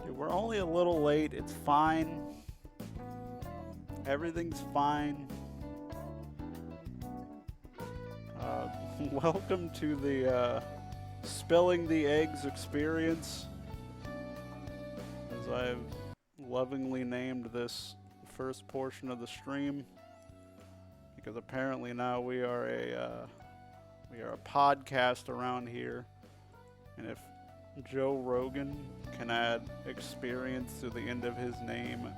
Dude, we're only a little late. It's fine. Everything's fine. Welcome to the Spilling the Eggs experience, as I've lovingly named this first portion of the stream, because apparently now we are a podcast around here, and if Joe Rogan can add experience to the end of his name,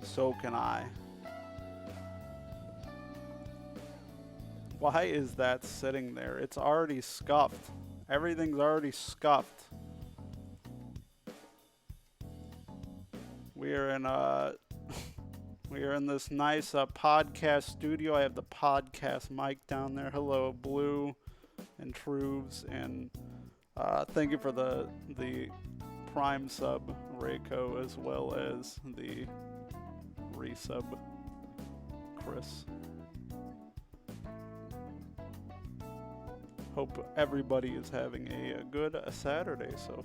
so can I. Why is that sitting there? It's already scuffed. Everything's already scuffed. We are in we are in this nice podcast studio. I have the podcast mic down there. Hello, Blue and Truves, and thank you for the Prime sub, Reiko, as well as the resub, Chris. Hope everybody is having a good Saturday so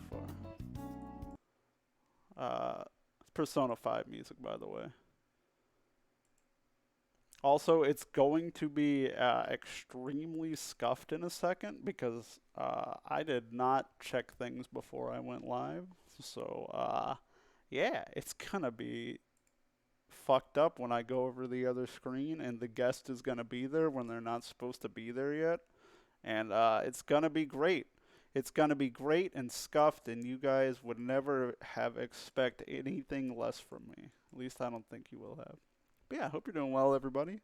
far. Persona 5 music, by the way. Also, it's going to be extremely scuffed in a second, because I did not check things before I went live. So, yeah, it's gonna be fucked up when I go over the other screen and the guest is gonna be there when they're not supposed to be there yet. And it's going to be great. It's going to be great and scuffed, and you guys would never have expect anything less from me. At least I don't think you will have. But yeah, I hope you're doing well, everybody.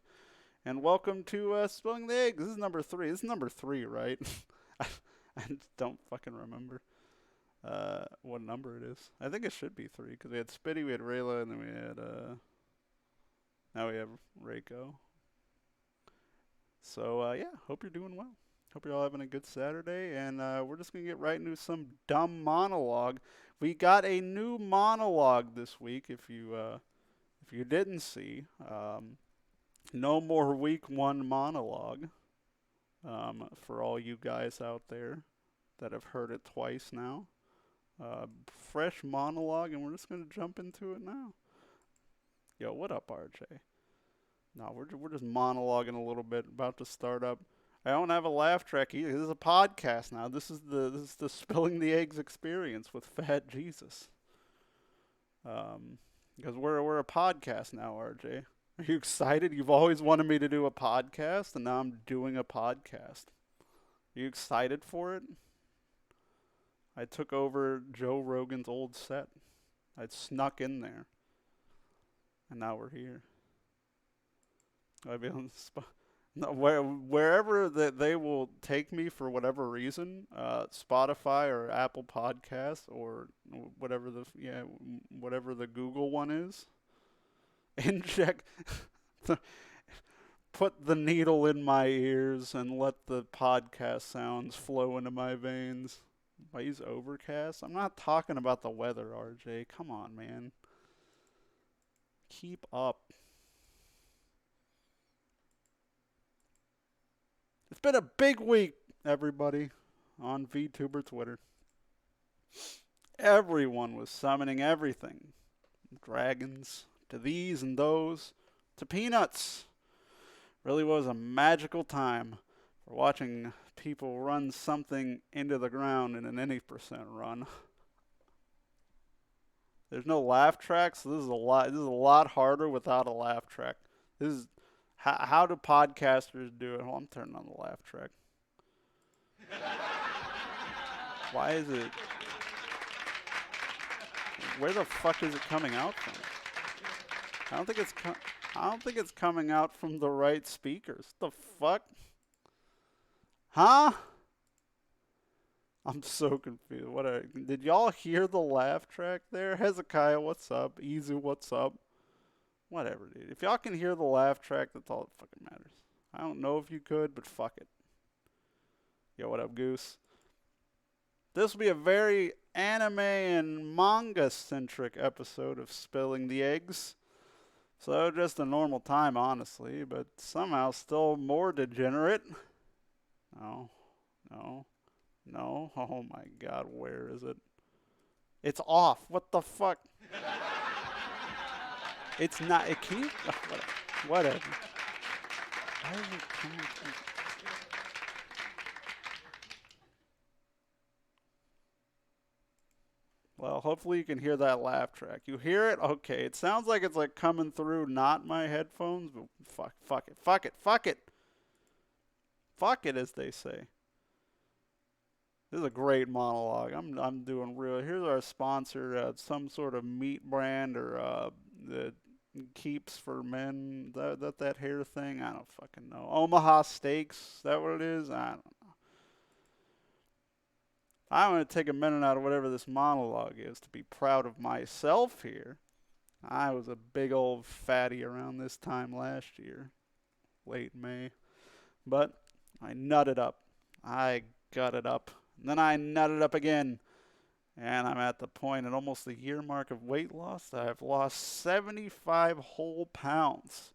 And welcome to Spilling the Eggs. This is number 3. This is number 3, right? I don't fucking remember what number it is. I think it should be 3, because we had Spitty, we had Rayla, and then we had... now we have Reiko. So, yeah, hope you're doing well. Hope you're all having a good Saturday, and we're just going to get right into some dumb monologue. We got a new monologue this week, if you didn't see. No more week 1 monologue for all you guys out there that have heard it twice now. Fresh monologue, and we're just going to jump into it now. Yo, what up, RJ? No, we're just monologuing a little bit, about to start up. I don't have a laugh track either. This is a podcast now. This is the Spilling the Eggs experience with Fat Jesus. Because we're a podcast now, RJ. Are you excited? You've always wanted me to do a podcast, and now I'm doing a podcast. Are you excited for it? I took over Joe Rogan's old set. I snuck in there. And now we're here. I'd be on the spot. No, wherever that they will take me for whatever reason, Spotify or Apple Podcasts or whatever the Google one is, inject, put the needle in my ears and let the podcast sounds flow into my veins. Why use Overcast? I'm not talking about the weather, RJ. Come on, man. Keep up. It's been a big week, everybody, on VTuber Twitter. Everyone was summoning everything. Dragons, to these and those, to peanuts. Really was a magical time for watching people run something into the ground in an any % run. There's no laugh track, so this is a lot harder without a laugh track. This is how do podcasters do it? Oh, I'm turning on the laugh track. Why is it? Where the fuck is it coming out from? I don't think it's coming out from the right speakers. The fuck? Huh? I'm so confused. Did y'all hear the laugh track there? Hezekiah, what's up? Izu, what's up? Whatever, dude. If y'all can hear the laugh track, that's all that fucking matters. I don't know if you could, but fuck it. Yo, what up, Goose? This will be a very anime and manga centric episode of Spilling the Eggs. So just a normal time, honestly, but somehow still more degenerate. No, no, no. Oh my god, where is it? It's off. What the fuck? It's not. It can you? Oh, whatever. Why is it coming from? Well, hopefully you can hear that laugh track. You hear it? Okay. It sounds like it's like coming through not my headphones, but fuck it, fuck it, fuck it, fuck it, as they say. This is a great monologue. I'm doing real. Here's our sponsor, some sort of meat brand or the Keeps for Men. That hair thing. I don't fucking know. Omaha Steaks. Is that what it is? I don't know. I'm going to take a minute out of whatever this monologue is to be proud of myself here. I was a big old fatty around this time last year, late May. But I nutted up. I gutted up. And then I nutted up again. And I'm at the point at almost the year mark of weight loss that I've lost 75 whole pounds.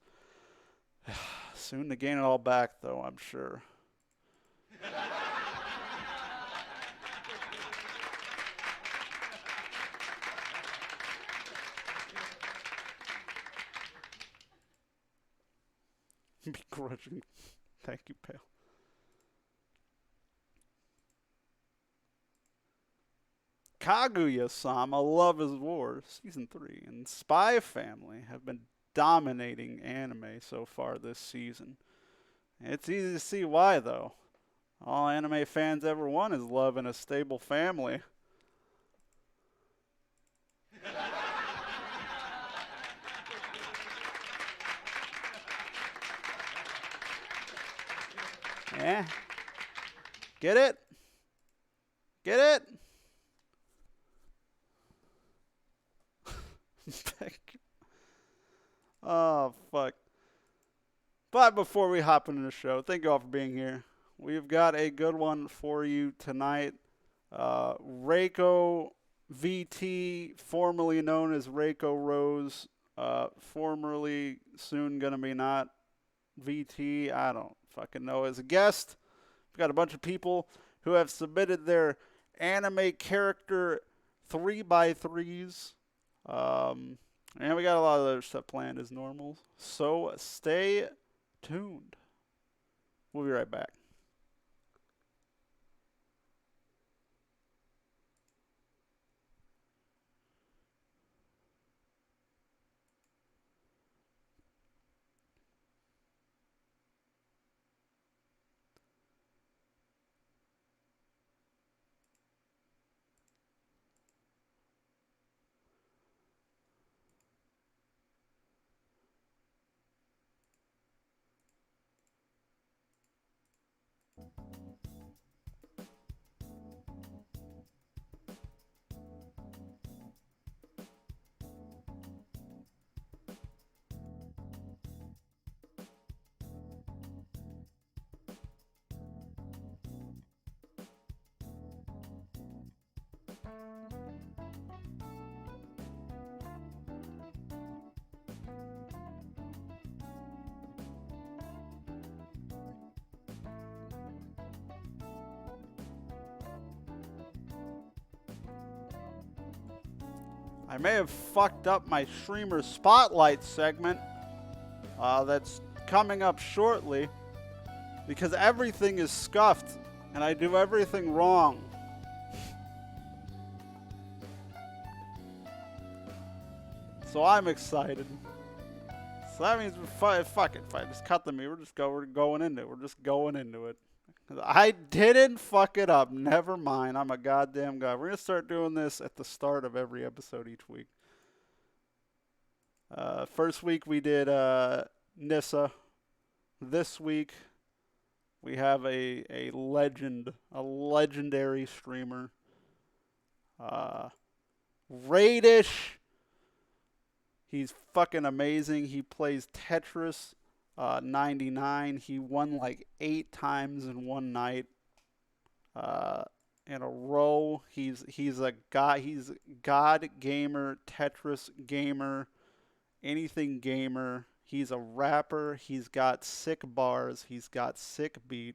Soon to gain it all back, though, I'm sure. Begrudging. Thank you, pal. Kaguya-sama Love is War Season 3 and Spy Family have been dominating anime so far this season. It's easy to see why, though. All anime fans ever want is love and a stable family. Yeah? Get it? Get it? Thank you. Oh, fuck. But before we hop into the show, thank you all for being here. We've got a good one for you tonight. ReikoVT, formerly known as Reiko Rose, formerly soon gonna be not VT, I don't fucking know, as a guest. We've got a bunch of people who have submitted their anime character 3x3s. And we got a lot of other stuff planned as normal. So stay tuned. We'll be right back. I may have fucked up my streamer spotlight segment that's coming up shortly because everything is scuffed and I do everything wrong. So I'm excited. So that means fuck it, fine. Just cut the me. We're going into it. We're just going into it. I didn't fuck it up. Never mind. I'm a goddamn god. We're gonna start doing this at the start of every episode each week. First week we did Nissa. This week we have a legend, a legendary streamer. Radish. He's fucking amazing. He plays Tetris 99. He won like 8 times in one night. in a row. He's a god. He's God gamer, Tetris gamer, anything gamer. He's a rapper. He's got sick bars. He's got sick beat.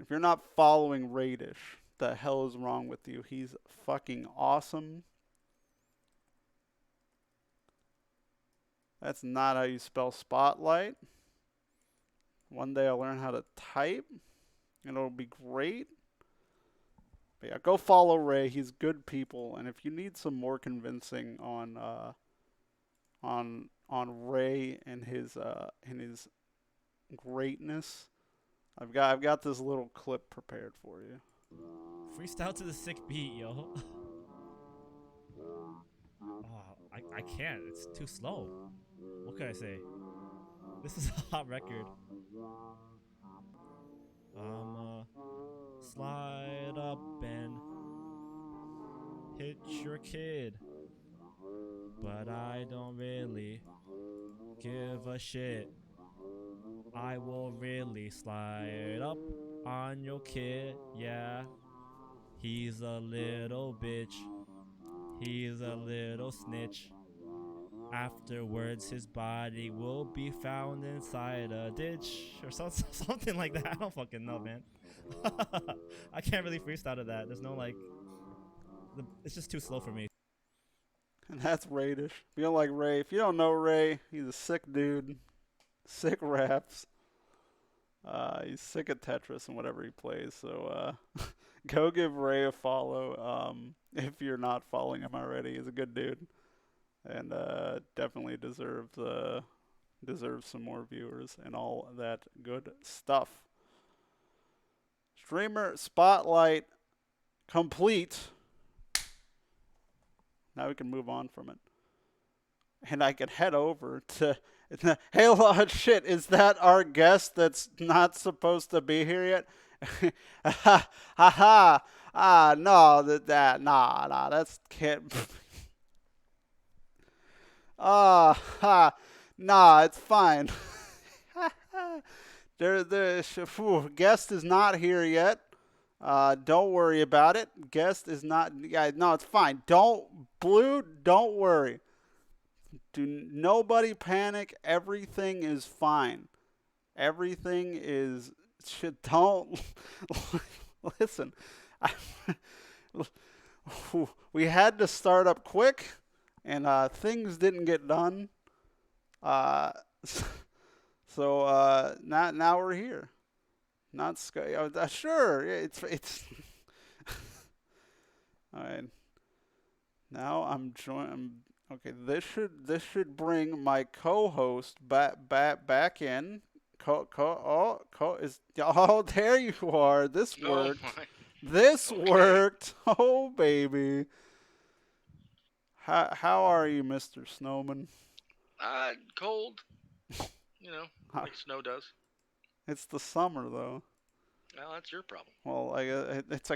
If you're not following Radish, the hell is wrong with you? He's fucking awesome. That's not how you spell spotlight. One day I'll learn how to type, and it'll be great. But yeah, go follow Ray. He's good people, and if you need some more convincing on Ray and his greatness, I've got this little clip prepared for you. Freestyle to the sick beat, yo. Oh, I can't. It's too slow. What can I say? This is a hot record. Slide up and hit your kid. But I don't really give a shit. I will really slide up on your kid, yeah. He's a little bitch. He's a little snitch. Afterwards, his body will be found inside a ditch or something like that. I don't fucking know, man. I can't really freestyle to that. There's no like, it's just too slow for me. And that's Radish. If you don't like Ray, if you don't know Ray, he's a sick dude. Sick raps. He's sick of Tetris and whatever he plays. So go give Ray a follow. If you're not following him already, he's a good dude, and definitely deserves some more viewers and all that good stuff. Streamer spotlight complete. Now we can move on from it, and I can head over to. Hey, shit! Is that our guest that's not supposed to be here yet? Ha ha! No, nah, that's can't. Nah, it's fine. Guest is not here yet. Don't worry about it. Guest is not. Yeah, no, it's fine. Don't worry. Nobody panic. Everything is fine. Everything is shit. Don't listen. We had to start up quick, and things didn't get done. So now we're here. Not sure. It's all right. Now I'm joining. Okay, this should bring my co-host back in. There you are. This worked. Oh This okay. worked. Oh baby. How are you, Mr. Snowman? Cold. You know, like snow does. It's the summer though. Well, that's your problem. Well, I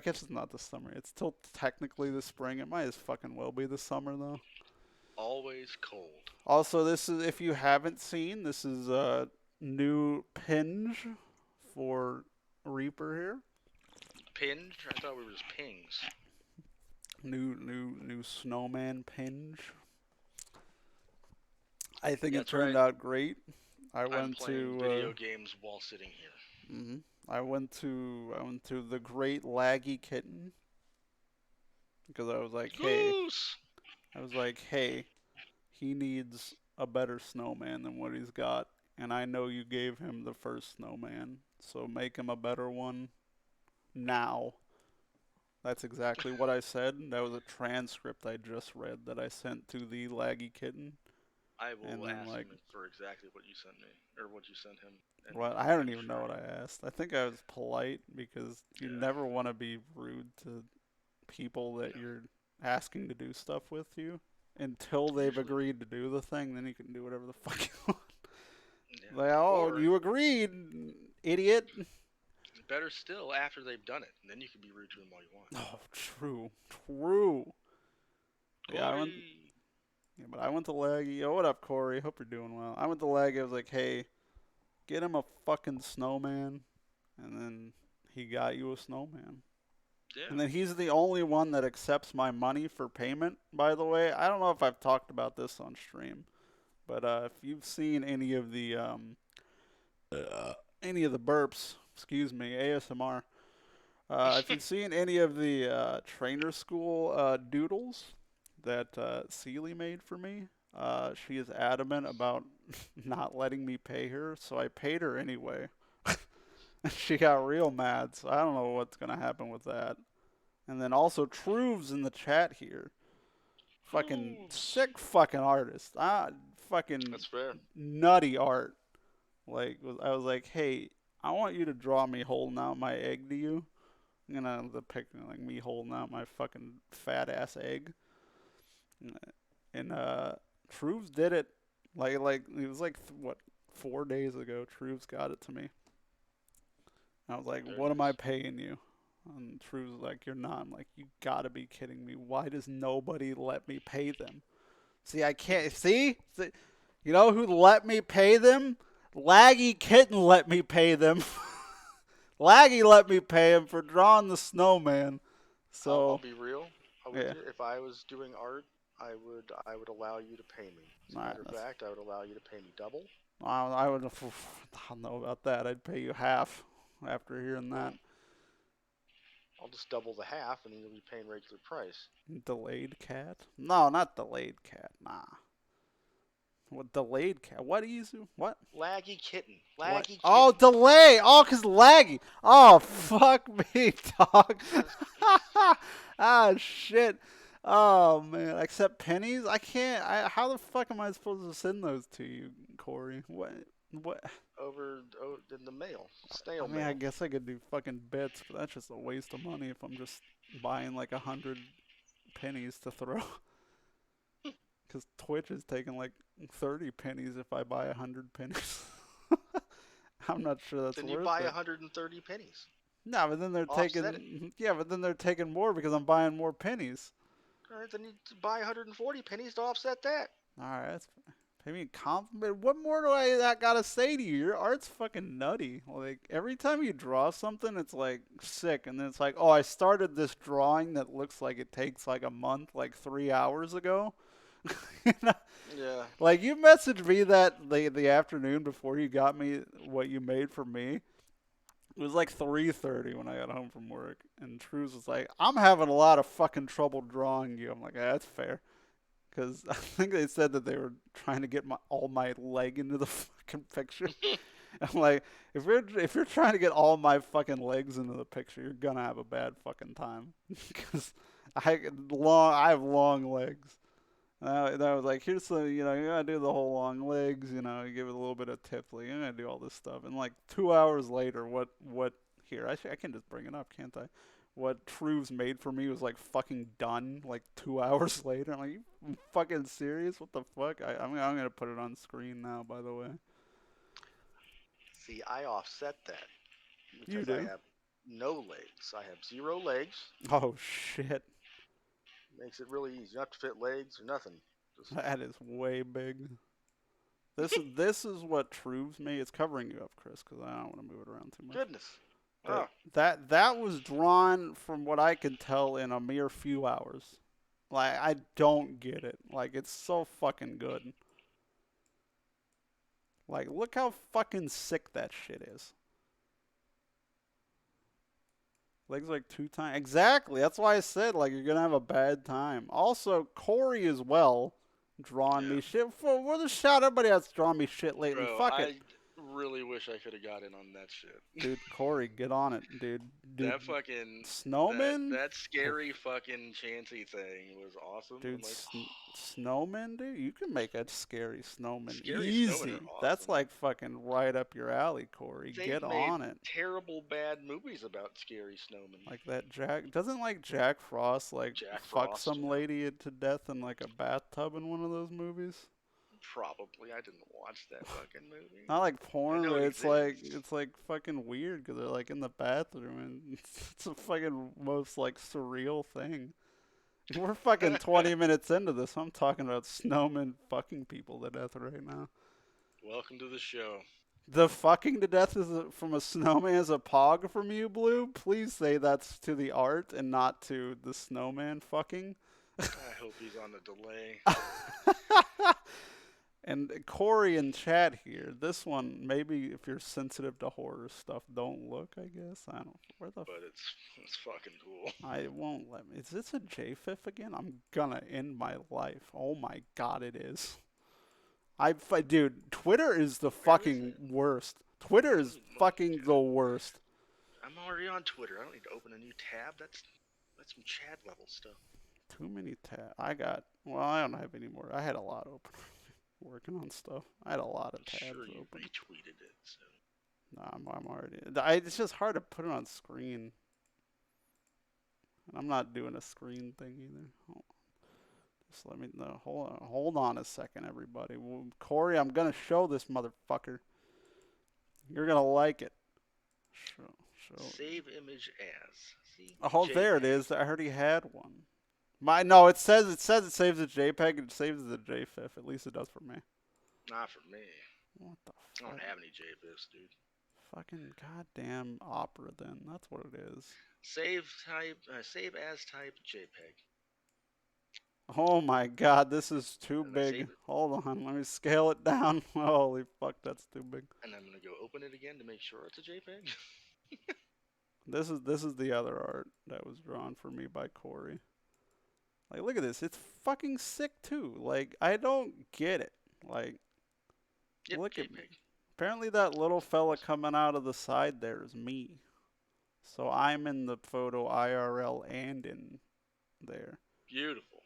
guess it's not the summer. It's still technically the spring. It might as fucking well be the summer though. Always cold. Also, this is, if you haven't seen, this is a new pinge for Reaper here. Pinge? I thought we were just pings. New snowman pinge. I think That's it turned right. out great. I'm playing video games while sitting here. Mm-hmm. I went to the Great Laggy Kitten because I was like, Goose! hey, he needs a better snowman than what he's got, and I know you gave him the first snowman, so make him a better one now. That's exactly what I said. That was a transcript I just read that I sent to the Laggy Kitten. I will ask him for exactly what you sent me, or what you sent him. Well, I don't even know what I asked. I think I was polite because you never want to be rude to people that you're asking to do stuff with you until they've agreed to do the thing. Then you can do whatever the fuck you want. Yeah. Like, oh, you agreed, idiot. Better still, after they've done it, and then you can be rude to them all you want. Oh, true. Corey. But I went to Laggy. Oh, what up, Corey? Hope you're doing well. I went to Laggy. I was like, hey, get him a fucking snowman. and then he got you a snowman. Yeah. And then he's the only one that accepts my money for payment, by the way. I don't know if I've talked about this on stream, but if you've seen any of the burps, excuse me, ASMR, if you've seen any of the trainer school doodles that Seely made for me, she is adamant about not letting me pay her, so I paid her anyway. She got real mad, so I don't know what's gonna happen with that. And then also Truves in the chat here. Fucking Proves. sick fucking artist. Fucking That's fair. nutty art. Like I was like, hey, I want you to draw me holding out my egg to you. I'm gonna depict like me holding out my fucking fat ass egg. And Truves did it. Like it was like what 4 days ago. Truves got it to me. I was like, Very what am I nice. paying you? And True's like, you're not. I'm like, you gotta be kidding me. Why does nobody let me pay them? See, I can't. See? You know who let me pay them? Laggy Kitten let me pay them. Laggy let me pay him for drawing the snowman. I'll So, be real with yeah. you. If I was doing art, I would allow you to pay me. As a Alright, matter of that's. fact, I would allow you to pay me double. I would. I don't know about that. I'd pay you half after hearing that. Well, I'll just double the half, and then you'll be paying regular price. Delayed cat? No, not delayed cat. Nah. What delayed cat? What easy? What? Laggy kitten. What? Laggy Oh, kitten. delay. Oh, 'cause laggy. Oh, fuck me, dog. Ah, shit. Oh man, accept pennies? I can't. How the fuck am I supposed to send those to you, Corey? What? What? Over in the mail, I snail mean, I mail. guess I could do fucking bits, but that's just a waste of money if I'm just buying like 100 pennies to throw. Because Twitch is taking like 30 pennies if I buy 100 pennies. I'm not sure that's Then you worth buy it. 130 pennies. No, but then they're Offset it. taking yeah, but then they're taking more because I'm buying more pennies. All right, then you buy 140 pennies to offset that. All right, that's pay me a compliment. What more do I that gotta say to you? Your art's fucking nutty. Like every time you draw something, it's like sick, and then it's like, oh, I started this drawing that looks like it takes like a month, like 3 hours ago. You know? Yeah. Like you messaged me that the afternoon before you got me what you made for me. It was like 3:30 when I got home from work, and Trues was like, "I'm having a lot of fucking trouble drawing you." I'm like, yeah, "That's fair," because I think they said that they were trying to get all my leg into the fucking picture. I'm like, if you're trying to get all my fucking legs into the picture, you're gonna have a bad fucking time, because I have long legs. And I was like, here's the, you gotta do the whole long legs, you give it a little bit of tiffly, you gotta do all this stuff. And like 2 hours later, here, I can just bring it up, can't I? What Truves made for me was like fucking done like 2 hours later. I'm like, you fucking serious? What the fuck? I'm gonna put it on screen now, by the way. See, I offset that You because I do? have no legs. I have zero legs. Oh shit. Makes it really easy. You don't have to fit legs or nothing. Just That is way big. This is what Truves made. It's covering you up, Chris, because I don't want to move it around too much. goodness. But Oh, that was drawn from what I could tell in a mere few hours. Like I don't get it. Like it's so fucking good. Like look how fucking sick that shit is. Legs like 2 times. Exactly. That's why I said like you're gonna have a bad time. Also, Corey as well drawing yeah. me shit. For the shout everybody that's drawn me shit lately. Bro, Fuck it. I really wish I could have got in on that shit. Dude, Corey, get on it, dude. Dude, That fucking that Snowman? that scary fucking chancy thing was awesome. I'm Dude, like, snowman, dude, you can make a scary snowman scary snowmen easy. are That's awesome. like fucking right up your alley, Corey. They've Get made on it. terrible bad movies about scary snowmen. Like that doesn't like Jack Frost like Jack fuck Frost, some yeah. lady to death in like a bathtub in one of those movies? Probably. I didn't watch that fucking movie. Not like I porn, know but it it's exists. like fucking weird because they're like in the bathroom and it's a fucking most like surreal thing. We're fucking 20 minutes into this. I'm talking about snowmen fucking people to death right now. Welcome to the show. The fucking to death from a snowman is a pog from you, Blue? Please say that's to the art and not to the snowman fucking. I hope he's on the delay. And Corey in chat here. This one, maybe if you're sensitive to horror stuff, don't look. I guess I don't. Where the? But it's fucking cool. I won't let me. Is this a JFIF again? I'm gonna end my life. Oh my god, it is. Dude, Twitter is the fucking worst. Twitter is fucking the worst. I'm already on Twitter. I don't need to open a new tab. That's some Chad level stuff. Too many tabs. I don't have any more. I had a lot open. Working on stuff. I had a lot of tabs sure you open. retweeted it. So. Nah, I'm already. It's just hard to put it on screen. And I'm not doing a screen thing either. Just let me know. Hold on a second, everybody. Corey, I'm gonna show this motherfucker. You're gonna like it. Show. Save image as. See, oh, JPEG. There it is. I already had one. No, it says it saves a JPEG. It saves as a JFIF. At least it does for me. Not for me. What the fuck? I don't have any JPIFs, dude. Fucking goddamn Opera. Then that's what it is. Save as type JPEG. Oh my god, this is too big. Hold on, let me scale it down. Holy fuck, that's too big. And I'm gonna go open it again to make sure it's a JPEG. This is the other art that was drawn for me by Corey. Like, look at this. It's fucking sick too. Like, I don't get it. Like, yep, look JPEG. at me. Apparently that little fella coming out of the side there is me. So I'm in the photo IRL and in there. Beautiful.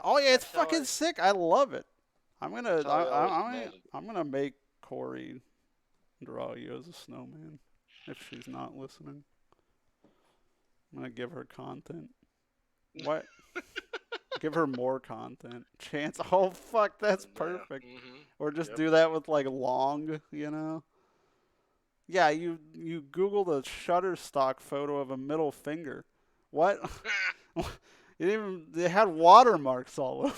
Oh yeah, it's fucking sick. I love it. I'm gonna make Corey draw you as a snowman if she's not listening. I'm gonna give her content. What? Give her more content. Chance. Oh fuck, that's perfect. Mm-hmm. Or just do that with like long, you know. Yeah, you Googled a Shutterstock photo of a middle finger. What? They had watermarks all over it.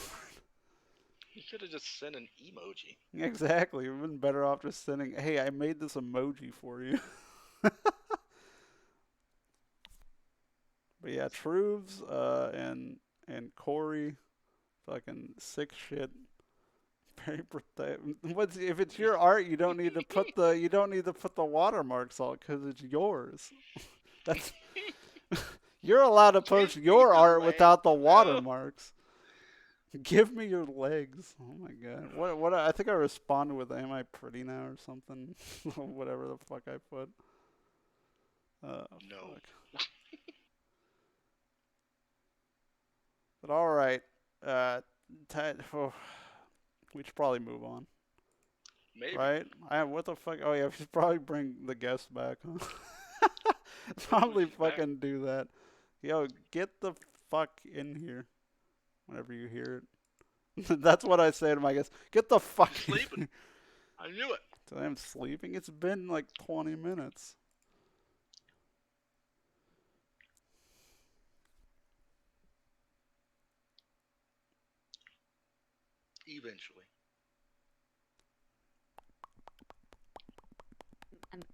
You could have just sent an emoji. Exactly. We've been better off just sending, hey, I made this emoji for you. But yeah, Truves and Corey, fucking sick shit. Very if it's your art, you don't need to put the watermarks on because it's yours. That's you're allowed to post your art without the watermarks. Give me your legs. Oh my god. What I think I responded with am I pretty now or something? Whatever the fuck I put. No. Fuck. But alright. We should probably move on. Maybe. Right? What the fuck? Oh yeah, we should probably bring the guest back, huh? Probably fucking do that. Yo, get the fuck in here. Whenever you hear it. That's what I say to my guests. Get the fuck in sleeping. Here. I knew it. So I'm sleeping? It's been like 20 minutes. Eventually.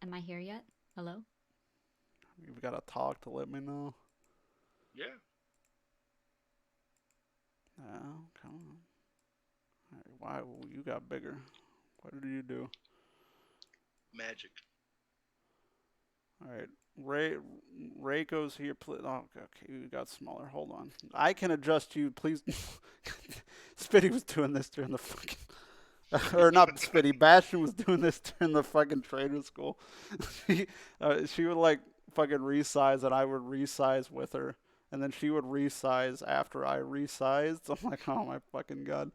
Am I here yet? Hello? You've got to talk to let me know. Yeah. Oh, come on. Why? You got bigger. What did you do? Magic. All right. Reiko's here. Oh, okay. You got smaller. Hold on. I can adjust you, please. Spitty was doing this during the fucking... or not Spitty. Bastion was doing this during the fucking trader school. She would like fucking resize and I would resize with her. And then she would resize after I resized. I'm like, oh my fucking god.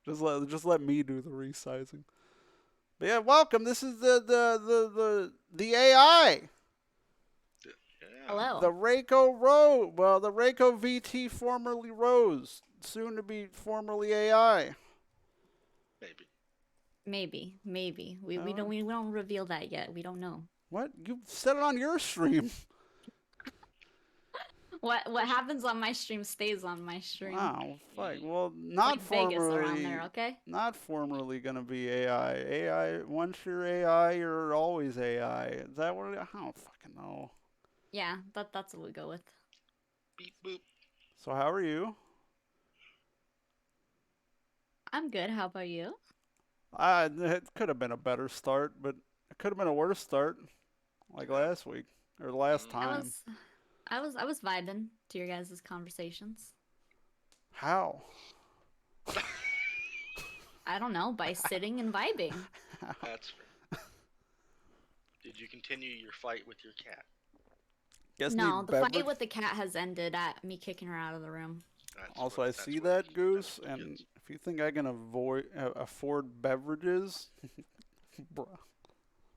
just let me do the resizing. But yeah, welcome. This is the AI. Yeah. Hello. The ReikoVT, formerly Rose, soon to be formerly AI. Maybe. We don't reveal that yet. We don't know. What? You said it on your stream. What happens on my stream stays on my stream. Wow, fuck. Well, It's not like Vegas around formerly, there, okay? not formerly gonna be AI. AI. Once you're AI, you're always AI. Is that what? I don't fucking know. Yeah, that's what we go with. Beep boop. So how are you? I'm good. How about you? It could have been a better start, but it could have been a worse start, like last week or last time. I was vibing to your guys' conversations. How? I don't know, by sitting and vibing. That's fair. Did you continue your fight with your cat? Guess No, need the beverage? fight with the cat has ended at me kicking her out of the room. Also, I see that, Goose, and if you think I can afford beverages,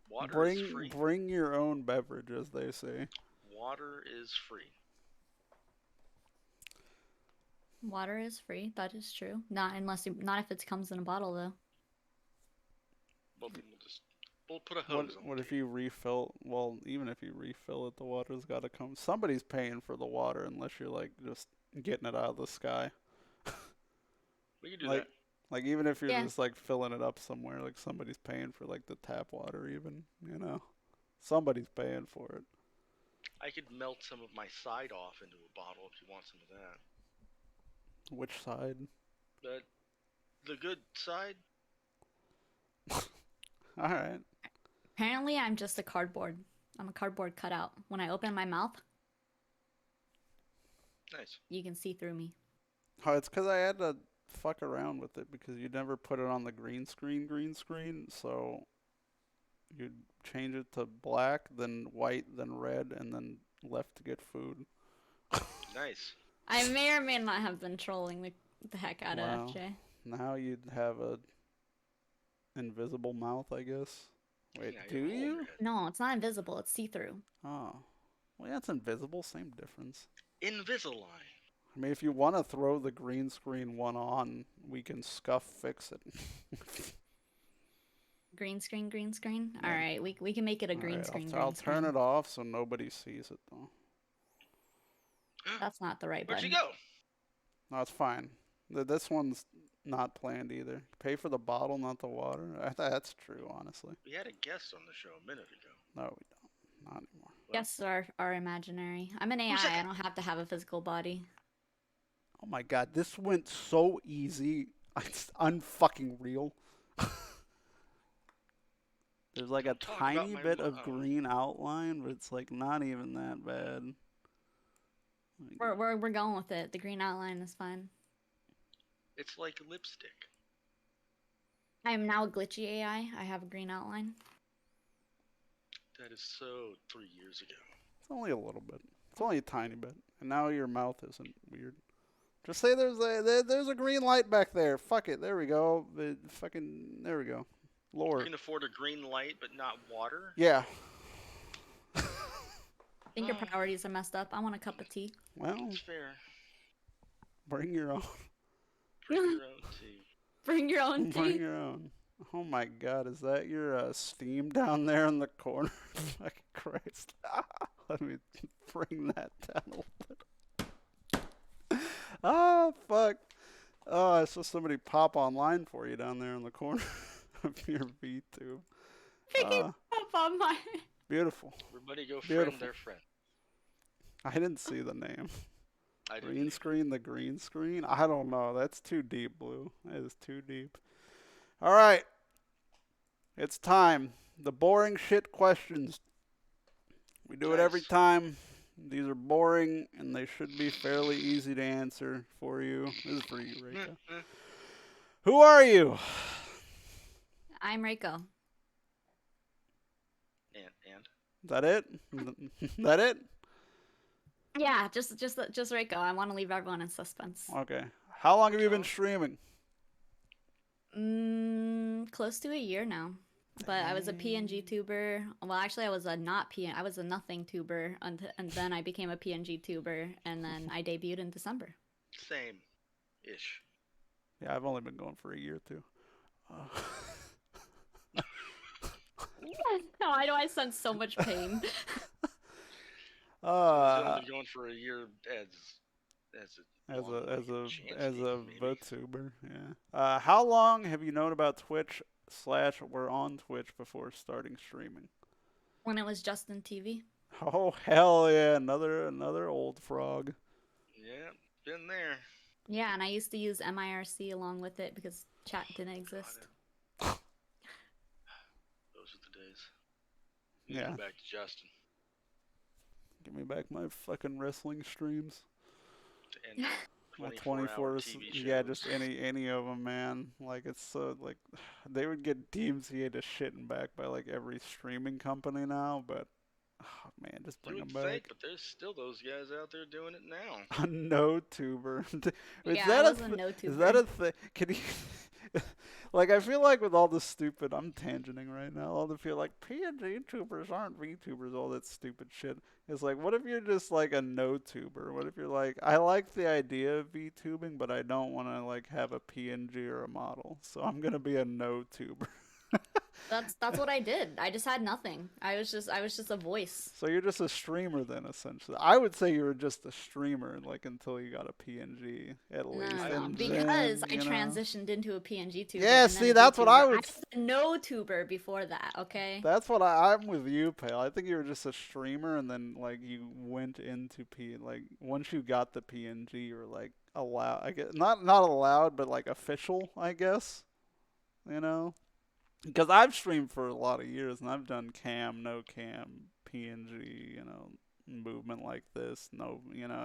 water is free. Bring your own beverage, as they say. Water is free. Water is free. That is true. Not if it comes in a bottle though. Well, we'll put a hose on. What if you refill? Well, even if you refill it, the water's got to come. Somebody's paying for the water, unless you're like just getting it out of the sky. We can do that. Like even if you're just like filling it up somewhere, like somebody's paying for like the tap water, even, you know, somebody's paying for it. I could melt some of my side off into a bottle if you want some of that. Which side? The good side. All right. Apparently, I'm just a cardboard. I'm a cardboard cutout. When I open my mouth, nice. You can see through me. Oh, it's because I had to fuck around with it because you never put it on the green screen, so you'd change it to black, then white, then red, and then left to get food. Nice. I may or may not have been trolling the heck out of FJ. Now you'd have a invisible mouth, I guess. Wait, do you? No, it's not invisible. It's see-through. Oh. Well, yeah, it's invisible. Same difference. Invisalign. I mean, if you want to throw the green screen one on, we can scuff fix it. Green screen? Yeah. All right, we can make it a green screen. I'll turn it off so nobody sees it, though. That's not the right button. Where'd you go? No, it's fine. This one's not planned either. Pay for the bottle, not the water. That's true, honestly. We had a guest on the show a minute ago. No, we don't. Not anymore. Guests are imaginary. I'm an AI. I don't have to have a physical body. Oh my god, this went so easy. It's unfucking real. There's like a tiny bit of green outline, but it's like not even that bad. We're going with it. The green outline is fine. It's like lipstick. I am now a glitchy AI. I have a green outline. That is so 3 years ago. It's only a little bit. It's only a tiny bit. And now your mouth isn't weird. Just say there's a green light back there. Fuck it. There we go. There we go. Lower. You can afford a green light, but not water? Yeah. I think your priorities are messed up. I want a cup of tea. Well, that's fair. Bring your own. Bring your own tea. Bring your own tea. Bring your own. Oh my god, is that your steam down there in the corner? Fucking Christ. Let me bring that down a little bit. Oh, fuck. Oh, I saw somebody pop online for you down there in the corner of your VTube. Pop online. Beautiful. Everybody go friend their friend. I didn't see the name. I Green screen, the green screen? I don't know. That's too deep, Blue. That is too deep. All right. It's time. The boring shit questions. We do it every time. These are boring, and they should be fairly easy to answer for you. This is for you, Reiko. Who are you? I'm Reiko. And? Is that it? That it? Yeah, just Reiko. I want to leave everyone in suspense. Okay. How long have you been streaming? Close to a year now. But I was a PNG tuber. Well, actually, I was a nothing tuber, and then I became a PNG tuber, and then I debuted in December. Same-ish. Yeah, I've only been going for a year, too. Why do I sense so much pain? He's Uh, only been going for a year as a as long a like as a as Chansey, a maybe. VTuber, yeah. How long have you known about Twitch slash were on Twitch before starting streaming? When it was Justin TV. Oh hell yeah, another old frog. Yeah, been there. Yeah, and I used to use MIRC along with it because chat didn't God, exist. those are the days. Need to Yeah, go back to Justin give me back my fucking wrestling streams. to end your My 24-hour 24, TV yeah, shows. just any of them, man. Like it's so like they would get DMCA to shitting back by like every streaming company now, but oh, man, just You bring would them think, back. but there's still those guys out there doing it now. A no tuber. Is Yeah, I that a was a no is that a tuber. thing? Can you like I feel like with all the stupid I'm tangenting right now, all the feel like PNG tubers aren't VTubers, all that stupid shit. It's like what if you're just like a no tuber? What if you're like I like the idea of VTubing, but I don't wanna like have a PNG or a model. So I'm gonna be a no tuber. That's what I did. I just had nothing. I was just a voice. So you're just a streamer then, essentially. I would say you were just a streamer, like until you got a PNG at No, least, no, I no. and Because then I you know. transitioned into a PNG tuber Yeah, and then see, a that's what I VTuber. I would. was a no tuber before that, okay? That's what I'm with you, Pale. I think you were just a streamer, and then like you went into P. Like once you got the PNG, you were like allowed. I guess not allowed, but like official, I guess. You know. Because I've streamed for a lot of years and I've done cam, no cam, PNG, movement like this, no,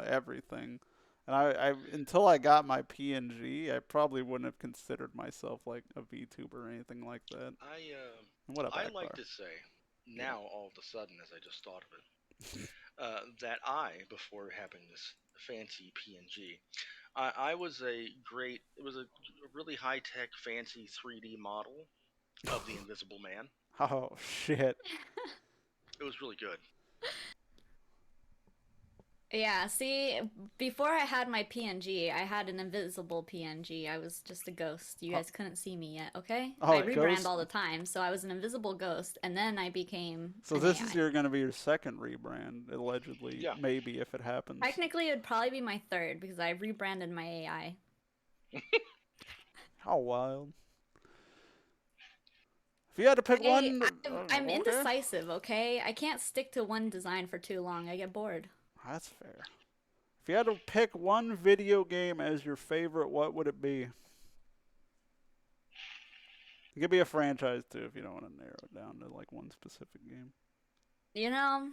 everything. And I until I got my PNG, I probably wouldn't have considered myself like a VTuber or anything like that. I And what a I like backfire. to say Yeah. now, all of a sudden, as I just thought of it, that before having this fancy PNG, I was it was a really high tech, fancy 3D model of the Invisible Man. Oh shit. It was really good. Yeah, see, before I had my PNG, I had an invisible PNG. I was just a ghost. You Oh, guys couldn't see me yet, okay? oh I rebrand ghost. all the time, so I was an invisible ghost, and then I became So an this is AI. gonna be your second rebrand, allegedly, Yeah. maybe if it happens. Technically, it would probably be my third because I rebranded my AI. How wild. If you had to pick one, I'm okay. indecisive, okay? I can't stick to one design for too long. I get bored. That's fair. If you had to pick one video game as your favorite, what would it be? It could be a franchise too if you don't want to narrow it down to like one specific game. You know,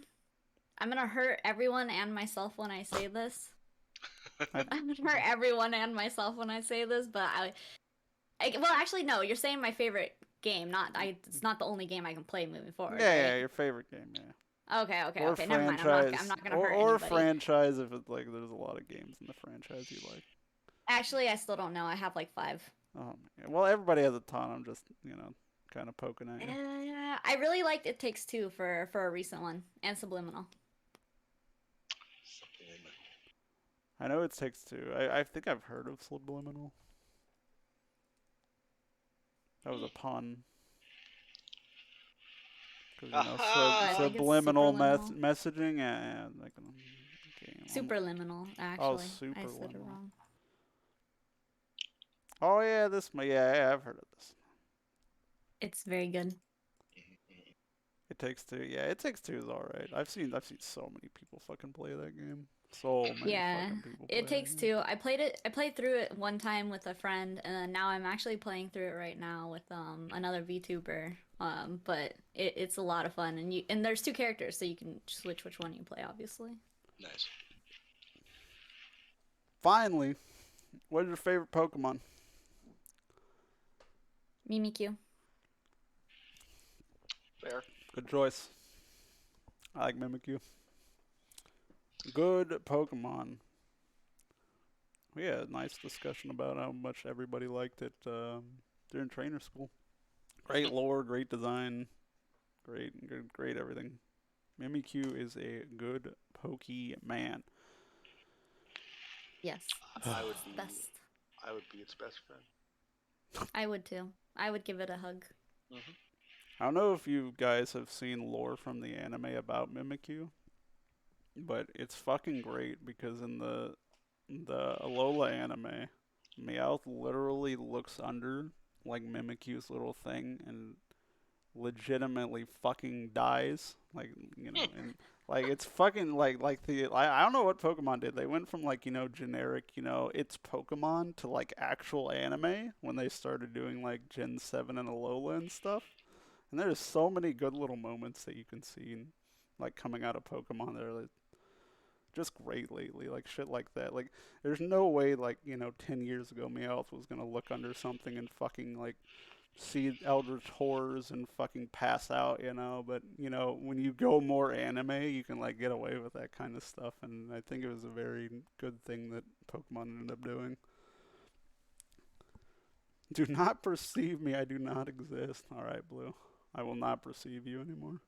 I'm gonna hurt everyone and myself when I say this. I'm gonna hurt everyone and myself when I say this, but well, actually, no. You're saying my favorite game, not I. It's not the only game I can play moving forward. Yeah, right? your favorite game, yeah. Okay, Or okay. Never mind. franchise, I'm not gonna or hurt or anybody. franchise if it's like there's a lot of games in the franchise you like. Actually, I still don't know. I have like 5. Oh man. Well, everybody has a ton. I'm just kind of poking at you. I really liked It Takes Two for a recent one, and Subliminal. I know it takes two. I think I've heard of Subliminal. That was a pun. Because Aha! I think it's subliminal superliminal. messaging and like game. Superliminal, actually. I said it superliminal. wrong. Oh yeah, yeah, I've heard of this. It's very good. It Takes Two. Yeah, It Takes Two is alright. I've seen so many people fucking play that game. So many Yeah, fucking people play It Takes that game. Two. I played through it one time with a friend, and then now I'm actually playing through it right now with another VTuber. But it's a lot of fun, and there's 2 characters, so you can switch which one you play, obviously. Nice. Finally, what is your favorite Pokemon? Mimikyu. Fair. Good choice. I like Mimikyu. Good Pokemon. We had a nice discussion about how much everybody liked it during trainer school. Great lore, great design, great everything. Mimikyu is a good Pokemon. Yes. I would It's be best. I would be its best friend. I would too. I would give it a hug. I don't know if you guys have seen lore from the anime about Mimikyu. but it's fucking great because in the Alola anime, Meowth literally looks under like Mimikyu's little thing and legitimately fucking dies. Like, and like it's fucking like I don't know what Pokemon did. They went from like, generic, it's Pokemon to like actual anime when they started doing like Gen 7 and Alola and stuff. And there's so many good little moments that you can see like coming out of Pokemon that are like, just great lately, like shit like that. Like, there's no way, like, 10 years ago, Meowth was gonna look under something and fucking, like, see Eldritch Horrors and fucking pass out, But, when you go more anime, you can, like, get away with that kind of stuff, and I think it was a very good thing that Pokemon ended up doing. Do not perceive me, I do not exist. Alright, Blue. I will not perceive you anymore.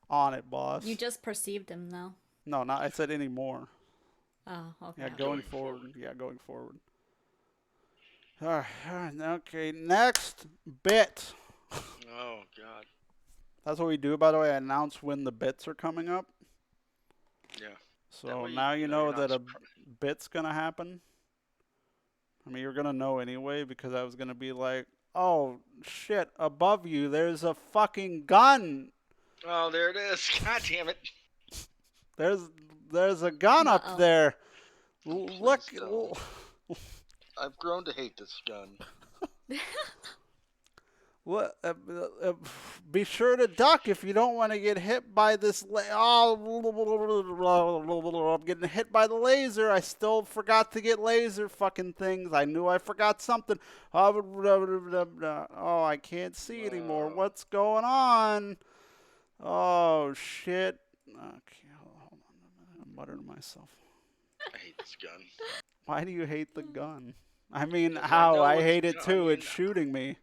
On it, boss. You just perceived him, though. No, not. I said anymore. Oh, okay. Yeah, okay. going forward. Yeah, going forward. All right. Okay. Next bit. Oh God. That's what we do. By the way, I announce when the bits are coming up. Yeah. So now you know that a bit's gonna happen. I mean, you're gonna know anyway because I was gonna be like, "Oh shit! Above you, there's a fucking gun. Oh, there it is. God damn it. There's a gun up there. Look." I've grown to hate this gun. What? Be sure to duck if you don't want to get hit by this. I'm getting hit by the laser. I still forgot to get laser fucking things. I knew I forgot something. Oh, I can't see anymore. What's going on? Oh shit. Okay, hold on a minute. I'm muttering to myself. I hate this gun. Why do you hate the gun? I mean, how I hate it too. It's shooting me.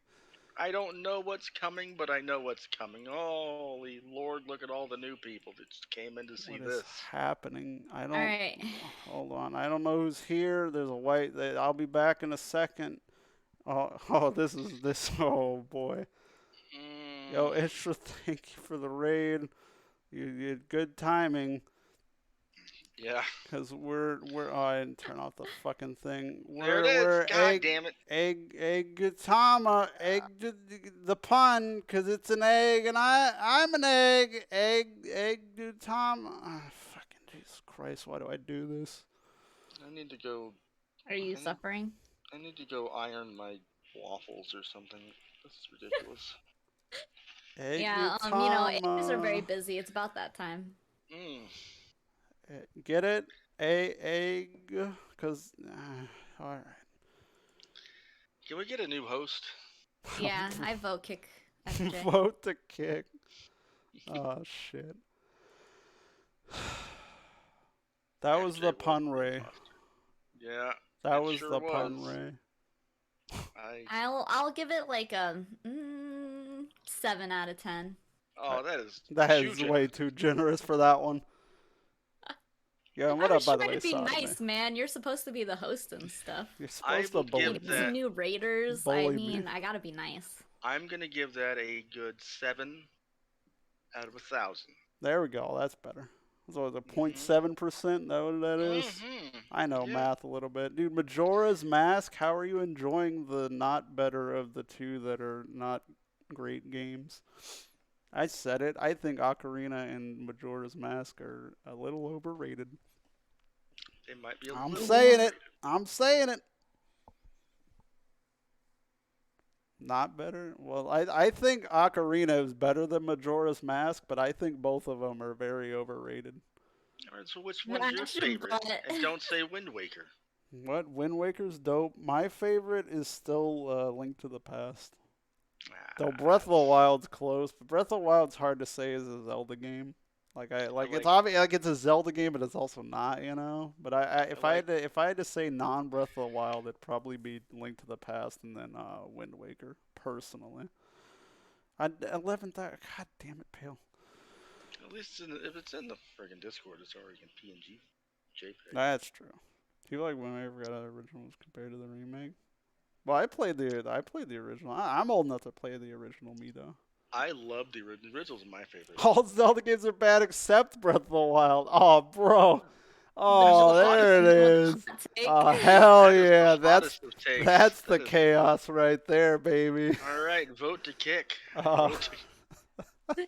I don't know what's coming, but I know what's coming. Holy Lord, look at all the new people that just came in to see this. What is happening? I don't... All right. Hold on. I don't know who's here. There's a white... I'll be back in a second. Oh, this is this... Oh, boy. Yo, Ishra, thank you for the raid. You had good timing. Yeah. Because we're oh, I didn't turn off the fucking thing. There it is. God damn it. Egg-tama, the pun, because it's an egg, and I'm an egg. Egg-tama. Oh, fucking Jesus Christ, why do I do this? I need to go... Are you suffering? I need to go iron my waffles or something. This is ridiculous. Yeah, eggs are very busy. It's about that time. Get it? Egg, because... all right. Can we get a new host? Yeah, I vote kick FJ. Vote to kick. Oh, shit. That was the pun, Ray. Yeah. That was the pun, Ray. I'll give it like a 7 out of 10. Oh, that is way too generous for that one. Yeah, what up, by the way, to be nice, man. You're supposed to be the host and stuff. You're supposed to bully some new raiders. I gotta be nice. I'm gonna give that a good 7 out of 1,000. There we go. That's better. So the 0.7%. That what that is? I know math a little bit, dude. Majora's Mask. How are you enjoying the not better of the two that are not great games? I said it. I think Ocarina and Majora's Mask are a little overrated. They might be I'm saying it. I'm saying it. Not better? Well, I think Ocarina is better than Majora's Mask, but I think both of them are very overrated. All right, so which one's your favorite? And don't say Wind Waker. What? Wind Waker's dope. My favorite is still Link to the Past. Though Breath of the Wild's close, but Breath of the Wild's hard to say is a Zelda game. It's obvious, like it's a Zelda game, but it's also not, But if I had to say non-Breath of the Wild, it'd probably be Link to the Past and then Wind Waker, personally. 11th, God damn it, Pale. At least if it's in the friggin' Discord, it's already in PNG, JPEG. That's true. Do you like when I forgot how the original was compared to the remake? Well, I played the original. I'm old enough to play the original me though. I love the originals. Are my favorite. All Zelda games are bad except Breath of the Wild. Oh, bro. There's That's Oh, the a there hottest. it is. hot take. Oh, hell That is the yeah. hottest of takes. That's the That is. chaos right there, baby. All right, vote to kick. Oh, Vote to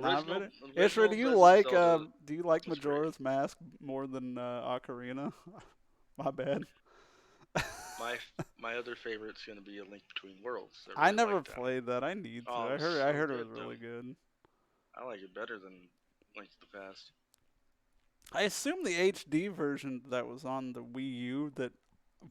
not original. really. Ishra, Original Legend of Zelda. do you like That's great. Majora's Mask more than Ocarina? My bad. My my other favorite's gonna be A Link Between Worlds. I I really never like that one. played that. I need to. Oh, it was I so heard it good was though. really good. I like it better than Link to the Past. I assume the HD version that was on the Wii U that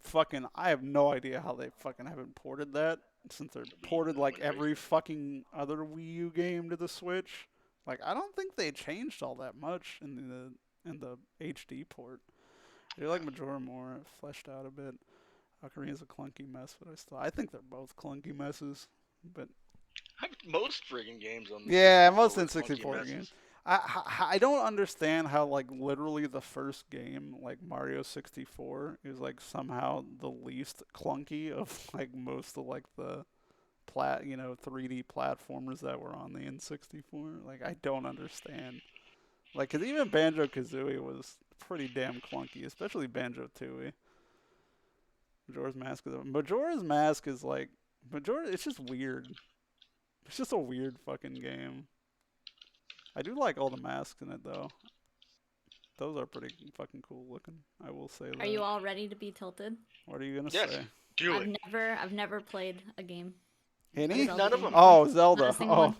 fucking I have no idea how they fucking haven't ported that since they're The Wii, ported the like Wind every Waker. fucking other Wii U game to the Switch. Like I don't think they changed all that much in the HD port. I do like Majora more fleshed out a bit. Ocarina's a clunky mess, but I think they're both clunky messes. But Most friggin' games on the yeah, 64 most were clunky N64 games. messes. I don't understand how like literally the first game like Mario 64 is like somehow the least clunky of like most of like the 3D platformers that were on the N64. Like I don't understand. Like 'cause even Banjo Kazooie was pretty damn clunky, especially Banjo Tooie. Majora's Mask is like Majora. It's just weird. It's just a weird fucking game. I do like all the masks in it though. Those are pretty fucking cool looking. I will say that. Are you all ready to be tilted? What are you gonna Yes, say? do it. I've never played a game. Any? Zelda None of game them. before. Oh, Not Zelda. a single Oh, one.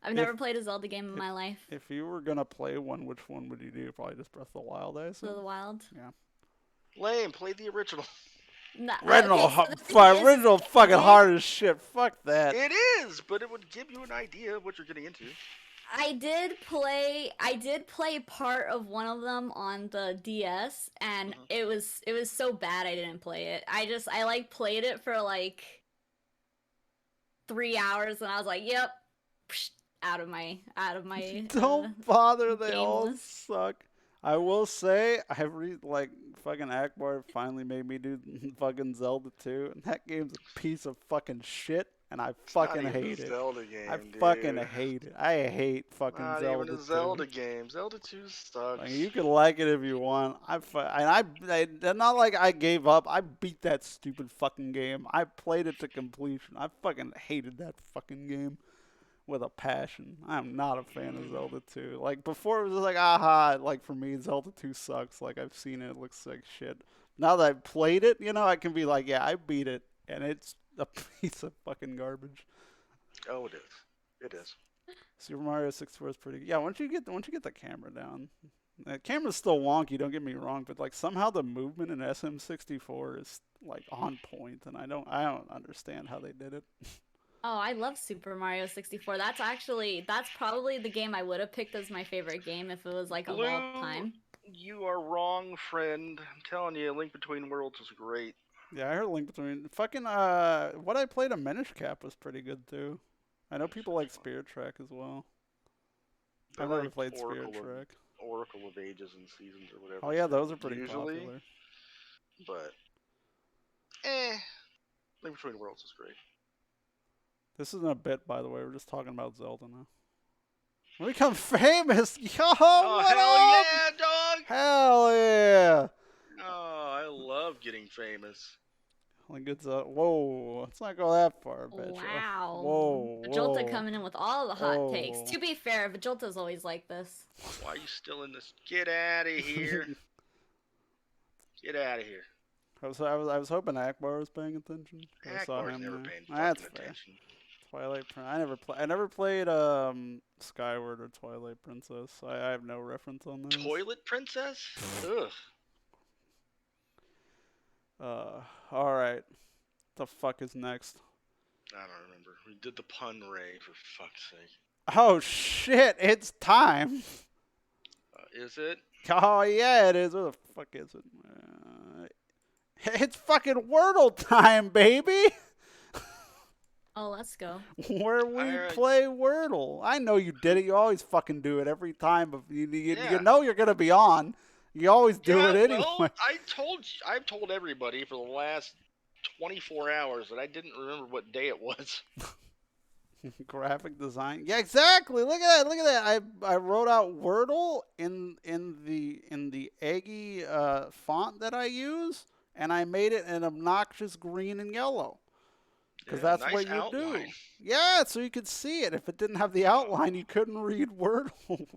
I've never played a Zelda game in my life. if you were gonna play one, which one would you do? Probably just Breath of the Wild, I Breath of the assume. Wild. Yeah. Lame. Play the original. No, Original, okay, so the thing is, original, fucking yeah, hard as shit. Fuck that. It is, but it would give you an idea of what you're getting into. I did play part of one of them on the DS, and Mhm. it was so bad I didn't play it. I like played it for like 3 hours, and I was like, yep, psh, out of my Don't bother. They game all list. suck. I will say, like fucking Akbar finally made me do fucking Zelda 2, and that game's a piece of fucking shit, and I fucking Not even hate a it. Zelda game, I dude. fucking hate it. I hate fucking Not Zelda even a 2. Zelda game. Zelda 2 sucks. Like, you can like it if you want. And not like I gave up. I beat that stupid fucking game. I played it to completion. I fucking hated that fucking game with a passion. I'm not a fan of Zelda 2. Like before it was just like aha, like for me Zelda 2 sucks. Like I've seen it, it looks like shit. Now that I've played it, I can be like, yeah, I beat it and it's a piece of fucking garbage. Oh, it is. It is. Super Mario 64 is pretty good. Yeah, once you get the camera down. The camera's still wonky, don't get me wrong, but like somehow the movement in SM64 is like on point and I don't understand how they did it. Oh, I love Super Mario 64. That's probably the game I would have picked as my favorite game if it was like of all Blue, time. you are wrong, friend. I'm telling you, Link Between Worlds was great. Yeah, I heard Link Between fucking what I played on Minish Cap was pretty good too. I know people like Spirit Trek as well. I I've never like played Spirit Trek. Oracle of Ages and Seasons or whatever. Oh yeah, those are pretty usually, popular. but Link Between Worlds is great. This isn't a bit, by the way. We're just talking about Zelda now. We become famous. Yo, Oh, what hell up? yeah, dog! Hell yeah! Oh, I love getting famous. Like it's whoa. Let's not go that far, bitch. Wow. Whoa. Vajolta Whoa. coming in with all the hot takes. Whoa. To be fair, Vajolta's always like this. Why are you still in this? Get out of here! Get out of here! I was hoping Akbar was paying attention. I saw Akbar's him never there. paying That's fucking fair. attention. Twilight I never played Skyward or Twilight Princess. I have no reference on those. Toilet Princess? Ugh. All right. The fuck is next? I don't remember. We did the pun ray, for fuck's sake. Oh shit! It's time. Is it? Oh yeah, it is. Where the fuck is it? It's fucking Wordle time, baby. Oh, let's go. Where we Alright. play Wordle. I know you did it. You always fucking do it every time, but you Yeah. know you're gonna be on. You always do it anyway. Well, I've told everybody for the last 24 hours that I didn't remember what day it was. Graphic design. Yeah, exactly. Look at that. Look at that. I wrote out Wordle in the eggy font that I use, and I made it an obnoxious green and yellow because Yeah, that's nice what you outline. do. Yeah, so you could see it. If it didn't have the outline, you couldn't read Wordle.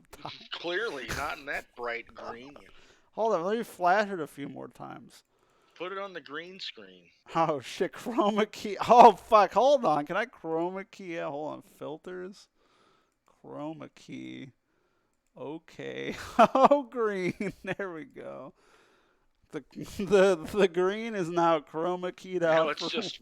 Clearly, not in that bright green. Hold on, let me flash it a few more times. Put it on the green screen. Oh shit, chroma key. Oh fuck, hold on. Can I chroma key? Yeah, hold on. Filters. Chroma key. Okay. Oh, green. There we go. The the green is now chroma keyed Now out. it's just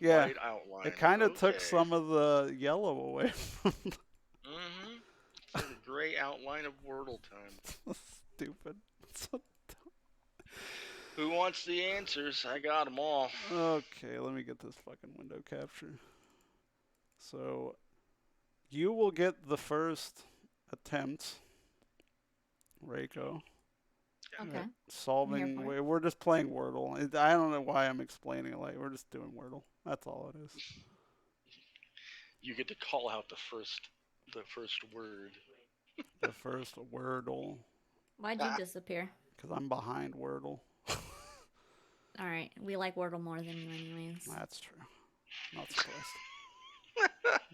Yeah. white outline. It kind of took Okay. some of the yellow away from Mm-hmm. It's like a gray outline of Wordle time. stupid. So Who wants the answers? I got them all. okay, let me get this fucking window capture. So you will get the first attempt, Reiko. Okay. At solving. for it. We're just playing Wordle. I don't know why I'm explaining it like we're just doing Wordle. That's all it is. You get to call out the first word. The first Wordle, Why'd you disappear? because I'm behind Wordle. All right, we like Wordle more than you, anyways. That's true. Not surprised.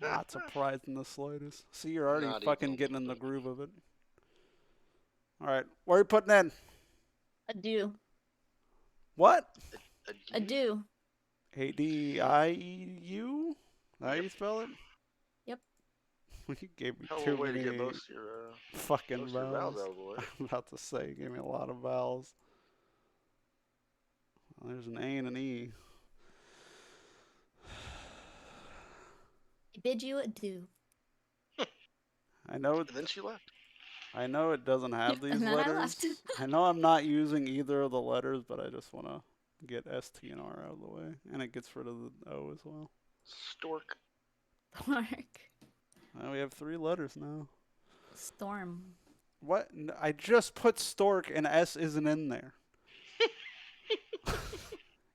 Not surprised in the slightest. See, you're already Not fucking even a getting in the little groove of it. All right, what are you putting in? Adieu. What? Adieu. ADIU? How you spell it? Yep. You gave me Hell of too a way to get many most of your fucking most of your vowels. vowels out of the way. I'm about to say, you gave me a lot of vowels. Well, there's an A and an E. I bid you adieu. I know it. And then she left. I know it doesn't have these And then I letters. left. I know I'm not using either of the letters, but I just want to get S, T, and R out of the way, and it gets rid of the O as well. Stork. Mark. Well, we have 3 letters now. Storm. What? I just put stork, and S isn't in there.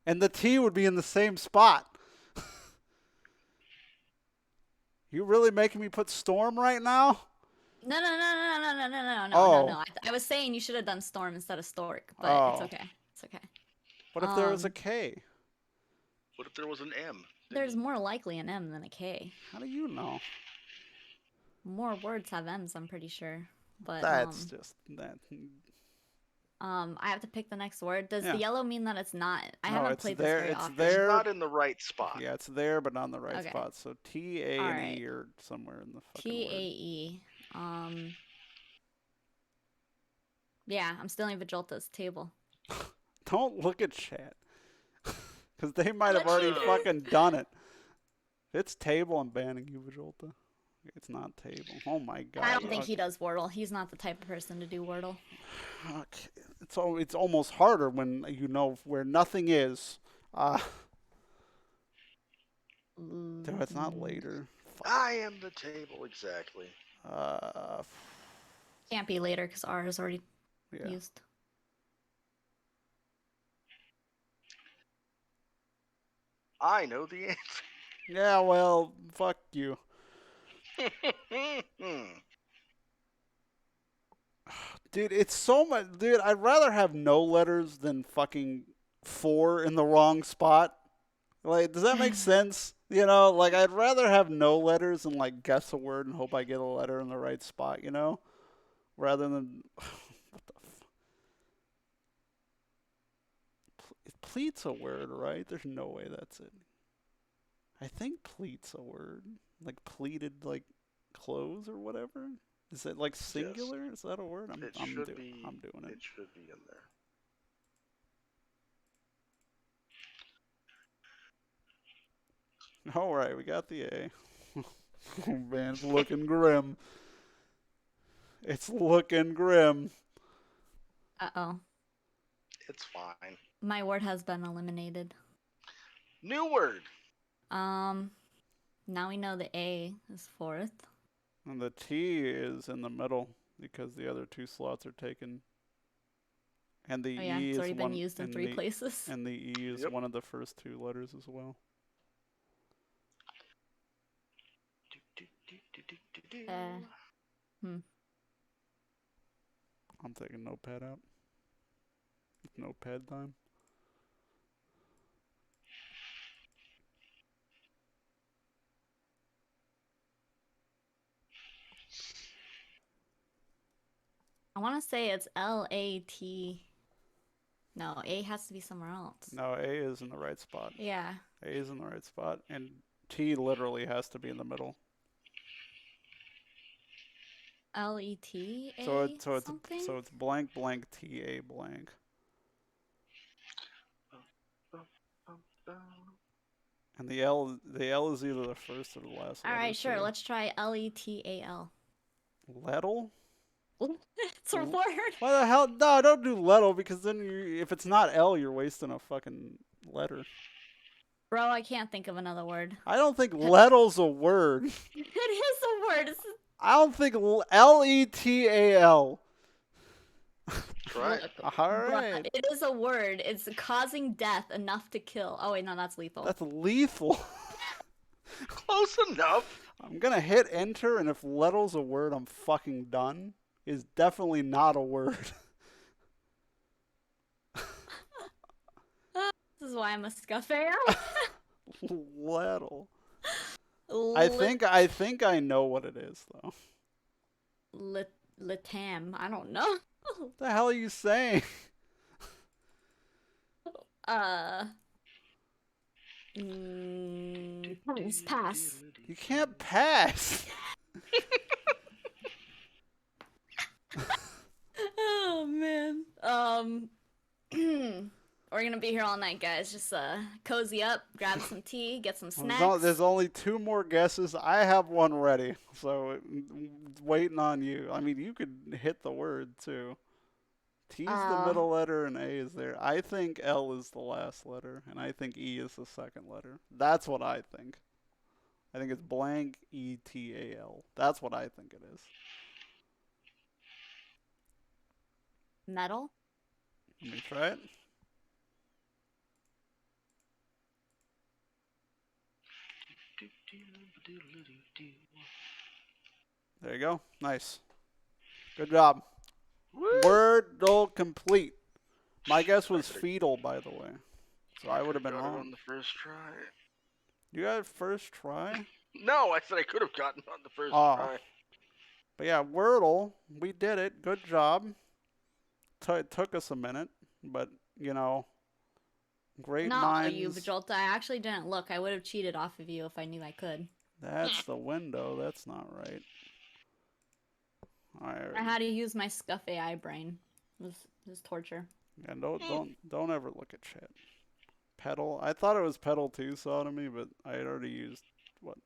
And the T would be in the same spot. You really making me put storm right now? No. Oh. I was saying you should have done storm instead of stork, but Oh. it's okay. It's okay. What if there was a K? What if there was an M? There's more likely an M than a K. How do you know? More words have M's, I'm pretty sure. But That's just that. I have to pick the next word. Does Yeah. the yellow mean that it's not? I No, haven't it's played there- this very it's often. there. It's not in the right spot. Yeah, it's there, but not in the right Okay. spot. So T, A, and Alright. E are somewhere in the fucking TAE. Yeah, I'm stealing Vajolta's table. word. Don't look at chat. Because they might have Let already you- fucking done it. If it's table, I'm banning you, Vajolta. It's not table. Oh my god. I don't think he does Wordle. He's not the type of person to do Wordle. Okay. It's almost harder when you know where nothing is. Dude, it's not later. Fuck. I am the table, exactly. Can't be later because R is already Yeah. used. I know the answer. Yeah, well, fuck you. Dude, it's so much. Dude, I'd rather have no letters than fucking 4 in the wrong spot. Like, does that make sense? You know, like, I'd rather have no letters and, like, guess a word and hope I get a letter in the right spot, you know? Rather than. What the pleat's a word, right? There's no way that's it. I think pleat's a word. Like, pleated, like, clothes or whatever? Is it like singular? Is that a word? I'm doing it. It should be in there. All right, we got the A. Oh man, it's looking grim. It's looking grim. Uh-oh. It's fine. My word has been eliminated. New word. Now we know the A is 4th. And the T is in the middle because the other 2 slots are taken. And the Oh yeah, E it's is already been one, used in and 3 the- places. And the E is Yep. one of the first 2 letters as well. I'm taking notepad out. It's notepad time. I want to say it's L-A-T. No, A has to be somewhere else. No, A is in the right spot. Yeah. A is in the right spot, and T literally has to be in the middle. L-E-T-A something? So it's blank blank T-A blank. And the L is either the first or the last letter. Alright, sure. Too. Let's try L-E-T-A-L. Lettle? It's a word. Why the hell? No, don't do Lettle, because then if it's not L, you're wasting a fucking letter. Bro, I can't think of another word. I don't think Lettle's a word. It is a word. I don't think L-E-T-A-L. Try it. Alright. It is a word. It's causing death enough to kill. Oh wait, no, that's lethal. That's lethal. Close enough. I'm gonna hit enter, and if Lettle's a word, I'm fucking done. Is definitely not a word. This is why I'm a scuffair. Lettle. I think I know what it is though. Latam. I don't know. What the hell are you saying? Please pass. You can't pass. Oh man. We're gonna be here all night, guys. Just cozy up, grab some tea, get some snacks. There's only 2 more guesses. I have one ready, so waiting on you. I mean, you could hit the word too. T's the middle letter and A is there. I think L is the last letter, and I think E is the second letter. That's what I think. I think it's blank E-T-A-L. That's what I think it is. Metal. Let me try it. There you go. Nice. Good job. Woo! Wordle complete. My guess was fetal, by the way. So I would have been Got it wrong. on the first try. You got it first try? No, I said I could have gotten it on the first Oh. try. But yeah, Wordle, we did it. Good job. It took us a minute, but, you know, great Not minds. all you, Vajolta. I actually didn't look. I would have cheated off of you if I knew I could. That's the window. That's not right. I had to use my scuff AI brain. It was torture. Yeah, don't ever look at chat. Pedal. I thought it was pedal too, sodomy, but I had already used what?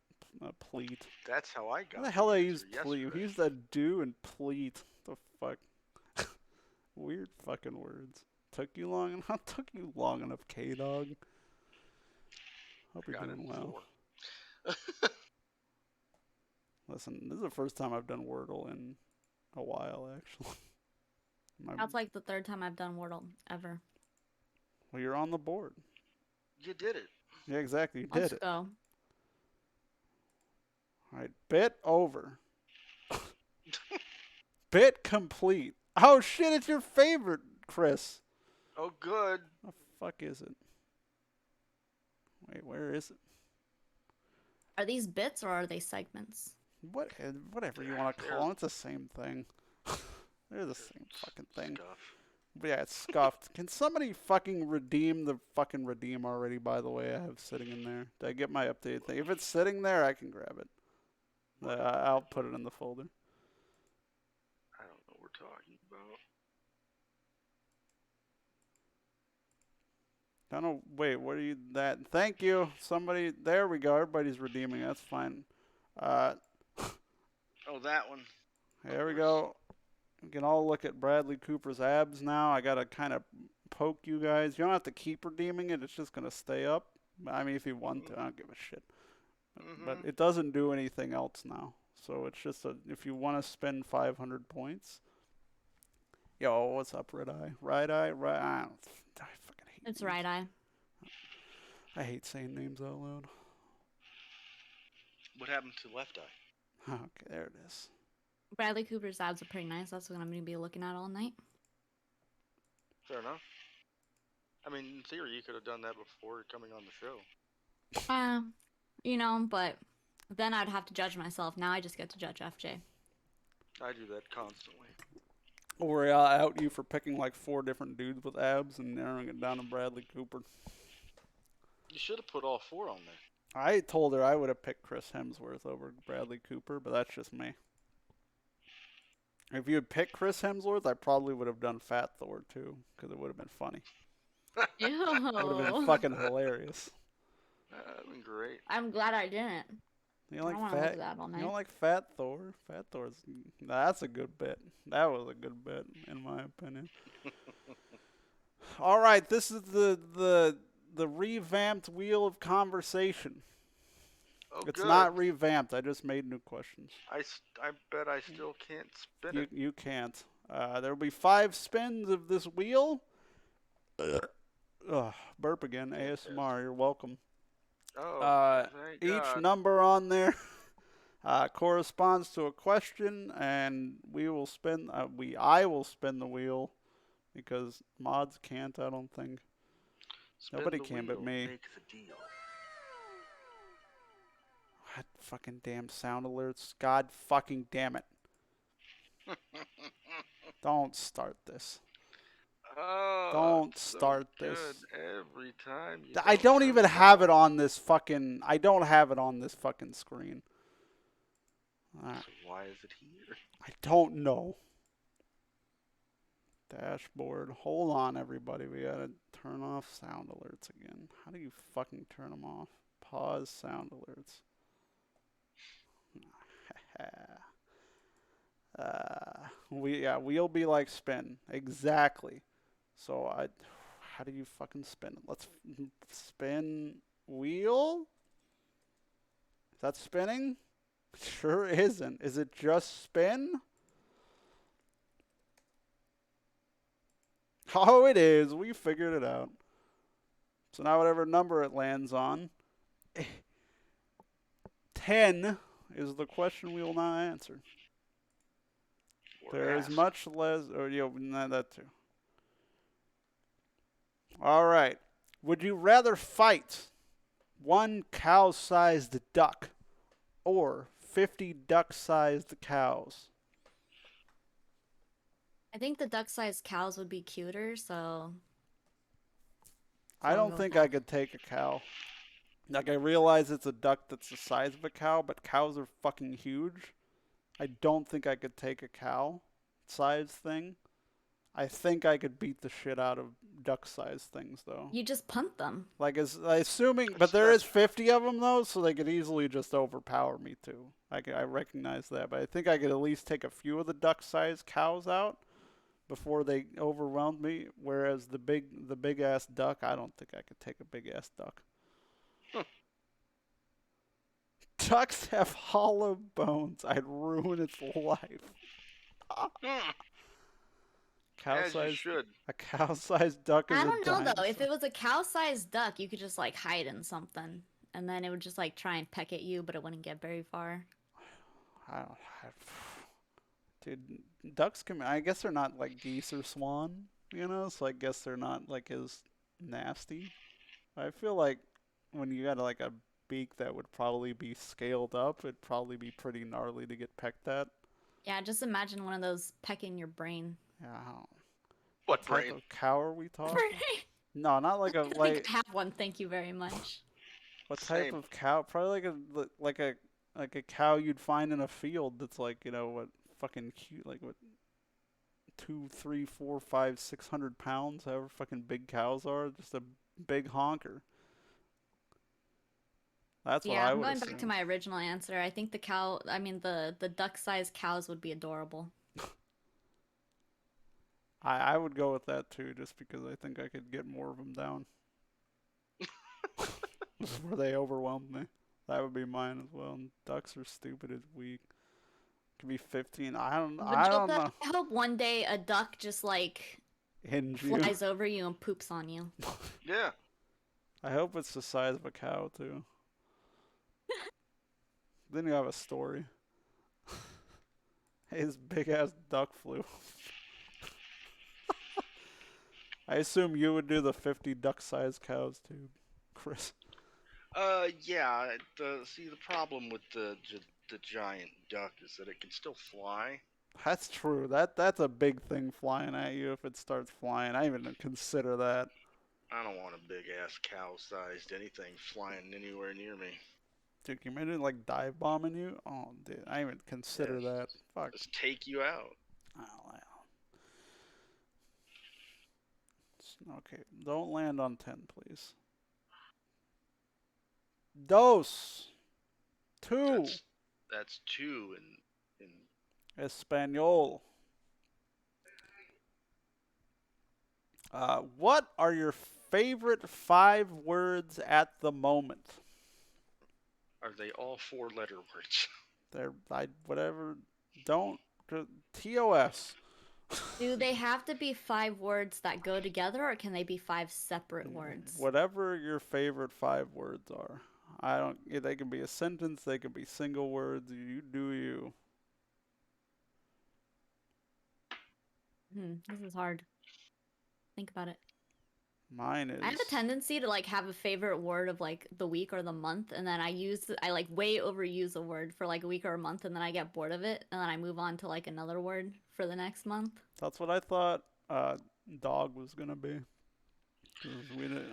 Pleat. That's how I got. How the hell I the used answer pleat? yesterday. Who's that do and pleat? The fuck? Weird fucking words. Took you long enough? Took you long enough, K-Dog. Hope you're Got it doing well. for. Listen, this is the first time I've done Wordle in a while, actually. That's like the 3rd time I've done Wordle ever. Well, you're on the board. You did it. Yeah, exactly. You Let's did it. go. All right, bit over. Bit complete. Oh shit, it's your favorite, Chris. Oh, good. What the fuck is it? Wait, where is it? Are these bits or are they segments? Whatever you want to call them, it's the same thing. They're the same fucking thing. Stuff. But yeah, it's scuffed. Can somebody fucking redeem the fucking redeem already, by the way, I have sitting in there? Did I get my updated thing? If it's sitting there, I can grab it. I'll put it in the folder. I don't know what we're talking about. I don't know. Wait, what are you? Thank you. Somebody. There we go. Everybody's redeeming. That's fine. Oh, that one. There we go. We can all look at Bradley Cooper's abs now. I gotta kind of poke you guys. You don't have to keep redeeming it. It's just gonna stay up. I mean, if you want to, I don't give a shit. But it doesn't do anything else now. So it's just if you want to spend 500 points. Yo, what's up, Red Eye? Right Eye? I fucking hate It's names. right eye. I hate saying names out loud. What happened to Left Eye? Okay, there it is. Bradley Cooper's abs are pretty nice. That's what I'm going to be looking at all night. Fair enough. I mean, in theory, you could have done that before coming on the show. You know, but then I'd have to judge myself. Now I just get to judge FJ. I do that constantly. Or out you for picking like 4 different dudes with abs and narrowing it down to Bradley Cooper. You should have put all 4 on there. I told her I would have picked Chris Hemsworth over Bradley Cooper, but that's just me. If you had picked Chris Hemsworth, I probably would have done Fat Thor too, because it would have been funny. Ew. It would have been fucking hilarious. That'd been great. I'm glad I didn't. You I like don't want to fat? look at that all You night. don't like Fat Thor? Fat Thor's that's a good bit. That was a good bit, in my opinion. All right, this is the revamped Wheel of Conversation. Oh, It's good. not revamped. I just made new questions. I bet I still can't spin it. You can't. There will be 5 spins of this wheel. Ugh, burp again. ASMR. You're welcome. Oh, thank Each God. number on there corresponds to a question, and we will spin. I will spin the wheel because mods can't. I don't think. Spin Nobody the can but wheel, me. Make the deal. God fucking damn sound alerts. God fucking damn it. Don't start this. Oh, Don't it's so start good this. every time. I don't turn even it have it on. on this fucking. I don't have it on this fucking screen. Alright. So why is it here? I don't know. Dashboard. Hold on, everybody. We gotta turn off sound alerts again. How do you fucking turn them off? Pause sound alerts. We'll be like spin. Exactly. So how do you fucking spin it? Let's spin wheel. Is that spinning? Sure isn't. Is it just spin? Oh, it is. We figured it out. So now whatever number it lands on, 10 is the question we will not answer. Or There is ask. much less, or that too. All right. Would you rather fight one cow-sized duck or 50 duck-sized cows? I think the duck-sized cows would be cuter, so I I'll don't go think with I that. could take a cow. Like, I realize it's a duck that's the size of a cow, but cows are fucking huge. I don't think I could take a cow size thing. I think I could beat the shit out of duck size things, though. You just punt them. Like, assuming, but there is 50 of them, though, so they could easily just overpower me, too. I recognize that, but I think I could at least take a few of the duck-sized cows out before they overwhelmed me, whereas the big-ass duck, I don't think I could take a big-ass duck. Ducks have hollow bones. I'd ruin its life. As you should. A cow-sized duck is I a don't know though. If dinosaur. it was a cow-sized duck, you could just like hide in something, and then it would just like try and peck at you, but it wouldn't get very far. Dude, ducks can. I guess they're not like geese or swan, so I guess they're not like as nasty. I feel like when you got like a beak that would probably be scaled up, it'd probably be pretty gnarly to get pecked at. Yeah, just imagine one of those pecking your brain. Yeah. What What type brain? of cow are we talking? Brain. No, not like a I think like. I have one. Thank you very much. What type Same. of cow? Probably like a cow you'd find in a field that's like what fucking cute, like what 2, 3, 4, 5, 600 pounds, however fucking big cows are, just a big honker. That's what Yeah, I I'm would going back to assume. my original answer. I think the duck-sized cows would be adorable. I would go with that too, just because I think I could get more of them down before they overwhelm me. That would be mine as well. And ducks are stupid as weak. Could be 15. I don't know. I hope one day a duck just like Hinge you. flies over you and poops on you. Yeah. I hope it's the size of a cow too. Then you have a story. His big ass duck flu. I assume you would do the 50 duck-sized cows too, Chris. Yeah. The problem with the giant duck is that it can still fly. That's true. That's a big thing flying at you if it starts flying. I even consider that. I don't want a big ass cow-sized anything flying anywhere near me. Dude, can you imagine like dive bombing you? Oh, dude, I even consider Yes. that. Fuck. Just take you out. Oh, wow. Okay, don't land on 10, please. Dos. Two. That's two in Espanol. What are your favorite 5 words at the moment? Are they all 4-letter words? They're whatever. Don't TOS. Do they have to be 5 words that go together, or can they be 5 separate words? Whatever your favorite 5 words are. I don't. They can be a sentence. They can be single words. You do you. This is hard. Think about it. Mine is. I have a tendency to like have a favorite word of like the week or the month, and then I like way overuse a word for like a week or a month, and then I get bored of it, and then I move on to like another word for the next month. That's what I thought. Dog was gonna be. 'Cause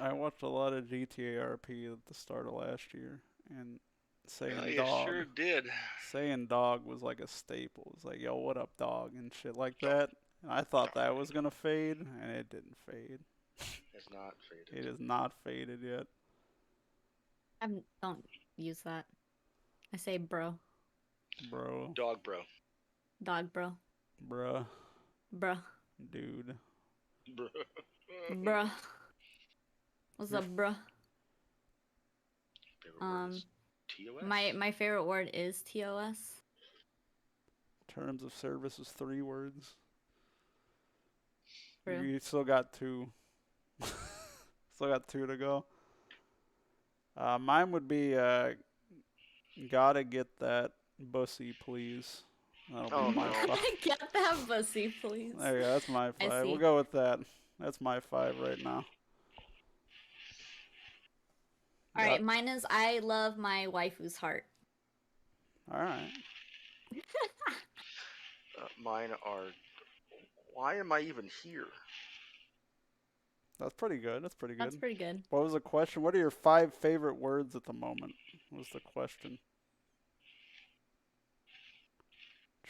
I watched a lot of GTA RP at the start of last year, and saying Yeah, you dog, sure did. saying dog was like a staple. It was like, yo, what up, dog, and shit like that. And I thought that was gonna fade, and it didn't fade. It's not faded. It is not faded yet. I don't use that. I say bro, Bro, Dog bro. dog bro, bruh, bruh, dude. bruh. What's up, bruh? Favorite word is TOS? My favorite word is TOS. Terms of service is 3 words. True. You still got 2. Still got 2 to go. Mine would be gotta get that bussy, please. That'll be Oh, my no. 5. Get that pussy, please. There you go. That's my I 5. We'll see. go with that. That's my 5 right now. All right, mine is I love my waifu's heart. All right. Mine are. Why am I even here? That's pretty good. That's pretty good. That's pretty good. What was the question? What are your 5 favorite words at the moment? Was the question.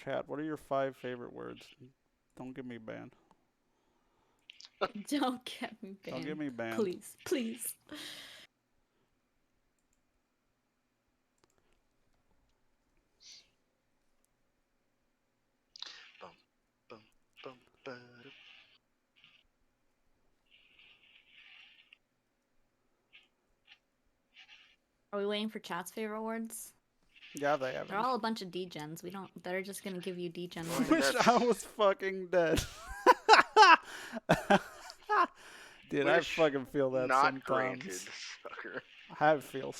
Chat, what are your 5 favorite words? Don't get me banned. Don't get me banned. Don't get me banned. Please, please. Bum, bum, ba-da. Are we waiting for chat's favorite words? Yeah, they have They're all a bunch of degens. We don't. They're just gonna give you degen I words. wish I was fucking dead. Dude, I Wish fucking feel that Not sometimes. granted, sucker. I feel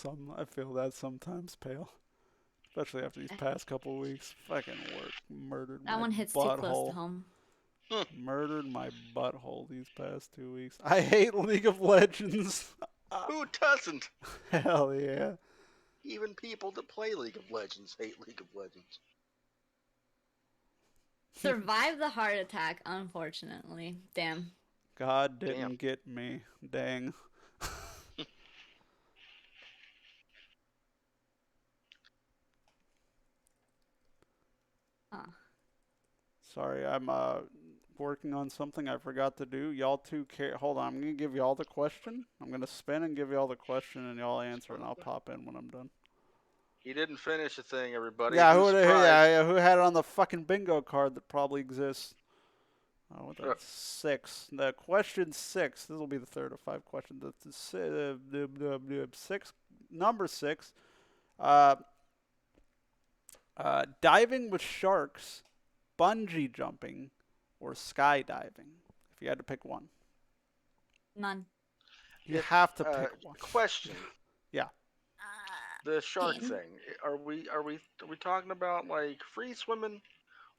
that sometimes, Pale. Especially after these past couple weeks. Fucking work. Murdered That my one hits butthole. too close to home. Murdered my butthole these past 2 weeks. I hate League of Legends. Who doesn't? Hell yeah. Even people that play League of Legends hate League of Legends. Survived the heart attack, unfortunately. Damn. God didn't Damn. get me. Dang. Huh. Sorry, I'm working on something I forgot to do. Y'all two care. Hold on, I'm gonna give y'all the question. I'm gonna spin and give y'all the question, and y'all answer, and I'll pop in when I'm done. He didn't finish a thing, everybody. Yeah, Who's surprised? who had it on the fucking bingo card that probably exists? Oh, what that's 6. The question 6. This will be the third of 5 questions. Number 6. Diving with sharks, bungee jumping, or skydiving. If you had to pick one, None. you have to pick one. Question. Yeah. The shark Damn. thing. Are we talking about like free swimming,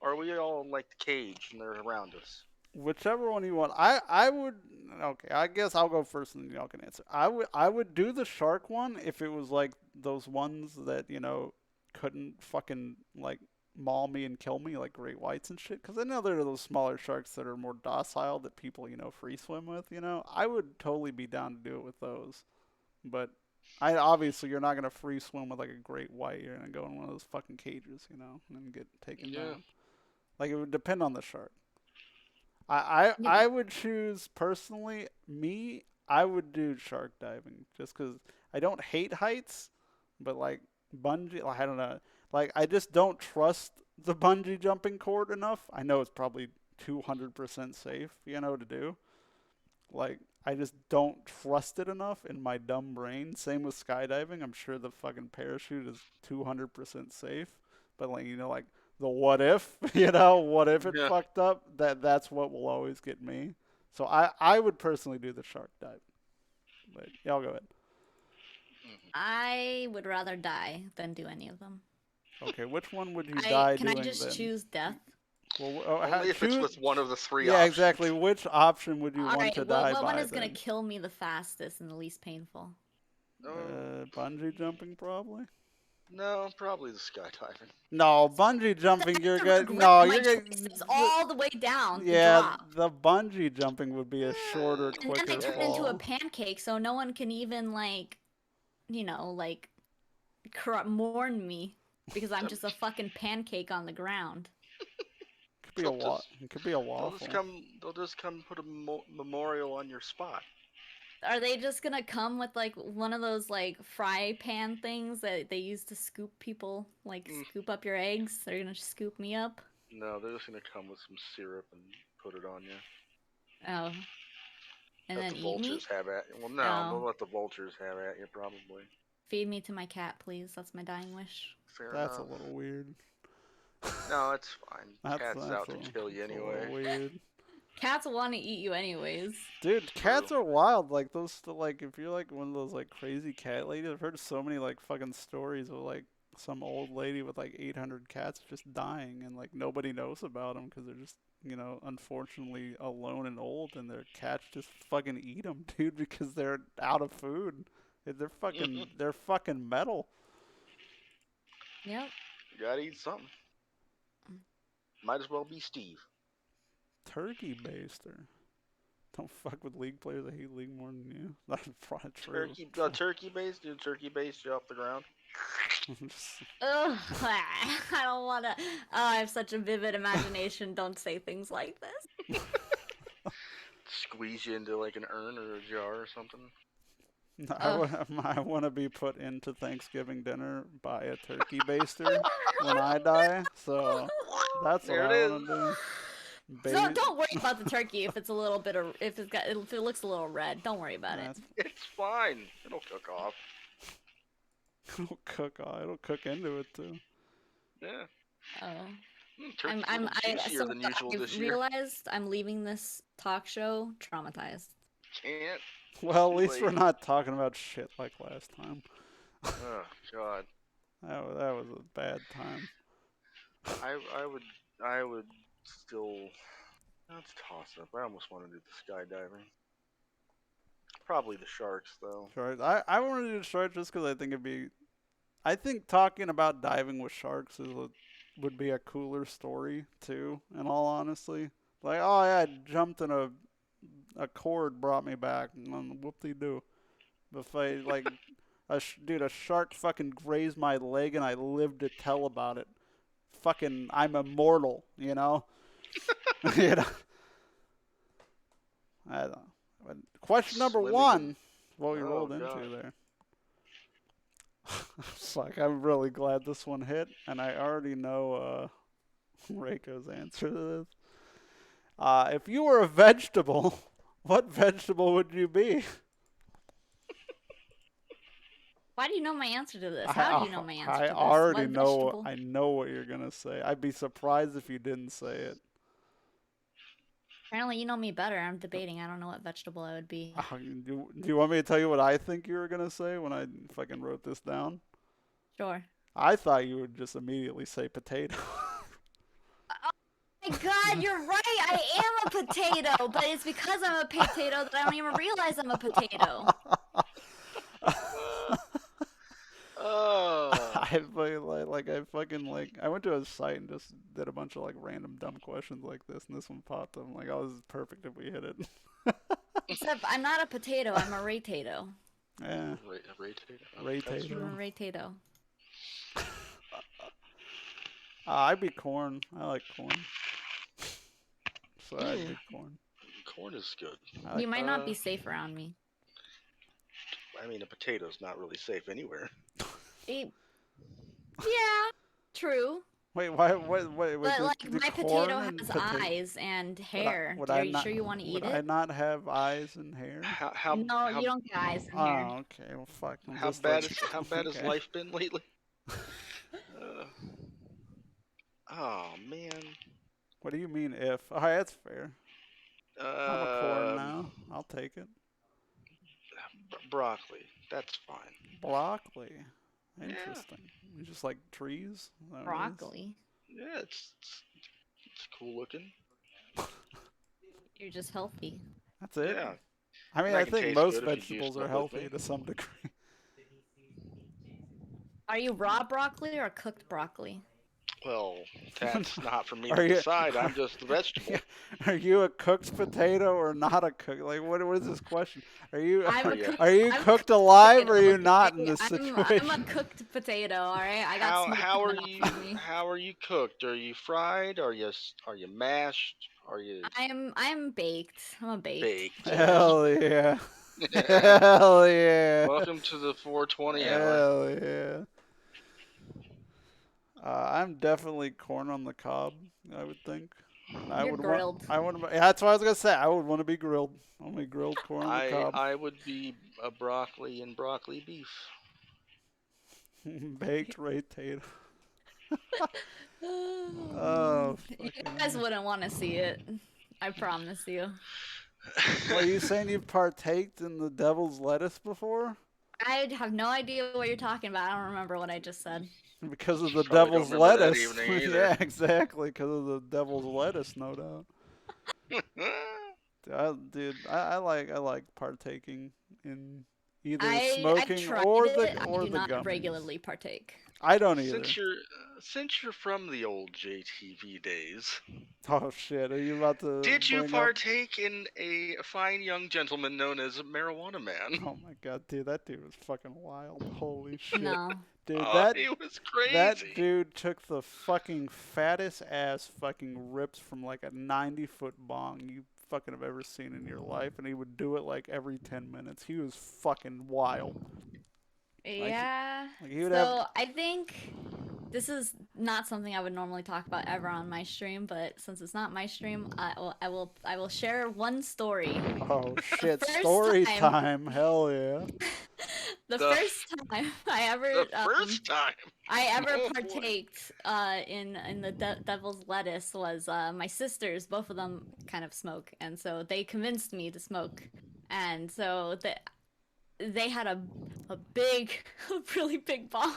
Or are we all in like the cage and they're around us? Whichever one you want. I would. Okay, I guess I'll go first, and y'all can answer. I would do the shark one if it was like those ones that couldn't fucking like maul me and kill me like great whites and shit. Because I know there are those smaller sharks that are more docile that people free swim with. I would totally be down to do it with those. But I obviously you're not gonna free swim with like a great white. You're gonna go in one of those fucking cages, and then get taken Yeah. down. Like it would depend on the shark. I would choose personally me. I would do shark diving just because I don't hate heights, but like bungee, like, I don't know. Like I just don't trust the bungee jumping cord enough. I know it's probably 200% safe, to do. Like I just don't trust it enough in my dumb brain. Same with skydiving. I'm sure the fucking parachute is 200% safe, but like the what if, what if it Yeah. fucked up? That's what will always get me. So I would personally do the shark dive. But y'all go ahead. I would rather die than do any of them. Okay, which one would you die Can doing I just then? choose death? Well, Only if it's with one of the three yeah, options. exactly. Which option would you All want right, to die what one by is gonna then? kill me the fastest and the least painful? Bungee jumping probably. No, probably the skydiving. No, bungee jumping. You're I good. regret No, my you're good. choices all the way down to Yeah, drop. the bungee jumping would be a shorter, And then I quicker turn into a fall. pancake, so no one can even like mourn me because I'm just a fucking pancake on the ground. Could be it could be a waffle. They'll just come put a memorial on your spot. Are they just gonna come with like one of those like fry pan things that they use to scoop people, like scoop up your eggs? They're gonna scoop me up? No, they're just gonna come with some syrup and put it on you. Oh. And Let then the eat me? vultures have at you. Well, no, Oh. they'll let the vultures have at you probably. Feed me to my cat, please. That's my dying wish. Fair That's enough. a little weird. No, it's fine. Cat's That's out to kill you a little anyway. weird. Cats want to eat you anyways. Dude, cats are wild. Like those, like if you're like one of those like crazy cat ladies, I've heard so many like fucking stories of like some old lady with like 800 cats just dying, and like nobody knows about them because they're just unfortunately alone and old, and their cats just fucking eat them, dude, because they're out of food. They're fucking metal. Yep. You gotta eat something. Might as well be Steve. Turkey baster. Don't fuck with league players. I hate league more than you. That's probably true. Turkey base, dude. Turkey base you off the ground. Ugh, I don't wanna. Oh, I have such a vivid imagination. Don't say things like this. Squeeze you into like an urn or a jar or something. I want to be put into Thanksgiving dinner by a turkey baster when I die. So that's what I want to do. So don't worry about the turkey if it's a little bit of if it looks a little red. Don't worry about it. It's fine. It'll cook off. It'll cook off. It'll cook into it too. Yeah. Oh. Turkey's So than usual I've this year. realized I'm leaving this talk show traumatized. Can't. Well, at least we're not talking about shit like last time. Oh God. That was a bad time. I would still. Let's toss up. I almost want to do the skydiving. Probably the sharks though. Sharks. I want to do sharks just because I think talking about diving with sharks would be a cooler story too. In all honesty, like oh yeah, I jumped in a cord brought me back, and whoop-de-doo. But if I like dude, a shark fucking grazed my leg and I lived to tell about it. Fucking, I'm immortal, you know. I don't know. But question number one, what we rolled into there. Fuck, I'm really glad this one hit, and I already know Reiko's answer to this. If you were a vegetable, what vegetable would you be? Why do you know my answer to this? How do you know my answer to this? I already know. Vegetable? I know what you're gonna say. I'd be surprised if you didn't say it. Apparently, you know me better. I'm debating. I don't know what vegetable I would be. Do you want me to tell you what I think you were gonna say when I fucking wrote this down? Sure. I thought you would just immediately say potato. my god, you're right. I am a potato, but it's because I'm a potato that I don't even realize I'm a potato. Oh. I I went to a site and just did a bunch of like random dumb questions like this, and this one popped up. I'm like, oh, this is perfect if we hit it. Except I'm not a potato, I'm a ratato. Yeah, That's I'm Raytato. a ratato. I'd be corn. I like corn, so I'd Yeah, be corn. corn is good. I You like. might not be safe around me. I mean, a potato's not really safe anywhere. Eh, yeah, true. Wait, why? Wait, But do, like do my corn potato and has potato? eyes and hair. Would Are I you not? sure you want to Would eat I it? not have eyes and hair? How how No, how you don't get eyes and hair. Oh, okay. Well, fuck. I'm how just like, bad has okay. life been lately? Uh, oh man. What do you mean if? Oh, that's fair. I'm a corn Um, now. I'll take it. broccoli. That's fine. Broccoli. Yeah, Interesting. You just like trees? Is that what it is? Broccoli. yeah. It's cool looking. You're just healthy. That's it. Yeah, I mean, and that I can think taste most good if you juice vegetables them are up with healthy me. to some degree. Are you raw broccoli or cooked broccoli? Well, that's not for me to Are you decide. I'm just a yeah, vegetable. are you a cooked potato or not a cook? Like, what is this question? Are you I'm Are a you? cooked. are you I'm a cooked cooked alive or potato. are you not in Okay, this I'm a situation? cooked potato. All right, I got How smoke how are coming off you of me. how are you cooked? Are you fried? Are you mashed? Are you I'm baked. I'm a baked. baked? Hell yeah. Hell yeah. Welcome to the 420 hour. Hell yeah. I'm definitely corn on the cob, I would think. And You're grilled. yeah, that's what I was gonna say. I would want to be grilled. I want to be grilled corn on the cob. I would be a broccoli and broccoli beef. Baked potato. Oh, You fucking guys yeah. wouldn't want to see it. I promise you. Well, are you saying you've partaked in the devil's lettuce before? I have no idea what you're talking about. I don't remember what I just said. Because of the Probably don't devil's remember that lettuce. evening either. Yeah, exactly. Because of the devil's lettuce, no doubt. I like partaking in either I've smoking tried or it. I the do not gummies. regularly partake. I don't either. Since you're from the old JTV days, Oh shit! Are you about to did you bring up? partake in a fine young gentleman known as Marijuana Man? Oh my god, dude, that dude was fucking wild. Holy shit, No. dude, Oh, he was that crazy. dude took the fucking fattest ass fucking rips from like a 90-foot bong you fucking have ever seen in your life, and he would do it like every 10 minutes. He was fucking wild. Yeah. Like he would have. So I think this is not something I would normally talk about ever on my stream, but since it's not my stream, I will share one story. Oh shit! first Story time- time! Hell yeah! The The first time I ever The first time. Oh, boy. partaked in the devil's lettuce was my sisters. Both of them kind of smoke, and so they convinced me to smoke, and so they had a big, a really big bong.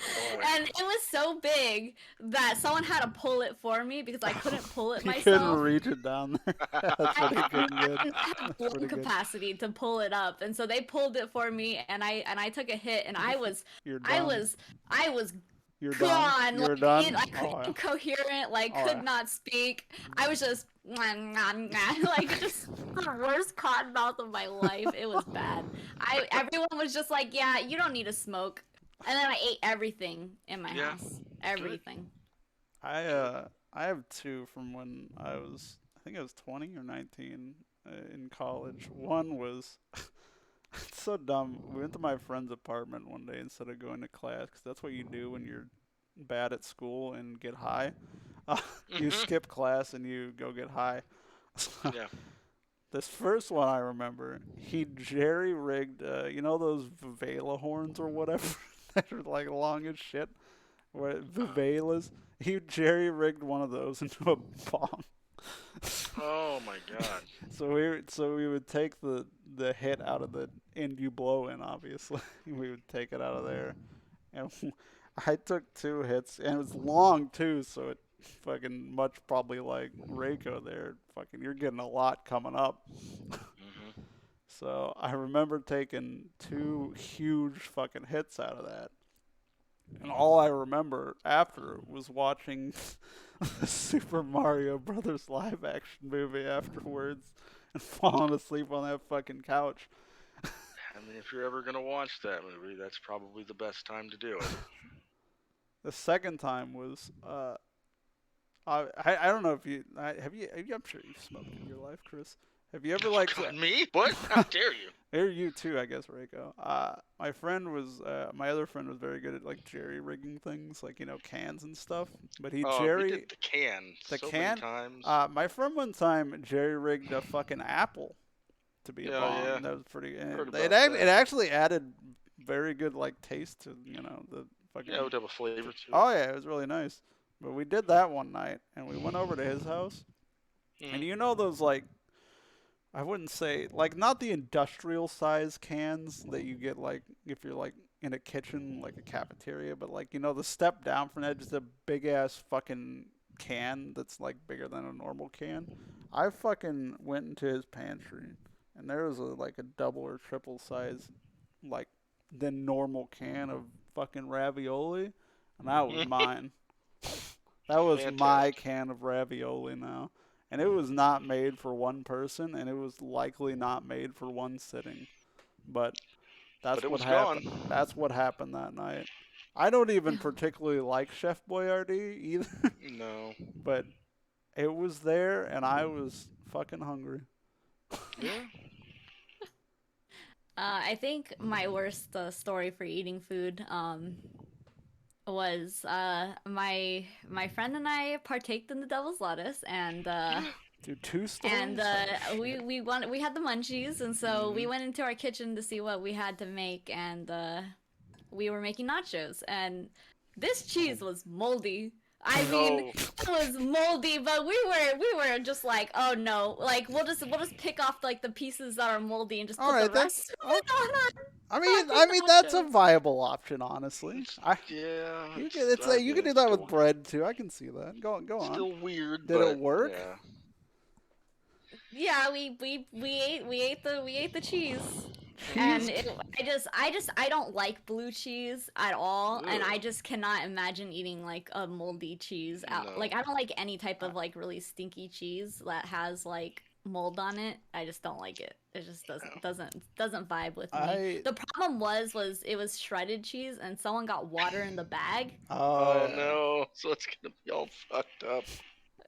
Oh, And it was so big that someone had to pull it for me because I couldn't pull it You myself. couldn't reach it down there. That's I pretty good. didn't have That's lung pretty good. capacity to pull it up, and so they pulled it for me, and I took a hit, and You're done. I was You're gone. done. You're Like, done. I Oh, couldn't yeah. coherent, like Oh, could yeah. not speak. I was just like just the worst cotton mouth of my life. It was bad. Everyone was just like, yeah, you don't need to smoke. And then I ate everything in my Yeah. house. Everything. I have two from when I think I was 20 or 19 in college. One was it's so dumb. We went to my friend's apartment one day instead of going to class because that's what you do when you're bad at school and get high. You Mhm. skip class and you go get high. Yeah. This first one I remember, he jerry-rigged, you know those Vivela horns or whatever that are like long as shit, where Vivelas. He jerry-rigged one of those into a bong. Oh my god. So we would take the hit out of the end you blow in. Obviously, we would take it out of there, and I took two hits, and it was long too, so fucking much probably like Reiko there. Fucking, you're getting a lot coming up. Hmm. So I remember taking two huge fucking hits out of that. And all I remember after was watching the Super Mario Brothers live action movie afterwards and falling asleep on that fucking couch. I mean, if you're ever gonna watch that movie, that's probably the best time to do it. The second time was I don't know if you have you I'm sure you've smoked in your life, Chris. Have you ever like God, me? What? How dare you? or you too, I guess, Reiko. My friend was my other friend was very good at like jerry rigging things, like cans and stuff. But he Oh, we jerry did the can the so many can. times. My friend one time jerry rigged a fucking apple to be a Yeah, yeah. bong. That was pretty. Heard And about it that. actually added very good like taste to the fucking. Yeah, it would have a flavor to it. Oh yeah, it was really nice. But we did that one night, and we went over to his house, and Mhm. you know those like I wouldn't say like not the industrial size cans that you get like if you're like in a kitchen like a cafeteria, but like the step down from that, just a big ass fucking can that's like bigger than a normal can. I fucking went into his pantry and there was like a double or triple size like the normal can of fucking ravioli, and that was mine. That was my Fantastic. can of ravioli now. And it was not made for one person, and it was likely not made for one sitting. But But that's it what was gone. happened. That's what happened that night. I don't even particularly like Chef Boyardee either, No. but it was there, and I was fucking hungry. Yeah. I think my worst story for eating food was my friend and I partaked in the devil's lettuce, Dude, two and stories? Oh, we shit. we had the munchies, and so we Mhm. went into our kitchen to see what we had to make, and we were making nachos, and this cheese was moldy. I mean, No. it was moldy, but we were just like, oh no, like we'll just pick off like the pieces that are moldy and just All put the right, rest oh, on our I fucking mean that's a nachos. viable option, honestly. Yeah. You can do It's that with still bread too. I can see that. Go on. still weird, Did it but work? yeah. Yeah, we ate the cheese. Cheese. And I don't like blue cheese at all, and I Ugh. just cannot imagine eating like a moldy cheese out. No. Like I don't like any type I, of like really stinky cheese that has like mold on it. I just don't like it. It just No. doesn't vibe with me. I The problem was it was shredded cheese and someone got water in the bag. Oh yeah. no. So it's gonna be all fucked up.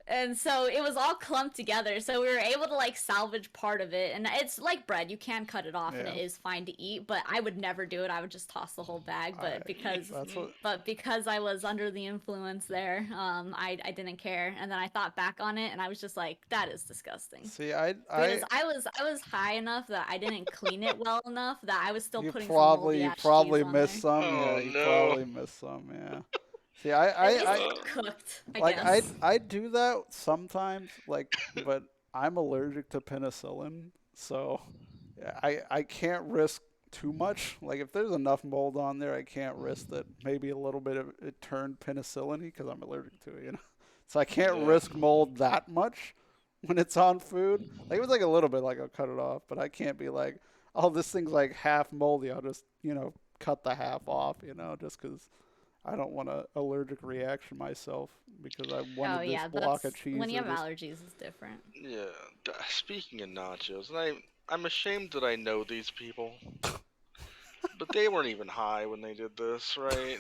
And so it was all clumped together, so we were able to like salvage part of it, and it's like bread, you can cut it off and Yeah. it is fine to eat, but I would never do it. I would just toss the whole bag. I that's what But because I was under the influence there, I didn't care, and then I thought back on it and I was just like, that is disgusting. see Because I was high enough that I didn't clean it well enough that I was still you putting some moldy probably ass cheese on missed there. some. Yeah, Oh you no. probably missed some. Yeah. See, At least I it Uh, got cooked, I like I guess. I do that sometimes, like, but I'm allergic to penicillin, so yeah, I can't risk too much. Like if there's enough mold on there, I can't risk that maybe a little bit of it turned penicillin-y because I'm allergic to it. So I can't yeah. risk mold that much when it's on food. Like if it's like a little bit, like I'll cut it off, but I can't be like, oh, this thing's like half moldy. I'll just cut the half off, just because I don't want an allergic reaction myself because I Oh wanted this yeah, block of that's cheese when you or have this. allergies, it's different. Yeah. Speaking of nachos, and I'm ashamed that I know these people, but they weren't even high when they did this, right?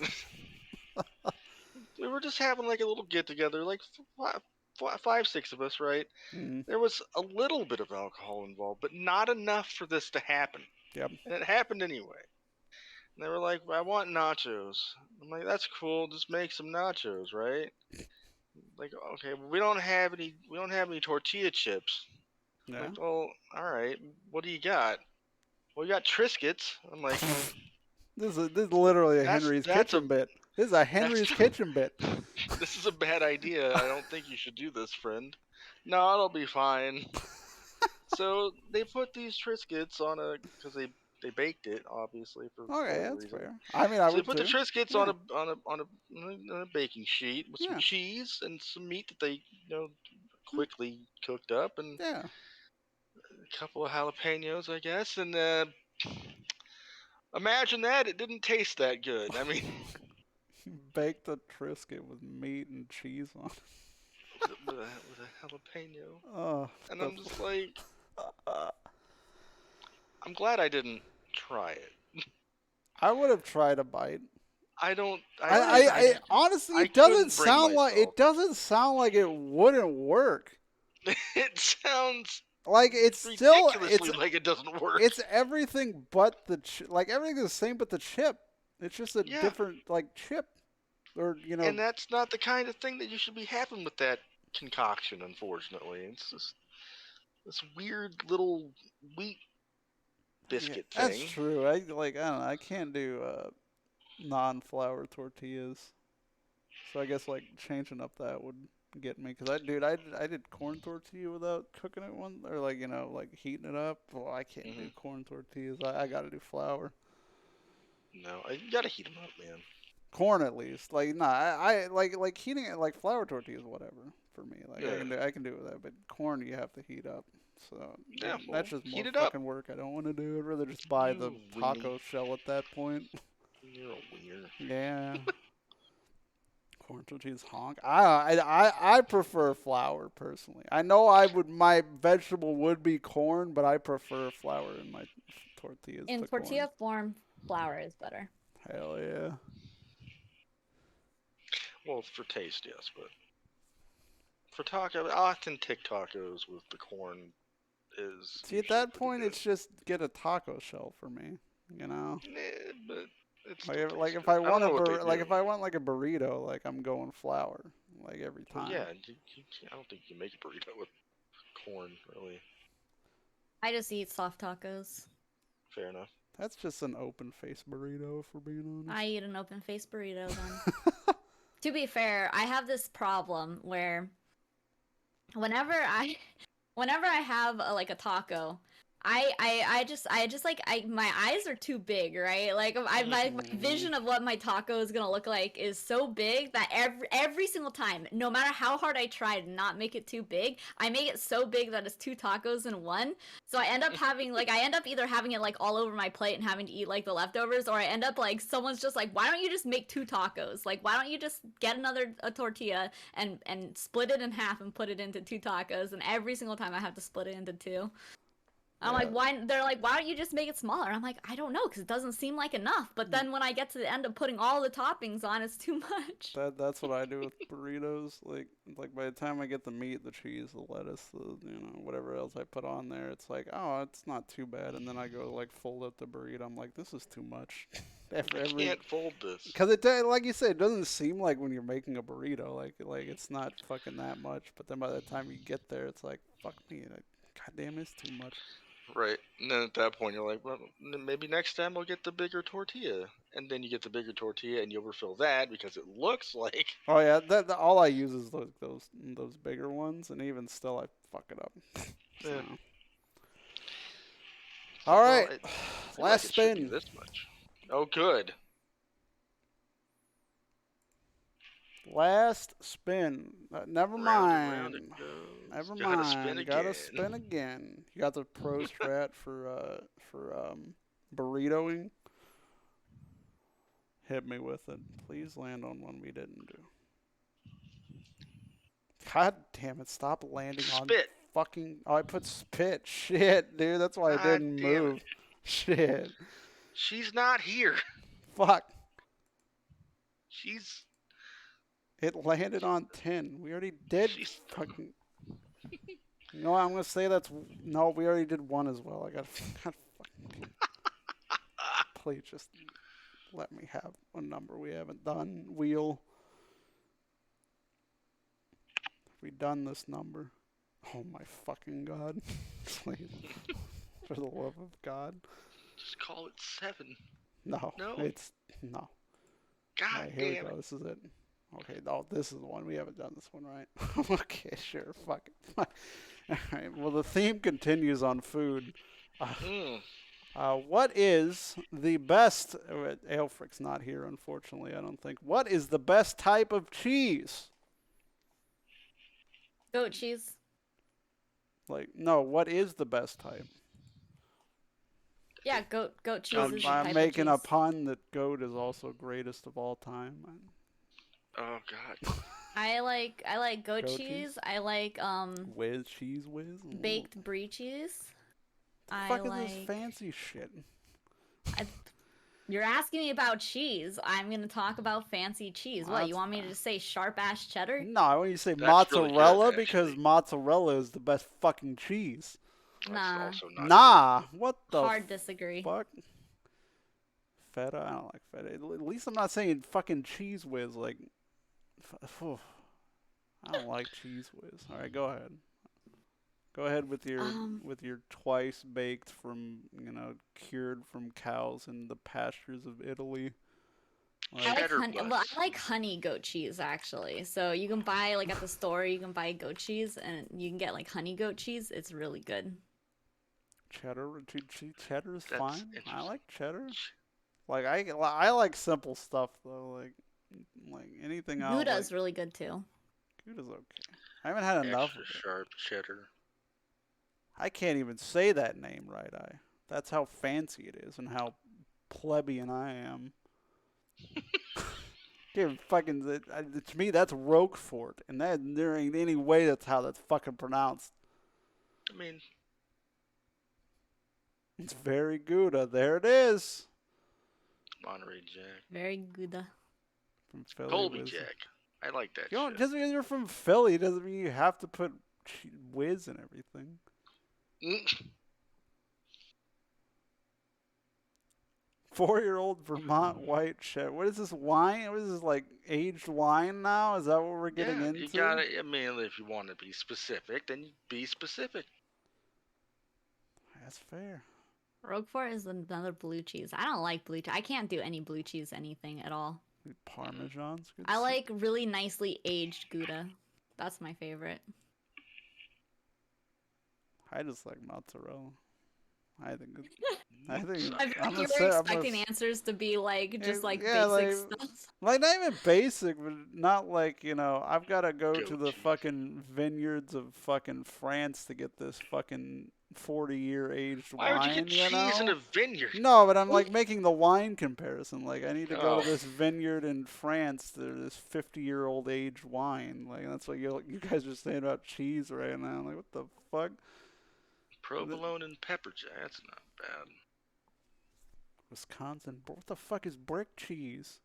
We were just having like a little get together, like five, six of us, right? Mm, There was a little bit of alcohol involved, but not enough for this to happen. yep. And it happened anyway. And they were like, I want nachos. I'm like, that's cool, just make some nachos, right? Like, okay, well, we don't have any tortilla chips. I'm Yeah. like, well, alright, what do you got? Well, you got Triscuits. I'm like, This is literally a Henry's that's a Kitchen bit. This is a that's Henry's Kitchen bit. this is a bad idea. I don't think you should do this, friend. No, it'll be fine. So they put these Triscuits on because they baked it obviously for Okay, whatever that's reason. fair. I mean, I So they would put the too. Triscuits Yeah. on a baking sheet with some Yeah. cheese and some meat that they quickly cooked up, and Yeah. a couple of jalapenos, I guess. And imagine that it didn't taste that good. I mean, Baked a Triscuit with meat and cheese on it. with a jalapeno, Oh, and the. I'm just like, I'm glad I didn't try it. I would have tried a bite. I don't. I honestly, I it doesn't couldn't bring sound like myself. it wouldn't work. It sounds Like it's ridiculously like it doesn't work. it's everything but the like everything's the same but the chip. It's just a Yeah. different like chip, or And that's not the kind of thing that you should be having with that concoction. Unfortunately, it's just this weird little wheat biscuit thing. That's true. I don't know. I can't do non-flour tortillas, so I guess like changing up that would get me. Cause I did corn tortilla without cooking it one, or like like heating it up. Well, I can't do corn tortillas. I gotta do flour. No, you gotta heat them up, man. Corn at least. Like nah, I like heating it like flour tortillas, whatever for me. Like Yeah. I can do it with that, but corn you have to heat up. So Yeah, well, that's just more heat it up. fucking work. I don't want to do. I'd rather just buy the You taco weenie. shell at that point. You're a weird. Yeah. Corn tortillas honk. I prefer flour personally. I know my vegetable would be corn, but I prefer flour in my tortillas. In to tortilla corn. form, flour is better. Hell yeah. Well, for taste, yes, but for taco, authentic tacos with the corn is. See, at that point, it's just get a taco shell for me. You know. But it's Like if good. I want if I want like a burrito, like I'm going flour, like every time. Yeah, I don't think you can make a burrito with corn, really. I just eat soft tacos. Fair enough. That's just an open face burrito, if we're being honest. I eat an open face burrito then. To be fair, I have this problem where whenever I have like a taco, I just like my eyes are too big, right? Like my vision of what my taco is gonna look like is so big that every single time, no matter how hard I try to not make it too big, I make it so big that it's two tacos in one. So I end up having either having it like all over my plate and having to eat like the leftovers, or I end up like someone's just like, why don't you just make two tacos? Like why don't you just get a tortilla and split it in half and put it into two tacos? And every single time I have to split it into two. I'm like, why? They're like, why don't you just make it smaller? I'm like, I don't know, because it doesn't seem like enough. But then when I get to the end of putting all the toppings on, it's too much. That's what I do with burritos. Like by the time I get the meat, the cheese, the lettuce, the whatever else I put on there, it's like, oh, it's not too bad. And then I go like fold up the burrito. I'm like, this is too much. I can't fold this. Because like you said, it doesn't seem like when you're making a burrito, like it's not fucking that much. But then by the time you get there, it's like, fuck me, goddamn, it's too much. Right, and then at that point you're like, well, maybe next time I'll get the bigger tortilla, and then you get the bigger tortilla and you overfill that because it looks like. Oh yeah, all I use is those bigger ones, and even still I fuck it up. So. Yeah. All right, Like last it should be spin. this much. Oh, good. Last spin. Never mind. Round it goes. Never Gotta mind. spin again. Gotta spin again. You got the pro strat for burritoing. Hit me with it. Please land on one we didn't do. God damn it! Stop landing on Spit. fucking. Oh, I put spit. Shit, dude. That's why I God didn't damn move. it. Shit. She's not here. Fuck. She's. It landed on 10. We already did She's. fucking. No, I'm gonna say that's no. We already did one as well. I got fucking. Please just let me have a number we haven't done. Wheel. Have we done this number? Oh my fucking god! Please, for the love of God. Just call it 7. No. No. It's no. God Alright, here we damn go. it. This is it. Okay, no, this is the one. We haven't done this one, right? Okay, sure. Fuck it. Alright, well, the theme continues on food. What is the best? Aelfric's not here, unfortunately. I don't think. What is the best type of cheese? Goat cheese. Like, no. What is the best type? Yeah, goat cheese Goat is cheese. the I'm type making of a cheese. pun that goat is also greatest of all time. Oh God. I like goat Goat cheese. cheese? I like Whiz cheese whiz. Ooh. baked brie cheese. The I fuck is this like fancy shit? I, you're asking me about cheese. I'm gonna talk about fancy cheese. What, you That's want me to just say sharp ass cheddar? no. I want you to say That's really good, mozzarella because actually. mozzarella is the best fucking cheese. That's Nah. also not Nah, what the Hard disagree. fuck? Feta? I don't like feta. At least I'm not saying fucking cheese whiz. Like, phew. I don't like cheese whiz. All right, go ahead. Go ahead with your twice baked from cured from cows in the pastures of Italy. I like Cheddar honey. Well, bus. I like honey goat cheese actually. So you can buy like at the store, you can buy goat cheese, and you can get like honey goat cheese. It's really good. Cheddar, cheddar is That's fine. I interesting. like cheddar. Like I like simple stuff though. Like anything else. Gouda Like is really good too. Gouda's okay. I haven't had enough Extra of it. sharp cheddar. I can't even say that name right. That's how fancy it is and how plebeian I am. Dude, fucking to me that's Roquefort, and that there ain't any way that's how that's fucking pronounced. I mean, It's very Gouda. There it is. Monterey Jack. Very Gouda. From Philly. Colby Jack. I like that You don't, shit. just because you're from Philly doesn't mean you have to put whiz and everything. Mm. 4-year-old Vermont white cheddar. What is this wine? What is this, like aged wine now? Is that what we're getting Yeah, into? you gotta. I mean, if you want to be specific, then be specific. That's fair. Roquefort is another blue cheese. I don't like blue cheese. I can't do any blue cheese anything at all. Parmesan's good. I like really nicely aged Gouda. That's my favorite. I just like mozzarella. I think. I think. I feel I'm like you gonna were say. expecting answers to be like just like Yeah, basic like stuff. like not even basic, but not like I've got to go to Goat the cheese. fucking vineyards of fucking France to get this fucking 40-year aged Why would you wine. get cheese in know? a vineyard? No, but I'm like making the wine comparison. Like I need to go Oh, to this vineyard in France. There's this 50-year-old aged wine. Like that's what you guys are saying about cheese right now. Like what the fuck? provolone and pepper jack. That's not bad. Wisconsin. What the fuck is brick cheese?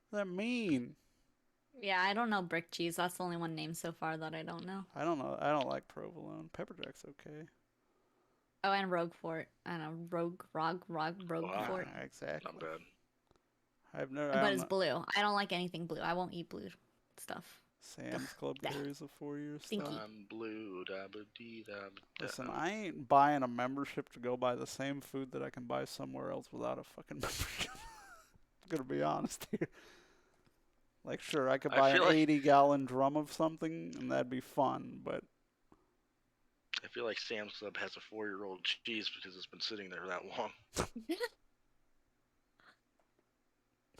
What does that mean? Yeah, I don't know brick cheese. That's the only one named so far that I don't know. I don't know. I don't like provolone. Pepper jack's okay. Oh, and Roquefort. I don't know. Roquefort. Exactly. Not bad. I've never. But it's blue. I don't like anything blue. I won't eat blue stuff. Sam's Club Ugh. carries a 4-year Stinky. stuff. I'm blue. Da ba dee da ba da. Listen, I ain't buying a membership to go buy the same food that I can buy somewhere else without a fucking membership. I'm gonna be honest here. Like, sure, I could I buy an feel like- 80-gallon drum of something, and that'd be fun, but I feel like Sam's Club has a 4-year-old cheese because it's been sitting there that long.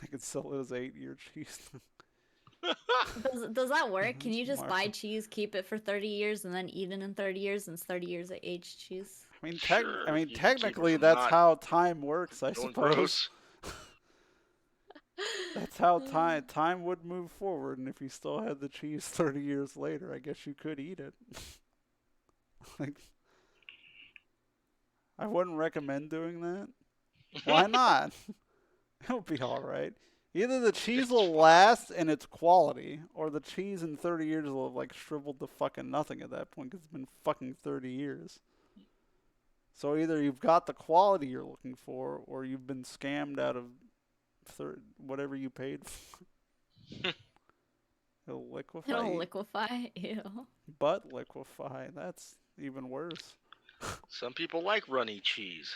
I could sell it as 8-year cheese. Does that work? Can That's you just buy market. cheese, keep it for 30 years, and then eat it in 30 years, and it's 30 years of aged cheese? I mean, Sure, I mean, you can keep it technically, from that's not how time works, I going suppose. gross. That's how time would move forward, and if you still had the cheese 30 years later, I guess you could eat it. Like, I wouldn't recommend doing that. Why not? It'll be all right. Either the cheese will last and its quality, or the cheese in 30 years will have like shriveled to fucking nothing at that point because it's been fucking 30 years. So either you've got the quality you're looking for, or you've been scammed out of whatever you paid for. It'll liquefy. It'll liquefy. Ew. But liquefy. That's even worse. Some people like runny cheese.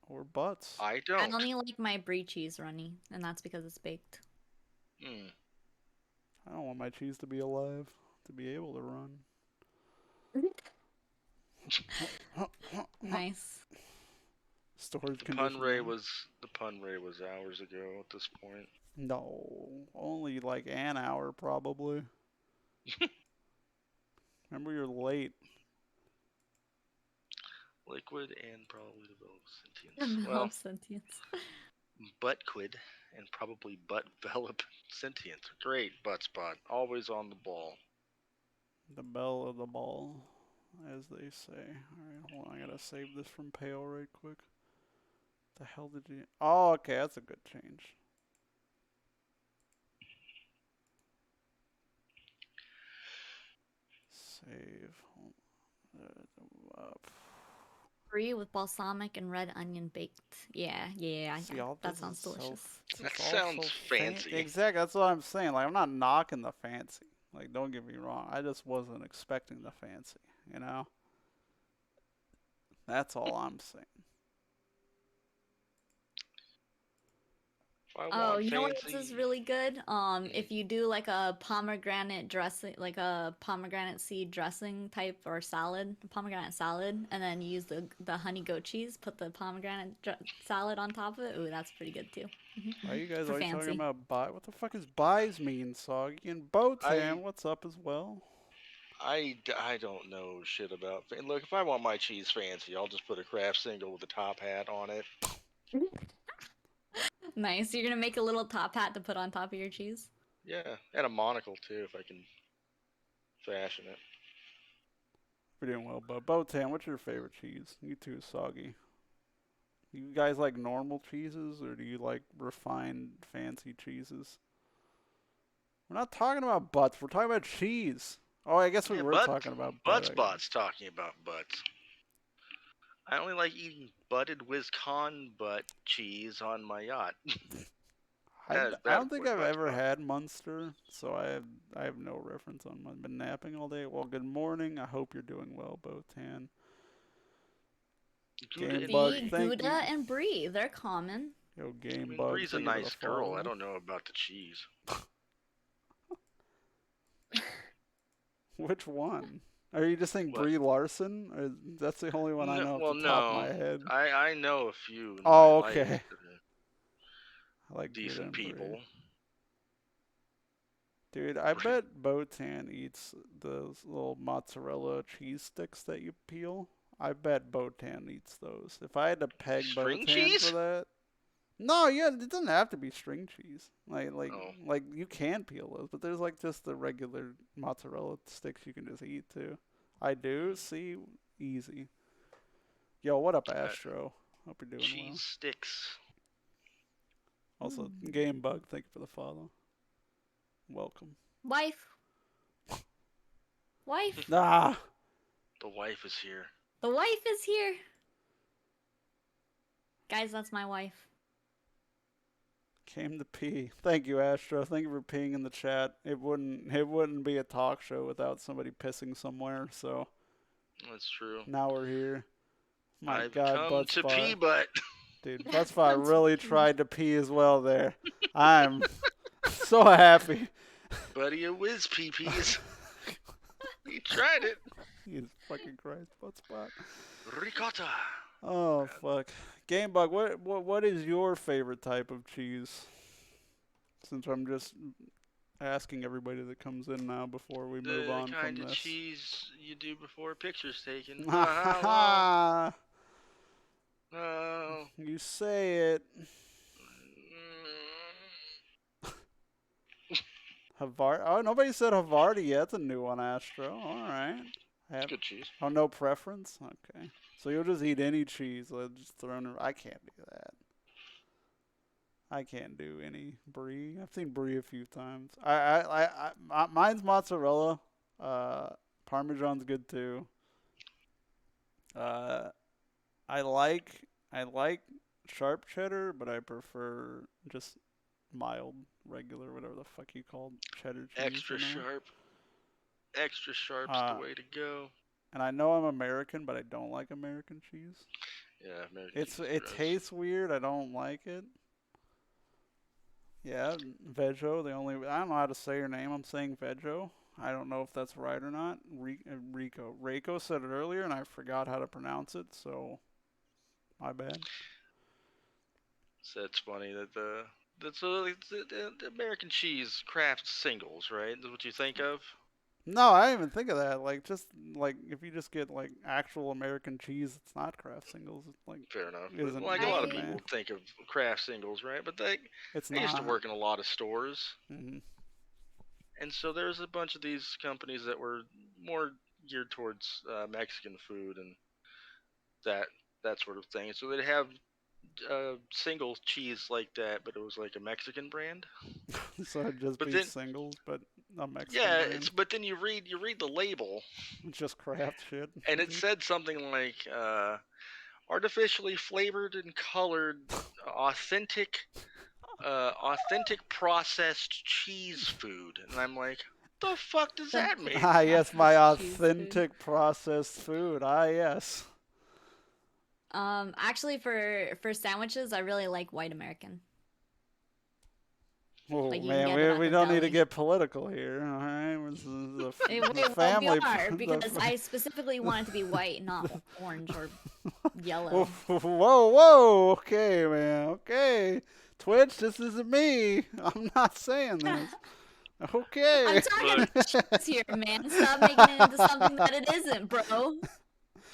Or butts. I I don't. only like my brie cheese runny, and that's because it's baked. Hmm. I don't want my cheese to be alive, to be able to run. Nice. storage The condition. the pun ray was hours ago at this point. No, only like an hour probably. Remember, you're late. Liquid and probably develop sentience. Develop Well, sentience. buttquid and probably butt develop sentience. Great butt spot. Always on the ball. The bell of the ball, as they say. Alright, hold on. I gotta save this from Pale right quick. The hell did you... Oh, okay. That's a good change. Save. Brie with balsamic and red onion baked. Yeah. See, all That this sounds is so delicious. That it's all sounds so fancy. Exactly, that's what I'm saying. Like, I'm not knocking the fancy. Like, don't get me wrong. I just wasn't expecting the fancy, you know? That's all I'm saying. If I Oh, want you know what fancy, else is really good? If you do like a pomegranate dressing, like a pomegranate seed dressing type or salad, pomegranate salad, and then you use the honey goat cheese, put the pomegranate salad on top of it. Ooh, that's pretty good too. Why are you guys For always talking fancy. about buy? What the fuck is buys mean, Soggy? And Botan, what's up as well? I don't know shit about. Look, if I want my cheese fancy, I'll just put a craft single with a top hat on it. Nice. You're gonna make a little top hat to put on top of your cheese. Yeah, and a monocle too, if I can fashion it. We're doing well, but Botan, what's your favorite cheese? You too, Soggy. You guys like normal cheeses, or do you like refined, fancy cheeses? We're not talking about butts. We're talking about cheese. Oh, I guess we were talking about butt. Buttspot's talking about butts. I only like eating butted Wisconsin butt cheese on my yacht. I don't think I've ever had Munster, so I have no reference on. I've been napping all day. Well, good morning. I hope you're doing well, Botan. Game Bug, See, thank Gouda you. and Brie, they're common. Yo, Game I mean, Bug, Bree's a thank you for nice the girl. follow. I don't know about the cheese. Which one? Are you just saying What? Brie Larson? Or that's the only one I know well, off the top of my head. I know a few. In Oh, my okay. life I like Gouda decent and Brie. people. Dude, I bet Botan eats those little mozzarella cheese sticks that you peel. I bet Botan eats those. If I had to peg String Botan cheese? for that. No, yeah, it doesn't have to be string cheese. Oh. Like you can peel those, but there's like just the regular mozzarella sticks you can just eat too. I do see easy. Yo, what up, Astro? Hope you're doing Cheese well. sticks. Also, Game Bug, thank you for the follow. Welcome. Wife. Ah, The wife is here. The wife is here. Guys, that's my wife. came to pee. Thank you, Astro. Thank you for peeing in the chat. It wouldn't be a talk show without somebody pissing somewhere. So That's true. now we're here. My I've God, come to pee, but dude, Buttspot really tried to pee as well there. I'm so happy. buddy, a whiz pee-pees. He tried it. Jesus fucking Christ, Buttspot. Ricotta. Oh fuck. Gamebug, what is your favorite type of cheese? Since I'm just asking everybody that comes in now before we move on The kind from of this. cheese you do before a picture's taken. Oh. You say it. Havarti. Oh, nobody said Havarti yet. That's a new one, Astro. All right. It's good cheese. Oh, no preference? Okay. So you'll just eat any cheese. Just throw in. I can't do that. I can't do any brie. I've seen brie a few times. Mine's mozzarella. Parmesan's good too. I like sharp cheddar, but I prefer just mild, regular, whatever the fuck you call cheddar cheese. Extra sharp. Extra sharp's the way to go. And I know I'm American, but I don't like American cheese. Yeah, American cheese. It tastes weird. I don't like it. Yeah, Vejo. I don't know how to say your name. I'm saying Vejo. I don't know if that's right or not. Reiko said it earlier, and I forgot how to pronounce it, so my bad. That's funny that the American cheese Kraft singles, right? That's what you think of. No, I didn't even think of that. Like, just like if you just get like actual American cheese, it's not Kraft singles. It's like Fair enough, but isn't like a lot of gourmet. I people think of Kraft singles, right? But It's I used to not. work in a lot of stores, Hmm. and so there's a bunch of these companies that were more geared towards Mexican food and that that sort of thing. So they'd have single cheese like that, but it was like a Mexican brand. So it'd just But be then, singles, but a Mexican yeah, brand. but then you read the label, It's just Kraft shit. and it said something like artificially flavored and colored, authentic, authentic processed cheese food, and I'm like, the fuck does that Authentic mean? Ah, yes, my processed cheese food. authentic processed food. Ah, yes. Actually, for sandwiches, I really like white American. Oh Like you can man, get it we at the don't need to deli. get political here. All right, this is the Well, we family. are because I specifically want it to be white, not orange or yellow. Whoa, whoa. Okay, man. Okay. Twitch, this isn't me. I'm not saying this. I'm Okay. talking Look, cheese here, man. Stop making it into something that it isn't, bro.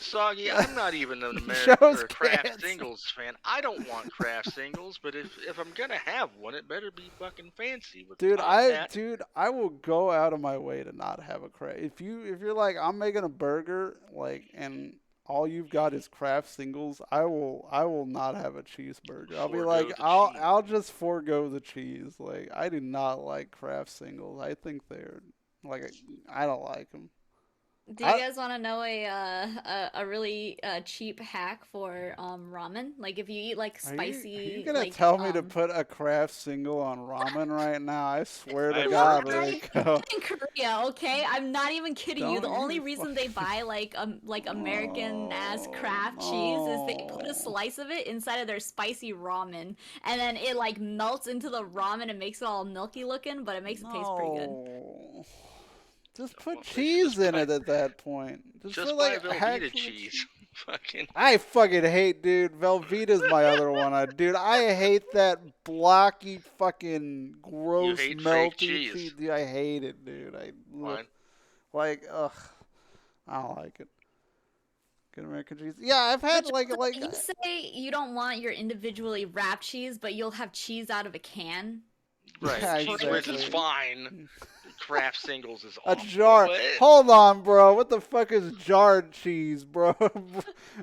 Soggy, I'm not even an American Shows or a Kraft kids. singles fan. I don't want Kraft singles, but if I'm gonna have one, it better be fucking fancy with Dude, top hat. I will go out of my way to not have a Kraft. If you're like I'm making a burger like and all you've got is Kraft singles, I will not have a cheeseburger. I'll be like Forgo the cheese. I'll just forego the cheese. Like I do not like Kraft singles. I think they're like I don't like them. Do you I guys want to know a really cheap hack for ramen? Like if you eat like are you spicy gonna like tell me to put a Kraft single on ramen right now? I swear to I've God, heard What? this. Rico. In Korea, okay? I'm not even kidding you. The Don't only you reason they fucking buy like American ass Oh Kraft cheese is they put a no. slice of it inside of their spicy ramen, and then it like melts into the ramen and makes it all milky looking, but it makes it taste pretty good. No. Just put Well, they should cheese in it at that point. Just put just like buy Velveeta actual cheese. cheese. Fucking I fucking hate, dude. Velveeta's my other one. Dude, I hate that blocky, fucking you gross, hate fake melty cheese. cheese. Dude, I hate it, dude. Ugh. Fine. Like, ugh, I don't like it. Good American cheese. Yeah, I've But had you say you don't want your individually wrapped cheese, but you'll have cheese out of a can. Right. yeah, Cheese whiz is exactly. fine. Kraft singles is A awful. jar. But Hold on, bro. What the fuck is jarred cheese, bro?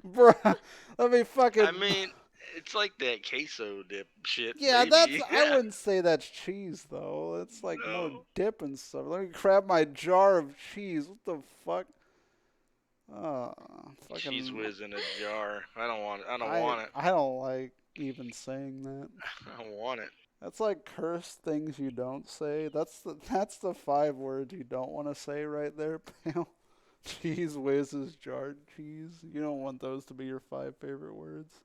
Bro, let me fucking. I mean, it's like that queso dip shit, Yeah, that's. maybe. I Yeah. wouldn't say that's cheese though. It's like more No. dip and stuff. Let me grab my jar of cheese. What the fuck? Oh, Cheese fucking. whiz in a jar. I don't want it. I don't want it. I don't like even saying that. I don't want it. That's like cursed things you don't say. That's the 5 words you don't want to say right there, pal. Cheese whiz is jarred cheese. You don't want those to be your 5 favorite words.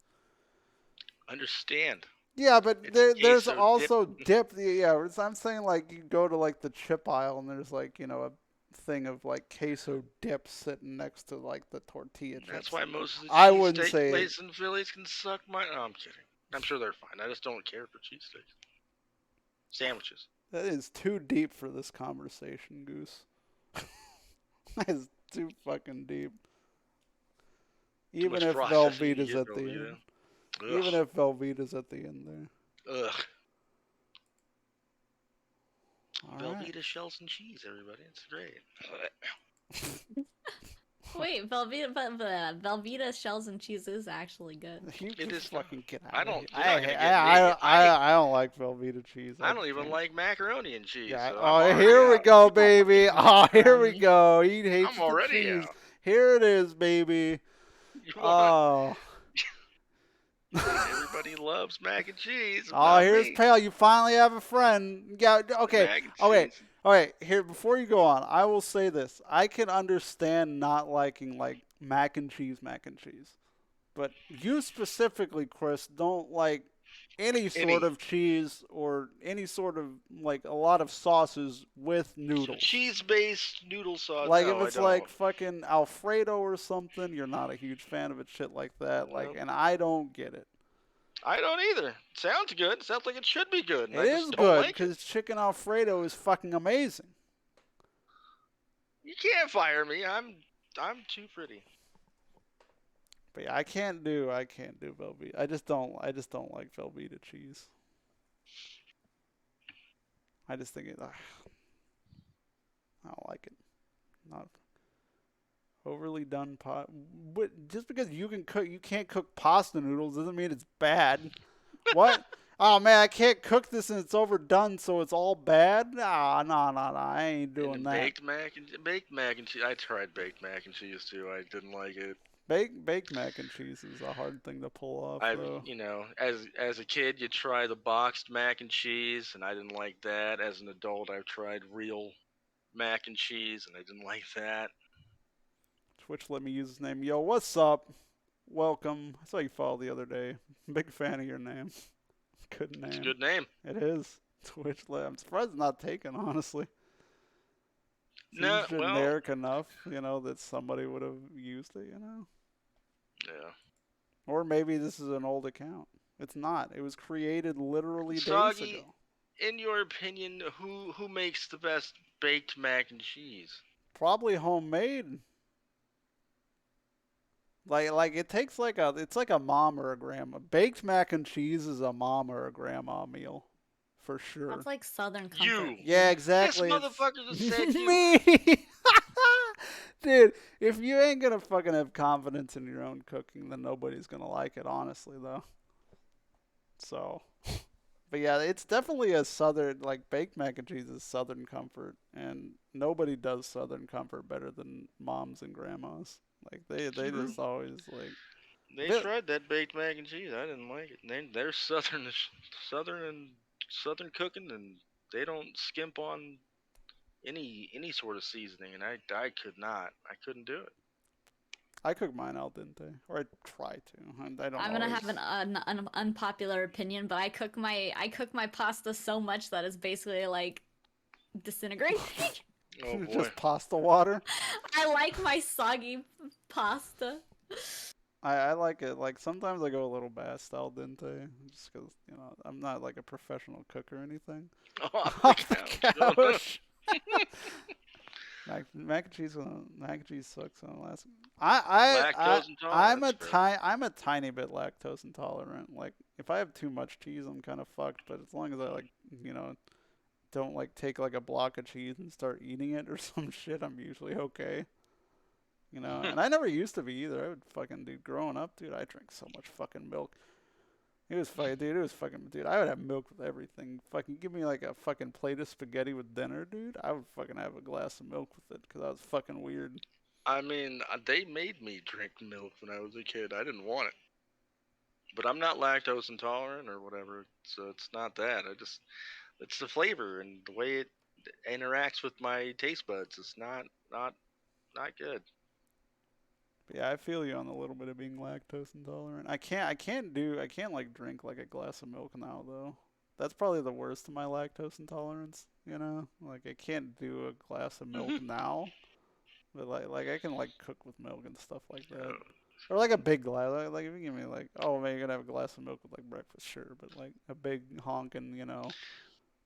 Understand. Yeah, but It's there's queso dip. also dip. Yeah, I'm saying like you go to like the chip aisle and there's like a thing of like queso dip sitting next to like the tortilla chips. That's why most of the I wouldn't cheesesteak say it. places in Phillies can suck my. No, I'm kidding. I'm sure they're fine. I just don't care for cheesesteaks. Sandwiches. That is too deep for this conversation, Goose. That is too fucking deep. Too Even much if processing to Velveeta's get at the Velveeta. end. Ugh. Even if Velveeta's at the end there. Ugh. All right. Velveeta shells and cheese, everybody. It's great. Wait, Velveeta shells and cheese is actually good. You It can is not. fucking get out I of don't. here. You're not gonna get me. I don't like Velveeta cheese. I don't even like macaroni and cheese. Yeah. So Oh, I'm already here we out. go, baby. Oh, here we Macaroni. go. He hates I'm the already cheese. out. Here it is, baby. You want? Oh. Everybody loves mac and cheese. Oh, not here's me. Pale. You finally have a friend. Yeah. Okay. Mac and Okay. cheese. Okay. Here, before you go on, I will say this. I can understand not liking like mac and cheese, but you specifically, Chris, don't like any sort Any. of cheese or any sort of like a lot of sauces with noodles. Cheese-based noodle sauce. Like no, if it's I like don't. fucking Alfredo or something, you're not a huge fan of it. Shit like that. Like, Nope. and I don't get it. I don't either. Sounds good. Sounds like it should be good, and It I just is don't good like it. because chicken Alfredo is fucking amazing. You can't fire me. I'm too pretty. But yeah, I can't do Velveeta. I just don't like Velveeta cheese. I just think I don't like it. Not overly done pot. But just because you can't cook pasta noodles doesn't mean it's bad. What? Oh man, I can't cook this and it's overdone, so it's all bad. Ah, no, no, no, I ain't doing And that. baked mac and cheese. I tried baked mac and cheese too. I didn't like it. Baked mac and cheese is a hard thing to pull off, I, though. as a kid, you try the boxed mac and cheese, and I didn't like that. As an adult, I've tried real mac and cheese, and I didn't like that. Twitch let me use his name. Yo, what's up? Welcome. I saw you follow the other day. Big fan of your name. Good It's a name. good name. It is. Twitch let. I'm surprised it's not taken, honestly. Seems No, well, generic enough, that somebody would have used it. yeah. Or maybe this is an old account. It's not. It was created literally days Soggy, ago. in your opinion, who makes the best baked mac and cheese? Probably homemade. Like it takes it's like a mom or a grandma. Baked mac and cheese is a mom or a grandma meal, for sure. That's like Southern comfort. You. Yeah, This exactly. motherfucker just said you. Me. Dude, if you ain't gonna fucking have confidence in your own cooking, then nobody's gonna like it, honestly, though. So, but yeah, it's definitely a southern, like, baked mac and cheese is southern comfort, and nobody does southern comfort better than moms and grandmas. Like, they True. just always, like, They bit, tried that baked mac and cheese. I didn't like it. They're southern cooking, and they don't skimp on any sort of seasoning. And I could not. I couldn't do it. I cook mine al dente, or I try to. And I don't I'm gonna always. have an unpopular opinion, but I cook my pasta so much that it's basically like disintegrating. Oh boy. Just pasta water. I like my soggy pasta. I like it. Like sometimes I go a little bast al dente, just because I'm not like a professional cook or anything. Off the Off the couch. couch. Mac and cheese sucks on the last. Lactose intolerance. I'm a tiny bit lactose intolerant. Like if I have too much cheese, I'm kind of fucked. But as long as I don't like take like a block of cheese and start eating it or some shit, I'm usually okay. And I never used to be either. I would fucking, dude, growing up, dude, I drank so much fucking milk. It was fucking, dude, dude, I would have milk with everything. Fucking give me like a fucking plate of spaghetti with dinner, dude. I would fucking have a glass of milk with it because I was fucking weird. I mean, they made me drink milk when I was a kid. I didn't want it. But I'm not lactose intolerant or whatever, so it's not that. It's the flavor and the way it interacts with my taste buds. It's not good. But yeah, I feel you on a little bit of being lactose intolerant. I can't like drink like a glass of milk now though. That's probably the worst of my lactose intolerance. Like I can't do a glass of milk now. But like I can like cook with milk and stuff like that. Or like a big glass. Like if you give me like, oh man, you're gonna have a glass of milk with like breakfast, sure. But like a big honking,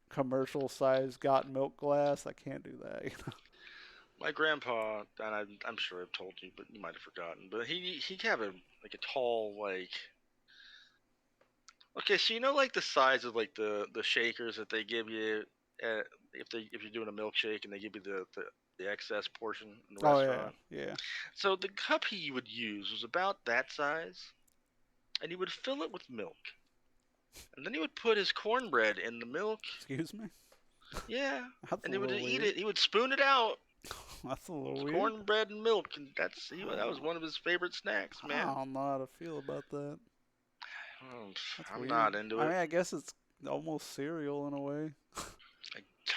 commercial size got milk glass, I can't do that. My grandpa, and I'm sure I've told you, but you might have forgotten. But he have a tall like. Okay, so like the size of like the shakers that they give you if you're doing a milkshake and they give you the excess portion in the Oh yeah, restaurant. yeah. So the cup he would use was about that size, and he would fill it with milk, and then he would put his cornbread in the milk. Excuse me. Yeah, That's and a he would little eat weird. it. He would spoon it out. That's a little weird. Cornbread and milk, and that was one of his favorite snacks, man. I don't know how to feel about that. That's I'm weird. not into I it. mean, I guess it's almost cereal in a way.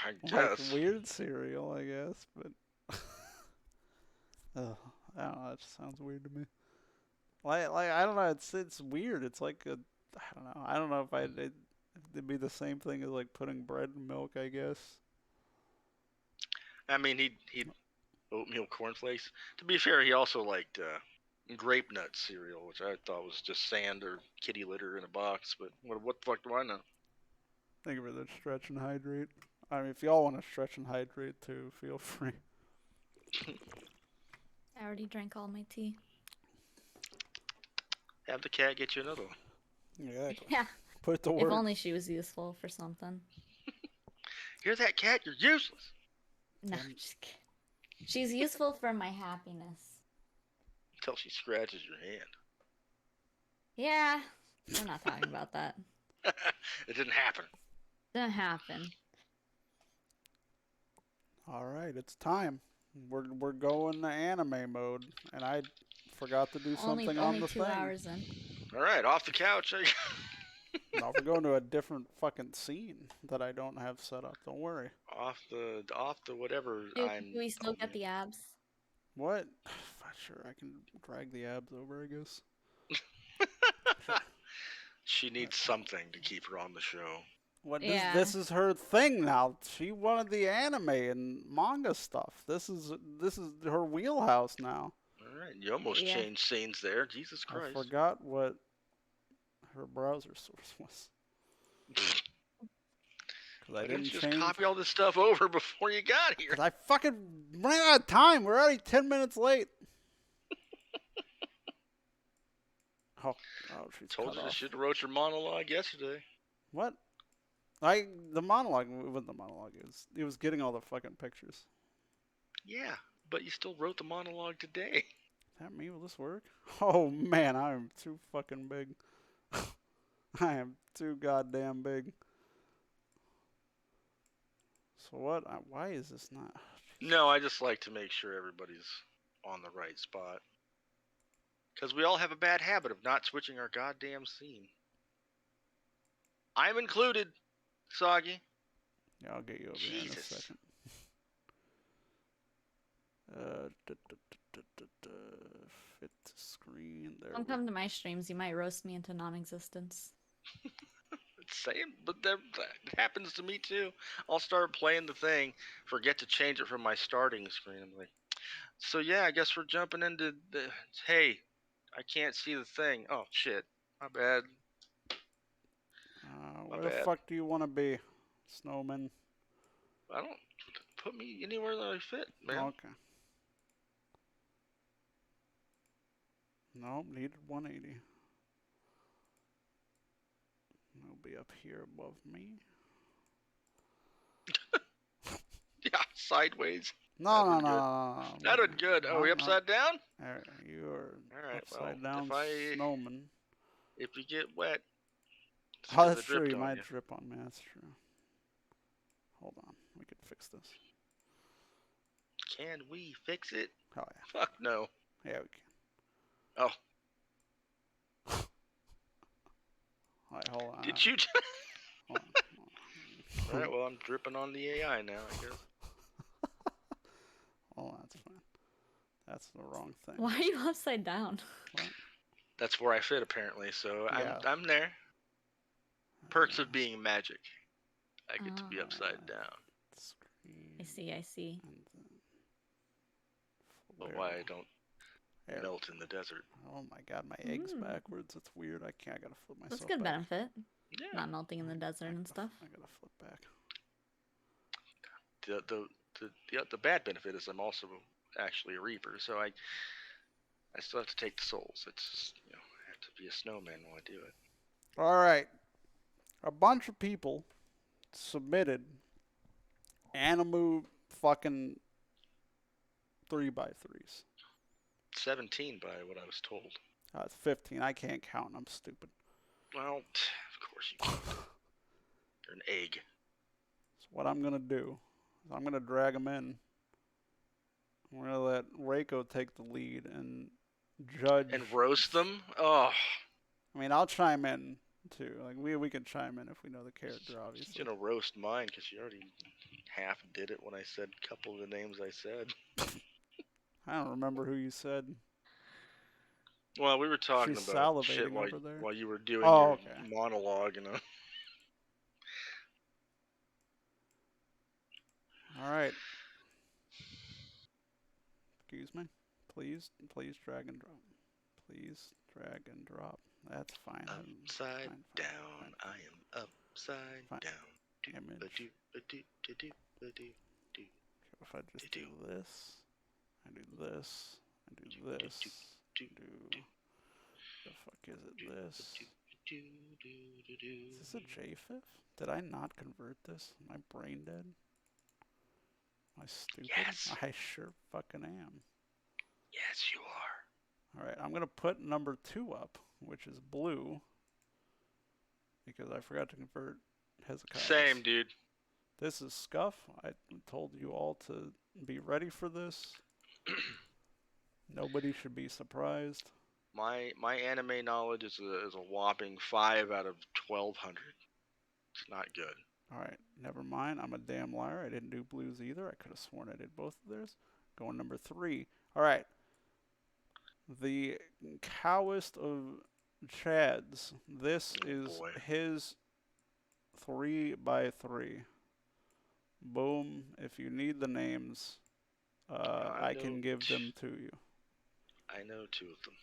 I Like guess. weird cereal, I guess, but I don't know. That just sounds weird to me. Like I don't know. It's weird. It's like I don't know. I don't know if it'd be the same thing as like putting bread in milk. I guess. I mean, he'd oatmeal cornflakes. To be fair, he also liked grape nut cereal, which I thought was just sand or kitty litter in a box. But what the fuck do I know? Think of it as stretch and hydrate. I mean, if y'all want to stretch and hydrate too, feel free. I already drank all my tea. Have the cat get you another one. Yeah. Yeah. Put it to If work. only she was useful for something. Hear that, cat? You're useless. No, I'm just kidding. She's useful for my happiness. Until she scratches your hand. Yeah. We're not talking about that. It didn't happen. Didn't happen. All right, it's time. We're going to anime mode, and I forgot to do something on Only the 2 thing. hours in. All right, off the couch. No, we're going to a different fucking scene that I don't have set up. Don't worry. off the whatever. Do we still get the abs? What? Sure, I can drag the abs over, I guess. She needs something to keep her on the show. What? Yeah. This is her thing now. She wanted the anime and manga stuff. This is her wheelhouse now. All right, you almost changed scenes there. Jesus Christ. I forgot what her browser source was. Why didn't you just copy all this stuff over before you got here? 'Cause I fucking ran out of time. We're already 10 minutes late. Oh, she's Told cut you off. you should have wrote your monologue yesterday. What? The monologue, it wasn't the monologue. It was getting all the fucking pictures. Yeah, but you still wrote the monologue today. Is that me? Will this work? Oh man, I am too fucking big. I am too goddamn big. So what? Why is this not? No, I just like to make sure everybody's on the right spot. Because we all have a bad habit of not switching our goddamn scene. I'm included, Soggy. Yeah, I'll get you over here in a second. Fit to screen. There. Don't come to my streams. You might roast me into non-existence. Same, but that happens to me too. I'll start playing the thing, forget to change it from my starting screen. I'm like, so yeah, I guess we're jumping into the. Hey, I can't see the thing. Oh shit, my bad. Where the fuck do you want to be, Snowman? I don't put me anywhere that I fit, man. Okay. Nope, needed 180. It'll be up here above me. Yeah, sideways. No. That would good. Oh, we upside down? You're all right, upside down snowman. If you get wet. Oh, that's true. You might drip on me. That's true. Hold on. We could fix this. Can we fix it? Oh, yeah. Fuck no. Yeah, we can. Oh. Alright, hold on. Did you? Hold on. Alright, well, I'm dripping on the AI now, I guess. Hold on, that's fine. That's the wrong thing. Why are you upside down? What? That's where I fit, apparently, so Yeah. I'm there. Perks of being magic. I get to be upside down. Screen. I see. But why I don't melt in the desert. Oh my god, my egg's backwards. That's weird. I gotta flip myself That's a good back. benefit. Yeah. Not melting in the desert and stuff. I gotta flip back. The bad benefit is I'm also actually a reaper, so I still have to take the souls. It's I have to be a snowman while I do it. Alright. A bunch of people submitted Animu fucking 3x3s. 17 by what I was told. It's 15. I can't count. I'm stupid. Well, of course you can't. You're an egg. So what I'm going to do is I'm going to drag them in. I'm going to let Reiko take the lead and judge. And roast them? Oh. I mean, I'll chime in, too. Like, we can chime in if we know the character, obviously. You're going to roast mine because you already half did it when I said a couple of the names I said. I don't remember who you said. Well, we were talking She's about shit salivating while you were doing your monologue, All right. Excuse me. Please drag and drop. Please drag and drop. That's fine. Upside fine, down. fine. I am upside Fine. down. Image. Do-ba-do-ba-do-ba-do-ba-do. If I just do this, I do this, I do this, do the fuck is it this? Is this a JFIF? Did I not convert this? Am I brain dead? Am I stupid? Yes. I sure fucking am. Yes, you are. Alright, I'm gonna put number 2 up, which is blue. Because I forgot to convert Hezekiah. Same, dude. This is Scuff. I told you all to be ready for this. Nobody should be surprised. My anime knowledge is a whopping 5 out of 1,200. It's not good. Alright, never mind. I'm a damn liar. I didn't do blues either. I could have sworn I did both of theirs. Going number 3. Alright. The cowest of Chads. This is boy. his 3x3. Boom. If you need the names, I can give them to you. I know 2 of them.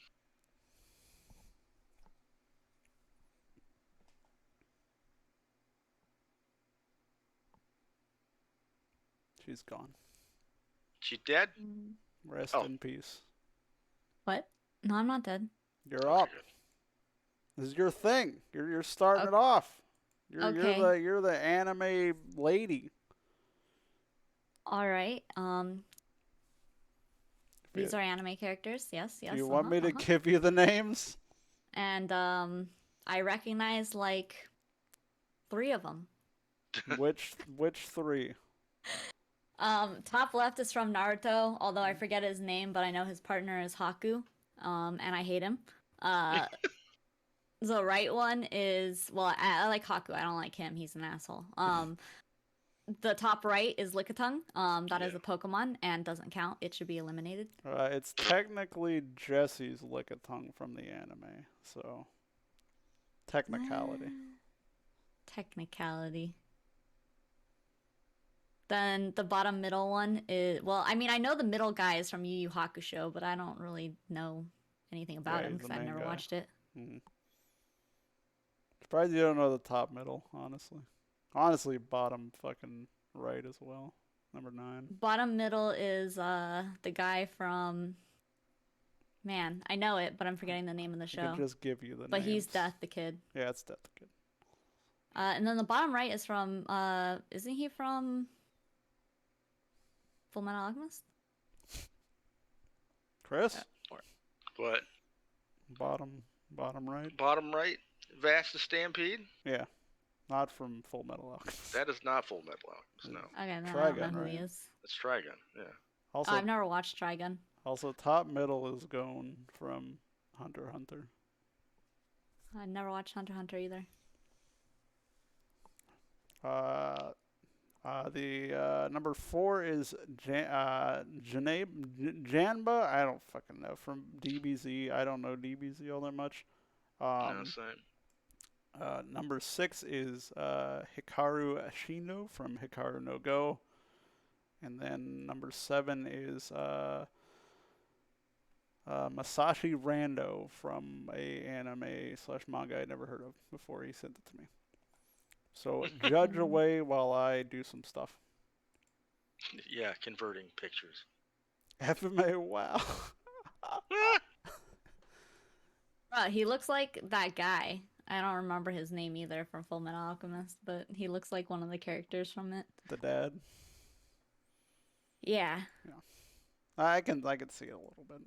She's gone. She dead? Rest in peace. What? No, I'm not dead. You're up. Good. This is your thing. You're starting Okay. it off. Okay. You're the anime lady. All right. These are anime characters. Yes, yes. Do you want me to give you the names? And I recognize like 3 of them. Which 3? Top left is from Naruto, although I forget his name, but I know his partner is Haku. And I hate him. The right one is, well, I like Haku. I don't like him. He's an asshole. The top right is Lickitung. That is a Pokemon and doesn't count. It should be eliminated. It's technically Jesse's Lickitung from the anime, so technicality. Technicality. Then the bottom middle one is, well, I mean, I know the middle guy is from Yu Yu Hakusho, but I don't really know anything about him he's because the I've main never guy. watched it. Surprised you don't know the top middle, honestly. Honestly, bottom fucking right as well. Number 9. Bottom middle is the guy from, man, I know it, but I'm forgetting the name of the I show. can just give you the But names. he's Death the Kid. Yeah, it's Death the Kid. And then the bottom right is from, isn't he from Full Metal Alchemist? Chris? What? Bottom right? Bottom right? Vasta Stampede? Yeah. Not from Full Metal Alchemist. That is not Full Metal Alchemist, no. Okay, no, I don't Trigun, know who he right? is. It's Trigun, yeah. Also, I've never watched Trigun. Also, top middle is Gon from Hunter x Hunter. I never watched Hunter x Hunter either. The number 4 is Janba. I don't fucking know, from DBZ. I don't know DBZ all that much. No, same. Number 6 is Hikaru Ashino from Hikaru no Go. And then number 7 is Masashi Rando from a anime / manga I'd never heard of before he sent it to me. So judge away while I do some stuff. Yeah, converting pictures. FMA, wow. He looks like that guy. I don't remember his name either from Full Metal Alchemist, but he looks like one of the characters from it. The dad. Yeah. I can see it a little bit.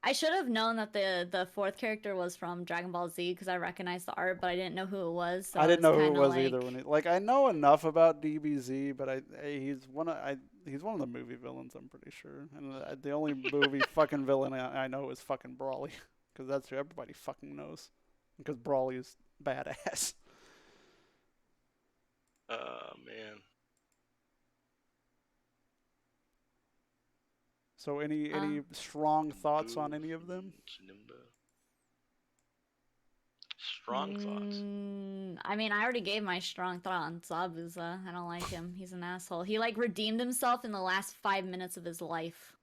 I should have known that the 4th character was from Dragon Ball Z because I recognized the art, but I didn't know who it was. So I didn't know who it was like... either. I know enough about DBZ, but he's one of the movie villains. I'm pretty sure, and the only movie fucking villain I know is fucking Brawly, because that's who everybody fucking knows. Because Brawly is badass. Man. So any strong thoughts on any of them? Strong thoughts. I mean, I already gave my strong thought on Zabuza. I don't like him. He's an asshole. He redeemed himself in the last 5 minutes of his life.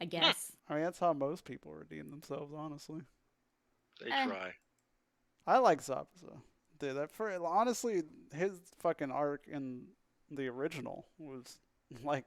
I guess. I mean, that's how most people redeem themselves, honestly. They Eh. try. I like Zabuza. Dude, honestly, his fucking arc in the original was like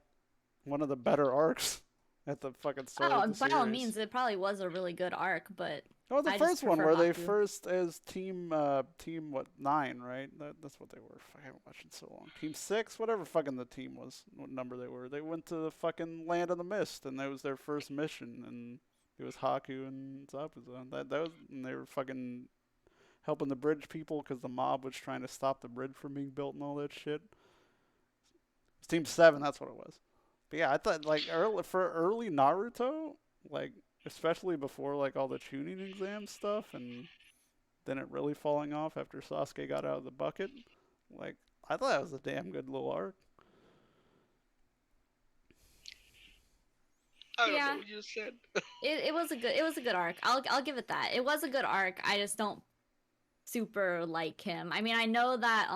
one of the better arcs at the fucking start of Oh, the by all series. means, it probably was a really good arc, but Oh, the I just first one prefer where they Haku. first as team what 9, right? That's what they were. I haven't watched it so long. Team 6, whatever fucking the team was, what number they were. They went to the fucking land of the mist, and that was their first mission, and it was Haku and Zabuza. That was, and they were fucking helping the bridge people because the mob was trying to stop the bridge from being built and all that shit. It's Team 7, that's what it was. But yeah, I thought like early Naruto, like especially before like all the tuning exam stuff and then it really falling off after Sasuke got out of the bucket. Like I thought that was a damn good little arc. I don't know Yeah, what you said. it was a good arc. I'll give it that. It was a good arc. I just don't super like him. I mean, I know that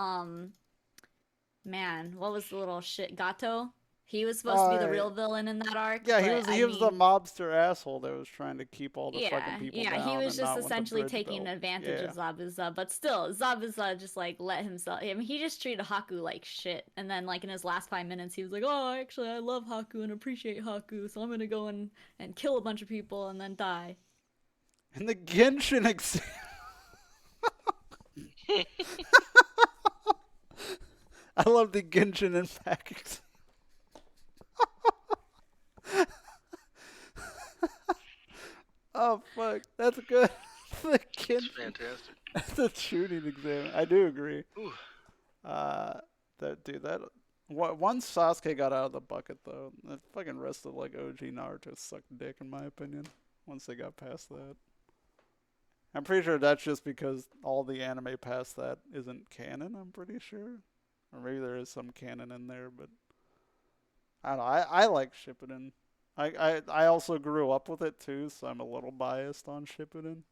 man, what was the little shit Gato? He was supposed to be the Uh, real villain in that arc, yeah, but I he was the mean, mobster asshole that was trying to keep all the fucking yeah, people yeah, he down was and just not want the essentially bridge taking built. advantage Yeah. of Zabuza, but still, Zabuza just like let himself. I mean, he just treated Haku like shit, and then like in his last 5 minutes, he was like, "Oh, actually, I love Haku and appreciate Haku, so I'm gonna go and kill a bunch of people and then die." And the Genshin exam. I love the Genshin Impact exam. Oh fuck, that's good. The It's Genshin, fantastic. the shooting exam. I do agree. Ooh. Uh, that dude, that once Sasuke got out of the bucket though, the fucking rest of like OG Naruto sucked dick in my opinion. Once they got past that, I'm pretty sure that's just because all the anime past that isn't canon. I'm pretty sure, or maybe there is some canon in there, but I don't know. I like Shippuden. I also grew up with it too, so I'm a little biased on Shippuden.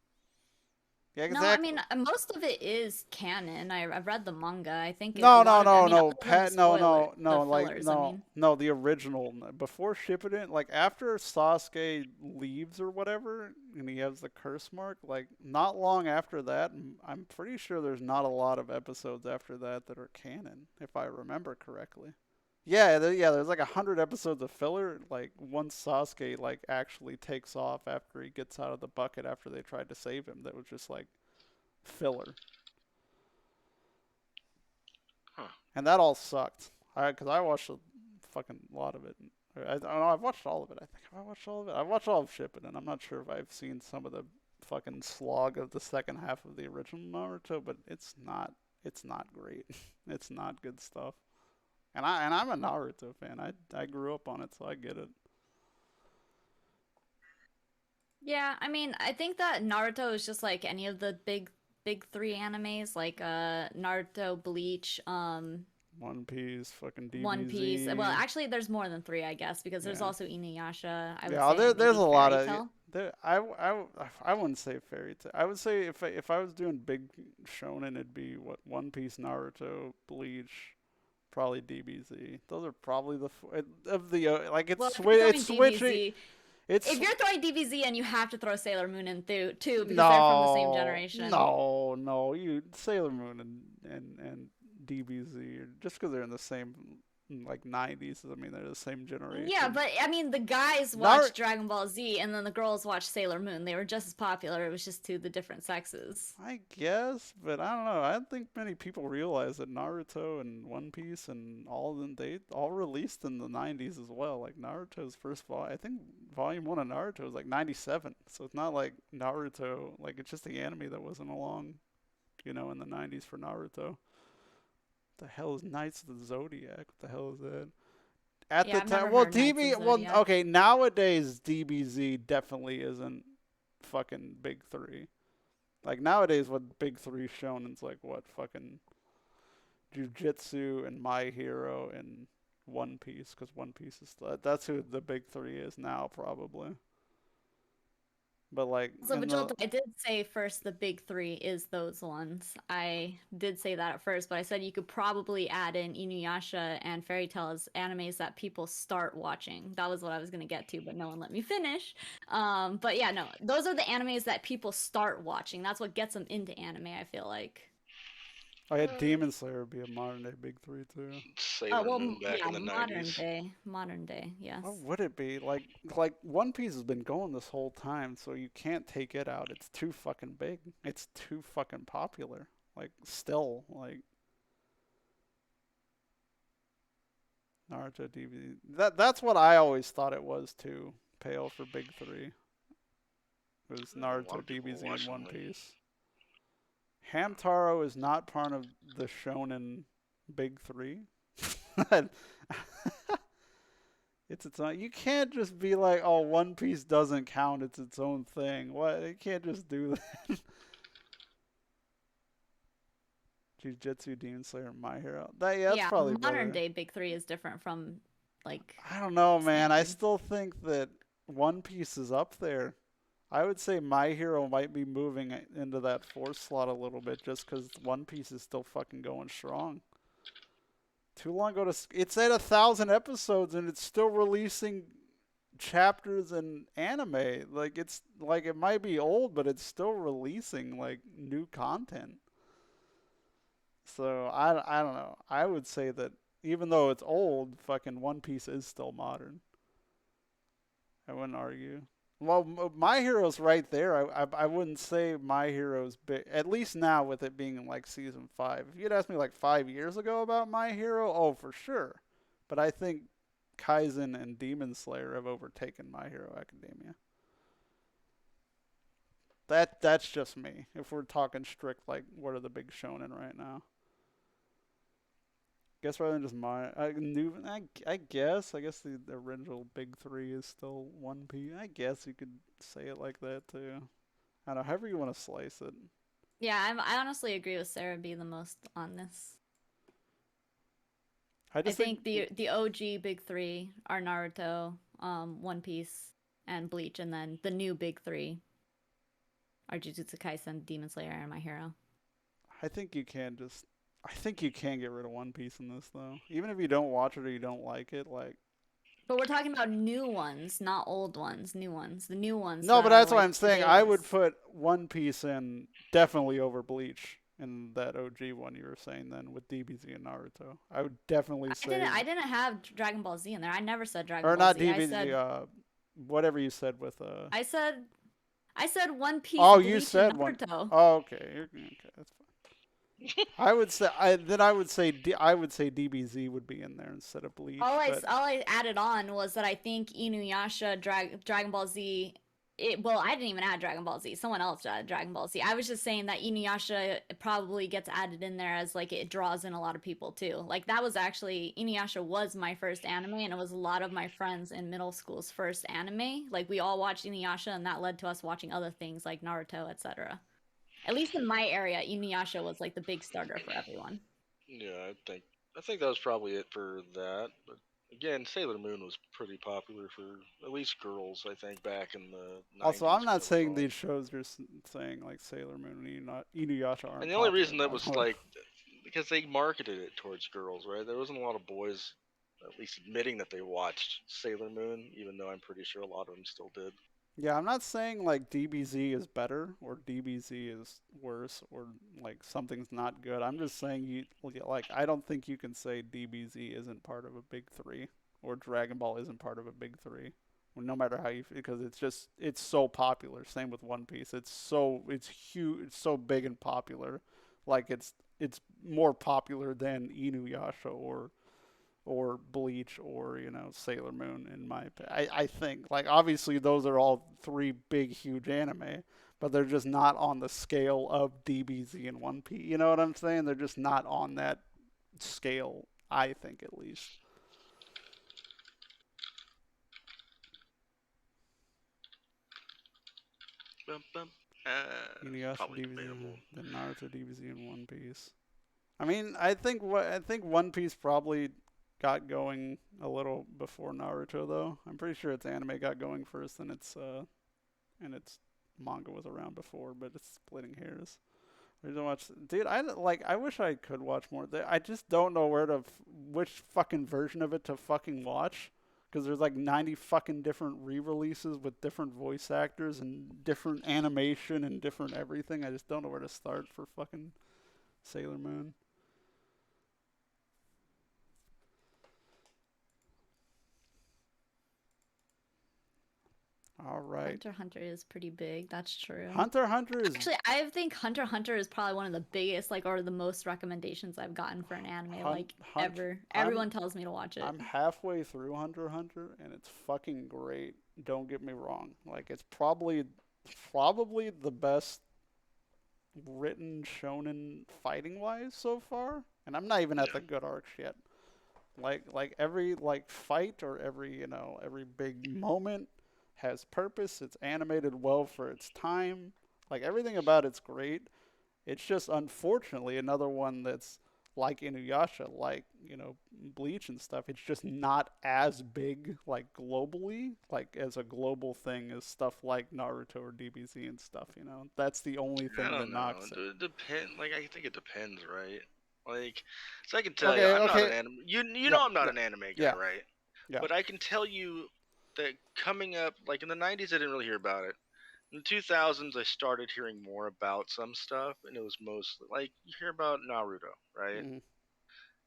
Yeah, No, I exactly. mean most of it is canon. I've read the manga. I think a No, no, lot of. I no, mean, no, other than the Pat, no, spoiler, no, the no, like, fillers. I no, mean, no, the original. Before Shippuden, like, after Sasuke leaves or whatever, and he has the curse mark, like, not long after that, I'm pretty sure there's not a lot of episodes after that that are canon, if I remember correctly. Yeah, there's like 100 episodes of filler, like, once Sasuke, like, actually takes off after he gets out of the bucket after they tried to save him, that was just, like, filler. Huh. And that all sucked. Because I watched a fucking lot of it. I don't know. I've watched all of it. I think I watched all of it. I watched all of Shippuden. I'm not sure if I've seen some of the fucking slog of the second half of the original Naruto, but it's not. It's not great. It's not good stuff. And I'm a Naruto fan. I grew up on it, so I get it. yeah. I mean, I think that Naruto is just like any of the big three animes, like Naruto, Bleach, One Piece, fucking One Piece. Well, DBZ. actually, there's more than three, I guess, because there's Yeah. also Inuyasha. I would Yeah, say there's maybe a lot Fairy of Tail. there. I wouldn't say fairy tale. I would say if I was doing big shonen, it'd be what One Piece, Naruto, Bleach, probably DBZ. Those are probably of the like Well, if you're throwing it's switching. DBZ, It's if you're throwing DBZ, and you have to throw Sailor Moon in too, because they're from the same no, generation. no. You Sailor Moon and DBZ just because they're in the same like 90s. I mean, they're the same generation. Yeah, but I mean, the guys Nar watched Dragon Ball Z, and then the girls watched Sailor Moon. They were just as popular. It was just to the different sexes. I guess, but I don't know. I don't think many people realize that Naruto and One Piece and all of them, they all released in the 90s as well. Like Naruto's first volume, I think volume 1 of Naruto was like 97. So it's not like Naruto, like it's just the anime that wasn't along, in the 90s for Naruto. The hell is Knights of the Zodiac? What the hell is that? At Yeah, the I've never time, well, heard Knights of well, Zodiac. okay, nowadays DBZ definitely isn't fucking big three. Like nowadays, what big three shonen's like what fucking Jujutsu and My Hero and One Piece, because One Piece is that's who the big three is now probably. But like So, in but the Joel, I did say first the big three is those ones. I did say that at first, but I said you could probably add in Inuyasha and Fairy Tail as animes that people start watching. That was what I was gonna get to, but no one let me finish. But yeah, no, those are the animes that people start watching. That's what gets them into anime, I feel like. I had Demon Slayer would be a modern day big three too. Oh, Sailor well, Moon back yeah, in the 90s. modern day, yes. What would it be? Like One Piece has been going this whole time, so you can't take it out. It's too fucking big. It's too fucking popular. Like still, like Naruto DVD. That's what I always thought it was too. Pale for big three. It was A lot Naruto, of people were DBZ, and watching One like Piece. Hamtaro is not part of the shonen big three. It's its own. You can't just be like, "Oh, One Piece doesn't count. It's its own thing." What? You can't just do that. Jujutsu, Demon Slayer, My Hero. That's Yeah, probably modern better. day big three is different from like I don't know, man. I standard. still think that One Piece is up there. I would say My Hero might be moving into that fourth slot a little bit just because One Piece is still fucking going strong. Too long ago to. It's at 1,000 episodes and it's still releasing chapters and anime. Like it's like it might be old, but it's still releasing like new content. So I don't know. I would say that even though it's old, fucking One Piece is still modern. I wouldn't argue. Well, My Hero's right there. I wouldn't say My Hero's big. At least now with it being in like season 5. If you'd asked me like 5 years ago about My Hero, oh for sure. But I think Kaizen and Demon Slayer have overtaken My Hero Academia. That's just me. If we're talking strict, like what are the big shonen right now? Guess rather than just my I guess the original big three is still One Piece. I guess you could say it like that too. I don't know. However you want to slice it. Yeah, I honestly agree with Sarah being the most on this. I I just think think the OG big three are Naruto, One Piece, and Bleach, and then the new big three are Jujutsu Kaisen, Demon Slayer, and My Hero. I think you can just I think you can get rid of One Piece in this though. Even if you don't watch it or you don't like it, like But we're talking about new ones, not old ones, new ones. The new ones no, that but are that's what like I'm saying. I would today's. put One Piece in definitely over Bleach in that OG one you were saying then with DBZ and Naruto. I would definitely say I didn't have Dragon Ball Z in there. I never said Dragon or Ball not Z. DBZ whatever you said with I said I said One Piece, oh, you Bleach, and said one. Naruto. Oh, okay. Okay, that's fine. I would say I would say DBZ would be in there instead of Bleach, but All I added on was that I think Inuyasha, Dragon Ball Z. Well, I didn't even add Dragon Ball Z. Someone else added Dragon Ball Z. I was just saying that Inuyasha probably gets added in there as like it draws in a lot of people too. Like that was actually Inuyasha was my first anime, and it was a lot of my friends in middle school's first anime. Like we all watched Inuyasha, and that led to us watching other things like Naruto, etc. At least in my area, Inuyasha was like the big starter for everyone. yeah, I think that was probably it for that. But again, Sailor Moon was pretty popular for at least girls. I think back in the also I'm '90s when not it was saying on. these shows you're saying like Sailor Moon and Inuyasha And aren't the only popular, reason that by was the way. like because they marketed it towards girls, right? There wasn't a lot of boys at least admitting that they watched Sailor Moon, even though I'm pretty sure a lot of them still did. Yeah, I'm not saying like DBZ is better or DBZ is worse or like something's not good. I'm just saying you like I don't think you can say DBZ isn't part of a big three or Dragon Ball isn't part of a big three. Well, no matter how you because it's so popular. Same with One Piece. It's huge. It's so big and popular. Like it's more popular than Inuyasha or Bleach or Sailor Moon in my opinion. I think like obviously those are all three big huge anime, but they're just not on the scale of DBZ and One Piece. You know what I'm saying? They're just not on that scale. I think at least. Bum, bum. Inuyasha Probably DBZ, debatable. then Naruto DBZ and One Piece. I mean, I think One Piece probably got going a little before Naruto though. I'm pretty sure its anime got going first and its manga was around before, but it's splitting hairs. I don't watch, dude. I wish I could watch more. I just don't know which fucking version of it to fucking watch. Because there's like 90 fucking different re-releases with different voice actors and different animation and different everything. I just don't know where to start for fucking Sailor Moon. All right. Hunter x Hunter is pretty big. That's true. Hunter x Hunter is Actually, I think Hunter x Hunter is probably one of the biggest, like, or the most recommendations I've gotten for an anime, like, ever. Everyone tells me to watch it. I'm halfway through Hunter x Hunter, and it's fucking great. Don't get me wrong. Like, it's probably the best written shonen fighting wise so far, and I'm not even at the good arcs yet. Like every like fight or every big moment has purpose. It's animated well for its time. Like everything about it's great. It's just unfortunately another one that's like Inuyasha, like Bleach and stuff. It's just not as big like globally, like as a global thing as stuff like Naruto or DBZ and stuff. That's the only thing that knocks it. It depends. Like I think it depends, right? Like, so I can tell Okay, you, I'm okay. not an anime. You know I'm not an anime guy, right? Yeah. But I can tell you that coming up, like in the '90s, I didn't really hear about it. In the 2000s, I started hearing more about some stuff, and it was mostly like you hear about Naruto, right? Mm-hmm.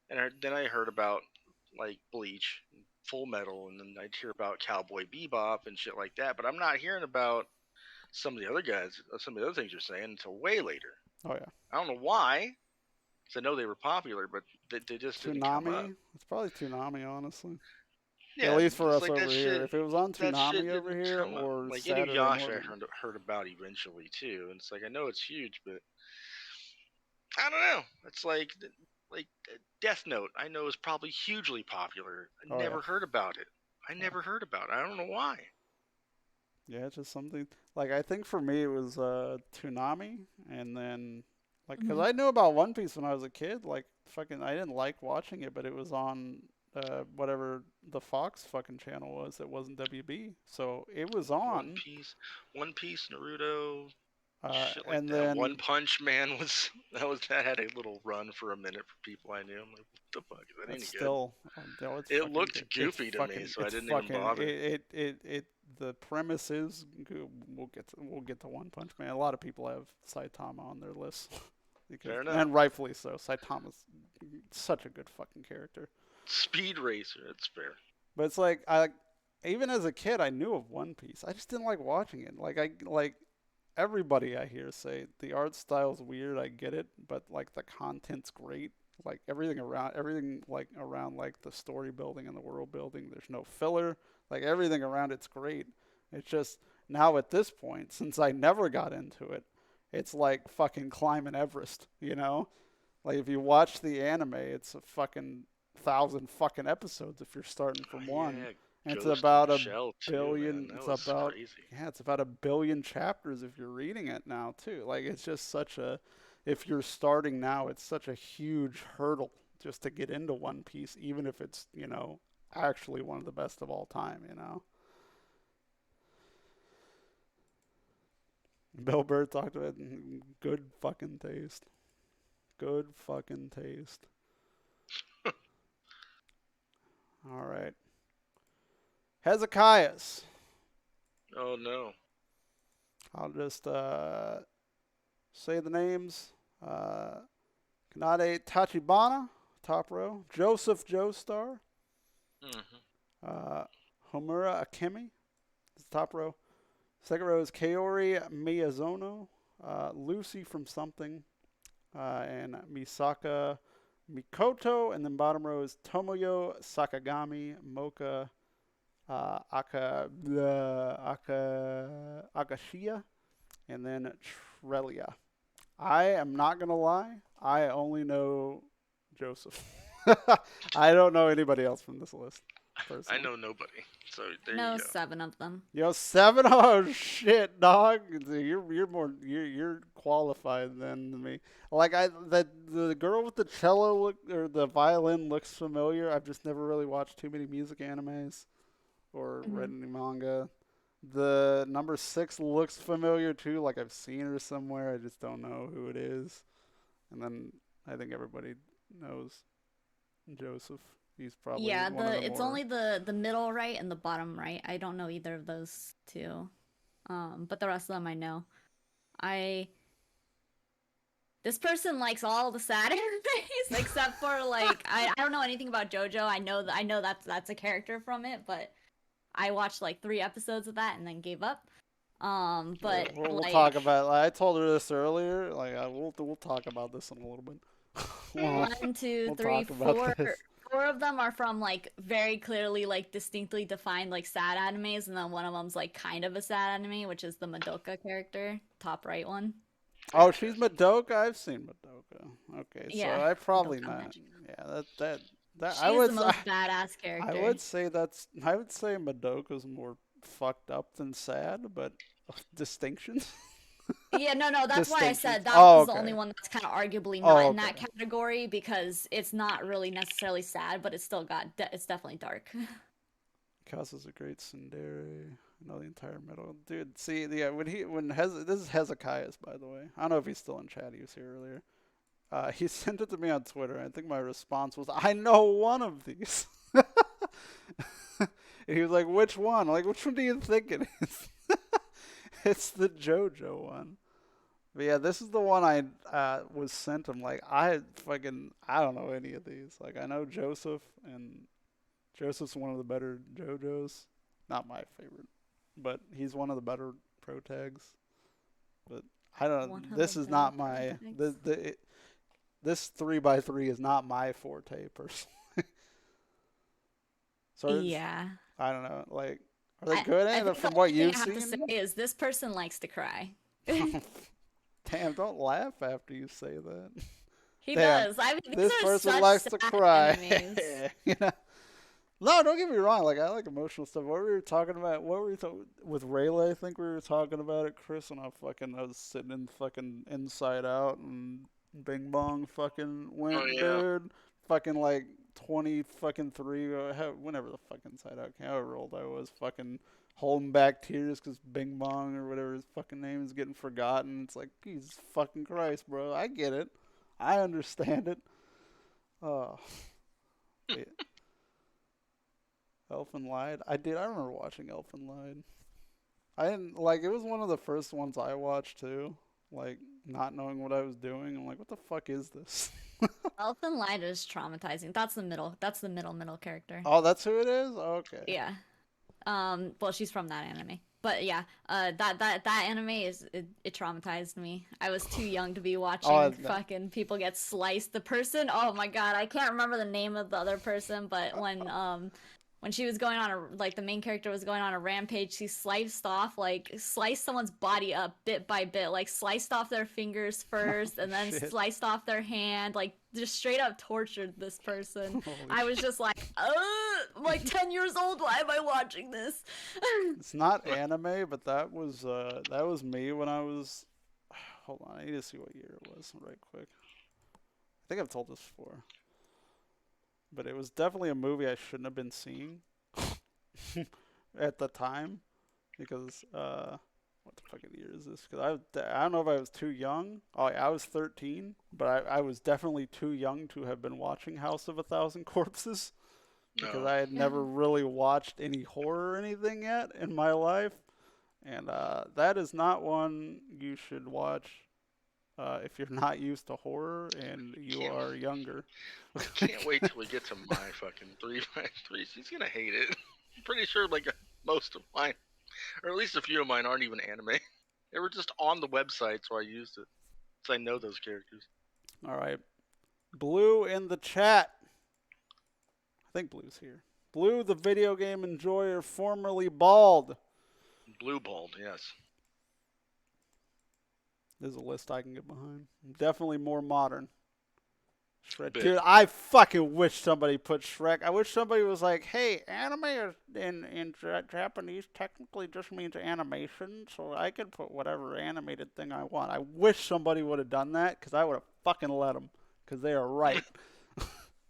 And then I heard about like Bleach, Full Metal, and then I'd hear about Cowboy Bebop and shit like that. But I'm not hearing about some of the other guys, some of the other things you're saying until way later. Oh yeah. I don't know why. Because I know they were popular, but they just didn't come up. It's probably Toonami, honestly. Yeah, at least for us like over that here. shit, If it was on that shit Toonami over didn't here come up. or Like Saturday Inuyasha, I morning, heard about eventually too, and it's like I know it's huge, but I don't know. It's like Death Note. I know is probably hugely popular. I never heard about it. I don't know why. Yeah, it's just something like I think for me it was Toonami, and then like because I knew about One Piece when I was a kid. Like fucking, I didn't like watching it, but it was on whatever the Fox fucking channel was. It wasn't WB, so it was on. One Piece, Naruto. Shit like and that. then One Punch Man that had a little run for a minute for people I knew. I'm like, what the fuck is that? Ain't still, it looked goofy to me, so I didn't even bother. The premise is we'll get to One Punch Man. A lot of people have Saitama on their list, and rightfully so. Saitama's such a good fucking character. Speed racer, it's fair. But it's like even as a kid, I knew of One Piece. I just didn't like watching it. Like everybody I hear say the art style's weird. I get it, but like the content's great. Like everything around like the story building and the world building. There's no filler. Like everything around it's great. It's just now at this point, since I never got into it, it's like fucking climbing Everest. Like if you watch the anime, it's a fucking 1,000 fucking episodes if you're starting from one. Yeah. And it's about a billion. It's about it's about 1 billion chapters if you're reading it now too. Like it's just if you're starting now, it's such a huge hurdle just to get into One Piece, even if it's actually one of the best of all time. Bill Burr talked about good fucking taste. Good fucking taste. All right. Hezekiah's. Oh no. I'll just say the names. Kanade Tachibana, top row. Joseph Joestar. Homura Akemi, top row. Second row is Kaori Miyazono. Lucy from something. And Misaka Mikoto. And then bottom row is Tomoyo Sakagami Moka Akashiya, and then Trelia. I am not going to lie. I only know Joseph. I don't know anybody else from this list. Personally. I know nobody. So there you go. 7 of them. 7? Oh shit, dog. You're qualified than me. Like the girl with the cello or the violin looks familiar. I've just never really watched too many music animes or read any manga. The number 6 looks familiar too, like I've seen her somewhere. I just don't know who it is. And then I think everybody knows Joseph. He's probably Yeah, one of the it's more. only the middle right and the bottom right. I don't know either of those two. But the rest of them I know. I This person likes all the sad animes except for like I don't know anything about JoJo. I know that's a character from it, but I watched like 3 episodes of that and then gave up. But We'll talk like about. I told her this earlier. Like we'll talk about this in a little bit. we'll, one, two, we'll three, talk about four. this. 4 of them are from like very clearly like distinctly defined like sad animes, and then one of them's like kind of a sad anime, which is the Madoka character, top right one. Oh, she's Madoka. I've seen Madoka. Okay, so Yeah, I probably Madoka not. Magic. Yeah, that I She's the would most badass I character. would say Madoka's more fucked up than sad, but distinctions. Yeah, no, that's why I Distinctions. said that Oh, was the only okay. one that's kind of arguably not Oh, in that okay. category because it's not really necessarily sad, but it's still it's definitely dark. Causes a great tsundere. I know the entire middle. Dude, see, yeah, this is Hezekiah's, by the way. I don't know if he's still in chat. He was here earlier. He sent it to me on Twitter. I think my response was, "I know one of these." And he was like, "Which one? Like, which one do you think it is?" It's the JoJo one. But yeah, this is the one I was sent him. Like, I don't know any of these. Like, I know Joseph, and Joseph's one of the better JoJos. Not my favorite, but he's one of the better pro tags. But I don't. One of This the is better not my protags. this 3x3 is not my forte personally. So Yeah. I don't know. Like, are they I, good I at it think the from what only thing you've I have to say seen? is this person likes to cry. Damn! Don't laugh after you say that. He Damn, does. I mean, these this are person such likes to sad cry. animes. you know? No, don't get me wrong. Like, I like emotional stuff. What we were talking about? What were we talking with Rayleigh? I think we were talking about it, Chris. And I was sitting in fucking Inside Out, and Bing Bong fucking Oh went, yeah. dude. Fucking like 20 fucking 3, or whenever the fuck Inside Out came, however old I was, fucking holding back tears because Bing Bong or whatever his fucking name is getting forgotten. It's like, Jesus fucking Christ, bro. I get it. I understand it. Oh, yeah. Elfen Lied. I did. I remember watching Elfen Lied. I didn't like. It was one of the first ones I watched too. Like not knowing what I was doing. I'm like, what the fuck is this? Elfen Lied is traumatizing. That's the middle. That's the middle character. Oh, that's who it is. Okay. Yeah. Well, she's from that anime. But yeah, that anime it traumatized me. I was too young to be Oh, watching fucking people get sliced. The person, oh my god, I can't remember the name of the other person, but when she was going on like the main character was going on a rampage, she sliced someone's body up bit by bit, like sliced off their fingers first and then shit. sliced off their hand, like just straight up tortured this person. Holy I was just like, I'm like 10 years old. Why am I watching this? It's not anime, but that was me when I was. Hold on, I need to see what year it was right quick. I think I've told this before, but it was definitely a movie I shouldn't have been seeing at the time because what the fucking year is this? Because I don't know if I was too young. Oh, yeah, I was 13, but I was definitely too young to have been watching House of a Thousand Corpses because No. I had never really watched any horror or anything yet in my life. And that is not one you should watch if you're not used to horror and you Can't are younger. can't wait till we get to my fucking 3x3. She's gonna hate it. I'm pretty sure like most of mine, or at least a few of mine, aren't even anime. They were just on the website, so I used it. So I know those characters. All right. Blue in the chat. I think Blue's here. Blue, the video game enjoyer, formerly bald. Blue balled, yes. There's a list I can get behind. Definitely more modern. Shrek. Bit. Dude, I fucking wish somebody put Shrek. I wish somebody was like, hey, anime is in Japanese technically just means animation, so I can put whatever animated thing I want. I wish somebody would have done that, because I would have fucking let them, because they are right.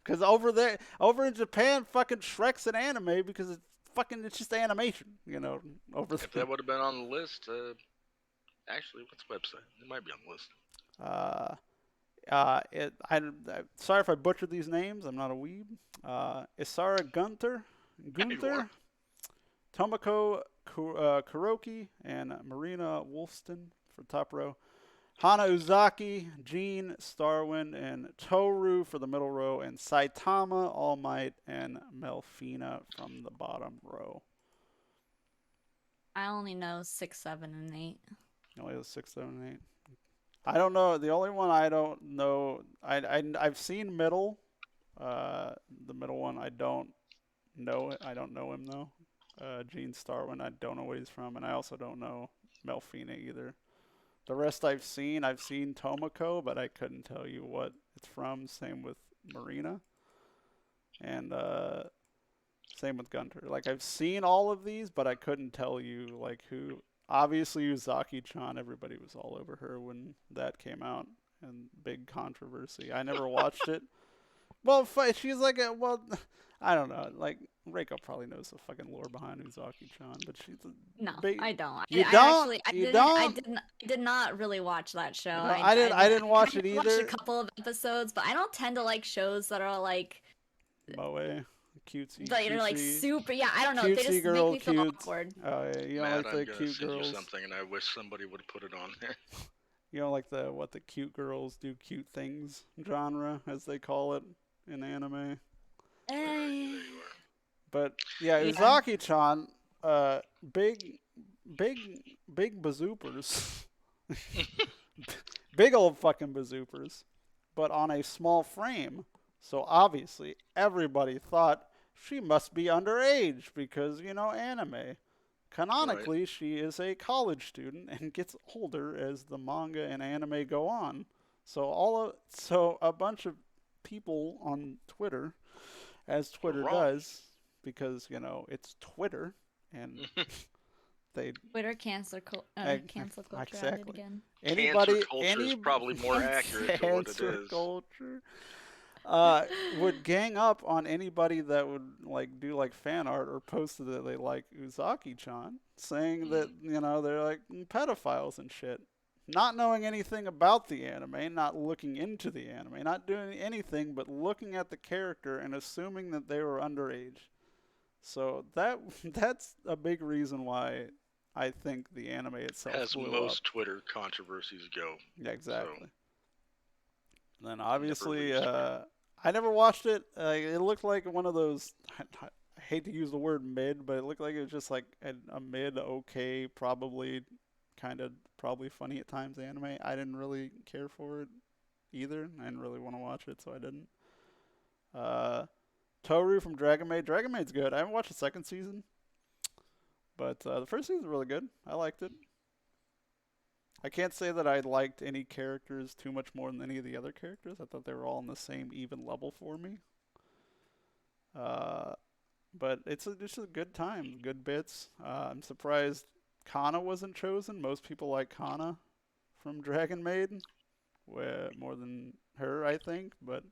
Because over in Japan, fucking Shrek's an anime because it's fucking, it's just animation, you know, over If that would have been on the list, actually, what's the website? It might be on the list. Sorry if I butchered these names. I'm not a weeb. Isara Gunther, Tomoko Kuroki, and Marina Wolfston for top row. Hana Uzaki, Jean Starwind, and Toru for the middle row, and Saitama, All Might, and Melfina from the bottom row. I only know 6, 7, and 8. Only the 6, 7, and 8. I don't know. The only one I don't know, I've seen middle. The middle one I don't know. I don't know him though. Gene Starwin, I don't know where he's from, and I also don't know Melfina either. The rest I've seen Tomoko, but I couldn't tell you what it's from. Same with Marina, and same with Gunter. Like I've seen all of these, but I couldn't tell you like who. Obviously, Uzaki-chan, everybody was all over her when that came out, and big controversy. I never watched it. Well, she's like I don't know. Like Reiko probably knows the fucking lore behind Uzaki-chan, but she's No, I don't. You I don't? actually, You don't? I did not really watch that show. No, I didn't watch it either. I watched a couple of episodes, but I don't tend to like shows that are like moe, cutesy, that are like super. Yeah, I don't know. cutesy They just girl, make me feel cute. awkward. Oh yeah, you don't Matt, like the I'm gonna cute send girls. you something, and I wish somebody would have put it on there. You know, like the cute girls do cute things genre, as they call it in anime. There you are. But yeah, Uzaki-chan, big bazoopers, big old fucking bazoopers, but on a small frame. So obviously, everybody thought she must be underage because anime. Canonically, she is a college student and gets older as the manga and anime go on. So a bunch of people on Twitter, as Twitter does, because it's Twitter, and they Twitter cancel culture exactly. again. Cancel culture is probably more accurate to what it is. Culture. Would gang up on anybody that would do fan art or post that they like Uzaki-chan, saying that they're like pedophiles and shit, not knowing anything about the anime, not looking into the anime, not doing anything but looking at the character and assuming that they were underage. So that's a big reason why I think the anime itself as blew most up. Twitter controversies go. Yeah, exactly. So. Then obviously, I never watched it. It looked like one of those. I hate to use the word mid, but it looked like it was just like a mid, okay, probably funny at times anime. I didn't really care for it either. I didn't really want to watch it, so I didn't. Toru from Dragon Maid. Dragon Maid's good. I haven't watched the second season, but the first season's really good. I liked it. I can't say that I liked any characters too much more than any of the other characters. I thought they were all on the same even level for me. But it's just a good time, good bits. I'm surprised Kana wasn't chosen. Most people like Kana from Dragon Maid more than her, I think. But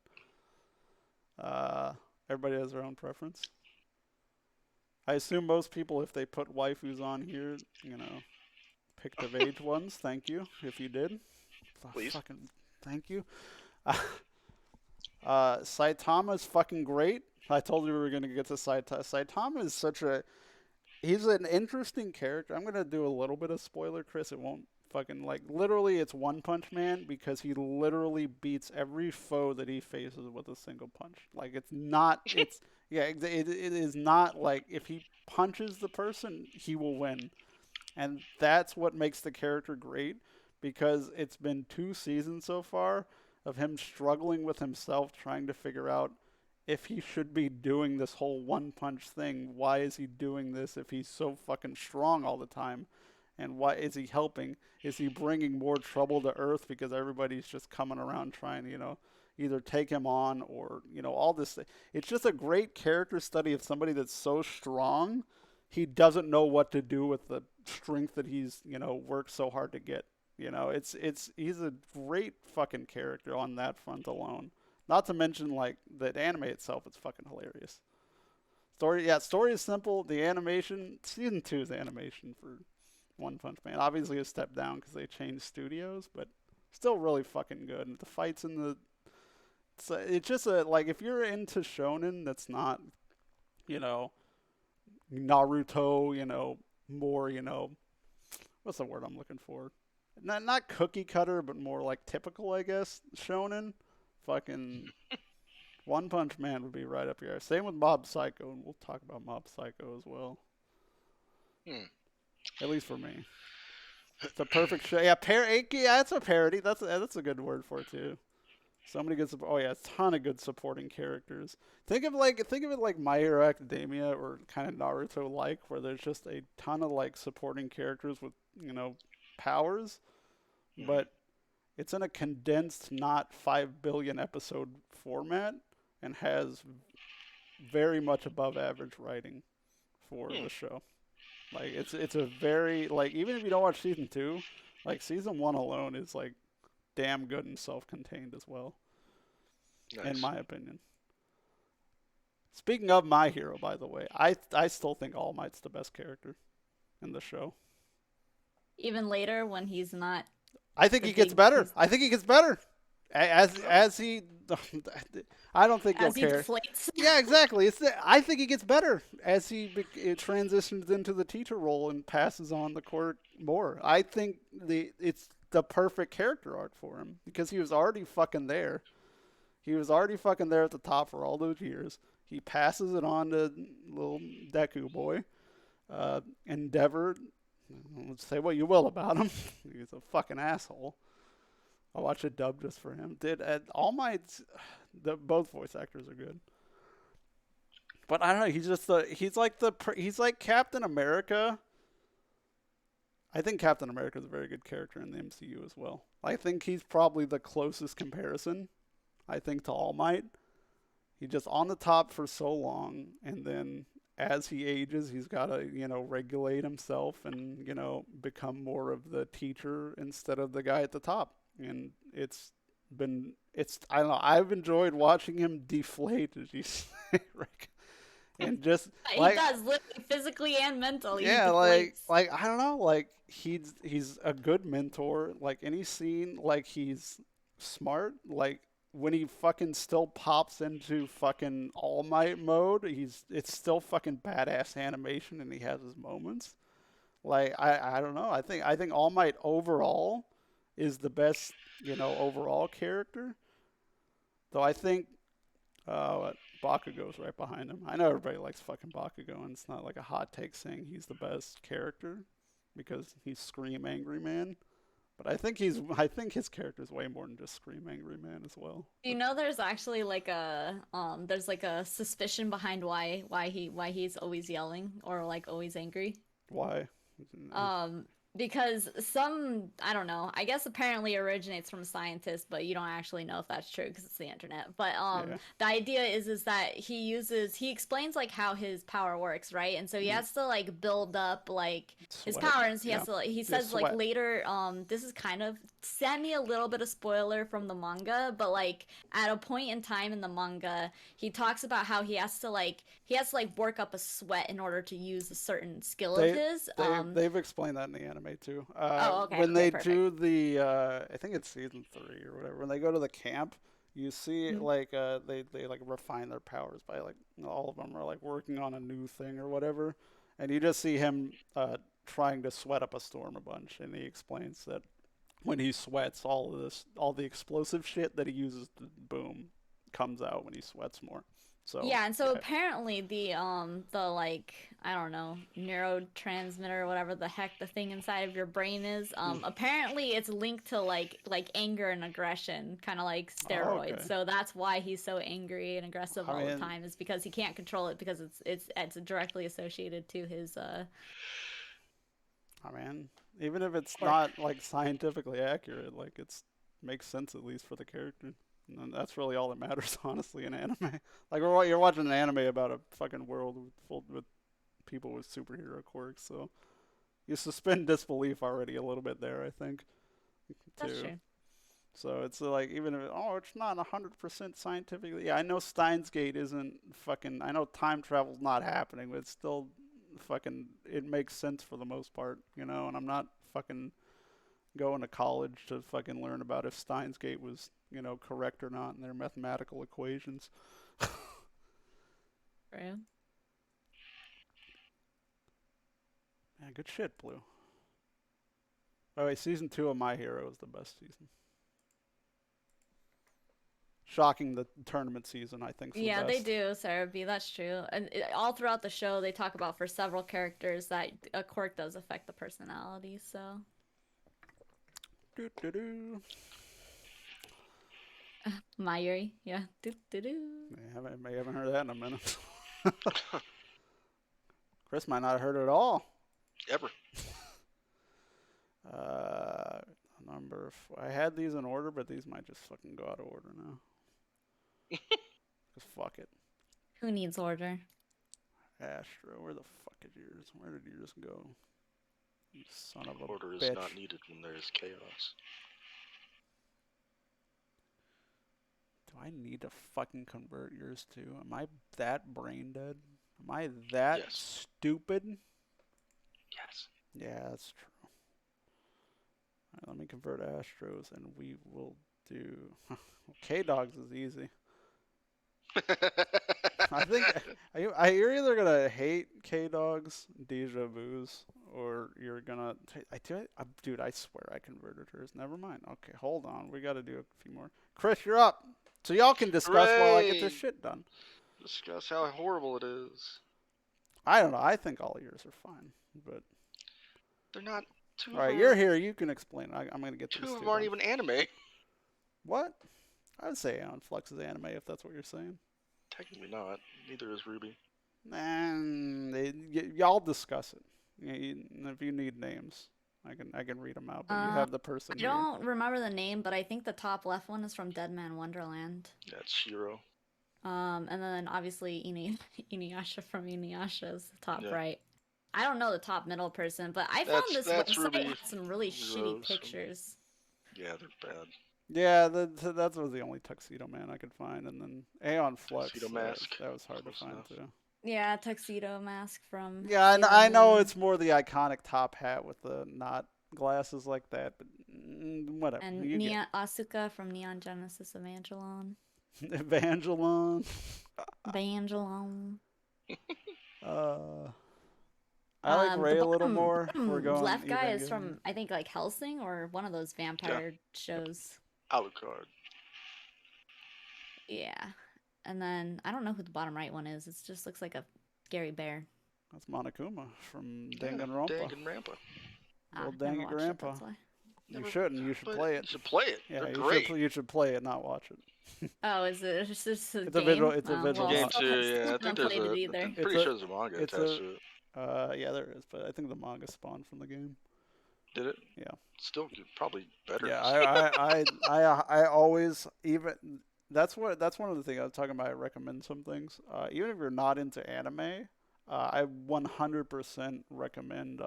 everybody has their own preference. I assume most people, if they put waifus on here, picked of age ones. Thank you if you did. Please. Fucking thank you. Saitama's fucking great. I told you we were gonna get to Saitama. Saitama is he's an interesting character. I'm gonna do a little bit of spoiler, Chris. It won't fucking literally it's One Punch Man because he literally beats every foe that he faces with a single punch. It is not like if he punches the person, he will win. And that's what makes the character great, because it's been 2 seasons so far of him struggling with himself, trying to figure out if he should be doing this whole one punch thing. Why is he doing this if he's so fucking strong all the time? And why is he helping? Is he bringing more trouble to Earth because everybody's just coming around trying to, either take him on or, all this. It's just a great character study of somebody that's so strong, he doesn't know what to do with the strength that he's, worked so hard to get. He's a great fucking character on that front alone. Not to mention, the anime itself is fucking hilarious. Story is simple. The animation, season 2's animation for One Punch Man, obviously a step down because they changed studios, but still really fucking good. And the fights in the, it's just like if you're into shonen, that's not, you know, Naruto, more, what's the word I'm looking for? Not cookie cutter, but more like typical, I guess. Shonen, fucking One Punch Man would be right up here. Same with Mob Psycho, and we'll talk about Mob Psycho as well. At least for me, it's the perfect show. Yeah, yeah, that's a parody. That's a good word for it too. So many good. Oh yeah, a ton of good supporting characters. Think of it like My Hero Academia or kind of Naruto like, where there's just a ton of like supporting characters with powers, but it's in a condensed, not 5 billion episode format, and has very much above average writing for the show. Like it's a very like even if you don't watch season 2, like season 1 alone is like damn good and self-contained as well. Nice. In my opinion. Speaking of My Hero, by the way, I still think All Might's the best character in the show. Even later when he's not. I think he gets better. I think he gets better. As he, I don't think you'll care. Deflates. Yeah, exactly. I think he gets better as it transitions into the teacher role and passes on the court more. I think it's the perfect character arc for him because he was already fucking there. He was already fucking there at the top for all those years. He passes it on to little Deku boy. Endeavor, let's say what you will about him. He's a fucking asshole. I'll watch it dubbed just for him. All Might's, both voice actors are good. But I don't know. He's like Captain America. I think Captain America is a very good character in the MCU as well. I think he's probably the closest comparison. I think to All Might. He's just on the top for so long, and then as he ages, he's got to, regulate himself and, become more of the teacher instead of the guy at the top. And I don't know, I've enjoyed watching him deflate, as you say, Rick. And just he does, literally, physically and mentally. Yeah, like I don't know, like he's a good mentor. Like any scene, like he's smart. Like when he fucking still pops into fucking All Might mode, it's still fucking badass animation, and he has his moments. Like I don't know. I think All Might overall is the best, overall character. Though I think Bakugo's right behind him. I know everybody likes fucking Bakugo, and it's not like a hot take saying he's the best character because he's Scream Angry Man. But I think his character is way more than just Scream Angry Man as well. There's actually like a suspicion behind why he's always yelling or like always angry. Why? Because I don't know, I guess apparently originates from scientists, but you don't actually know if that's true because it's the internet. But the idea is that he explains like how his power works, right? And so he has to like build up like his power, and he has to he says like later, this is kind of semi a little bit of spoiler from the manga, but like at a point in time in the manga, he talks about how he has to work up a sweat in order to use a certain skill of his. They've explained that in the anime too. Okay. When they perfect. do the, I think it's season 3 or whatever. When they go to the camp, you see like they like refine their powers by like all of them are like working on a new thing or whatever, and you just see him trying to sweat up a storm a bunch, and he explains that when he sweats, all the explosive shit that he uses to boom comes out when he sweats more. So yeah, and so apparently the like, I don't know, neurotransmitter or whatever the heck the thing inside of your brain is, apparently it's linked to like anger and aggression, kind of like steroids. Okay. So that's why he's so angry and aggressive all the time, is because he can't control it because it's directly associated to his I mean, even if it's not like scientifically accurate, like makes sense at least for the character. And that's really all that matters, honestly, in anime. Like you're watching an anime about a fucking world filled with people with superhero quirks, so you suspend disbelief already a little bit there, I think. That's true. So it's like even if it's not 100% scientifically. Yeah, I know Steins Gate isn't fucking. I know time travel's not happening, but it's still fucking. It makes sense for the most part, you know. And I'm not fucking going to college to fucking learn about if Steins Gate was, correct or not in their mathematical equations. True. Yeah, good shit, Blue. By the way, season 2 of My Hero is the best season. Shocking, the tournament season, I think, is the Yeah, best. they do, Sarah B. That's true. And all throughout the show, they talk about for several characters that a quirk does affect the personality. So. Do, do, do. Mayuri, yeah. Do do do. I haven't heard that in a minute. Chris might not have heard it at all. Ever. I had these in order, but these might just fucking go out of order now. Just fuck it. Who needs order? Astro, where the fuck is yours? Where did yours go? You son of a Order is bitch. not needed when there is chaos. Do I need to fucking convert yours too? Am I that brain dead? Am I that stupid? Yes. Yeah, that's true. Alright, let me convert Astros and we will do... K-Dogs is easy. I think you're either gonna hate K-Dogs, Deja Vu's, or you're gonna... Dude, I swear I converted hers. Never mind. Okay, hold on. We gotta do a few more. Chris, you're up. So y'all can discuss while I get this shit done. Discuss how horrible it is. I don't know. I think all yours are fine, but... They're not... All right, you're here. You can explain. I'm gonna get two these of them aren't even anime. What? I would say Aeon Flux is anime if that's what you're saying. Technically not. Neither is Ruby. Y'all discuss it. If you need names, I can read them out. But you have the person. I don't remember the name, but I think the top left one is from Deadman Wonderland. That's Shiro. And then obviously Inuyasha from Inuyasha is the top right. I don't know the top middle person, but I found this website Ruby had some really shitty pictures. Yeah, they're bad. Yeah, that was the only Tuxedo Man I could find, and then Aeon Flux. Tuxedo Mask. That was hard to find too. Yeah, Tuxedo Mask from. Yeah, I know it's more the iconic top hat with the not glasses like that, but whatever. And Asuka from Neon Genesis Evangelion. Evangelion. Evangelion. I like Ray a little more. We're going left guy is from, I think, like Hellsing or one of those vampire shows. Alucard. Yeah. And then, I don't know who the bottom right one is. It just looks like a Gary Bear. That's Monokuma from Danganronpa. Danganronpa. Old Danganronpa. You shouldn't. You should play it. You should play it. Yeah, they're great. You should play it, not watch it. Oh, is it just a it's game? It's a visual game too. Yeah, I think there's I'm pretty sure there's a manga attached to it. Yeah, there is, but I think the manga spawned from the game. Did it? Yeah. Still probably better. Yeah, I always that's one of the things I was talking about. I recommend some things. Even if you're not into anime, I 100% recommend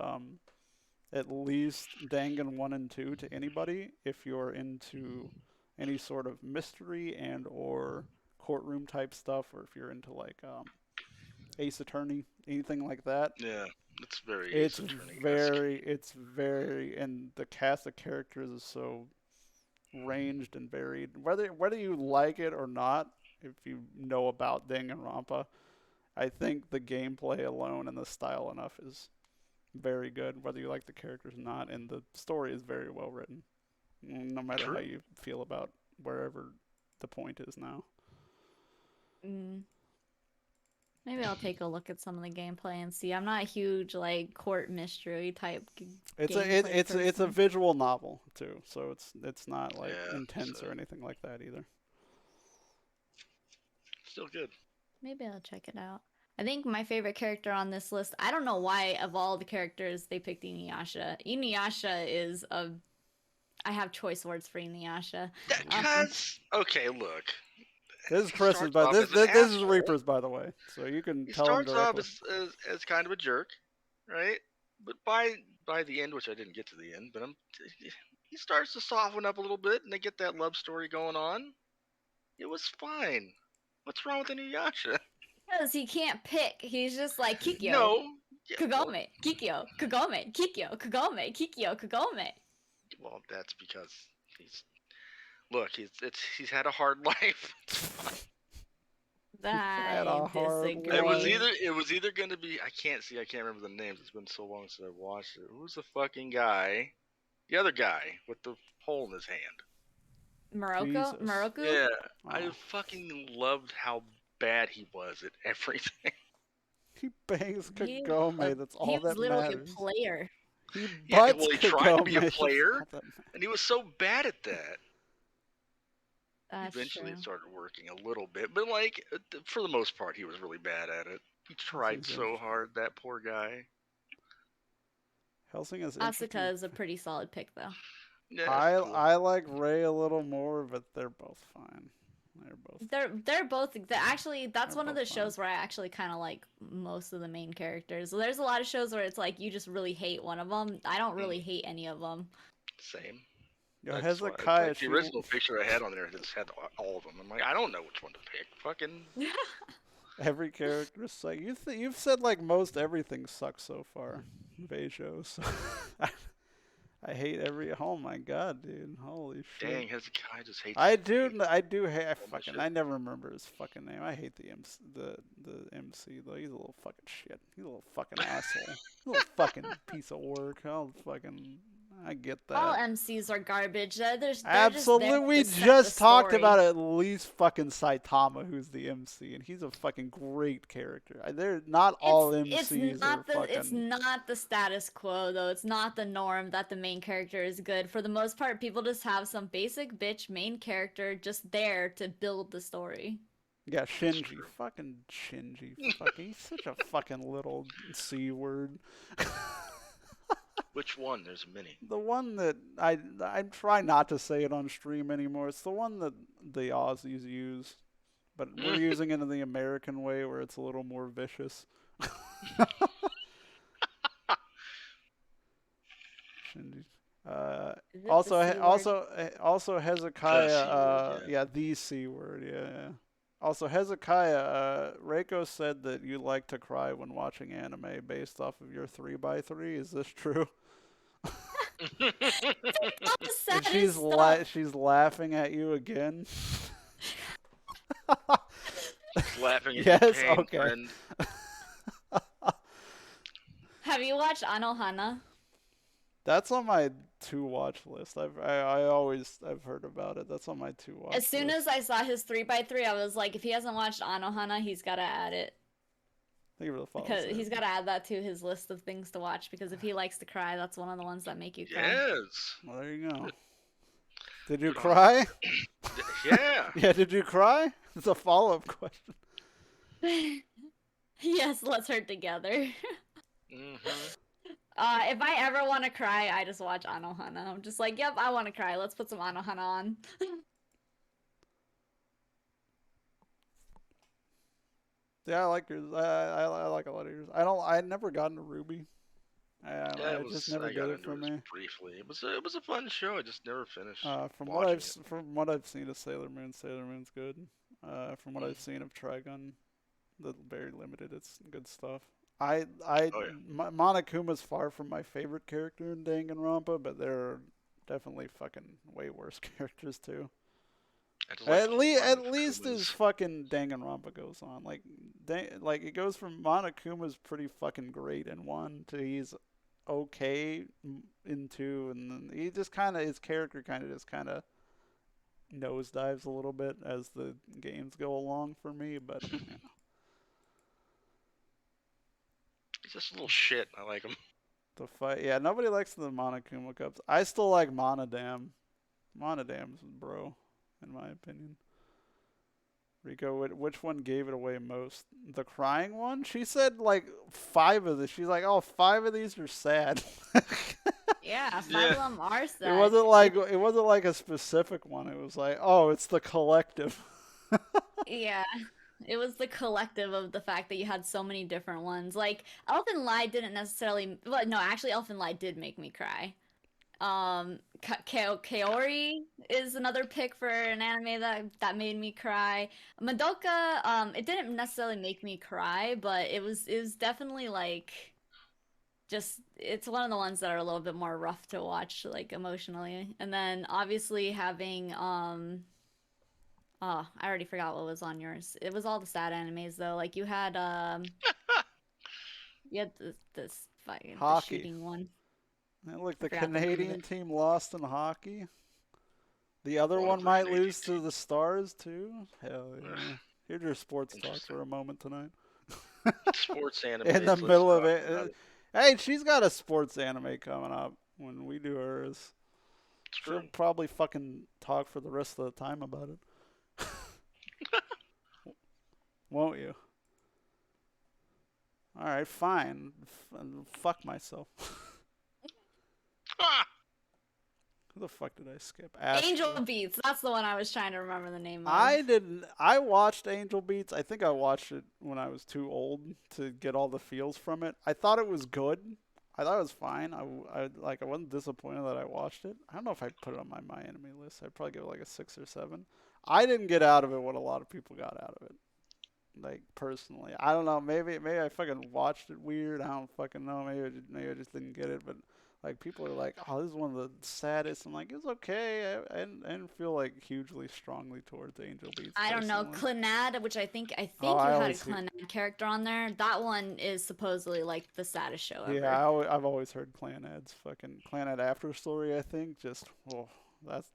at least Dangan 1 and 2 to anybody if you're into any sort of mystery and or courtroom type stuff, or if you're into like Ace Attorney, anything like that. Yeah, it's very, and the cast of characters is so ranged and varied. Whether you like it or not, if you know about Danganronpa, I think the gameplay alone and the style enough is very good, whether you like the characters or not, and the story is very well written, no matter how you feel about wherever the point is now. Maybe I'll take a look at some of the gameplay and see. I'm not a huge like court mystery type. It's a visual novel too, so it's not like intense or anything like that either. Still good. Maybe I'll check it out. I think my favorite character on this list, I don't know why of all the characters they picked Inuyasha. Inuyasha is a... I have choice words for Inuyasha. Okay, look. This is Chris's, but this is Reaper's, by the way. So you can tell him directly. He starts off as kind of a jerk, right? But by the end, which I didn't get to the end, but he starts to soften up a little bit, and they get that love story going on. It was fine. What's wrong with Inuyasha? Because he can't pick. He's just like Kikyo, No. Yeah, Kagome, Kikyo, Kagome, Kikyo, Kagome, Kikyo, Kagome. well, that's because he's look. He's had a hard life. Had a I hard disagree. life. It was either gonna be I can't remember the names. It's been so long since I watched it. Who's the fucking guy? The other guy with the hole in his hand. Jesus. Moroku? Yeah, Oh. I fucking loved how bad he was at everything. He bangs He- Kagome. That's all He was that literally matters. a player. He Yeah, butts well, he Kagome. tried to be a that's player, all that matters. and he was so bad at that. That's Eventually, true. it started working a little bit, but like for the most part, he was really bad at it. He tried so hard. That poor guy. Hellsing is Asuka interesting. is a pretty solid pick, though. Yeah, I like Ray a little more, but they're both fine. They're both actually that's They're one of the both shows where I actually kind of like most of the main characters. There's a lot of shows where it's like you just really hate one of them. I don't really hate any of them. Same. Yo, That's why- Hezekiah, like the original picture I had on there just had all of them. I'm like, I don't know which one to pick. Fucking. every character sucks. You've said like most everything sucks so far, Bejo. So I hate every. Oh my god, dude! Holy shit! Dang, Hezekiah just hates. I do hate. my shit. I never remember his fucking name. I hate the MC though. He's a little fucking shit. He's a little fucking asshole. He's a little fucking piece of work. I get that. All MCs are garbage. They're Absolutely, just there we to set just the talked story. about at least fucking Saitama, who's the MC, and he's a fucking great character. They're not all MCs It's not are the fucking. it's not the status quo though. It's not the norm that the main character is good. For the most part, people just have some basic bitch main character just there to build the story. Yeah, Shinji, fucking Shinji, fucking. He's such a fucking little C word. Which one? There's many. The one that I try not to say it on stream anymore. It's the one that the Aussies use, but we're using it in the American way where it's a little more vicious. Shinji. Is it Also, the C word? also Hezekiah. word, Yeah, the C word. Yeah. Also, Hezekiah. Reiko said that you like to cry when watching anime based off of your 3x3. Is this true? All the And saddest stuff. she's laughing at you again. Laughing at Yes, your pain, okay. friend. Have you watched Anohana? That's on my to watch list. I've heard about it. That's on my to watch. As soon as I saw his 3x3, I was like, if he hasn't watched Anohana, he's gotta add it. Thank you for the follow. Because he's gotta add that to his list of things to watch. Because if he likes to cry, that's one of the ones that make you cry. Yes. Well, there you go. Did you cry? Yeah. Yeah, did you cry? It's a follow-up question. Yes, let's hurt together. Mm-hmm. If I ever want to cry, I just watch Anohana. I'm just like, yep, I want to cry. Let's put some Anohana on. Yeah, I like yours. I like a lot of yours. I never got into Ruby. Yeah, I just never I got did it into for it me. briefly. It was a fun show. I just never finished. From watching what I've seen of Sailor Moon's good. From what I've seen of Trigun, the very limited, it's good stuff. Oh, yeah. Monokuma's far from my favorite character in Danganronpa, but there are definitely fucking way worse characters too. I just like At the least Kumas. as fucking Danganronpa goes on, like it goes from Monokuma's pretty fucking great in 1 to he's okay in 2, and then he just kind of his character kind of just kind of nosedives a little bit as the games go along for me, but yeah. He's just a little shit. I like him. The fight, yeah, nobody likes the Monokuma cups. I still like Monodam. Monodam's bro, in my opinion. Rico, which one gave it away most? The crying one? She said like 5 of this. She's like, oh, 5 of these are sad. Yeah, 5 Yeah. of them are sad. It wasn't like a specific one. It was like, oh, it's the collective. Yeah, it was the collective of the fact that you had so many different ones. Like, Elfen Lied didn't necessarily... Well, no, actually, Elfen Lied did make me cry. Kaori is another pick for an anime that made me cry. Madoka, it didn't necessarily make me cry, but it was definitely like just it's one of the ones that are a little bit more rough to watch like emotionally. And then obviously having oh, I already forgot what was on yours. It was all the sad animes though. Like you had this fucking the Hockey. shooting one. And look, I the forgot the name of Canadian it. team lost in hockey. The other What a one might Canadian lose to the Stars too. Hell team. yeah! Here's your sports talk Interesting. for a moment tonight. Sports In the animes. Let's middle of talk it, about it. hey, she's got a sports anime coming up when we do hers. It's She'll true. probably fucking talk for the rest of the time about it, won't you? All right, fine. Fuck myself. Ah! Who the fuck did I skip? Angel Astro. Beats. That's the one I was trying to remember the name of. I didn't. I watched Angel Beats. I think I watched it when I was too old to get all the feels from it. I thought it was good. I thought it was fine. I wasn't disappointed that I watched it. I don't know if I'd put it on my anime list. I'd probably give it like a 6 or 7. I didn't get out of it what a lot of people got out of it. Like personally, I don't know. Maybe I fucking watched it weird. I don't fucking know. Maybe I just didn't get it. But like people are like, oh, this is one of the saddest. I'm like, it's okay. I didn't feel like hugely strongly towards Angel Beats I don't know, personally. Clannad, which I Oh, think you I had a always hear. Clannad character on there. That one is supposedly like the saddest show Yeah, ever. I've always heard Clan Ed's fucking Clan Ed After Story. I think just oh, that's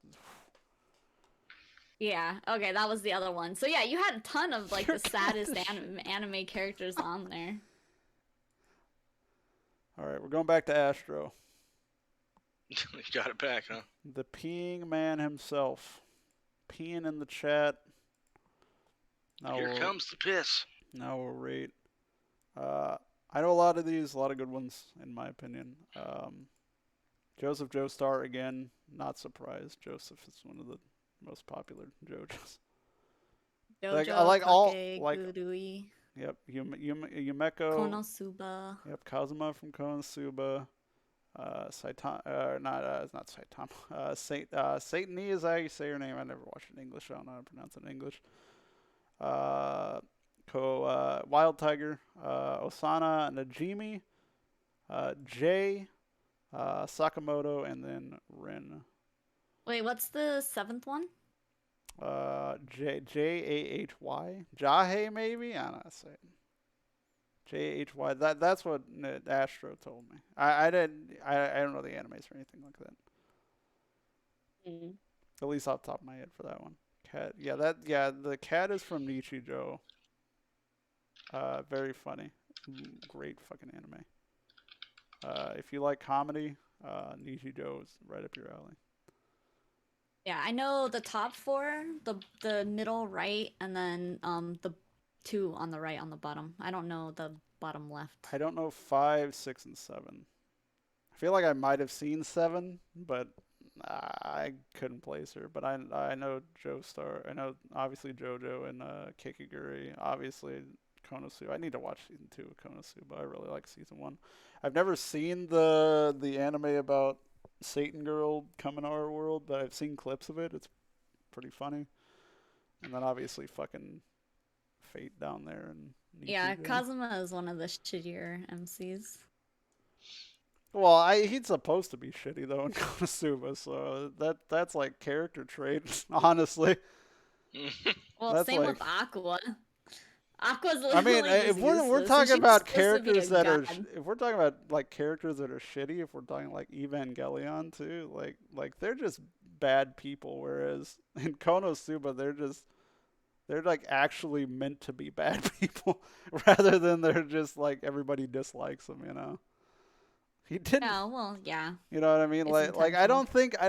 Yeah, okay, that was the other one. So yeah, you had a ton of like you're the kind saddest of shit. anime characters on there. All right, we're going back to Astro, You got it back, huh? the peeing man himself, peeing in the chat. Now Here we'll comes the piss. now we'll rate. Uh, I know a lot of these, a lot of good ones in my opinion. Joseph Joestar again, not surprised. Joseph is one of the most popular JoJo's. Like I Jojo, like all Take, like Gurui, yep, Yumeko. Konosuba. Yep, Kazuma from Konosuba. Saitan, it's not Saitama. Satani is how you say her name. I never watched it in English. I don't know how to pronounce it in English. Wild Tiger, Osana Najimi, Jay, Sakamoto, and then Rin. Wait, what's the seventh one? Jahy. Jahe maybe? I don't know how to say it. Jhy. That's what Astro told me. I didn't. I don't know the animes or anything like that. Mm. At least off the top of my head for that one. Cat. Yeah, that. Yeah, the cat is from Nichijou. Very funny. Great fucking anime. If you like comedy, Nichijou is right up your alley. Yeah, I know the top four, the middle right, and then the two on the right on the bottom. I don't know the bottom left. I don't know 5, 6, and 7. I feel like I might have seen 7, but I couldn't place her. But I know Joestar. I know obviously JoJo and Kikiguri. Obviously Konosuba. I need to watch season 2 of Konosuba. I really like season 1. I've never seen the anime about Satan Girl coming to our world, but I've seen clips of it. It's pretty funny. And then obviously fucking Fate down there and Yeah, Nichijou. Kazuma is one of the shittier MCs. Well, he's supposed to be shitty though in Konosuba, so that's like character trait, honestly. Well, That's same like with Aqua. Aqua's I mean, literally if just we're useless, and talking she's about supposed to be characters a that are god. if we're talking about like characters that are shitty, if we're talking like Evangelion too, like they're just bad people, whereas in Konosuba they're like actually meant to be bad people rather than they're just like everybody dislikes them, you know. He didn't, Yeah, well, yeah, you know what I mean? it's Like intentional. I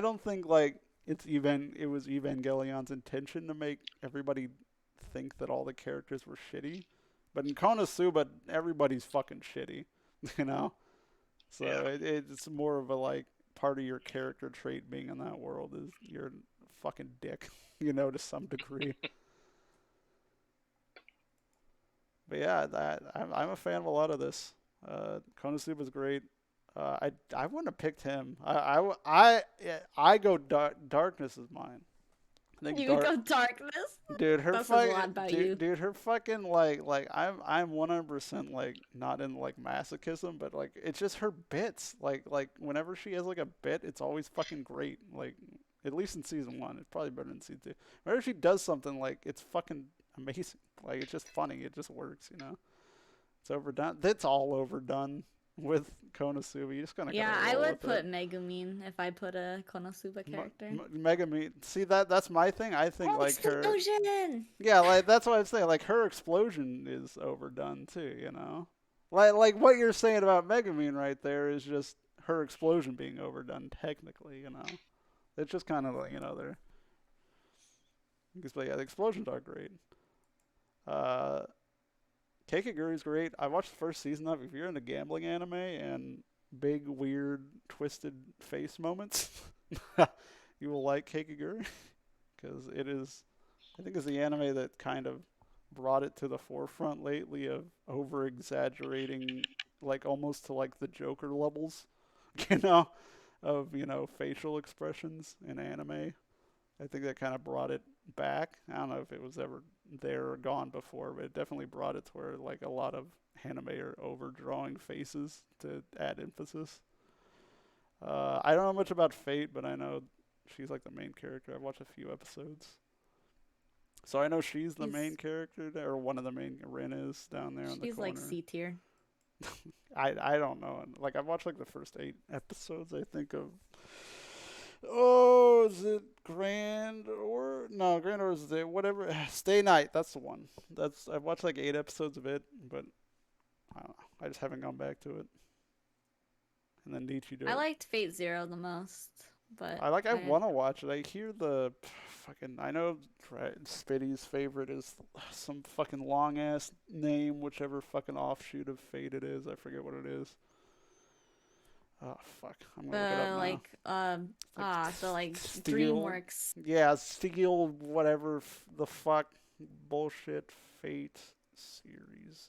don't think like it was Evangelion's intention to make everybody think that all the characters were shitty. But in Konosuba, everybody's fucking shitty, you know? So Yeah. it's more of a like part of your character trait being in that world is you're a fucking dick, you know, to some degree. But yeah, I'm a fan of a lot of this. Konosuba's great. I wouldn't have picked him. I go darkness is mine. I think You would go darkness? dude, her That says a fucking lot about you. dude, her fucking like I'm 100% like not in like masochism, but like it's just her bits. Like whenever she has like a bit, it's always fucking great. Like at least in season 1, it's probably better than season 2. Whenever she does something, like it's fucking amazing. Like it's just funny. It just works, you know. It's overdone. That's all overdone with Konosuba. You just Yeah, gotta I roll would with it. put Megumin if I put a Konosuba character. Megami. See that's my thing. I think Oh, like her. explosion! Yeah, like that's what I'm saying. Like her explosion is overdone too. You know, like what you're saying about Megumin right there is just her explosion being overdone technically. You know, it's just kind of like they're. But yeah, the explosions are great. Uh, Kakeguri's great. I watched the first season of it. If you're into gambling anime and big, weird, twisted face moments, you will like Kakeguri because it is, I think, is the anime that kind of brought it to the forefront lately of over exaggerating, like almost to like the Joker levels, you know, of facial expressions in anime. I think that kind of brought it back. I don't know if it was ever there or gone before, but it definitely brought it to where like a lot of anime are overdrawing faces to add emphasis. I don't know much about Fate, but I know she's like the main character. I've watched a few episodes. So I know she's the main character, or one of the main. Rin is down there in the She's corner. like C tier. I don't know. Like I've watched like the first 8 episodes, I think, of. Oh, is it Grand or no? Grand or is it whatever? Stay Night. That's the one. I've watched like 8 episodes of it, but I don't know. I just haven't gone back to it. And then Nichijou. I liked Fate Zero the most, but I want to watch it. I hear the fucking. I know Spitty's favorite is some fucking long ass name, whichever fucking offshoot of Fate it is. I forget what it is. Oh fuck! I'm gonna look it up now. the like Steel. DreamWorks. Yeah, Steel. Whatever the fuck bullshit Fate series.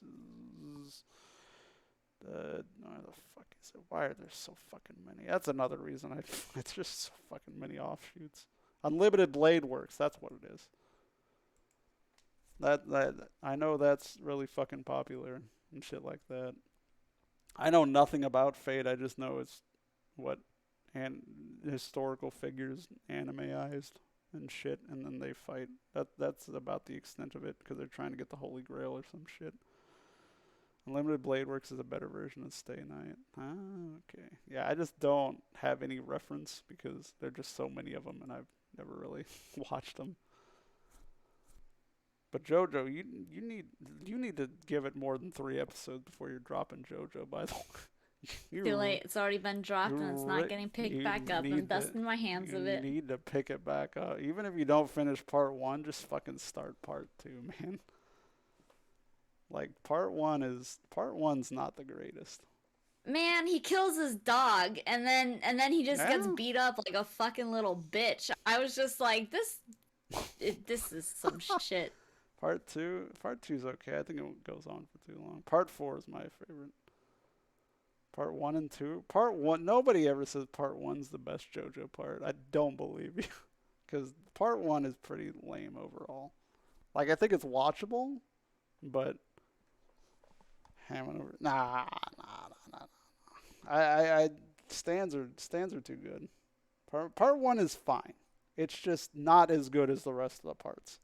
Where the fuck is it? Why are there so fucking many? That's another reason it's just so fucking many offshoots. Unlimited Blade Works. That's what it is. That I know that's really fucking popular and shit like that. I know nothing about Fate. I just know it's what and historical figures animeized and shit, and then they fight. That's about the extent of it because they're trying to get the Holy Grail or some shit. Unlimited Blade Works is a better version of Stay Night. Ah, okay. Yeah, I just don't have any reference because there are just so many of them, and I've never really watched them. But JoJo, you need to give it more than 3 episodes before you're dropping JoJo. By the way, Too late. It's already been dropped and it's not getting picked back up. I'm dusting my hands of it. You need to pick it back up. Even if you don't finish part 1, just fucking start part 2, man. Like part 1's not the greatest. Man, he kills his dog and then he just gets beat up like a fucking little bitch. I was just like, this is some shit. Part 2's okay. I think it goes on for too long. Part 4 is my favorite. Part 1 and 2. Part 1, nobody ever says part 1's the best JoJo part. I don't believe you. Because part 1 is pretty lame overall. Like, I think it's watchable, but nah. I stands are too good. Part 1 is fine. It's just not as good as the rest of the parts.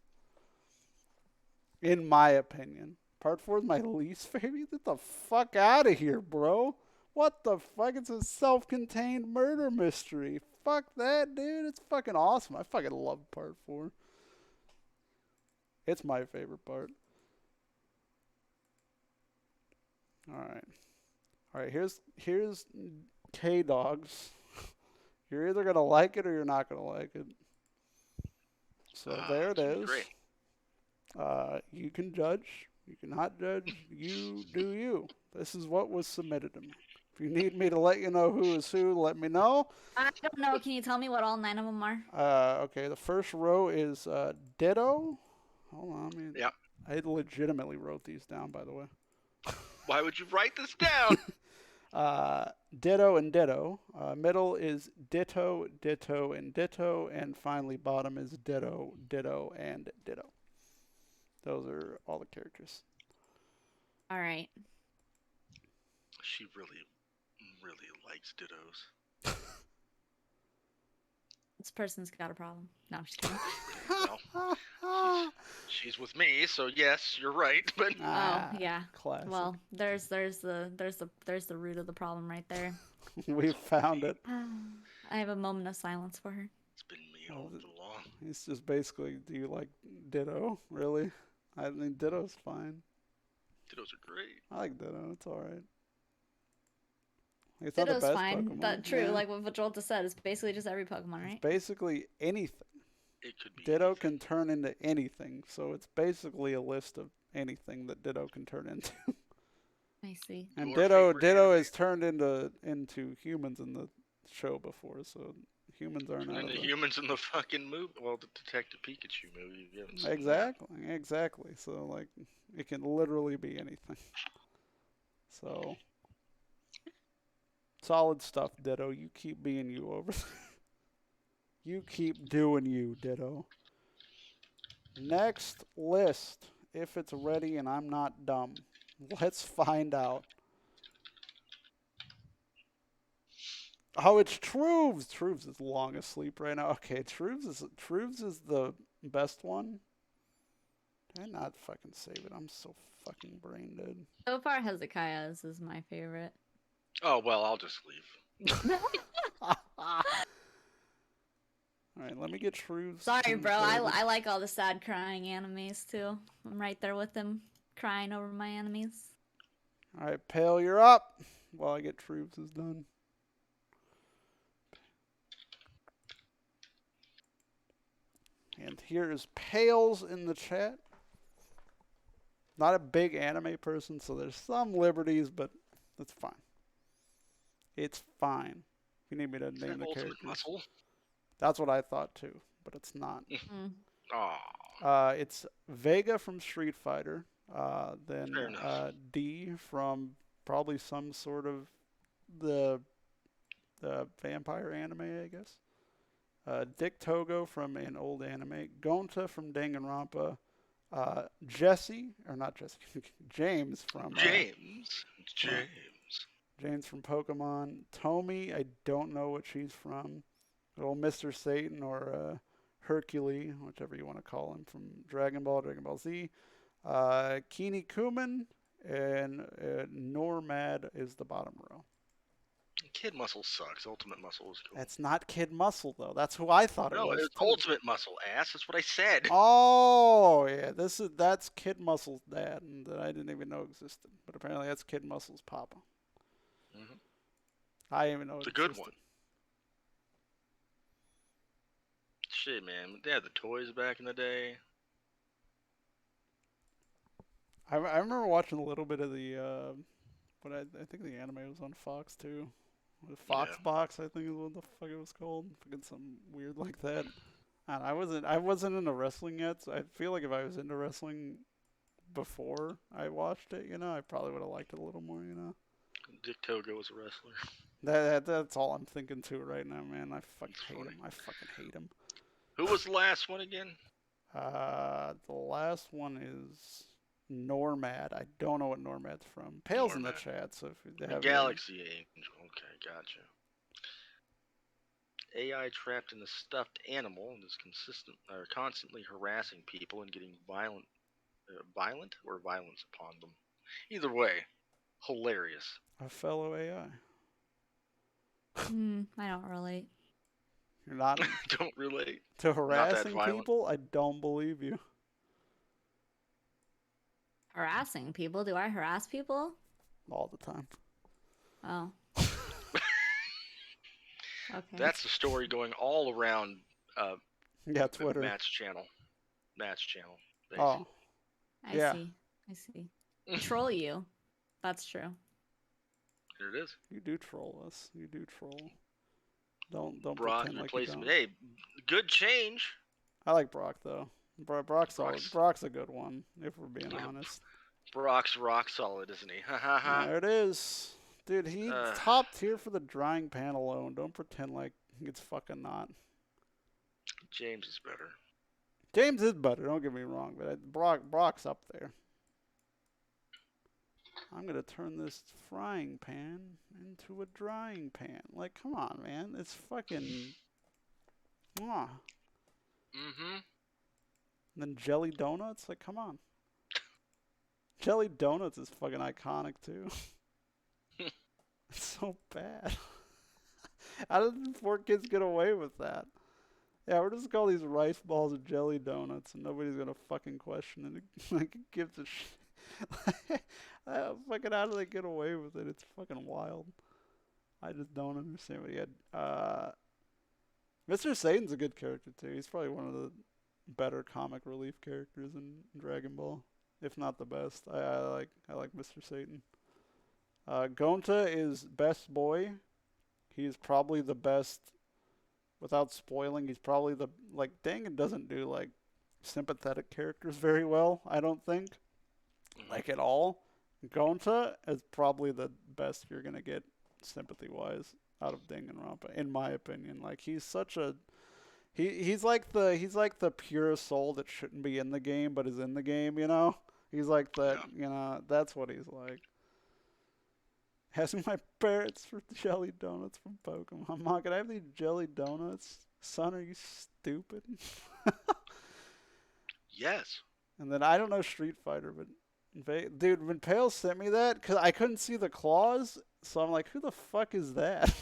In my opinion. Part 4 is my least favorite. Get the fuck out of here, bro. What the fuck? It's a self-contained murder mystery. Fuck that, dude. It's fucking awesome. I fucking love part 4. It's my favorite part. Alright, here's K-Dogs. You're either going to like it or you're not going to like it. So there it is. Great. You can judge. You cannot judge. You do you. This is what was submitted to me. If you need me to let you know who is who, let me know. I don't know. Can you tell me what all 9 of them are? Okay, the first row is Ditto. Hold on, Yeah. I legitimately wrote these down, by the way. Why would you write this down? Ditto and Ditto. Middle is Ditto, Ditto, and Ditto. And finally, bottom is Ditto, Ditto, and Ditto. Those are all the characters. All right. She really, really likes dittos. This person's got a problem. No, I'm just kidding. Well, she's with me, so yes, you're right. But Ah, Oh yeah. classic. Well, there's the root of the problem right there. We found it. I have a moment of silence for her. it's been me all along. It's just basically, do you like Ditto? Really? I mean, Ditto's fine. Dittos are great. I like Ditto. It's alright. It's not Ditto's the best fine. Pokemon. But true, Yeah. like what Joel just said, it's basically just every Pokemon, right? It's basically anything. It could be. Ditto anything. can turn into anything, so it's basically a list of anything that Ditto can turn into. I see. And Your Ditto favorite Ditto anime? has turned into humans in the show before, so humans aren't out And of the the... humans in the fucking movie. Well, the Detective Pikachu movie. You haven't seen that. Exactly. So like, it can literally be anything. So solid stuff, Ditto. You keep being you over there. You keep doing you, Ditto. Next list, if it's ready and I'm not dumb. Let's find out. Oh, it's Troves. Troves is long asleep right now. Okay, Troves is the best one. Did I not fucking save it? I'm so fucking brain dead. So far, Hezekiah's is my favorite. Oh well, I'll just leave. Alright, let me get Troves. Sorry, bro. I like all the sad crying animes too. I'm right there with him, crying over my enemies. Alright, Pale, you're up. While I get Troves is done. And here is Pales in the chat. Not a big anime person, so there's some liberties, but that's fine. It's fine. If you need me to Is name that the Ultimate characters. Muscle? That's what I thought too, but it's not. Oh, It's Vega from Street Fighter. Then Fair enough. D from probably some sort of the vampire anime, I guess. Dick Togo from an old anime. Gonta from Danganronpa. Jesse, or not Jesse, James from James. James from Pokemon. Tomy, I don't know what she's from. Little Mr. Satan or Hercule, whichever you want to call him, from Dragon Ball, Dragon Ball Z. Kini Kuman and Normad is the bottom row. Kid Muscle sucks. Ultimate Muscle is cool. That's not Kid Muscle though. That's who I thought it No, was. it's too. Ultimate Muscle, ass. That's what I said. Oh yeah, that's Kid Muscle's dad, and that I didn't even know existed. But apparently that's Kid Muscle's papa. Mhm. I didn't even know it The good existed. one. Shit, man. They had the toys back in the day. I remember watching a little bit of the, but I think the anime was on Fox too. The Fox Yeah. Box, I think is what the fuck it was called. Fucking something weird like that. And I wasn't into wrestling yet. So I feel like if I was into wrestling before I watched it, I probably would have liked it a little more. Dick Togo was a wrestler. That's all I'm thinking too right now, man. I fucking That's hate funny. him. I fucking hate him. Who was the last one again? The last one is Normad. I don't know what Normad's from. Pale's in the Normad. chat, so if they The have Galaxy Angel. Okay, gotcha. AI trapped in a stuffed animal and is constantly harassing people and getting violent or violence upon them. Either way, hilarious. a fellow AI. I don't relate. You're not Don't relate. to harassing violent. people? I don't believe you. Harassing people? Do I harass people? All the time. Oh. Okay. That's the story going all around Yeah, Twitter. Matt's channel. Basically. Oh, I yeah. see. I see. Troll you. That's true. Here it is. you do troll us. You do troll. Don't Brock pretend like you replacement. don't. Hey, good change. I like Brock though. Brock's Brock's- Brock's a good one, if we're being Yeah. honest. Brock's rock solid, isn't he? Ha ha ha. There it is. Dude, he's Uh, top tier for the drying pan alone. Don't pretend like it's fucking not. James is better. James is better, don't get me wrong, but Brock's up there. I'm gonna turn this frying pan into a drying pan. Like, come on, man. It's fucking. Mwah. Mm-hmm. And then jelly donuts? Like, come on. Jelly donuts is fucking iconic, too. It's so bad. How did the poor kids get away with that? Yeah, we're just call these rice balls of jelly donuts, and nobody's gonna fucking question it. Like, it gives a shit. Fucking, how do they get away with it? It's fucking wild. I just don't understand what he had. Mr. Satan's a good character too. He's probably one of the better comic relief characters in Dragon Ball, if not the best. I like Mr. Satan. Gonta is best boy. He's probably the best. Without spoiling, he's probably the Dangan doesn't do like sympathetic characters very well. I don't think, like at all. Gonta is probably the best you're gonna get sympathy wise out of Danganronpa, in my opinion. Like he's such a he's like the pure soul that shouldn't be in the game but is in the game. You know, he's like that. Yeah. You know, that's what he's like. Asking my parents for jelly donuts from Pokemon. Mom, can I have these jelly donuts? Son, are you stupid? Yes. And then I don't know Street Fighter, but dude, when Pale sent me that, because I couldn't see the claws, so I'm like, who the fuck is that?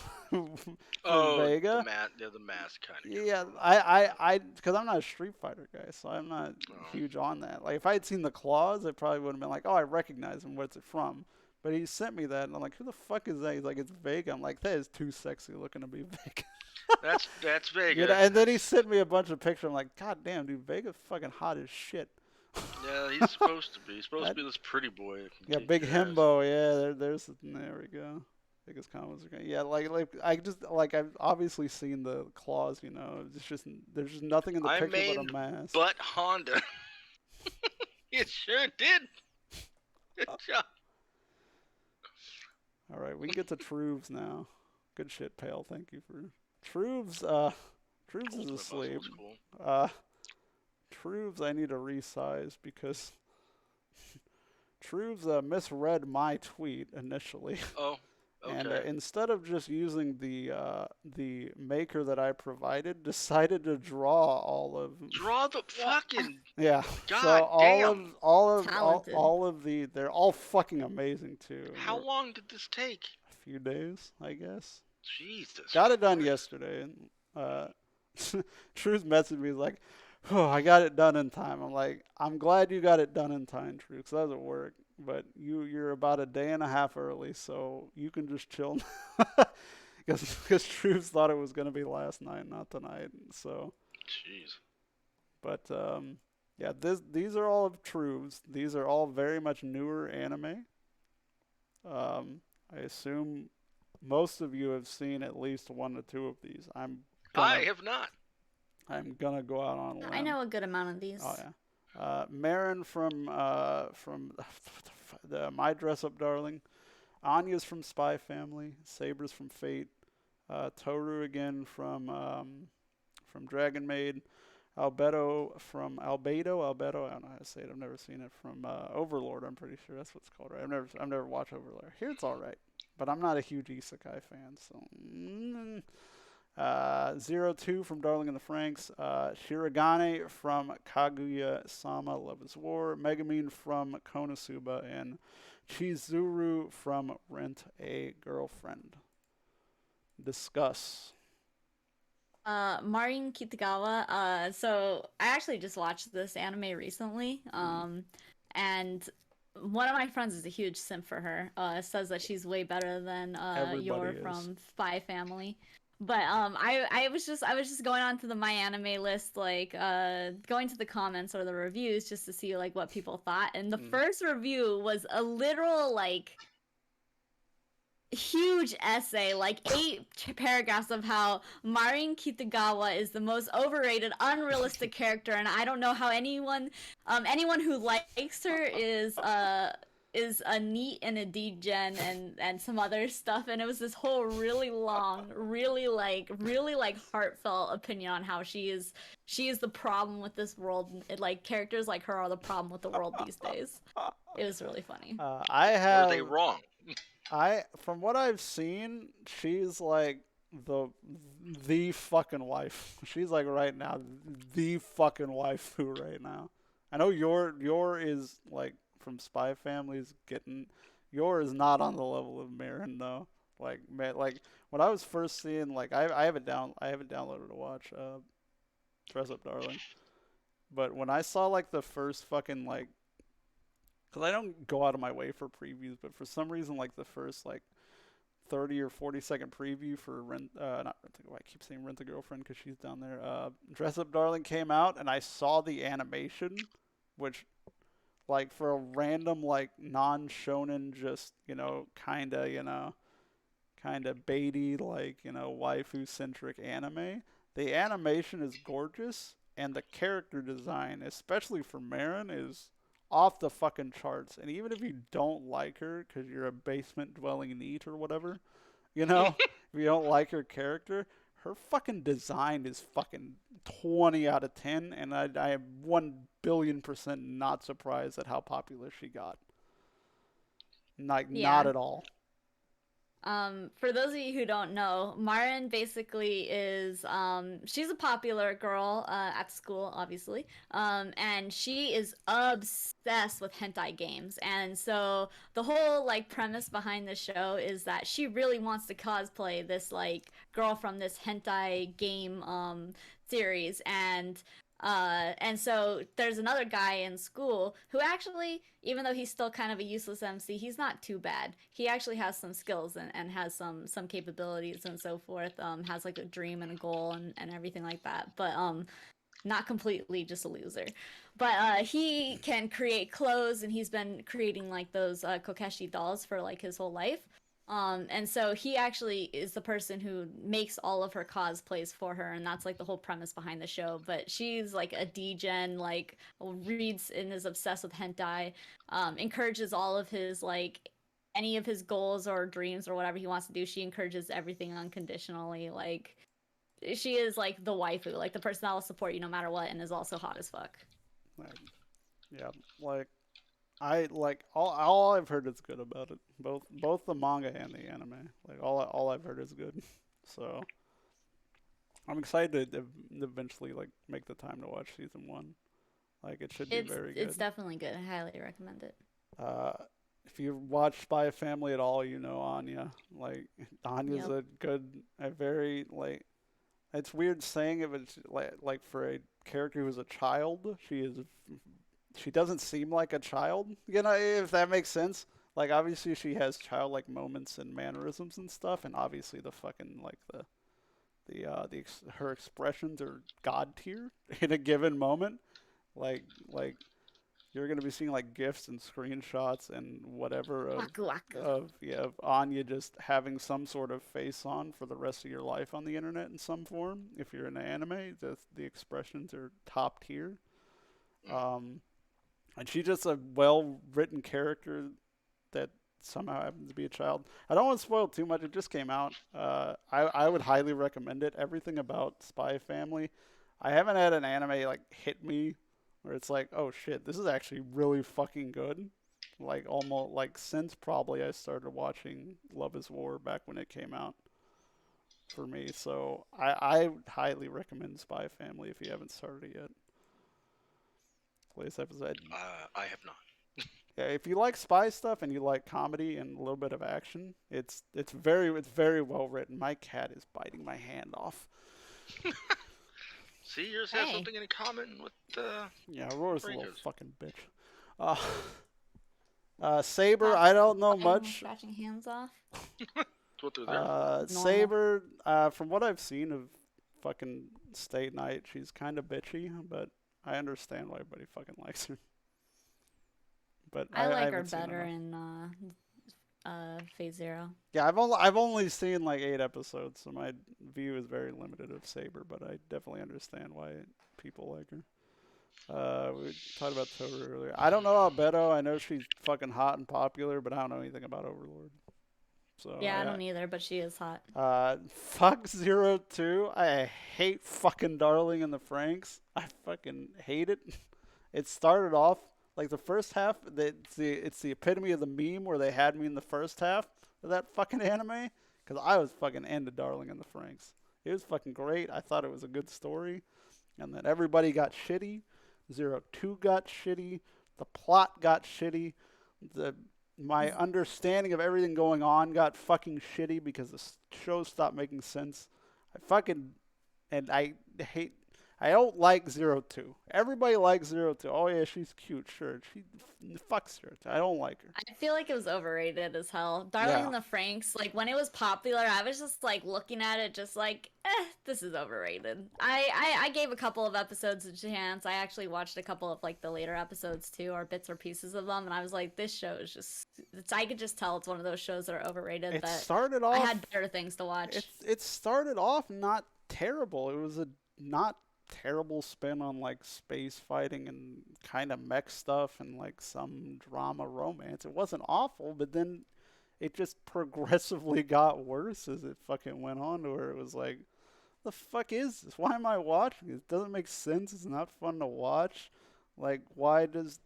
Oh, Vega? The mask kind of. Yeah, because I'm not a Street Fighter guy, so I'm not huge on that. Like, if I had seen the claws, I probably would have been like, oh, I recognize him. What's it from? But he sent me that, and I'm like, who the fuck is that? He's like, it's Vega. I'm like, that is too sexy looking to be Vega. That's Vega. You know, and then he sent me a bunch of pictures. I'm like, god damn, dude, Vega's fucking hot as shit. Yeah, he's supposed to be. He's supposed to be this pretty boy. Yeah, big himbo. Yeah, there we go. Biggest comments are going. Yeah, I've obviously seen the claws. You know, it's just there's just nothing in the picture but a mask. But Honda. It sure did. Good job. All right, we can get to Truves now. Good shit, Pale. Thank you for Truves. Truves is asleep. Cool. Truves, I need to resize because Truves misread my tweet initially. Oh, okay. And instead of just using the maker that I provided, decided to draw all of. Draw the fucking. Yeah. God so damn. all of the they're all fucking amazing too. How long did this take? A few days, I guess. Jesus. Got it done yesterday. And Truth messaged me, he's like, oh, I got it done in time. I'm like, I'm glad you got it done in time, Truth, because that doesn't work. But you're about a day and a half early, so you can just chill. Because Truth thought it was going to be last night, not tonight. So. Jeez. But, yeah, these are all of Truth's. These are all very much newer anime. I assume most of you have seen at least one or two of these. I have not. I'm gonna go out on a limb. I know a good amount of these. Oh yeah. Marin from the My Dress Up Darling. Anya's from Spy Family. Saber's from Fate. Toru again from Dragon Maid. Albedo. I don't know how to say it. I've never seen it. From Overlord. I'm pretty sure that's what it's called, right? I've never watched Overlord. Here it's all right, but I'm not a huge isekai fan, so. 02 from Darling in the Franxx, Shirogane from Kaguya-sama Love is War, Megumin from Konosuba, and Chizuru from Rent a Girlfriend. Discuss. Marin Kitagawa. So I actually just watched this anime recently. And one of my friends is a huge simp for her. Says that she's way better than Yor from Spy Family. But I was just going on to the My Anime list, like going to the comments or the reviews just to see like what people thought. And the first review was a literal like huge essay, like 8 paragraphs of how Marin Kitagawa is the most overrated, unrealistic character, and I don't know how anyone who likes her is is a NEET and a DGen and some other stuff, and it was this whole really long, really like heartfelt opinion on how she is the problem with this world. Like characters like her are the problem with the world these days. It was really funny. I Were they have wrong? from what I've seen, she's like the fucking wife. She's like right now the fucking waifu right now. I know your is like from Spy Family's getting your is not on the level of Marin though. Like man, like when I was first seeing like I have it downloaded to watch Dress Up Darling. But when I saw like the first fucking like because I don't go out of my way for previews, but for some reason like the first like 30 or 40-second preview for not Rent a, I keep saying Rent a Girlfriend because she's down there. Dress Up Darling came out, and I saw the animation, which, like, for a random, like, non-shonen, just, kind of baity, like, waifu-centric anime, the animation is gorgeous, and the character design, especially for Marin, is off the fucking charts. And even if you don't like her because you're a basement dwelling neat or whatever, if you don't like her character, her fucking design is fucking 20 out of 10. And I am 1,000,000,000% not surprised at how popular she got. Like, not at all. For those of you who don't know, Marin basically is she's a popular girl at school, obviously, and she is obsessed with hentai games. And so the whole like premise behind the show is that she really wants to cosplay this like girl from this hentai game series, and so there's another guy in school who actually, even though he's still kind of a useless MC, he's not too bad. He actually has some skills and has some capabilities and so forth. Has like a dream and a goal and everything like that. But not completely just a loser. But he can create clothes, and he's been creating like those Kokeshi dolls for like his whole life. And so he actually is the person who makes all of her cosplays for her, and that's like the whole premise behind the show. But she's like a D-gen, like reads and is obsessed with hentai, encourages all of his like any of his goals or dreams or whatever he wants to do. She encourages everything unconditionally. Like she is like the waifu, like the person that will support you no matter what, and is also hot as fuck. Yeah, like I like all I've heard is good about it. Both the manga and the anime. Like all I've heard is good. So I'm excited to eventually like make the time to watch season 1. Like it should be very good. It's definitely good. I highly recommend it. If you watch Spy Family at all, you know Anya. Like Anya's a very like. It's weird saying it, but like for a character who's a child, she doesn't seem like a child, if that makes sense. Like, obviously, she has childlike moments and mannerisms and stuff, and obviously the fucking, like, her expressions are god tier in a given moment. Like, you're gonna be seeing, like, GIFs and screenshots and whatever of Anya just having some sort of face on for the rest of your life on the internet in some form. If you're in an anime, the expressions are top tier. And she's just a well-written character that somehow happens to be a child. I don't want to spoil too much. It just came out. I would highly recommend it. Everything about Spy Family. I haven't had an anime like hit me where it's like, oh shit, this is actually really fucking good. Like almost like since probably I started watching Love is War back when it came out for me. So I highly recommend Spy Family if you haven't started it yet. Latest episode. I have not. Yeah, if you like spy stuff and you like comedy and a little bit of action, it's very well written. My cat is biting my hand off. See, yours has something in common with yeah, Aurora's a little fucking bitch. Saber, I don't know much. Scratching hands off. Saber, from what I've seen of fucking State Night, she's kind of bitchy, but I understand why everybody fucking likes her. But I like her better in Phase Zero. Yeah, I've only seen like 8 episodes, so my view is very limited of Saber, but I definitely understand why people like her. We talked about Toru earlier. I don't know about Beto. I know she's fucking hot and popular, but I don't know anything about Overlord. So Yeah, I don't either, but she is hot. fuck 02. I hate fucking Darling and the Franks. I fucking hate it. It started off like the first half. It's the epitome of the meme where they had me in the first half of that fucking anime because I was fucking into Darling and the Franks. It was fucking great. I thought it was a good story, and then everybody got shitty. 02 got shitty. The plot got shitty. The My understanding of everything going on got fucking shitty because the show stopped making sense. I fucking and I hate. I don't like 02. Everybody likes 02. Oh yeah, she's cute. Sure, she fucks 02. I don't like her. I feel like it was overrated as hell. Darling Yeah. in the Franks, like when it was popular, I was just like looking at it, just like, this is overrated. I gave a couple of episodes a chance. I actually watched a couple of like the later episodes too, or bits or pieces of them, and I was like, this show is just. I could just tell it's one of those shows that are overrated. It That started I off. had better things to watch. It started off not terrible. It was a not terrible spin on like space fighting and kind of mech stuff and like some drama romance. It wasn't awful, but then it just progressively got worse as it fucking went on to where it was like, the fuck is this? Why am I watching this? It doesn't make sense. It's not fun to watch. Like, why does...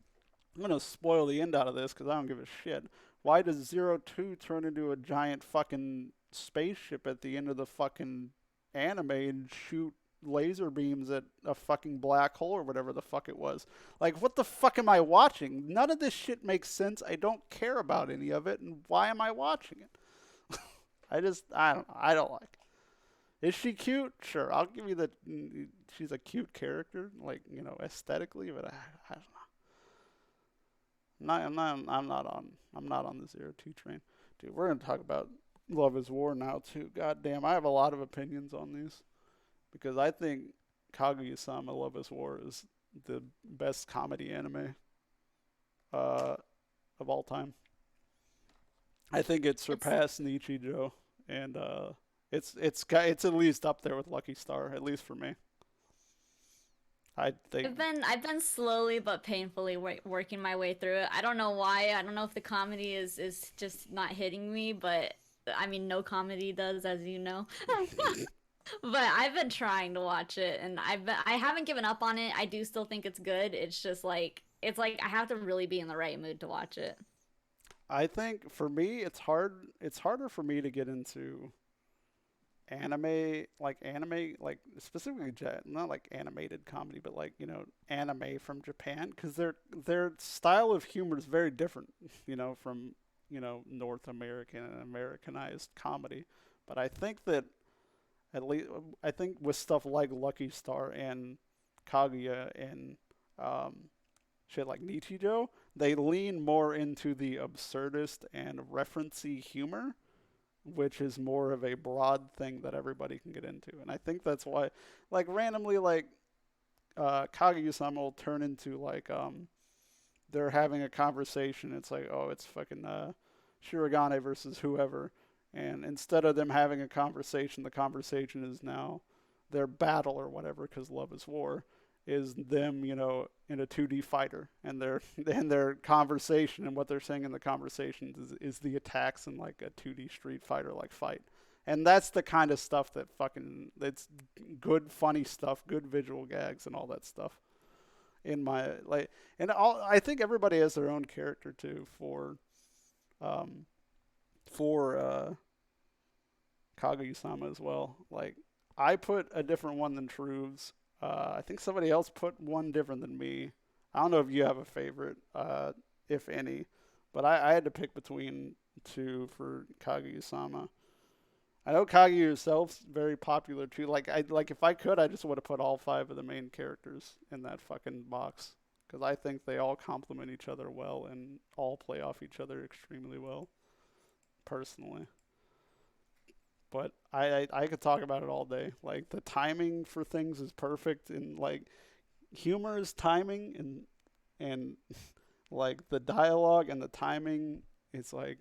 I'm going to spoil the end out of this because I don't give a shit. Why does 02 turn into a giant fucking spaceship at the end of the fucking anime and shoot laser beams at a fucking black hole or whatever the fuck it was? Like, what the fuck am I watching? None of this shit makes sense. I don't care about any of it, and why am I watching it? I don't like it. Is she cute? Sure, I'll give you that. She's a cute character, like, you know, aesthetically, but I don't know. I'm not on the 02 train. Dude, we're gonna talk about Love is War now too. God damn, I have a lot of opinions on these. Because I think Kaguya-sama Love is War is the best comedy anime of all time. I think it surpassed Nichijou, and it's at least up there with Lucky Star, at least for me. I think I've been slowly but painfully working my way through it. I don't know why. I don't know if the comedy is just not hitting me, but I mean, no comedy does, as you know. But I've been trying to watch it, and I haven't given up on it. I do still think it's good. It's just like I have to really be in the right mood to watch it. I think for me it's hard. It's harder for me to get into anime like specifically not like animated comedy, but like, you know, anime from Japan, because their style of humor is very different, you know, from, you know, North American and Americanized comedy. But I think that at least I think with stuff like Lucky Star and Kaguya and shit like Nichijou, they lean more into the absurdist and referencey humor, which is more of a broad thing that everybody can get into. And I think that's why, like, randomly, like, Kaguya-sama will turn into, like, they're having a conversation. It's like, oh, it's fucking Shirogane versus whoever. And instead of them having a conversation, the conversation is now their battle or whatever, because Love is War, is them, you know, in a 2D fighter, and their conversation and what they're saying in the conversation is the attacks in like a 2D Street Fighter like fight. And that's the kind of stuff that fucking, it's good funny stuff, good visual gags and all that stuff. In my like, and I think everybody has their own character too for Kaguya-sama as well. Like, I put a different one than Truves. I think somebody else put one different than me. I don't know if you have a favorite, if any, but I had to pick between two for Kaguya-sama. I know Kaguya yourself's very popular too. Like, if I could, I just would have put all 5 of the main characters in that fucking box, because I think they all complement each other well and all play off each other extremely well, personally. But I could talk about it all day. Like, the timing for things is perfect, and like humor is timing, and like the dialogue and the timing, it's like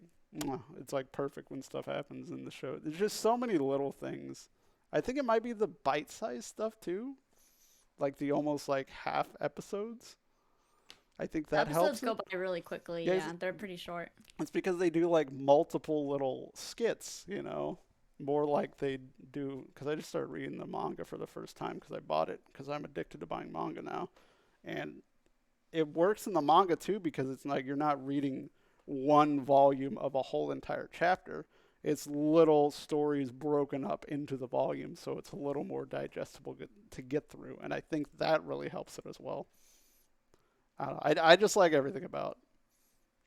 perfect when stuff happens in the show. There's just so many little things. I think it might be the bite-sized stuff too. like the almost like half episodes. I think The that episodes helps go it. by really quickly. Yeah, Yeah, they're pretty short. it's because they do like multiple little skits, more like they do. Because I just started reading the manga for the first time because I bought it because I'm addicted to buying manga now, and it works in the manga too because it's like you're not reading one volume of a whole entire chapter. It's little stories broken up into the volume, so it's a little more digestible to get through, and I think that really helps it as well. I don't know. I just like everything about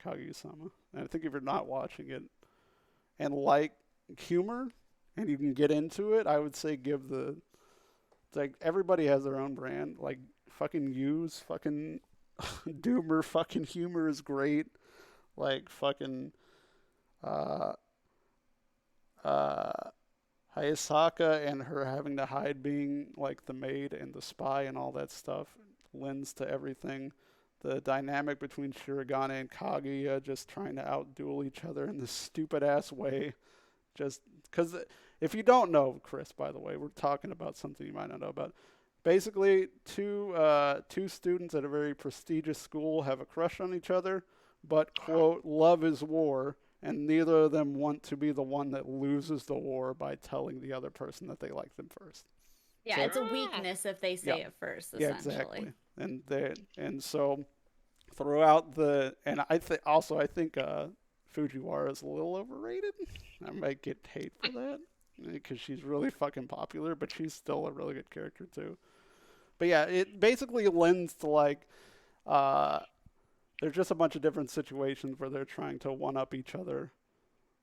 Kaguya-sama. And I think if you're not watching it and like humor and you can get into it, I would say give the it's like everybody has their own brand. Like fucking use fucking Doomer fucking humor is great. Like fucking uh uh Hayasaka and her having to hide being like the maid and the spy and all that stuff lends to everything. The dynamic between Shirogane and Kaguya just trying to outduel each other in this stupid ass way. Just because if you don't know, Chris, by the way, we're talking about something you might not know about. Basically, two students at a very prestigious school have a crush on each other, but quote, love is war, and neither of them want to be the one that loses the war by telling the other person that they like them first. Yeah, So it's a weakness if they yeah, say it first, yeah, essentially. exactly. And so throughout the and I think Fujiwara is a little overrated. I might get hate for that because she's really fucking popular, but she's still a really good character too. But yeah, it basically lends to like uh, there's just a bunch of different situations where they're trying to one up each other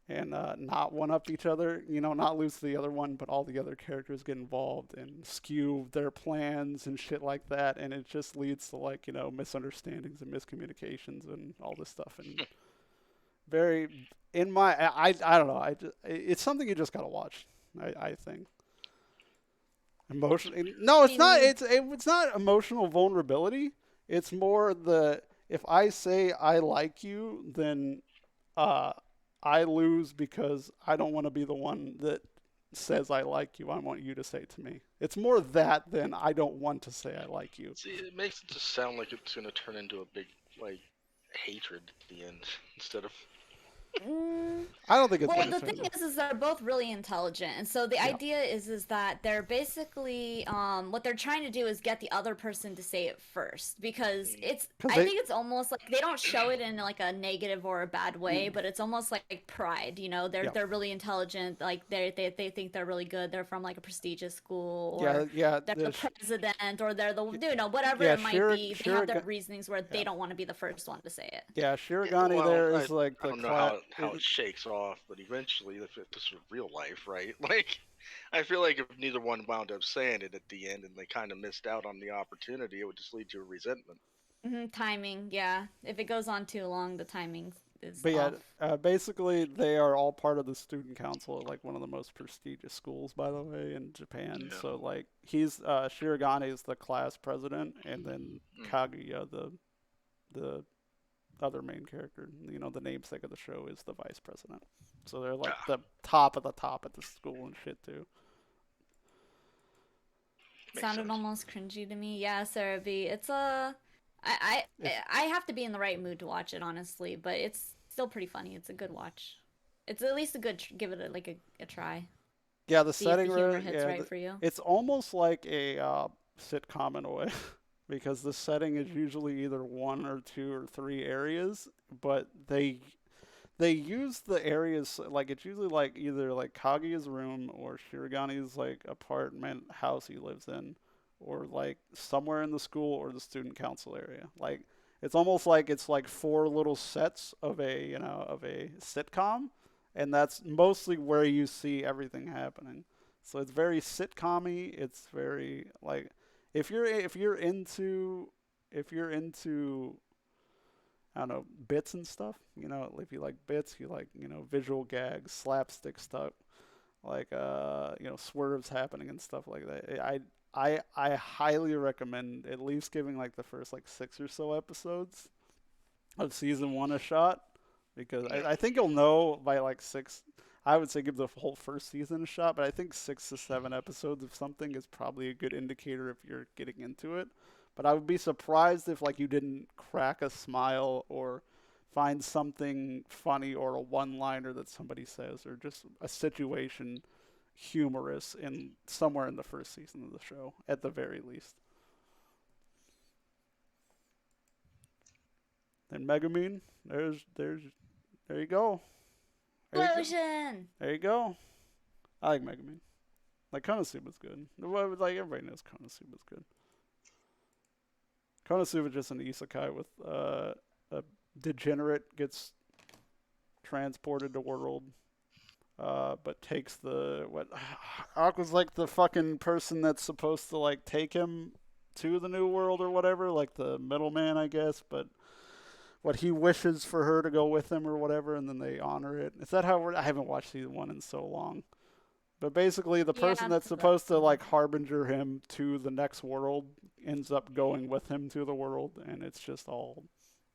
and not one up each other, not lose to the other one, but all the other characters get involved and skew their plans and shit like that, and it just leads to like misunderstandings and miscommunications and all this stuff. And very in my I don't know, it's something you just gotta watch. I think emotion. No, I it's not. mean, It's not emotional vulnerability. It's more the if I say I like you, then uh, I lose because I don't want to be the one that says I like you. I want you to say it to me. It's more that than I don't want to say I like you. See, it makes it just sound like it's gonna turn into a big like hatred at the end instead of. mm, I don't think it's well, going to the turn thing into. is they're both really intelligent, and so the Yeah, idea is that they're basically what they're trying to do is get the other person to say it first because Mm, it's because I they. think it's almost like they don't show it in like a negative or a bad way, Mm, but it's almost like pride. They're yeah, they're really intelligent, like they think they're really good. They're from like a prestigious school yeah, or yeah. they're the president or they're the whatever Yeah, it might be. They have their reasonings where Yeah, they don't want to be the first one to say it. yeah. yeah, Shirogane well, there is like I the don't know class. how it shakes off, but eventually, if this was real life, right? Like, I feel like if neither one wound up saying it at the end and they kind of missed out on the opportunity, it would just lead to a resentment. Timing, yeah. If it goes on too long, the timing is But yeah, off. basically they are all part of the student council at like one of the most prestigious schools, by the way, in Japan. Yeah. So like he's Shirogane is the class president, and then Mm. Kaguya, the other main character, the namesake of the show, is the vice president. So they're like Ah, the top of the top at the school and shit too. makes Sounded sense. almost cringy to me. Yeah, Sarah B. It's a. I, I It's I have to be in the right mood to watch it, honestly, but it's still pretty funny. It's a good watch. It's at least a good. Give it a try. yeah, the See if the setting, humor hits yeah, right for you. it's almost like a sitcom in a way. Because the setting is usually either one or two or three areas, but they use the areas like it's usually like either like Kaguya's room or Shirigane's like apartment house he lives in, or like somewhere in the school or the student council area. Like it's almost like it's like four little sets of a sitcom, and that's mostly where you see everything happening. So it's very sitcom-y. It's very like if you're into I don't know, bits and stuff. If you like bits, you like, visual gags, slapstick stuff, like swerves happening and stuff like that. I highly recommend at least giving like the first like six or so episodes of season one a shot because Yeah. I think you'll know by like six. I would say give the whole first season a shot, but I think 6 to 7 episodes of something is probably a good indicator if you're getting into it. But I would be surprised if like you didn't crack a smile or find something funny or a one-liner that somebody says or just a situation humorous in somewhere in the first season of the show at the very least. And Megumin, there you go. There you go. Explosion! There you go. I like Megumin. Like Konosuba's good. Like everybody knows Konosuba's good. Konosuba just an isekai with a degenerate gets transported to world, but takes the what Aqua's like the fucking person that's supposed to like take him to the new world or whatever, like the middleman, I guess, but what he wishes for her to go with him or whatever, and then they honor it. Is that how I haven't watched season 1 in so long. But basically, the person that's supposed to like harbinger him to the next world ends up going with him to the world, and it's just all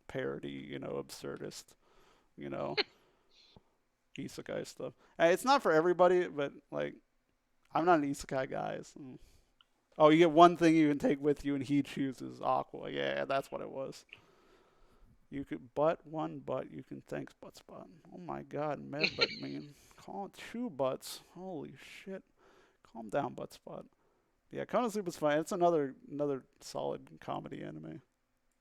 parody, absurdist, you know, isekai stuff. It's not for everybody, but like, I'm not an isekai guy. So. Oh, you get one thing you can take with you, and he chooses Aqua. Yeah, that's what it was. You could one butt. You can thanks butt spot. Oh my God, med butt mean. Call it 2 butts. Holy shit. Calm down, butt spot. Yeah, Konosuba's fine. It's another solid comedy anime.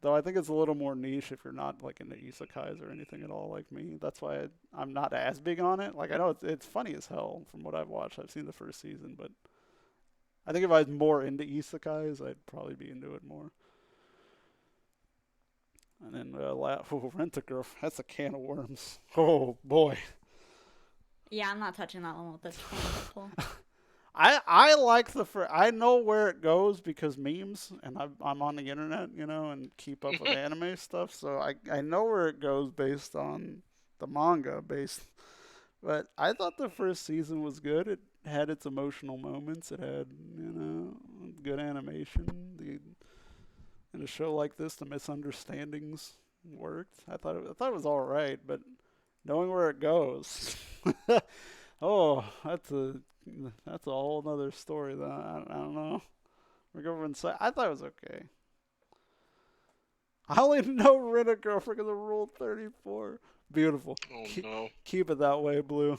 Though I think it's a little more niche if you're not like into isekais or anything at all like me. That's why I'm not as big on it. Like I know it's funny as hell from what I've watched. I've seen the first season, but I think if I was more into isekais, I'd probably be into it more. And then Rent-A-Girl. That's a can of worms. Oh boy. Yeah, I'm not touching that one with this pull. I like I know where it goes because memes, and I'm on the internet, and keep up with anime stuff. So I know where it goes based on the manga But I thought the first season was good. It had its emotional moments. It had good animation. In a show like this, the misunderstandings worked. I thought it was all right, but knowing where it goes, oh, that's a whole other story. That I don't know. We're going inside. I thought it was okay. I only know Rent-A-Girl because of Rule 34. Beautiful. Oh no. Keep it that way, Blue.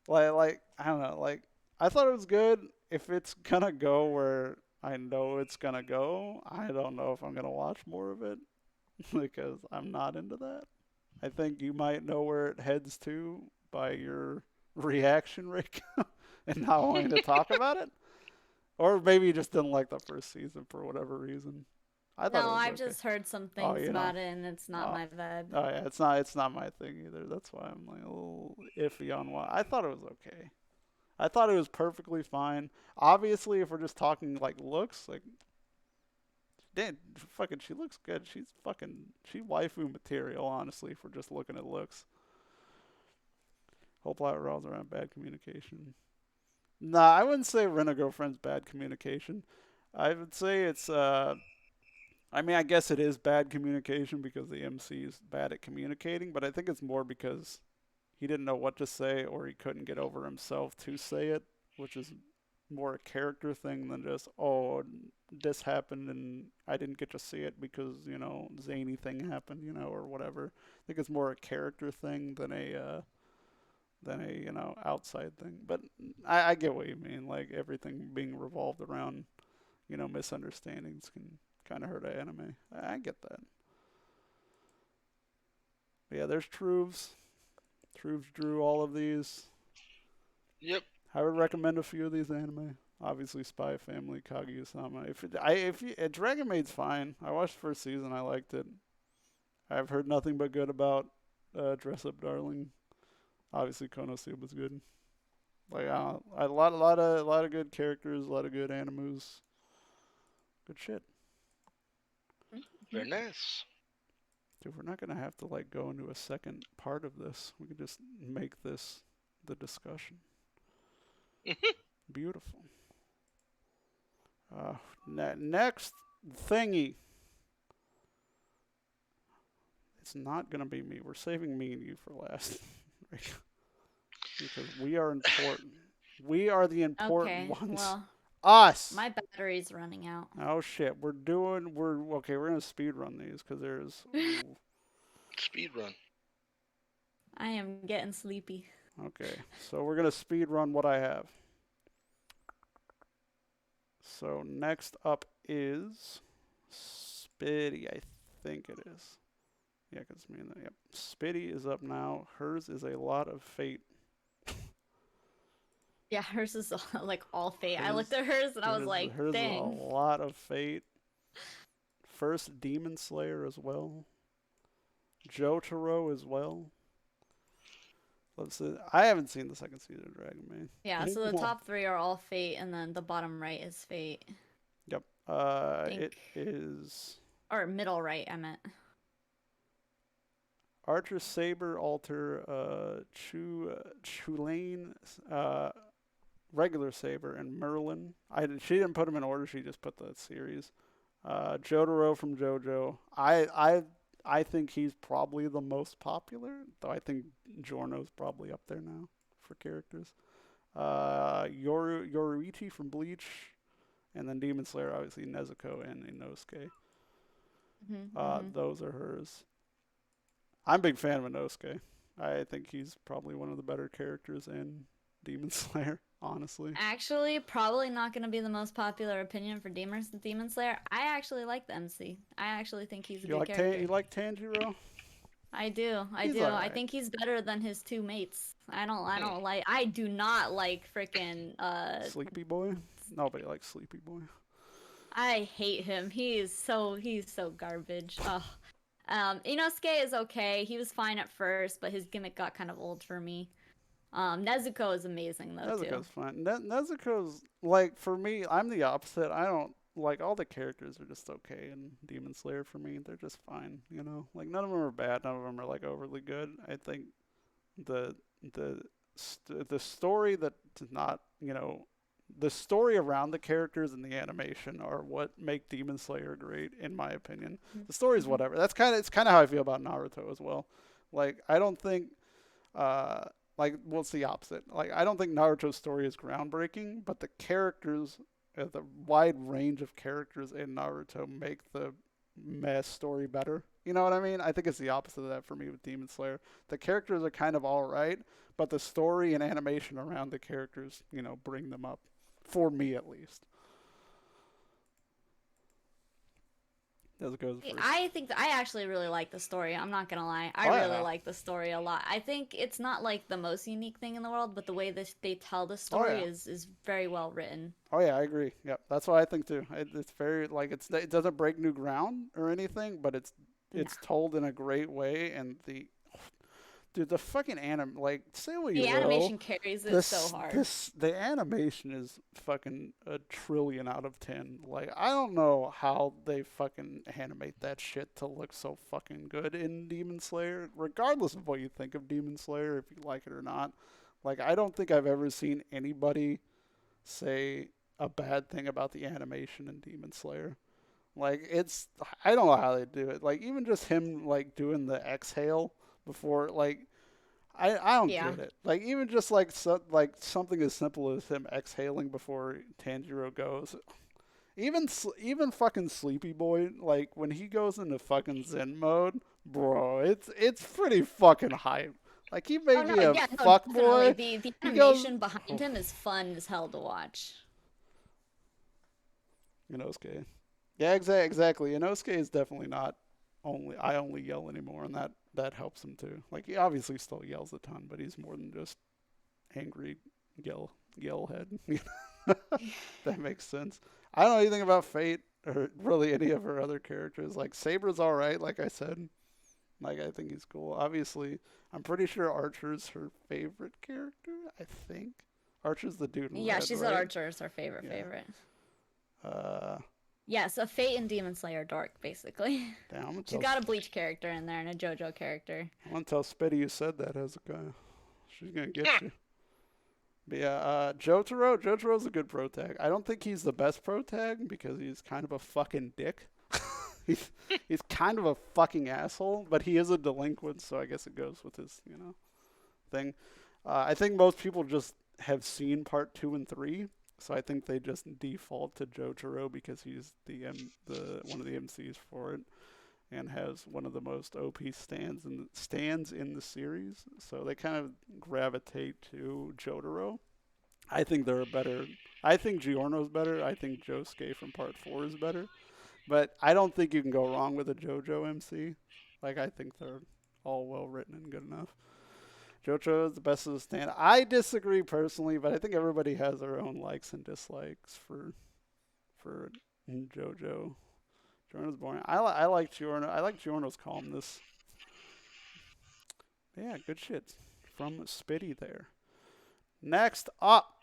Like I don't know. Like I thought it was good. If it's gonna go where I know it's gonna go, I don't know if I'm gonna watch more of it because I'm not into that. I think you might know where it heads to by your reaction, Rick, and not wanting to talk about it. Or maybe you just didn't like the first season for whatever reason. I thought I've just heard some things about it, and it's not my vibe. Oh yeah, it's not my thing either. That's why I'm like a little iffy on why. I thought it was okay. I thought it was perfectly fine. Obviously, if we're just talking like looks, like, damn, fucking, she looks good. She waifu material. Honestly, if we're just looking at looks. Whole plot revolves around bad communication. Nah, I wouldn't say Rent-A-Girlfriend's bad communication. I would say it's I mean, I guess it is bad communication because the MC is bad at communicating, but I think it's more because he didn't know what to say or he couldn't get over himself to say it, which is more a character thing than just, oh, this happened and I didn't get to see it because, zany thing happened, or whatever. I think it's more a character thing than a outside thing. But I get what you mean. Like, everything being revolved around, misunderstandings can kind of hurt an anime. I get that. But yeah, there's Truves. Truves drew all of these. Yep. I would recommend a few of these anime. Obviously, Spy Family, Kaguya-sama. Dragon Maid's fine. I watched the first season. I liked it. I've heard nothing but good about Dress Up Darling. Obviously, Konosuba's good. Like a lot of good characters, a lot of good animus. Good shit. Very nice. Dude, we're not gonna have to go into a second part of this. We could just make this the discussion. Beautiful. Next thingy. It's not gonna be me. We're saving me and you for last. because we are important. We are the important Okay, ones. well, Us. my battery's running out. Oh shit, we're okay. We're gonna speed run these because there's. Ooh, Speed run. I am getting sleepy. okay, so we're gonna speed run what I have. So next up is Spitty, I think it is. Yeah, because me and that. Yep, Spitty is up now. Hers is a lot of fate. Yeah, hers is like all fate. I Hers- looked at hers and I was like, hers is a dang. lot of fate. First Demon Slayer as well. Jotaro as well. Let's see. I haven't seen the second season of Dragon Maid. Yeah, so the Well, top three are all fate, and then the bottom right is fate. Yep. It is Or middle right, I meant. Archer, Saber, Alter, Chulane, regular Saber, and Merlin. She didn't put them in order. She just put the series. Jotaro from JoJo. I think he's probably the most popular, though I think Giorno's probably up there now for characters. Yoruichi from Bleach, and then Demon Slayer, obviously Nezuko and Inosuke. Those are hers. I'm a big fan of Inosuke. I think he's probably one of the better characters in Demon Slayer, honestly. Actually, probably not going to be the most popular opinion for Demon Slayer. I actually like the MC. I actually think he's a good character. You like Tanjiro? I do. He's I alright. think he's better than his two mates. I do not like freaking Sleepy Boy? Nobody likes Sleepy Boy. I hate him. He's so garbage. Ugh. Inosuke is okay. He was fine at first, but his gimmick got kind of old for me. Nezuko is amazing though too. Nezuko's fine. Nezuko's like, for me, I'm the opposite. I don't like, all the characters are just okay in Demon Slayer for me. They're just fine, you know. Like, none of them are bad. None of them are like overly good. I think the story that not, you know, the story around the characters and the animation are what make Demon Slayer great, in my opinion. The story's whatever. It's kind of how I feel about Naruto as well. Like, I don't think well, it's the opposite. Like, I don't think Naruto's story is groundbreaking, but the characters, the wide range of characters in Naruto make the mess story better. You know what I mean? I think it's the opposite of that for me with Demon Slayer. The characters are kind of all right, but the story and animation around the characters, you know, bring them up. For me, at least. Nezuko's first. I actually really like the story. I'm not gonna lie. I really like the story a lot. I think it's not like the most unique thing in the world, but the way they tell the story is very well written. Oh yeah, I agree. Yep, that's what I think too. It's very like it doesn't break new ground or anything, but it's told in a great way, and the fucking say what you will. The animation carries it so hard. The animation is fucking a trillion out of 10. Like, I don't know how they fucking animate that shit to look so fucking good in Demon Slayer, regardless of what you think of Demon Slayer, if you like it or not. Like, I don't think I've ever seen anybody say a bad thing about the animation in Demon Slayer. Like, I don't know how they do it. Like, even just him, like, doing the exhale before, like, I don't get it. Like, even just like something as simple as him exhaling before Tanjiro goes. Even fucking Sleepy Boy, like when he goes into fucking Zen mode, bro, it's pretty fucking hype. Like, he may be a fuck boy. The animation behind him is fun as hell to watch. Inosuke. Yeah, exactly. Inosuke is definitely not I only yell anymore, and that helps him too. Like, he obviously still yells a ton, but he's more than just angry yell head. That makes sense. I don't know anything about Fate or really any of her other characters. Like, Saber's all right, like I said. Like, I think he's cool. Obviously, I'm pretty sure Archer's her favorite character. I think Archer's the dude. Yeah, red, she said Archer is her favorite. Yeah, so Fate and Demon Slayer dork, basically. Damn, she's got a Bleach character in there and a JoJo character. I'm gonna tell Spitty you said that, Hezekiah. She's gonna get you. But yeah, Jotaro's a good pro tag. I don't think he's the best pro tag because he's kind of a fucking dick. he's kind of a fucking asshole, but he is a delinquent, so I guess it goes with his, you know, thing. I think most people just have seen part 2 and 3, so I think they just default to Jotaro because he's the one of the MCs for it and has one of the most OP stands in the series. So they kind of gravitate to Jotaro. I think they're better. I think Giorno's better. I think Josuke from Part 4 is better. But I don't think you can go wrong with a JoJo MC. Like, I think they're all well written and good enough. JoJo is the best of the stand. I disagree personally, but I think everybody has their own likes and dislikes for JoJo. Giorno's boring. I like Giorno. I like Giorno's calmness. Yeah, good shit from Spitty there. Next up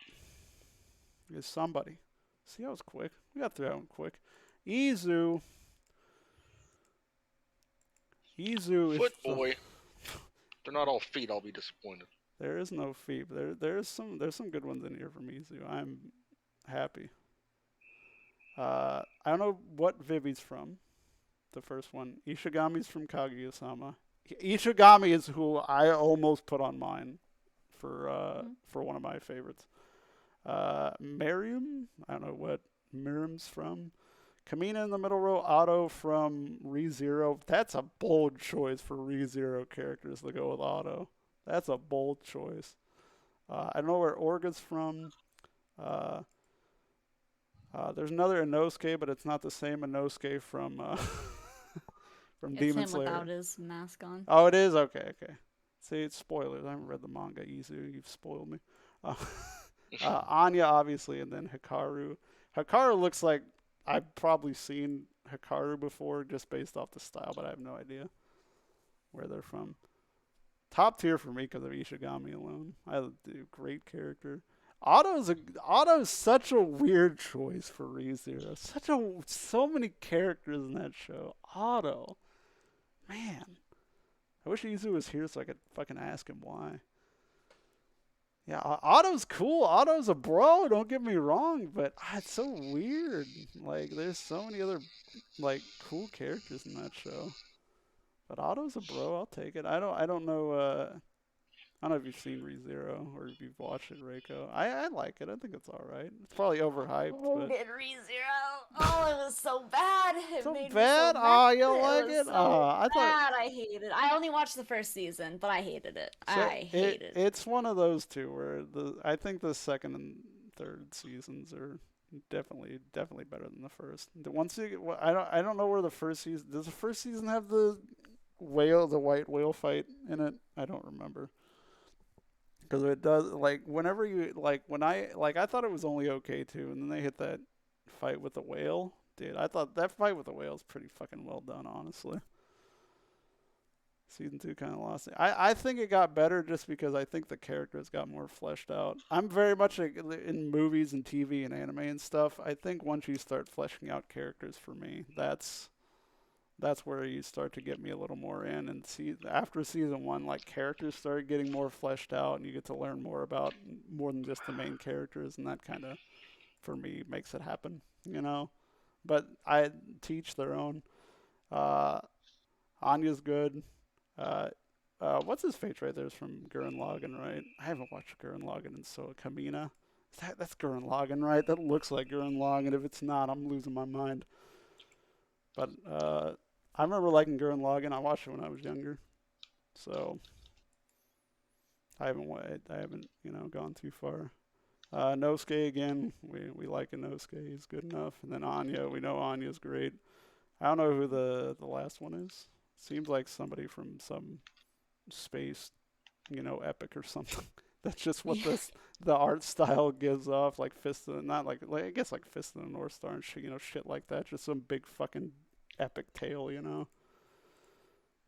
is somebody. See, that was quick. We got through that one quick. Izu. Izu Foot is boy. They're not all feet. I'll be disappointed. there is no feet. There's some good ones in here from Izu. I'm happy. I don't know what Vivi's from. The first one. Ishigami's from Kaguya-sama. Ishigami is who I almost put on mine for one of my favorites. Miriam, I don't know what Miriam's from. Kamina in the middle row, Otto from ReZero. That's a bold choice for ReZero characters to go with Otto. That's a bold choice. I don't know where Orga's from. There's another Inosuke, but it's not the same Inosuke from from It's Demon him Slayer. without his mask on. Oh, it is? Okay, okay. See, it's spoilers. I haven't read the manga, Izu. You've spoiled me. Anya, obviously, and then Hikaru. Hikaru looks like I've probably seen Hikaru before just based off the style, but I have no idea where they're from. Top tier for me because of Ishigami alone. I do great character. Otto's such a weird choice for ReZero. So many characters in that show. Otto. Man. I wish Izu was here so I could fucking ask him why. Yeah, Otto's cool. Otto's a bro, don't get me wrong, but it's so weird. Like, there's so many other, like, cool characters in that show. But Otto's a bro, I'll take it. I don't know, I don't know if you've seen ReZero or if you've watched it, Reiko. I like it. I think it's alright. It's probably overhyped, but... Hated ReZero. Oh, it was so bad. It So made bad? me so Oh, mad. you don't like was it? so I thought... bad. I hated it. I only watched the first season, but I hated it. I hated it. It's one of those two where I think the second and third seasons are definitely better than the first. I don't know where the first season... Does the first season have the white whale fight in it? I don't remember. Because it does, like, whenever you, like, I thought it was only okay too, and then they hit that fight with the whale. Dude, I thought that fight with the whale is pretty fucking well done, honestly. Season 2 kind of lost it. I think it got better just because I think the characters got more fleshed out. I'm very much in movies and TV and anime and stuff. I think once you start fleshing out characters for me, that's where you start to get me a little more in. And after season 1, like, characters start getting more fleshed out, and you get to learn more about more than just the main characters, and that kind of, for me, makes it happen, you know. But I teach their own. Anya's good. What's his face right there is from Gurren Lagann, right? I haven't watched Gurren Lagann, and so Kamina. That's Gurren Lagann, right? That looks like Gurren Lagann. If it's not, I'm losing my mind. But I remember liking Gurren Lagann. I watched it when I was younger, so I haven't gone too far. Nosuke again, we like Nosuke. He's good enough. And then Anya, we know Anya's great. I don't know who the last one is. Seems like somebody from some space, epic or something. That's just what the art style gives off, like Fist of, not like I guess like Fist of the North Star and shit, shit like that. Just some big fucking epic tale,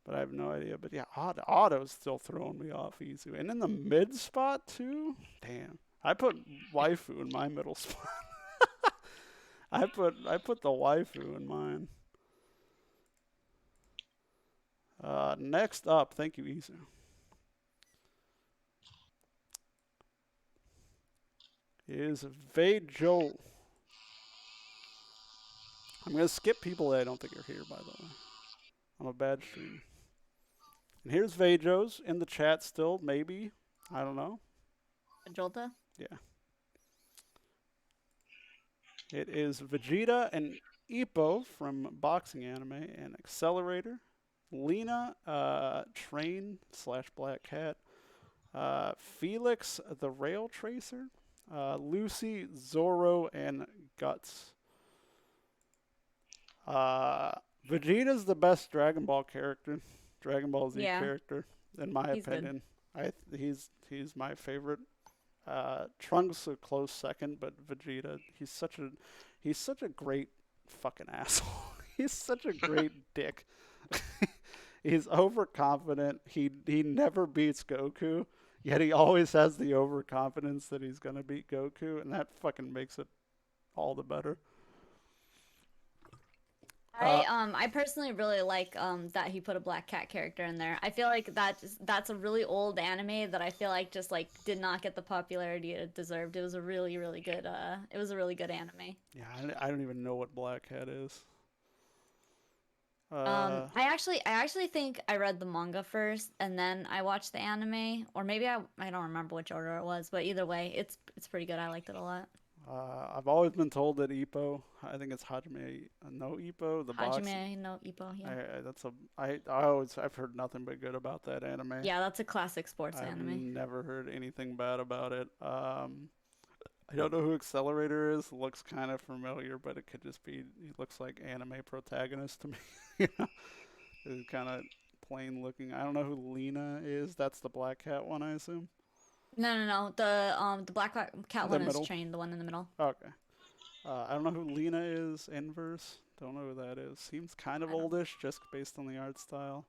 But I have no idea. But yeah, Otto's still throwing me off easy. And in the mid spot too? Damn. I put waifu in my middle spot. I put the waifu in mine. Next up, thank you, Izu. Is Veijo. I'm going to skip people that I don't think are here, by the way. I'm a bad streamer. And here's Veijo's in the chat still, maybe. I don't know. Jolta? Yeah. It is Vegeta and Ippo from boxing anime and Accelerator. Lena, Train slash Black Cat. Felix, the Rail Tracer. Lucy, Zoro, and Guts. Vegeta's the best Dragon Ball character, Dragon Ball Z Yeah, character, in my he's good. opinion. He's my favorite. Trunks a close second, but Vegeta, he's such a great fucking asshole. He's such a great dick. He's overconfident. He never beats Goku, yet he always has the overconfidence that he's gonna beat Goku, and that fucking makes it all the better. Uh, I personally really like that he put a Black Cat character in there. I feel like that's a really old anime that I feel like just like did not get the popularity it deserved. It was a really good it was a really good anime. yeah, I don't even know what Black Hat is. Uh, I actually think I read the manga first and then I watched the anime, or maybe I don't remember which order it was, but either way, it's pretty good. I liked it a lot. I've always been told that Ippo, I think it's Hajime no Ippo, the box. Hajime no Ippo, yeah. I've heard nothing but good about that anime. Yeah, that's a classic sports I've anime. never heard anything bad about it. I don't know who Accelerator is. Looks kind of familiar, but it could just be. He looks like anime protagonist to me. You know, he's kind of plain looking. I don't know who Lena is. That's the Black Cat one, I assume. No. The Black Cat The one is middle. Train, the one in the middle. Okay. I don't know who Lena is. Inverse. Don't know who that is. Seems kind of I don't. oldish, just based on the art style.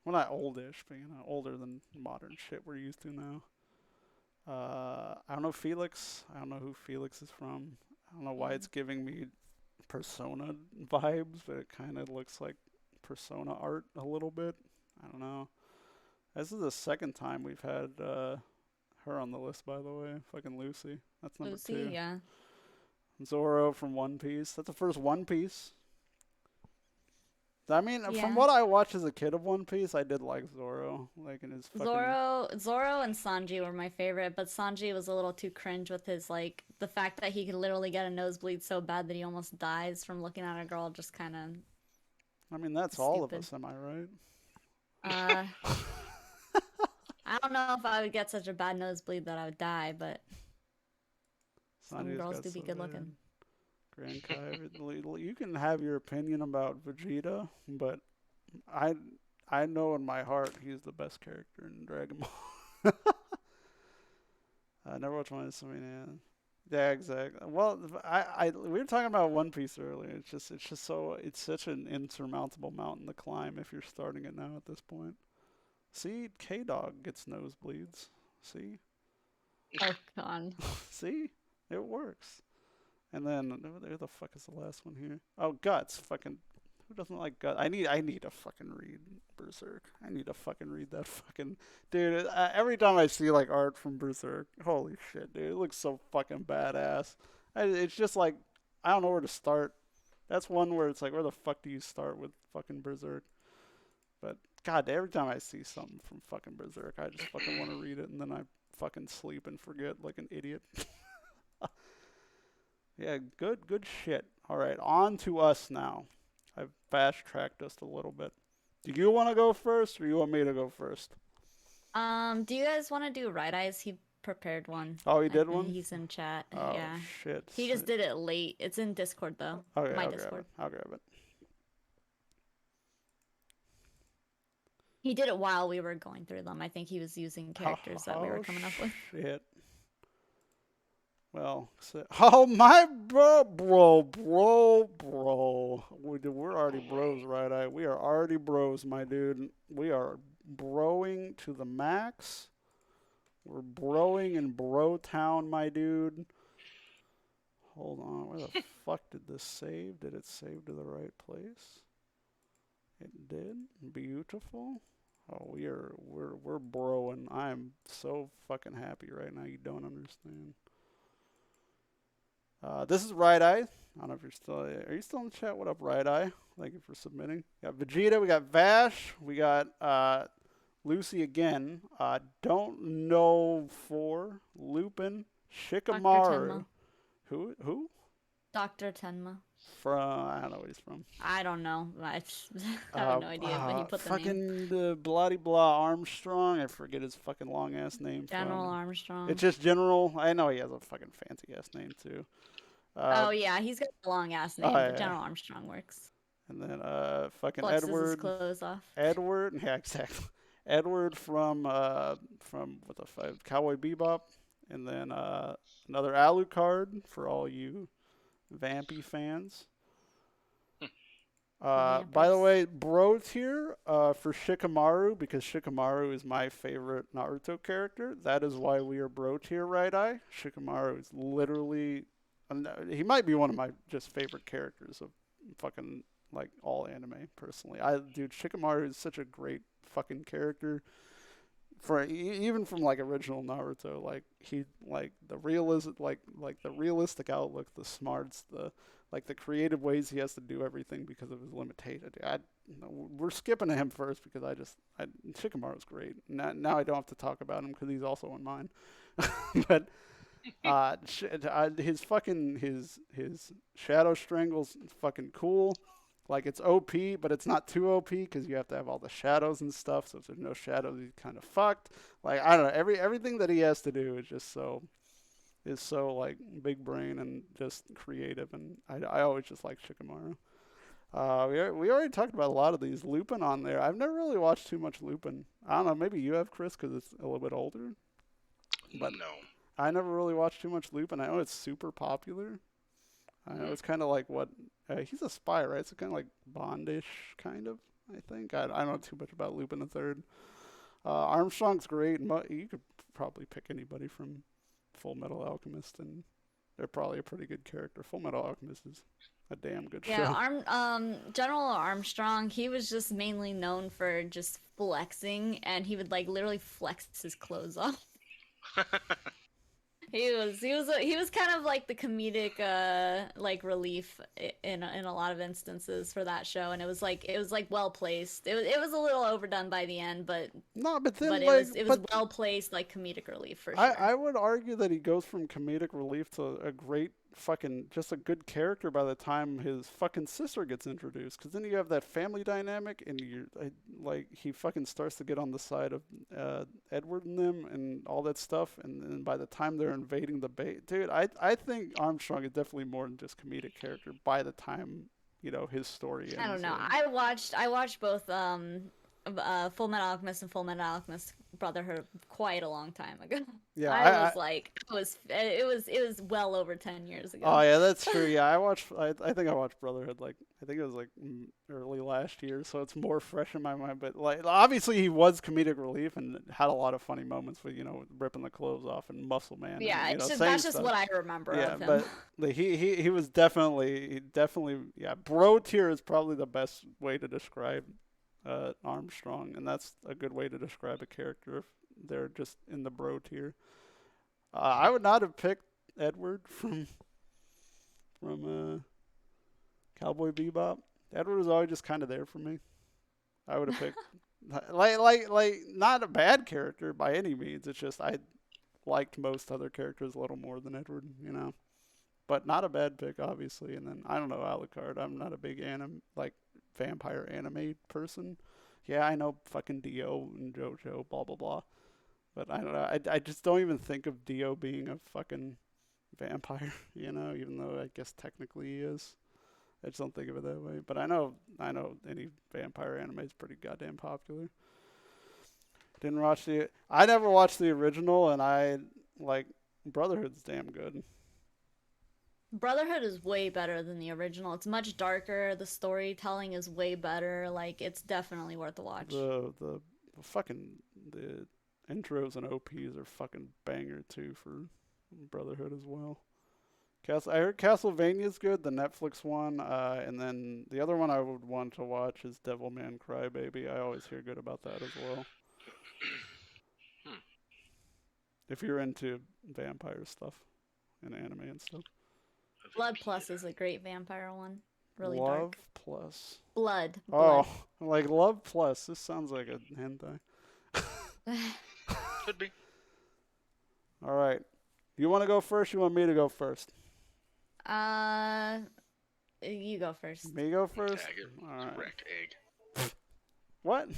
Well, not oldish, but older than modern shit we're used to now. I don't know Felix. I don't know who Felix is from. I don't know why Yeah. it's giving me Persona vibes, but it kind of looks like Persona art a little bit. I don't know. This is the second time we've had her on the list, by the way. Fucking Lucy. That's number Lucy, two. yeah. Zoro from One Piece. That's the first One Piece. I mean, from Yeah. what I watched as a kid of One Piece, I did like Zoro. Like in his fucking. Zoro and Sanji were my favorite, but Sanji was a little too cringe with his like the fact that he could literally get a nosebleed so bad that he almost dies from looking at a girl just kind of I mean, that's all of stupid. us, am I right? Uh, I don't know if I would get such a bad nosebleed that I would die, but some Sanji's girls got do be so good bad. looking. Grand Kai. You can have your opinion about Vegeta, but I I know in my heart he's the best character in Dragon Ball. I never watched one of so many. Yeah, exactly. Well, we were talking about One Piece earlier. It's such an insurmountable mountain to climb if you're starting it now at this point. See, K Dog gets nosebleeds. See, Oh God. see, it works. And then where the fuck is the last one here? Oh, Guts. Fucking who doesn't like Guts? I need to fucking read Berserk. I need to fucking read that fucking dude. Every time I see like art from Berserk, holy shit, dude, it looks so fucking badass. It's just like I don't know where to start. That's one where it's like, where the fuck do you start with fucking Berserk? But God, every time I see something from fucking Berserk, I just fucking want to read it, and then I fucking sleep and forget like an idiot. Yeah, good shit. All right, on to us now. I've fast tracked us a little bit. Do you want to go first, or you want me to go first? Do you guys want to do Right Eyes? He prepared one. Oh, he did And one. he's in chat. Oh Yeah. shit. He just did it late. It's in Discord though. Okay, My I'll grab Discord. it. I'll grab it. He did it while we were going through them. I think he was using characters that we were coming up with. Shit. Well, oh my bro. We're already bros, right? We are already bros, my dude. We are broing to the max. We're broing in Bro Town, my dude. Hold on, where the fuck did this save? Did it save to the right place? It did. Beautiful. Oh, we're broing. I'm so fucking happy right now. You don't understand. This is Right Eye. I don't know if you're still. Are you still in the chat? What up, Right Eye? Thank you for submitting. We got Vegeta. We got Vash. We got Lucy again. Don't know for Lupin Dr. Shikamaru. Tenma. Who? Dr. Tenma. From I don't know what he's from. I don't know. I have no idea, but he put the name. Fucking the bloody blah Armstrong. I forget his fucking long ass name General from. Armstrong. It's just General. I know he has a fucking fancy ass name too. Oh yeah, he's got a long ass name, but yeah. General Armstrong works. And then fucking Flexes his Edward. clothes off. Edward. Yeah, exactly. Edward from what the fuck, Cowboy Bebop, and then another Alucard for all you Vampy fans. By the way, bro tier for Shikamaru, because Shikamaru is my favorite Naruto character. That is why we are bro tier, right? Shikamaru is literally, he might be one of my just favorite characters of fucking like all anime. Personally, dude, Shikamaru is such a great fucking character. For even from like original Naruto, like he like the realistic like the realistic outlook, the smarts, the like the creative ways he has to do everything because of his limitation. We're skipping to him first because Shikamaru's great. Now I don't have to talk about him because he's also in mine. But his Shadow Strangle's fucking cool. Like it's OP, but it's not too OP because you have to have all the shadows and stuff. So if there's no shadows, he's kind of fucked. Like I don't know, everything that he has to do is just so like big brain and just creative, and I always just like Shikamaru. We already talked about a lot of these. Lupin on there. I've never really watched too much Lupin. I don't know, maybe you have, Chris, because it's a little bit older. But no. I never really watched too much Lupin. I know it's super popular. I know it's kind of like what he's a spy, right? So kind of like Bondish, kind of. I think I don't know too much about Lupin the Third. Armstrong's great. You could probably pick anybody from Full Metal Alchemist, and they're probably a pretty good character. Full Metal Alchemist is a damn good show. General Armstrong, he was just mainly known for just flexing, and he would like literally flex his clothes off. He was kind of like the comedic like relief in a lot of instances for that show, and it was like well placed. It was a little overdone by the end, but it was well placed like comedic relief for sure. I would argue that he goes from comedic relief to a great fucking just a good character by the time his fucking sister gets introduced, because then you have that family dynamic, and like he fucking starts to get on the side of Edward and them and all that stuff, and then by the time they're invading the base, dude, I think Armstrong is definitely more than just comedic character by the time his story ends. I don't know. I watched both Full Metal Alchemist and Full Metal Alchemist Brotherhood quite a long time ago. Yeah, it was well over 10 years ago. Oh yeah, that's true. Yeah, I think I watched Brotherhood I think it was like early last year, so it's more fresh in my mind. But like obviously he was comedic relief and had a lot of funny moments with ripping the clothes off and Muscle Man. Yeah, and, that's just what I remember of him. But like, he was definitely yeah. Bro tier is probably the best way to describe Armstrong, and that's a good way to describe a character if they're just in the bro tier. I would not have picked Edward from Cowboy Bebop. Edward was always just kind of there for me. I would have picked like not a bad character by any means. It's just I liked most other characters a little more than Edward, but not a bad pick, obviously. And then I don't know, Alucard. I'm not a big vampire anime person. Yeah, I know fucking Dio and JoJo, blah blah blah. But I don't know. I just don't even think of Dio being a fucking vampire, even though I guess technically he is. I just don't think of it that way. But I know any vampire anime is pretty goddamn popular. I never watched the original, and I like Brotherhood's damn good. Brotherhood is way better than the original. It's much darker. The storytelling is way better. Like, it's definitely worth a watch. The intros and OPs are fucking banger too for Brotherhood as well. I heard Castlevania's good, the Netflix one, and then the other one I would want to watch is Devilman Crybaby. I always hear good about that as well. If you're into vampire stuff and anime and stuff. Blood Plus is a great vampire one. Really Love dark. Plus. Blood. Oh, like Love Plus. This sounds like a hentai. Could be. All right. You want to go first? You want me to go first? You go first. Me go first? Yeah, All get right. wrecked, egg. What?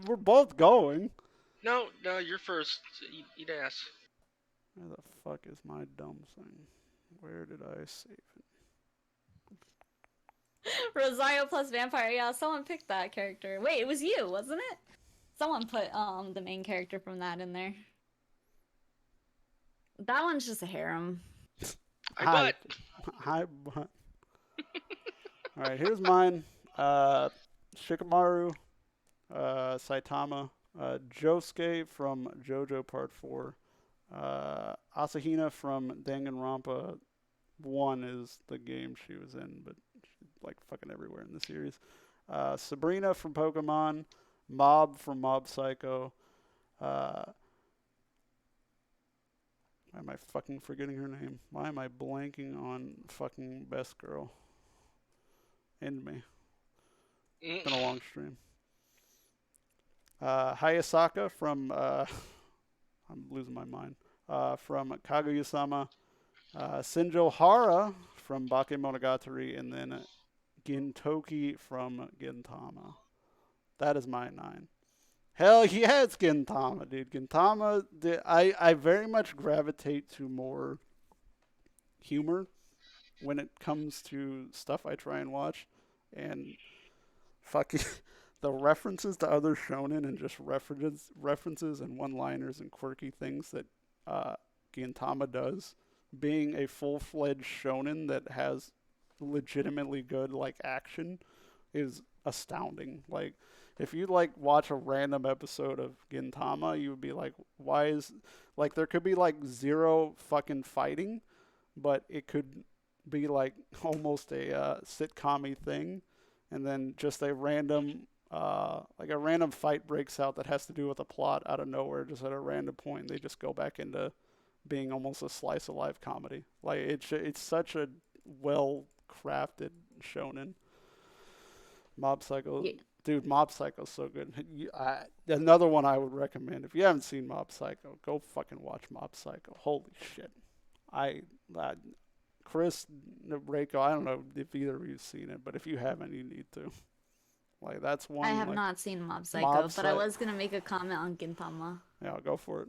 We're both going. No, you're first. Eat ass. Where the fuck is my dumb thing? Where did I save it? Rosario plus vampire. Yeah, someone picked that character. Wait, it was you, wasn't it? Someone put the main character from that in there. That one's just a harem. I Hi, butt. All right, here's mine. Shikamaru, Saitama, Josuke from JoJo Part 4, Asahina from Danganronpa 1 is the game she was in, but she's like fucking everywhere in the series. Sabrina from Pokemon, Mob from Mob Psycho. Why am I fucking forgetting her name? Why am I blanking on fucking Best Girl? End me. It's been a long stream. Hayasaka from I'm losing my mind. From Kaguya-sama. Sinjo Hara from Bakemonogatari, and then Gintoki from Gintama. That is my 9. Hell yeah, it's Gintama, dude. Gintama, I very much gravitate to more humor when it comes to stuff I try and watch. And fucking the references to other shonen and just references and one-liners and quirky things that Gintama does, being a full-fledged shonen that has legitimately good like action, is astounding. Like, if you like watch a random episode of Gintama, you would be like, why is, like, there could be like zero fucking fighting, but it could be like almost a sitcom-y thing, and then just a random like a random fight breaks out that has to do with a plot out of nowhere, just at a random point. They just go back into being almost a slice of life comedy. Like, it's such a well crafted shonen. Mob Psycho, Yeah. dude, Mob Psycho's so good. Another one I would recommend, if you haven't seen Mob Psycho, go fucking watch Mob Psycho. Holy shit. Chris, Reiko, I don't know if either of you've seen it, but if you haven't, you need to. Like, that's one. I have like, not seen Mob Psycho, but I was gonna make a comment on Gintama. Yeah, go for it.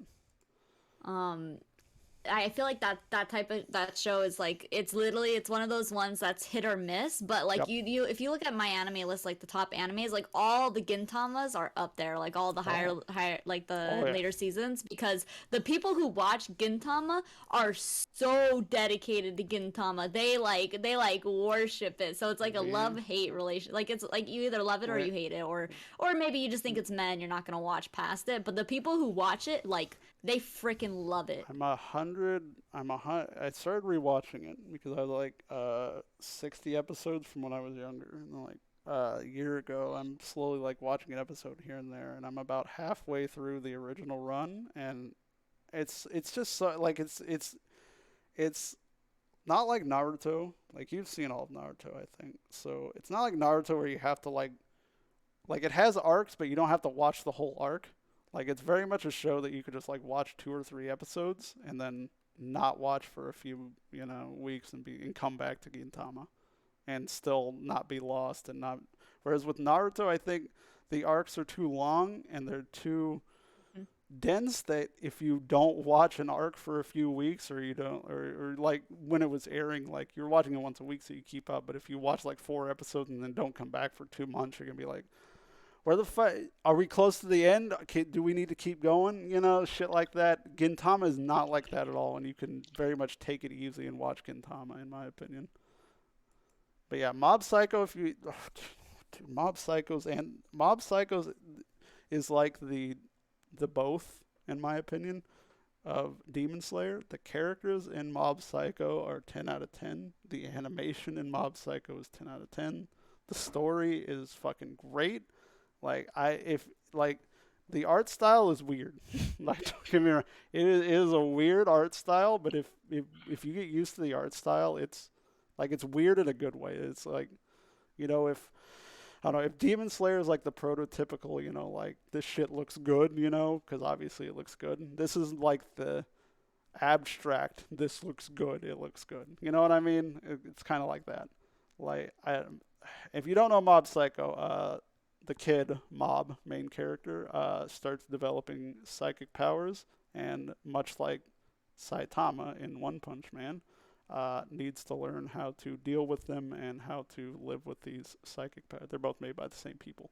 I feel like that type of that show is like, it's one of those ones that's hit or miss, but like, Yep. you if you look at my anime list, like the top animes, like all the Gintamas are up there, like all the higher like the Oh, yeah. later seasons, because the people who watch Gintama are so dedicated to Gintama. They like worship it. So it's like a love-hate relation. Like, it's like you either love it or Right. you hate it, or maybe you just think it's men, you're not gonna watch past it. But the people who watch it, like, they freaking love it. I started rewatching it because I was like 60 episodes from when I was younger, and like a year ago, I'm slowly like watching an episode here and there, and I'm about halfway through the original run, and it's just so, like, it's not like Naruto. Like, you've seen all of Naruto, I think. So it's not like Naruto where you have to like it has arcs, but you don't have to watch the whole arc. Like, it's very much a show that you could just like watch 2 or 3 episodes and then not watch for a few, weeks and come back to Gintama and still not be lost and not. Whereas with Naruto, I think the arcs are too long and they're too dense that if you don't watch an arc for a few weeks, or you don't, or like when it was airing, like, you're watching it once a week so you keep up, but if you watch like 4 episodes and then don't come back for 2 months, you're gonna be like, where the fuck are we? Close to the end? Do we need to keep going? Shit like that. Gintama is not like that at all, and you can very much take it easy and watch Gintama, in my opinion. But yeah, Mob Psycho. Dude, Mob Psychos is like the both, in my opinion, of Demon Slayer. The characters in Mob Psycho are 10 out of 10. The animation in Mob Psycho is 10 out of 10. The story is fucking great. Like, the art style is weird. Like, don't get me wrong, it is a weird art style, but if you get used to the art style, it's weird in a good way. It's like, if I don't know if Demon Slayer is like the prototypical, like this shit looks good, because obviously it looks good. This is like the abstract. This looks good. It looks good. You know what I mean? It's kind of like that. Like, if you don't know Mob Psycho, the kid Mob, main character, starts developing psychic powers, and much like Saitama in One Punch Man, needs to learn how to deal with them and how to live with these psychic powers. They're both made by the same people.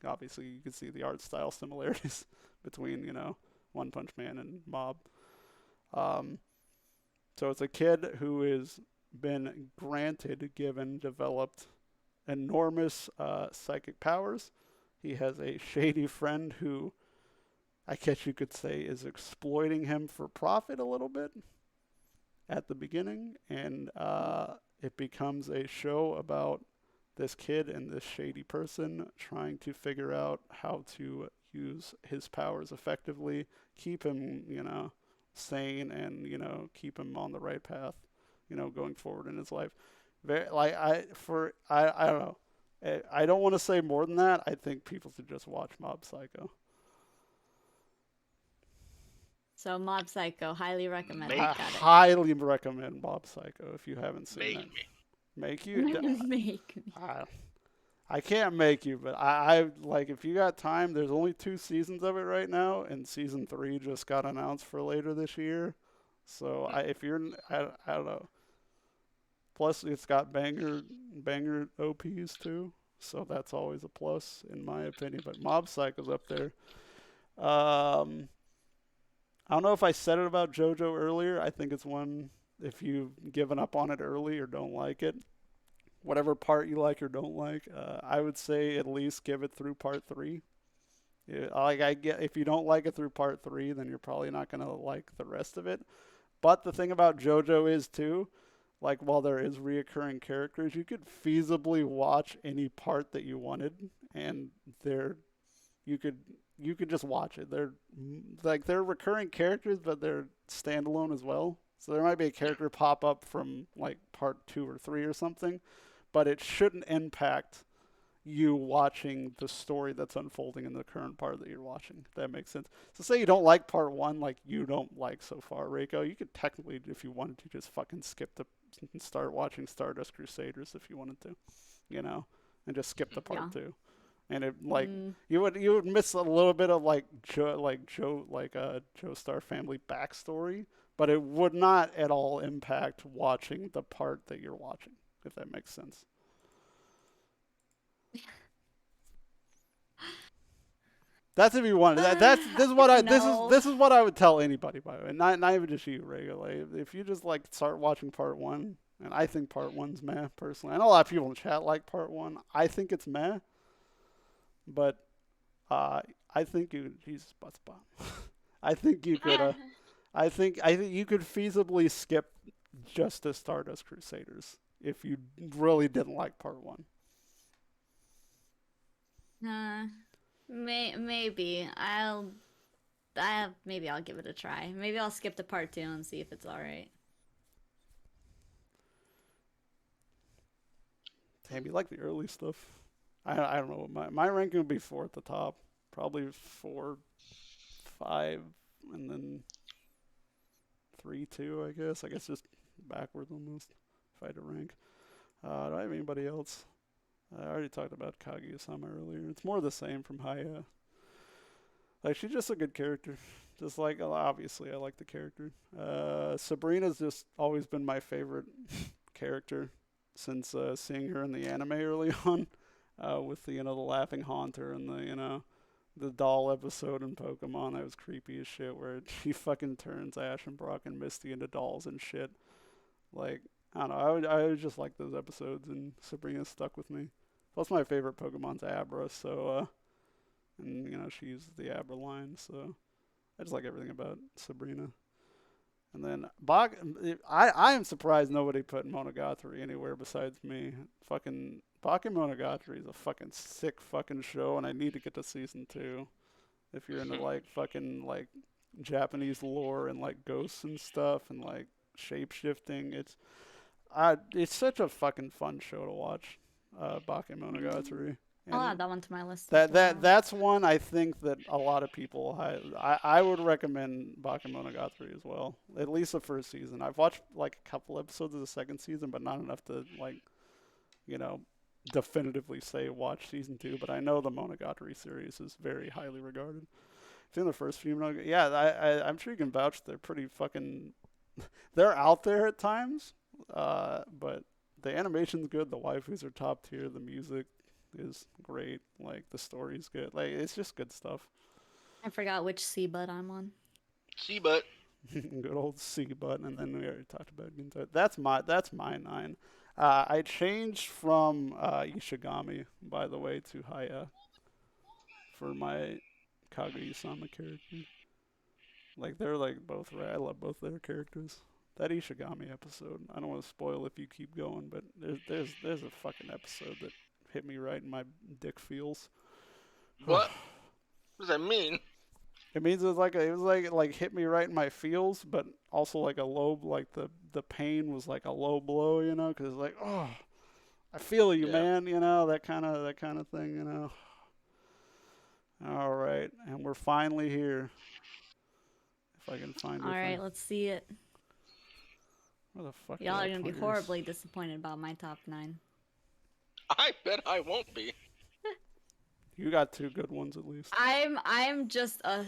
Obviously, you can see the art style similarities between, One Punch Man and Mob. Um, so it's a kid who has been given, developed enormous psychic powers. He has a shady friend who, I guess you could say, is exploiting him for profit a little bit at the beginning, and it becomes a show about this kid and this shady person trying to figure out how to use his powers effectively, keep him, sane, and keep him on the right path, going forward in his life. I don't know. I don't want to say more than that. I think people should just watch Mob Psycho. So Mob Psycho, highly recommend. Make I Got it. highly recommend Mob Psycho if you haven't seen Make it. me. Make you? Make me. I can't make you, but I like if you got time. There's only 2 seasons of it right now, and season 3 just got announced for later this year. So if you're, I don't know. Plus, it's got banger OPs too, so that's always a plus in my opinion. But Mob Psycho's up there. I don't know if I said it about JoJo earlier. I think it's one, if you've given up on it early or don't like it, whatever part you like or don't like, I would say at least give it through part 3. If you don't like it through part 3, then you're probably not gonna like the rest of it. But the thing about JoJo is too, like while there is reoccurring characters, you could feasibly watch any part that you wanted, and you could just watch it. They're recurring characters, but they're standalone as well. So there might be a character pop up from like part 2 or 3 or something, but it shouldn't impact you watching the story that's unfolding in the current part that you're watching. If that makes sense. So say you don't like part 1, like you don't like so far, Reiko, you could technically, if you wanted to, just fucking skip and start watching Stardust Crusaders if you wanted to, and just skip the part 2. And it you would miss a little bit of Joestar family backstory, but it would not at all impact watching the part that you're watching, if that makes sense. That's if you want. This is what this is what I would tell anybody, by the way, not even just you, regularly. If you just like start watching part 1, and I think part 1's meh personally. I know a lot of people in the chat like part 1. I think it's meh. But I think Jesus butts bomb. I think you could I think you could feasibly skip just the Stardust Crusaders if you really didn't like part 1. Maybe maybe I'll give it a try. Maybe I'll skip to part 2 and see if it's all right. Damn, you like the early stuff. I don't know. My ranking would be 4 at the top. Probably 4, 5, and then 3, 2, I guess. I guess just backwards almost, if I had to rank. Do I have anybody else? I already talked about Kaguya-sama earlier. It's more the same from Haya. Like, she's just a good character. Just like, obviously, I like the character. Sabrina's just always been my favorite character since seeing her in the anime early on. With the the laughing haunter and the doll episode in Pokemon, that was creepy as shit. Where she fucking turns Ash and Brock and Misty into dolls and shit. Like, I don't know. I would just like those episodes, and Sabrina stuck with me. Plus, my favorite Pokemon's Abra, so and she uses the Abra line, so I just like everything about Sabrina. And then I am surprised nobody put Monogatari anywhere besides me. Fucking Bakemonogatari is a fucking sick fucking show, and I need to get to season 2. If you're into like fucking like Japanese lore and like ghosts and stuff and like shape shifting, it's such a fucking fun show to watch. Bakemonogatari. I'll And add that one to my list as that well. that's one I think that a lot of people I would recommend Bakemonogatari as well. At least the first season. I've watched like a couple episodes of the second season, but not enough to like you know definitively say watch season 2. But I know the Monogatari series is very highly regarded. I've seen the first few. Yeah, I'm sure you can vouch. They're pretty fucking. They're out there at times, but the animation's good. The waifus are top tier. The music is great. Like the story's good. Like it's just good stuff. I forgot which C bud I'm on. See, but Good old C button, and then we already talked about Ginto. That's my 9. I changed from Ishigami, by the way, to Haya for my Kaguya-sama character. Like they're like both right. I love both their characters. That Ishigami episode. I don't want to spoil if you keep going, but there's a fucking episode that hit me right in my dick feels. what? What does that mean? It means it was like hit me right in my feels, but also like a low like the pain was like a low blow, because it's like I feel you, Yeah. man, that kind of thing. All right, and we're finally here. If I can find it. All right, let's see it. Where the fuck? Y'all did are I gonna be put yours? horribly disappointed about my top 9. I bet I won't be. You got 2 good ones at least. I'm just a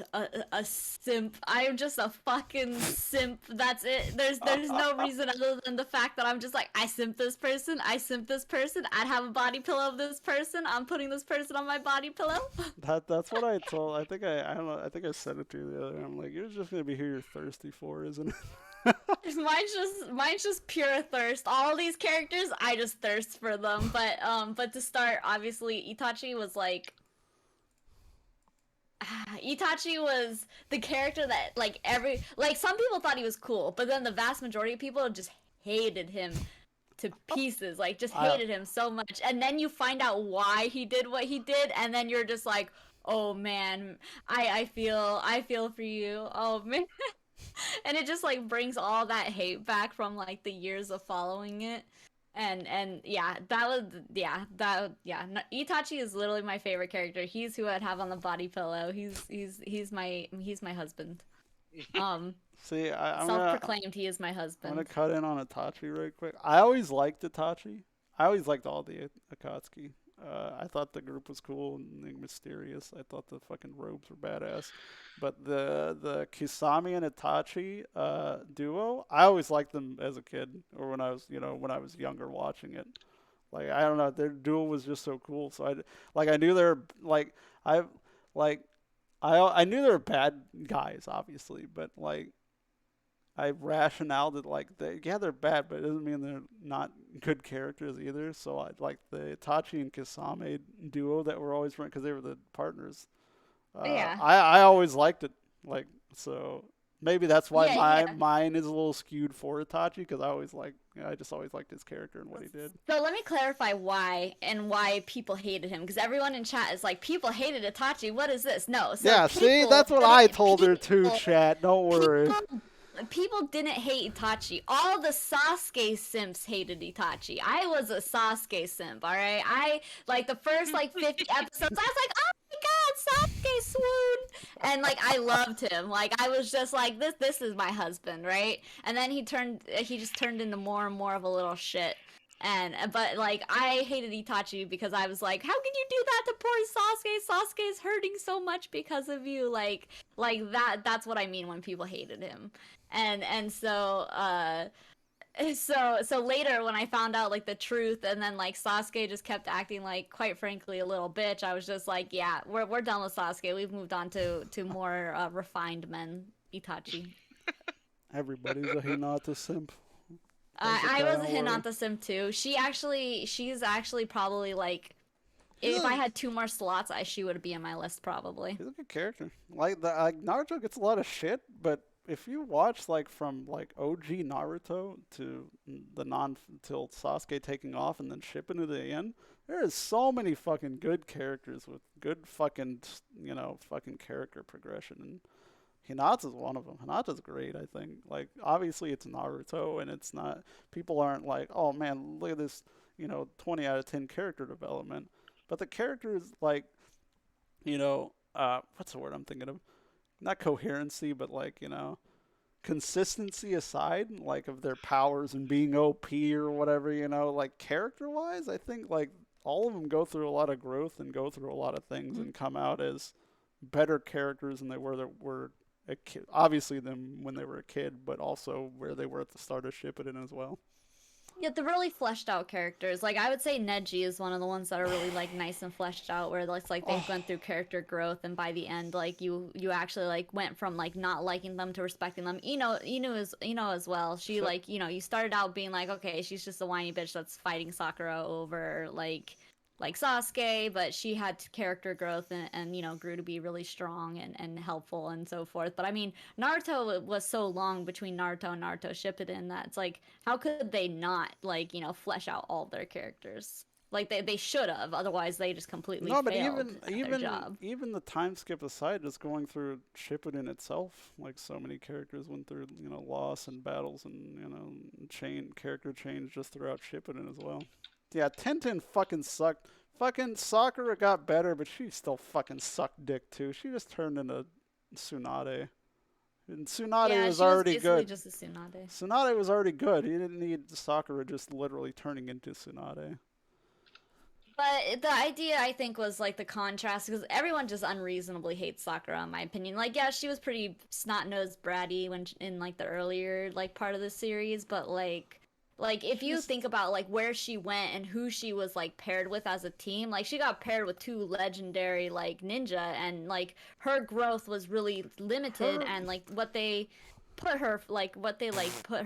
simp. I'm just a fucking simp. That's it. There's no reason other than the fact that I'm just like I simp this person. I simp this person. I'd have a body pillow of this person. I'm putting this person on my body pillow. That's what I told. I don't know. I think I said it to you the other day. I'm like, you're just gonna be who you're thirsty for, isn't it? Mine's just pure thirst. All these characters, I just thirst for them. But to start, obviously, Itachi was like. Itachi was the character that some people thought he was cool, but then the vast majority of people just hated him to pieces, like just hated him so much. And then you find out why he did what he did, and then you're just like, oh man, I feel for you. Oh man. And it just like brings all that hate back from like the years of following it. And yeah, Itachi is literally my favorite character. He's who I'd have on the body pillow. He's my husband. See, Self-proclaimed, he is my I'm husband. gonna cut in on Itachi right quick. I always liked Itachi. I always liked all the Akatsuki. I thought the group was cool and mysterious. I thought the fucking robes were badass. But the Kisame and Itachi duo, I always liked them as a kid or when I was younger watching it. Like I don't know, their duo was just so cool. So I knew they were I knew they were bad guys obviously, but like I rationale that they're bad, but it doesn't mean they're not good characters either. So I like the Itachi and Kisame duo that were always running because they were the partners. Yeah. I always liked it. Like so, maybe that's why Yeah. mine is a little skewed for Itachi because I just always liked his character and what he did. So let me clarify why people hated him, because everyone in chat is like, people hated Itachi. What is this? No. So Yeah, see, that's what I told her too, chat. Don't worry. People didn't hate Itachi. All the Sasuke simps hated Itachi. I was a Sasuke simp, alright? I, like, the first, 50 episodes, I was like, oh my god, Sasuke swoon! And, I loved him. I was just like, this is my husband, right? And then he just turned into more and more of a little shit. But I hated Itachi because I was like, how can you do that to poor Sasuke? Sasuke is hurting so much because of you. That's what I mean when people hated him. So later when I found out the truth, and then Sasuke just kept acting quite frankly a little bitch, I was just like, yeah, we're done with Sasuke. We've moved on to more refined men. Itachi. Everybody's a Hinata simp. I was a Hinata sim too. She's actually probably if I had 2 more slots, she would be on my list probably. He's a good character. Naruto gets a lot of shit, but if you watch from OG Naruto to till Sasuke taking off and then shipping to the end, there is so many fucking good characters with good fucking fucking character progression, and Hinata's one of them. Hinata's great, I think. Obviously it's Naruto, and it's not, people aren't like, oh man, look at this, 20 out of 10 character development. But the characters, like, what's the word I'm thinking of? Not coherency, but like, consistency aside, like of their powers and being OP or whatever, like character wise, I think like all of them go through a lot of growth and go through a lot of things and come out as better characters than they were a kid. Obviously, them when they were a kid, but also where they were at the start of Shippuden as well. Yeah, the really fleshed out characters. Like I would say Neji is one of the ones that are really like nice and fleshed out where it's like they've gone through character growth and by the end like you actually like went from like not liking them to respecting them. Ino as well. She So, like, you started out being like, okay, she's just a whiny bitch that's fighting Sakura over like Sasuke, but she had character growth and grew to be really strong and helpful and so forth. But I mean, Naruto was so long between Naruto and Naruto Shippuden that it's like, how could they not like flesh out all their characters? Like they should have, otherwise they just completely no, but failed at their job. even the time skip aside, just going through Shippuden itself, like so many characters went through loss and battles and character change just throughout Shippuden as well. Yeah, Tenten fucking sucked. Fucking Sakura got better, but she still fucking sucked dick too. She just turned into Tsunade. And Tsunade Yeah, was she was already basically good. just a Tsunade. Tsunade was already good. He didn't need Sakura just literally turning into Tsunade. But the idea, I think, was like the contrast because everyone just unreasonably hates Sakura, in my opinion. Like, yeah, she was pretty snot-nosed, bratty when in like the earlier like part of the series, but like if you think about like where she went and who she was like paired with as a team, like she got paired with two legendary like ninja, and like her growth was really limited, and like what they put her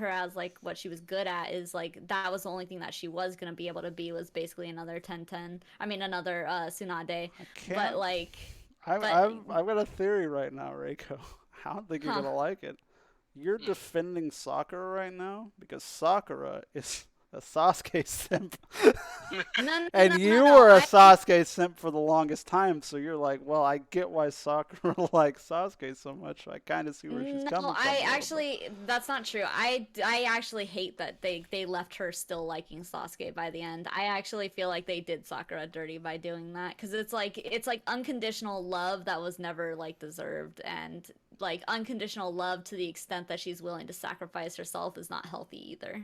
as like what she was good at is like that was the only thing that she was gonna be able to be was basically another another Tsunade. But like I've got a theory right now, Reiko. I don't think you're gonna like it. You're defending Sakura right now because Sakura is a Sasuke simp. And you were a Sasuke simp for the longest time, so you're like, well, I get why Sakura likes Sasuke so much. I kind of see where she's coming from. No, I actually, that's not true. I actually hate that they left her still liking Sasuke by the end. I actually feel like they did Sakura dirty by doing that because it's like unconditional love that was never like deserved, and like unconditional love to the extent that she's willing to sacrifice herself is not healthy either.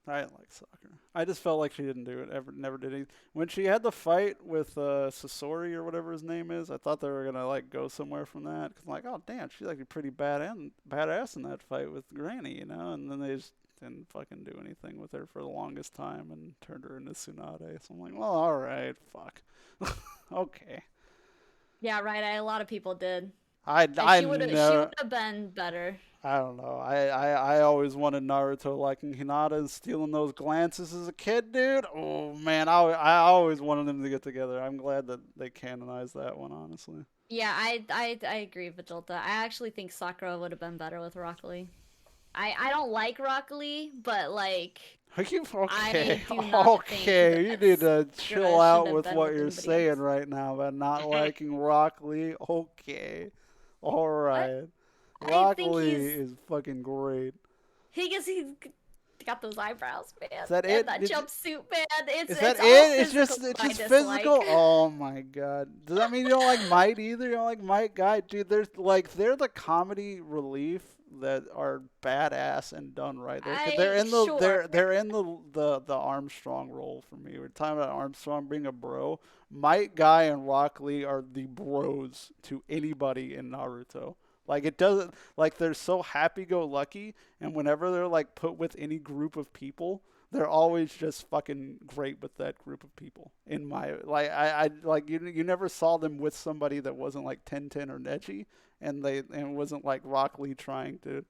I didn't like Sakura. I just felt like she didn't do it. Never did anything. When she had the fight with Sasori or whatever his name is, I thought they were gonna like go somewhere from that. Cause I'm like, oh damn, she's like pretty badass in that fight with Granny, And then they just didn't fucking do anything with her for the longest time and turned her into Tsunade. So I'm like, well, all right, fuck, okay. Yeah, right. A lot of people did. She would have been better. I don't know. I always wanted Naruto liking Hinata and stealing those glances as a kid, dude. Oh, man. I always wanted them to get together. I'm glad that they canonized that one, honestly. Yeah, I agree, Vegeta. I actually think Sakura would have been better with Rock Lee. I don't like Rock Lee, but like... Are you okay? Okay, you need to chill out with what you're saying right now about not liking Rock Lee. Okay. All right. Rock Lee is fucking great. He's got those eyebrows, man. Is that it? That jumpsuit, man. Is that it? It's just physical. Oh my god. Does that mean you don't like Might either? You don't like Might guy, dude? They're the comedy relief that are badass and done right. They're in the Armstrong role for me. We're talking about Armstrong being a bro. Might guy and Rock Lee are the bros to anybody in Naruto. Like it doesn't like they're so happy-go-lucky, and whenever they're like put with any group of people, they're always just fucking great with that group of people. In my I like you never saw them with somebody that wasn't like Tenten or Neji, and wasn't like Rock Lee trying to,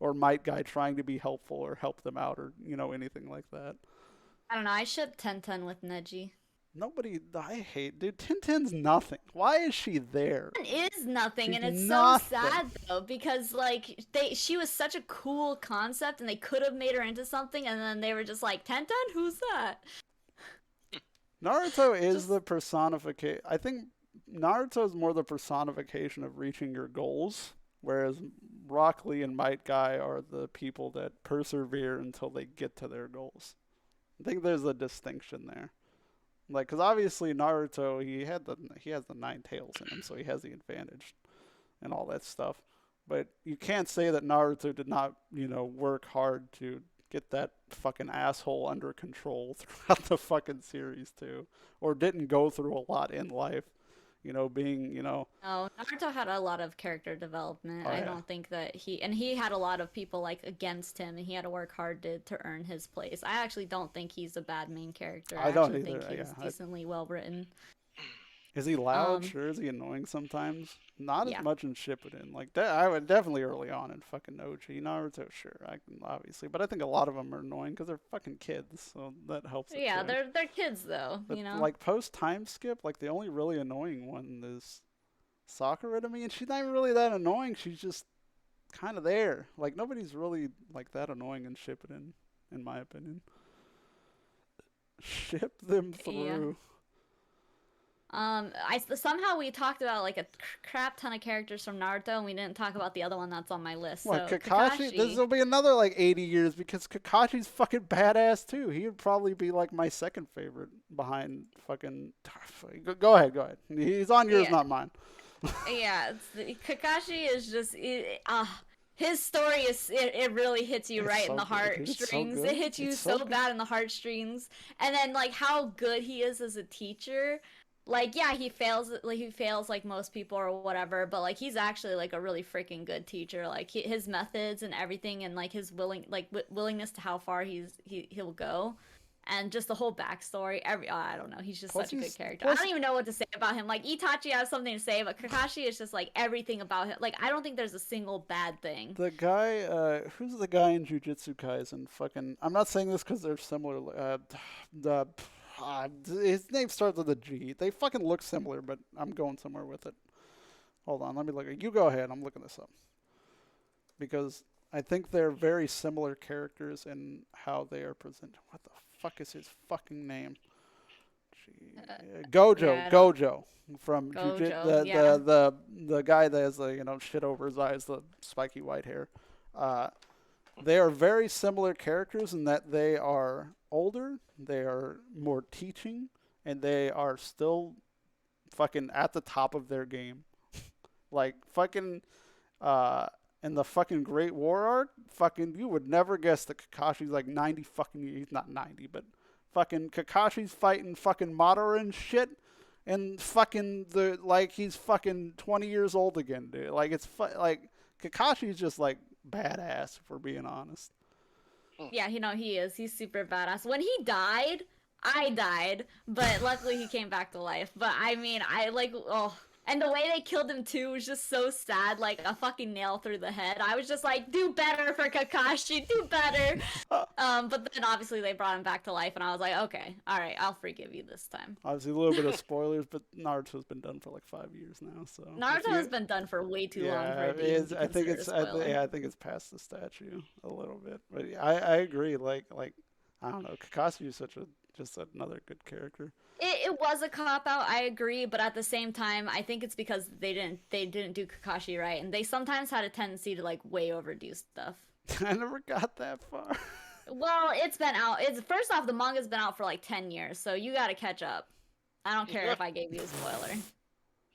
or Might Guy trying to be helpful or help them out or anything like that. I don't know. I ship Tenten with Neji. I hate, dude. Tenten's nothing. Why is she there? It is nothing, She's and it's nothing. so sad though because like she was such a cool concept, and they could have made her into something, and then they were just like, Tenten, who's that? Naruto is the personification. I think Naruto is more the personification of reaching your goals, whereas Rock Lee and Might Guy are the people that persevere until they get to their goals. I think there's a distinction there. Like, because obviously Naruto, he has the nine tails in him, so he has the advantage and all that stuff. But you can't say that Naruto did not, work hard to get that fucking asshole under control throughout the fucking series too, or didn't go through a lot in life. Being, No, Naruto had a lot of character development. oh I yeah, don't think that he had a lot of people like against him, and he had to work hard to earn his place. I actually don't think he's a bad main character. I I don't actually think either. he's Yeah, decently well written. is he loud? Um, Sure. Is he annoying sometimes? Not as yeah. much in Shippuden. Like that, I would definitely early on in fucking OG Naruto. Sure, I can obviously, but I think a lot of them are annoying because they're fucking kids, so that helps it Yeah, too. they're kids though, But you know. like post time skip, like the only really annoying one is Sakura to me, and she's not even really that annoying. She's just kind of there. Like nobody's really like that annoying in Shippuden, in my opinion. Ship them Yeah. through. Somehow we talked about like a crap ton of characters from Naruto, and we didn't talk about the other one that's on my list. What, So Kakashi? This Kakashi. will be another like 80 years because Kakashi's fucking badass too. He would probably be like my second favorite behind fucking. Go ahead, go ahead. He's on yours, Yeah, not mine. yeah. Kakashi is just his story it really hits you It's right in so the good, dude. It's so heartstrings. good. It hits you It's so so good. bad in the heartstrings, and then like how good he is as a teacher. Like yeah, he fails like most people or whatever, but like he's actually like a really freaking good teacher. Like his methods and everything, and like his willingness to how far he'll go, and just the whole backstory. I don't know. He's just Plus such a good he's character. I plus don't even know what to say about him. Like Itachi has something to say, but Kakashi is just like everything about him. Like I don't think there's a single bad thing. the guy. Who's the guy in Jujutsu Kaisen? Fucking. I'm not saying this because they're similar. The. His name starts with a G. They fucking look similar, but I'm going somewhere with it. Hold on, let me look. You go ahead. I'm looking this up because I think they're very similar characters in how they are presented. What the fuck is his fucking name? Yeah, I don't. Gojo from Jujutsu. Gojo, yeah. The guy that has the shit over his eyes, the spiky white hair. Uh, they are very similar characters in that they are older, they are more teaching, and they are still fucking at the top of their game. Like fucking in the fucking Great War arc, fucking you would never guess that Kakashi's like 90 fucking years. He's not 90, but fucking Kakashi's fighting fucking Madara and shit. And fucking he's fucking 20 years old again, dude. Like like Kakashi's just like badass if we're being honest. Yeah, he is. He's super badass. When he died, I died, but luckily he came back to life. But I mean, I like, oh, and the way they killed him too was just so sad, like a fucking nail through the head. I was just like, do better for Kakashi, do better. But then obviously they brought him back to life, and I was like, okay, all right, I'll forgive you this time. Obviously, a little bit of spoilers, but Naruto's been done for like 5 years now. So Naruto has been done for way too long for yeah, it to even be I think considered a spoiler. yeah, I think it's past the statue a little bit. But yeah, I agree. Like I don't know, Kakashi is just another good character. It was a cop out, I agree, but at the same time, I think it's because they didn't do Kakashi right, and they sometimes had a tendency to like way overdo stuff. I never got that far. Well, it's been out. It's first off, the manga's been out for like 10 years, so you got to catch up. I don't care if I gave you a spoiler.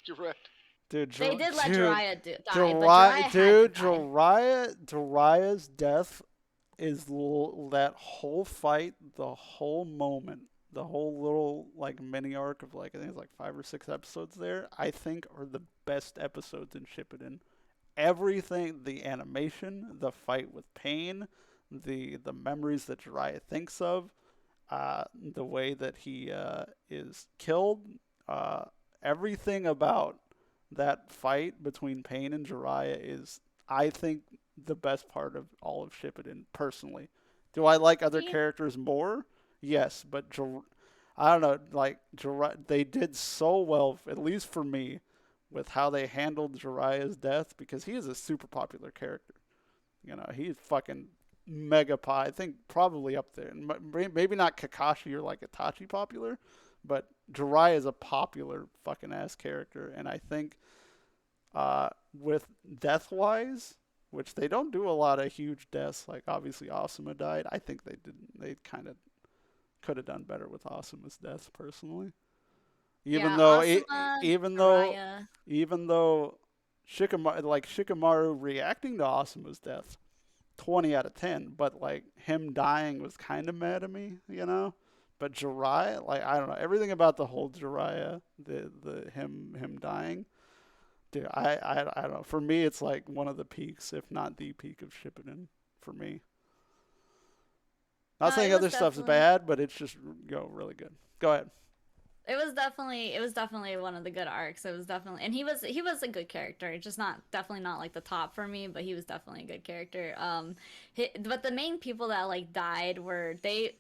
You're right. Dude, They did let dude, Jiraiya die, but Jiraiya had to die. Jiraiya's death is that whole fight, the whole moment, the whole little like mini arc of like I think it's like 5 or 6 episodes there. I think are the best episodes in Shippuden. Everything, the animation, the fight with Pain, the memories that Jiraiya thinks of, the way that he is killed, everything about that fight between Pain and Jiraiya is, I think, the best part of all of Shippuden, personally. Do I like other Yeah. characters more? Yes, but I don't know, like, they did so well, at least for me, with how they handled Jiraiya's death, because he is a super popular character. He's fucking mega pie. I think probably up there. Maybe not Kakashi or like Itachi popular, but Jiraiya is a popular fucking ass character, and I think with death wise, which they don't do a lot of huge deaths, like obviously Asuma died. I think they did. They kind of could have done better with Asuma's death personally. Yeah, Even though Asuma, even though Jiraiya. even though Shikamaru reacting to Asuma's death, 20 out of 10, but like him dying was kind of mad at me, you know. But Jiraiya, like I don't know, everything about the whole Jiraiya, the him dying, dude, I don't know. For me, it's like one of the peaks, if not the peak of Shippuden for me. Not saying It was other stuff's definitely bad, but it's just really good. Go ahead. it was definitely one of the good arcs. It was definitely, and he was a good character. Just not definitely not like the top for me, but he was definitely a good character. But the main people that like died were they.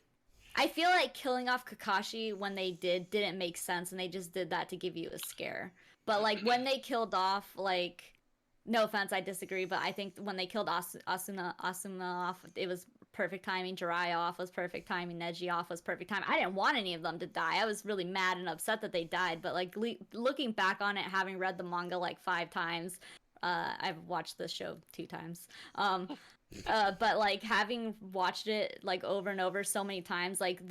I feel like killing off Kakashi when they didn't make sense, and they just did that to give you a scare. But like when they killed off like. No offense, I disagree, but I think when they killed Asuna off, it was perfect timing. Jiraiya off was perfect timing. Neji off was perfect timing. I didn't want any of them to die. I was really mad and upset that they died. But like looking back on it, having read the manga like 5 times, I've watched this show 2 times. But like having watched it like over and over so many times, like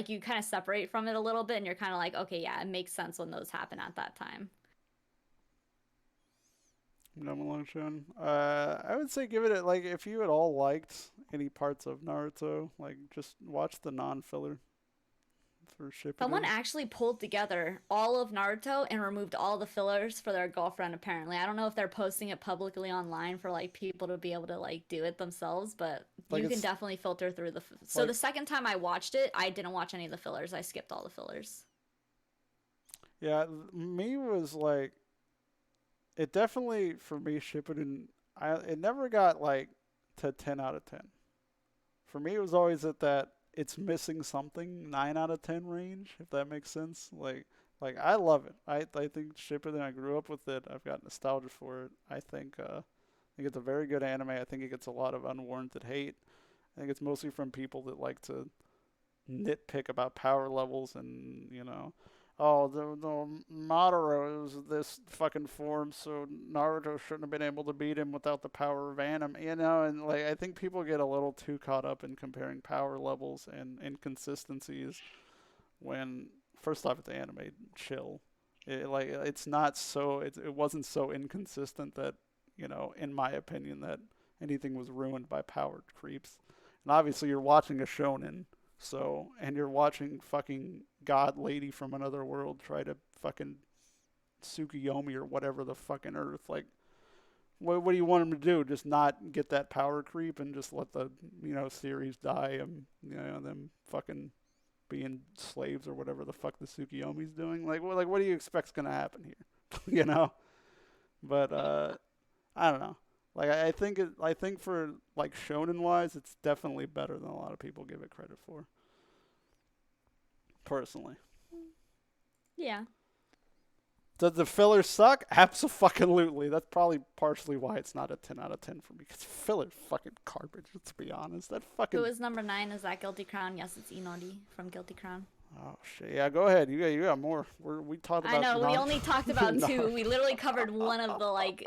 you kind of separate from it a little bit, and you're kind of like, okay, yeah, it makes sense when those happen at that time. No Malone. I would say give it like if you at all liked any parts of Naruto, like just watch the non-filler for Someone Shippuden. actually pulled together all of Naruto and removed all the fillers for their girlfriend, apparently. I don't know if they're posting it publicly online for like people to be able to like do it themselves, but Like you can it's definitely filter through so like the second time I watched it, I didn't watch any of the fillers. I skipped all the fillers. yeah, me was like it definitely for me Shippuden. It never got like to 10 out of 10. For me, it was always at that it's missing something 9 out of 10 range, if that makes sense. Like I love it. I think Shippuden. I grew up with it. I've got nostalgia for it. I think it's a very good anime. I think it gets a lot of unwarranted hate. I think it's mostly from people that like to nitpick about power levels and oh the Madara is this fucking form, so Naruto shouldn't have been able to beat him without the power of anime, and like I think people get a little too caught up in comparing power levels and inconsistencies when first off it's anime, chill. It's not so it wasn't so inconsistent that in my opinion that anything was ruined by power creeps. And obviously you're watching a shonen, so and you're watching fucking god lady from another world try to fucking Tsukuyomi or whatever the fucking earth. Like what do you want him to do? Just not get that power creep and just let the series die and them fucking being slaves or whatever the fuck the Tsukuyomi's doing. Like what do you expect's gonna happen here? But I don't know. Like I think for like shonen wise, it's definitely better than a lot of people give it credit for. Personally, Yeah. does the filler suck? Absolutely. That's probably partially why it's not a 10 out of 10 for me. Because filler's fucking garbage. Let's be honest. That fucking. Who is number 9? Is that Guilty Crown? Yes, it's Inori from Guilty Crown. Oh shit! Yeah, go ahead. You got more. We talked I about. know, we only talked about 2. We literally Naruto. covered one of the like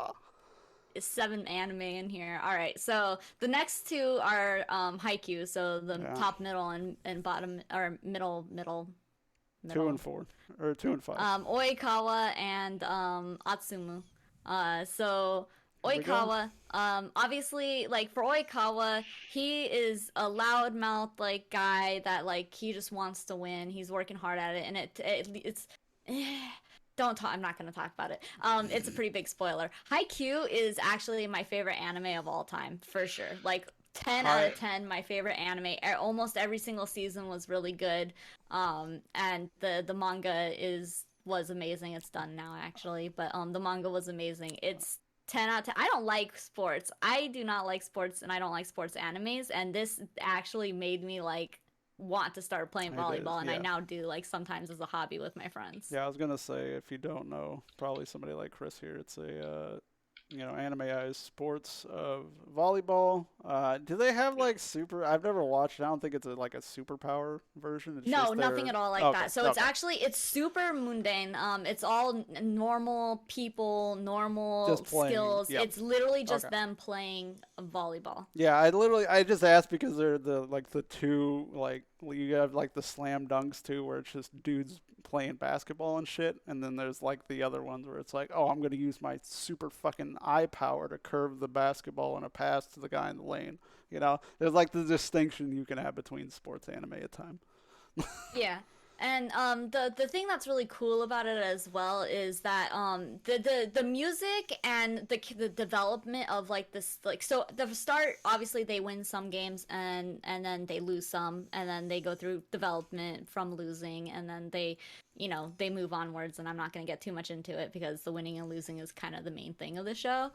7 anime in here. All right, so the next 2 are Haikyuu, so the Yeah. top, middle, and bottom, or middle. 2 and 4 or 2 and 5. Oikawa and Atsumu. So Here we go. Oikawa, obviously, like for Oikawa, he is a loudmouth like guy that like he just wants to win. He's working hard at it, and it's don't talk. I'm not gonna talk about it. It's a pretty big spoiler. Haikyuu is actually my favorite anime of all time, for sure. Like 10 out of 10, my favorite anime. Almost every single season was really good. And the manga was amazing. It's done now actually, but the manga was amazing. It's 10 out of 10. I don't like sports. I do not like sports, and I don't like sports animes, and this actually made me like want to start playing volleyball, and I yeah. now do like sometimes as a hobby with my friends. Yeah, I was gonna say if you don't know, probably somebody like Chris here. It's animeized sports of volleyball. Do they have Yeah. like super? I've never watched. I don't think it's like a superpower version. It's No, just nothing their. at all like Okay, that. So okay. it's super mundane. It's all normal people, Just normal playing. skills. Yep. It's literally Okay. just them playing volleyball. Yeah, I just asked because they're the two like you have like the slam dunks too, where it's just dudes playing basketball and shit, and then there's like the other ones where it's like, oh, I'm gonna use my super fucking eye power to curve the basketball in a pass to the guy in the lane. There's like the distinction you can have between sports anime at time. Yeah. And the thing that's really cool about it as well is that the music and the development of like this, like, so the start, obviously they win some games and then they lose some, and then they go through development from losing, and then they move onwards, and I'm not going to get too much into it because the winning and losing is kind of the main thing of the show.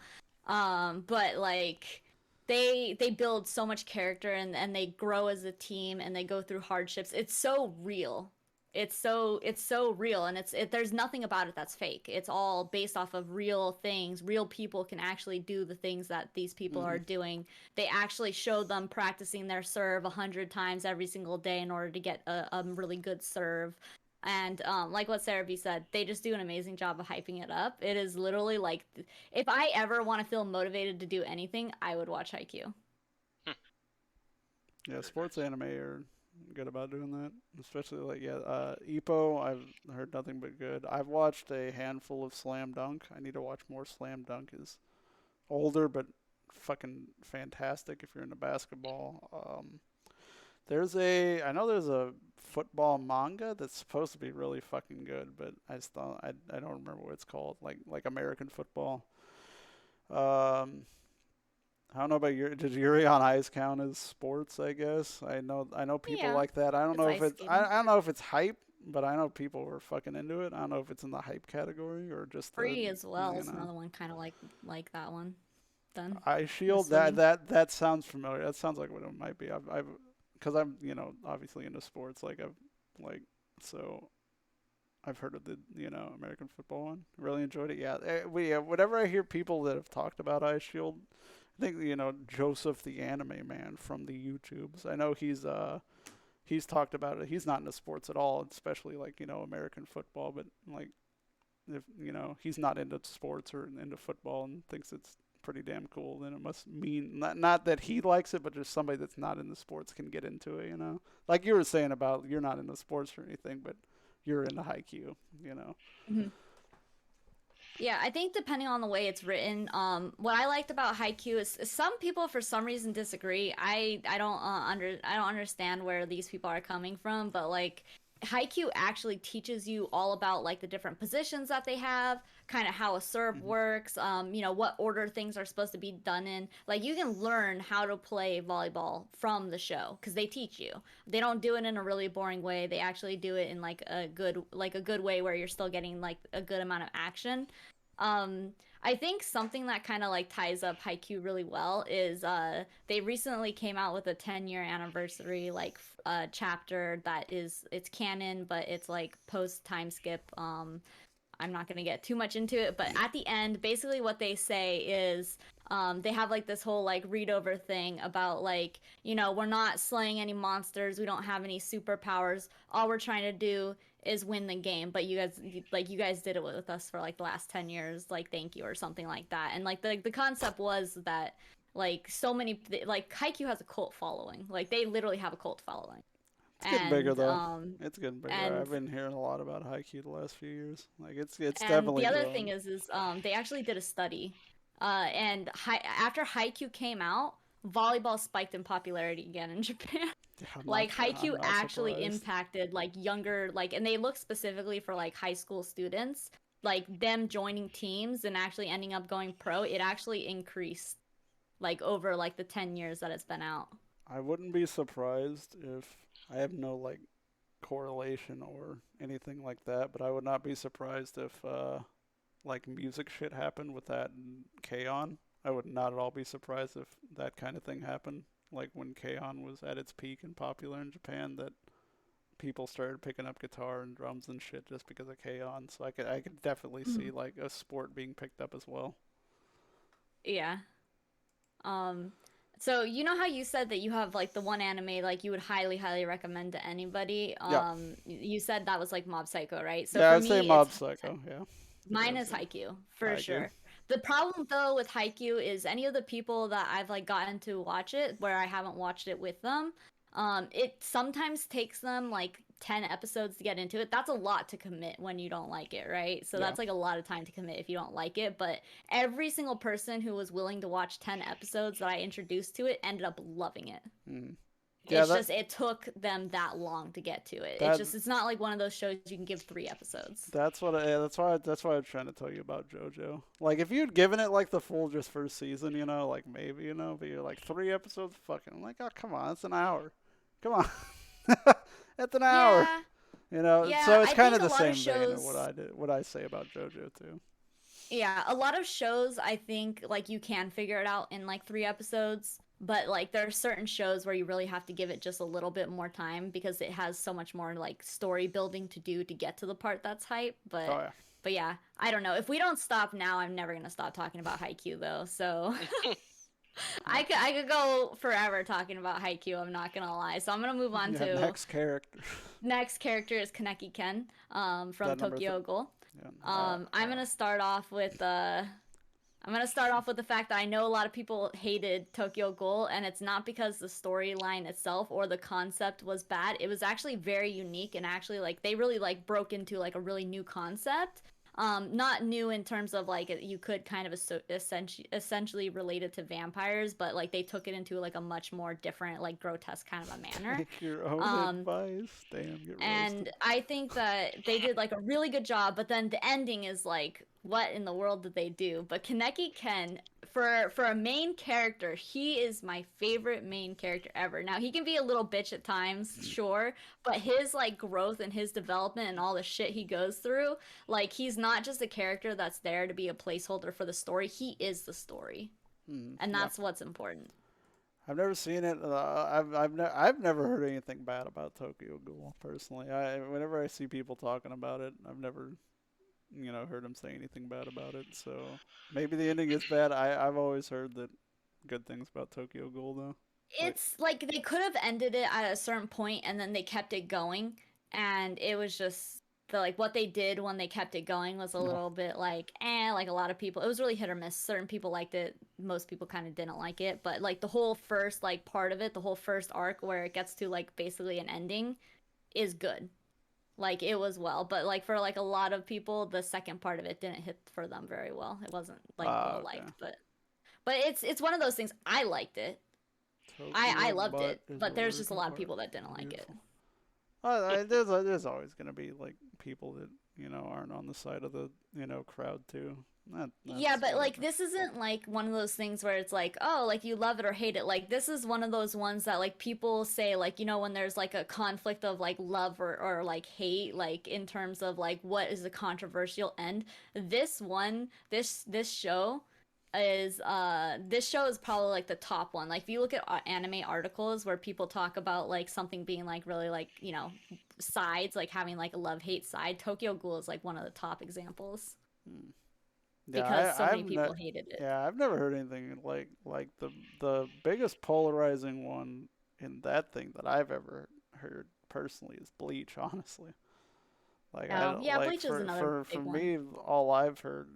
But like they build so much character, and they grow as a team, and they go through hardships. It's so real. It's so real, and there's nothing about it that's fake. It's all based off of real things. Real people can actually do the things that these people are Hmm. doing. They actually show them practicing their serve 100 times every single day in order to get a really good serve. And like what Sarah B said, they just do an amazing job of hyping it up. It is literally like, if I ever want to feel motivated to do anything, I would watch Haikyuu. Hmm. Yeah, Very sports nice. anime are good about doing that. Especially like Ippo. I've heard nothing but good. I've watched a handful of Slam Dunk. I need to watch more Slam Dunk. Is older but fucking fantastic if you're into basketball. I know there's a football manga that's supposed to be really fucking good, but I don't remember what it's called. Like American football. Um, I don't know about does Yuri on Ice count as sports? I guess I know people Yeah, like that. I don't it's know if ice it's I, skating. I don't know if it's hype, but I know people were fucking into it. I don't know if it's in the hype category or just the Free as well you is know another one kind of like that one. Then Eye the Shield. That swimming. that that sounds familiar. That sounds like what it might be. I've because I'm obviously into sports. Like so I've heard of the American football one. Really enjoyed it. Yeah, whenever I hear people that have talked about Ice Shield, I think Joseph the Anime Man from the YouTubes. I know he's talked about it. He's not into sports at all, especially like American football. But like if he's not into sports or into football and thinks it's pretty damn cool, then it must mean not that he likes it, but just somebody that's not into sports can get into it. Like you were saying about you're not into sports or anything, but you're into Haikyuu. You know. Mhm. Yeah, I think depending on the way it's written, what I liked about Haikyuu is some people for some reason disagree. I don't understand where these people are coming from, but like Haikyuu actually teaches you all about like the different positions that they have, kind of how a serve Hmm. works, what order things are supposed to be done in. Like you can learn how to play volleyball from the show because they teach you. They don't do it in a really boring way. They actually do it in like a good way where you're still getting like a good amount of action. I think something that kind of like ties up Haikyuu really well is they recently came out with a 10-year anniversary chapter that it's canon, but it's like post time skip. I'm not gonna get too much into it, but at the end, basically what they say is they have like this whole like read over thing about like, we're not slaying any monsters, we don't have any superpowers. All we're trying to do is win the game, but you guys did it with us for like the last 10 years, like thank you or something like that. And like the concept was that like so many like Haikyuu has a cult following. Like they literally have a cult following. It's getting bigger And though. It's getting bigger. and I've been hearing a lot about Haikyuu the last few years. Like it's And definitely the other thing grown. is they actually did a study, after Haikyuu came out, volleyball spiked in popularity again in Japan. Yeah, Like I'm Haikyuu not actually surprised. impacted like younger and they look specifically for like high school students, like them joining teams and actually ending up going pro. It actually increased like over like the 10 years that it's been out. I wouldn't be surprised if I have no like correlation or anything like that, but I would not be surprised if like music shit happened with that and K-On! I would not at all be surprised if that kind of thing happened. Like when K-On! Was at its peak and popular in Japan, that people started picking up guitar and drums and shit just because of K-On! So I could definitely see Mhm. like a sport being picked up as well. Yeah. Um, so you know how you said that you have like the one anime like you would highly, highly recommend to anybody? Yeah. You said that was like Mob Psycho, right? So Yeah, for I'd say me, it's Mob Psycho. Yeah. mine That's is it. Haikyuu for Haikyuu. sure. The problem though with Haikyuu is any of the people that I've like gotten to watch it where I haven't watched it with them, it sometimes takes them like 10 episodes to get into it. That's a lot to commit when you don't like it, right? So Yeah. that's like a lot of time to commit if you don't like it. But every single person who was willing to watch 10 episodes that I introduced to it ended up loving it. Mm. Yeah. It's just it took them that long to get to it. It's That just it's not like one of those shows you can give 3 episodes. that's what. That's why I'm trying to tell you about JoJo. Like, if you'd given it like the full just first season, like maybe, but you're like 3 episodes, fucking. I'm like, oh, come on, it's an hour. Come on, it's an hour. Yeah, yeah, So it's I kind think of a the lot of same vein of shows, what I say about JoJo too. yeah, a lot of shows I think like you can figure it out in like 3 episodes, but like there are certain shows where you really have to give it just a little bit more time because it has so much more like story building to do to get to the part that's hype. Oh yeah. But yeah, I don't know. If we don't stop now, I'm never gonna stop talking about Haikyuu though. So I could go forever talking about Haikyuu. I'm not gonna lie. So I'm gonna move on Yeah. to Next character. next character is Kaneki Ken, from That number. Tokyo Ghoul. Yeah. I'm gonna start off with the fact that I know a lot of people hated Tokyo Ghoul, and it's not because the storyline itself or the concept was bad. It was actually very unique, and actually like they really like broke into like a really new concept. Not new in terms of like you could kind of essentially relate it to vampires, but like they took it into like a much more different, like grotesque kind of a manner. Take your own Um, advice. Damn, get and roasted. I think that they did like a really good job, but then the ending is like, what in the world did they do? But Kaneki Ken, for a main character, he is my favorite main character ever. Now he can be a little bitch at times, sure, but his like growth and his development and all the shit he goes through, like he's not just a character that's there to be a placeholder for the story. He is the story, and Yeah. that's what's important. I've never seen it. I've never heard anything bad about Tokyo Ghoul personally. Whenever I see people talking about it, I've never heard them say anything bad about it. So maybe the ending is bad. I've always heard that good things about Tokyo Ghoul though. Like, It's like they could have ended it at a certain point and then they kept it going, and it was just the like what they did when they kept it going was a no. little bit like like a lot of people, it was really hit or miss. Certain people liked it, most people kind of didn't like it, but like the whole first like part of it, the whole first arc where it gets to like basically an ending is good. Like it was well, but like for like a lot of people the second part of it didn't hit for them very well. It wasn't like well Okay. liked, but it's one of those things. I liked it. I Tokyo loved butt it, is but a there's just a lot of working people part. that didn't like it. Beautiful. There's always gonna be like people that aren't on the side of the crowd too. Yeah, That's but like whatever. this isn't like one of those things where it's like, oh, like you love it or hate it. Like this is one of those ones that like people say like, when there's like a conflict of like love or like hate, like in terms of like what is the controversial end. This show is probably like the top one. Like if you look at anime articles where people talk about like something being like really like, sides, like having like a love hate side, Tokyo Ghoul is like one of the top examples Hmm. because Yeah, so many people hated it. I've never heard anything like the biggest polarizing one in that thing that I've ever heard personally is Bleach. Honestly, like I Oh, don't yeah, like Bleach is another for big one. me all I've heard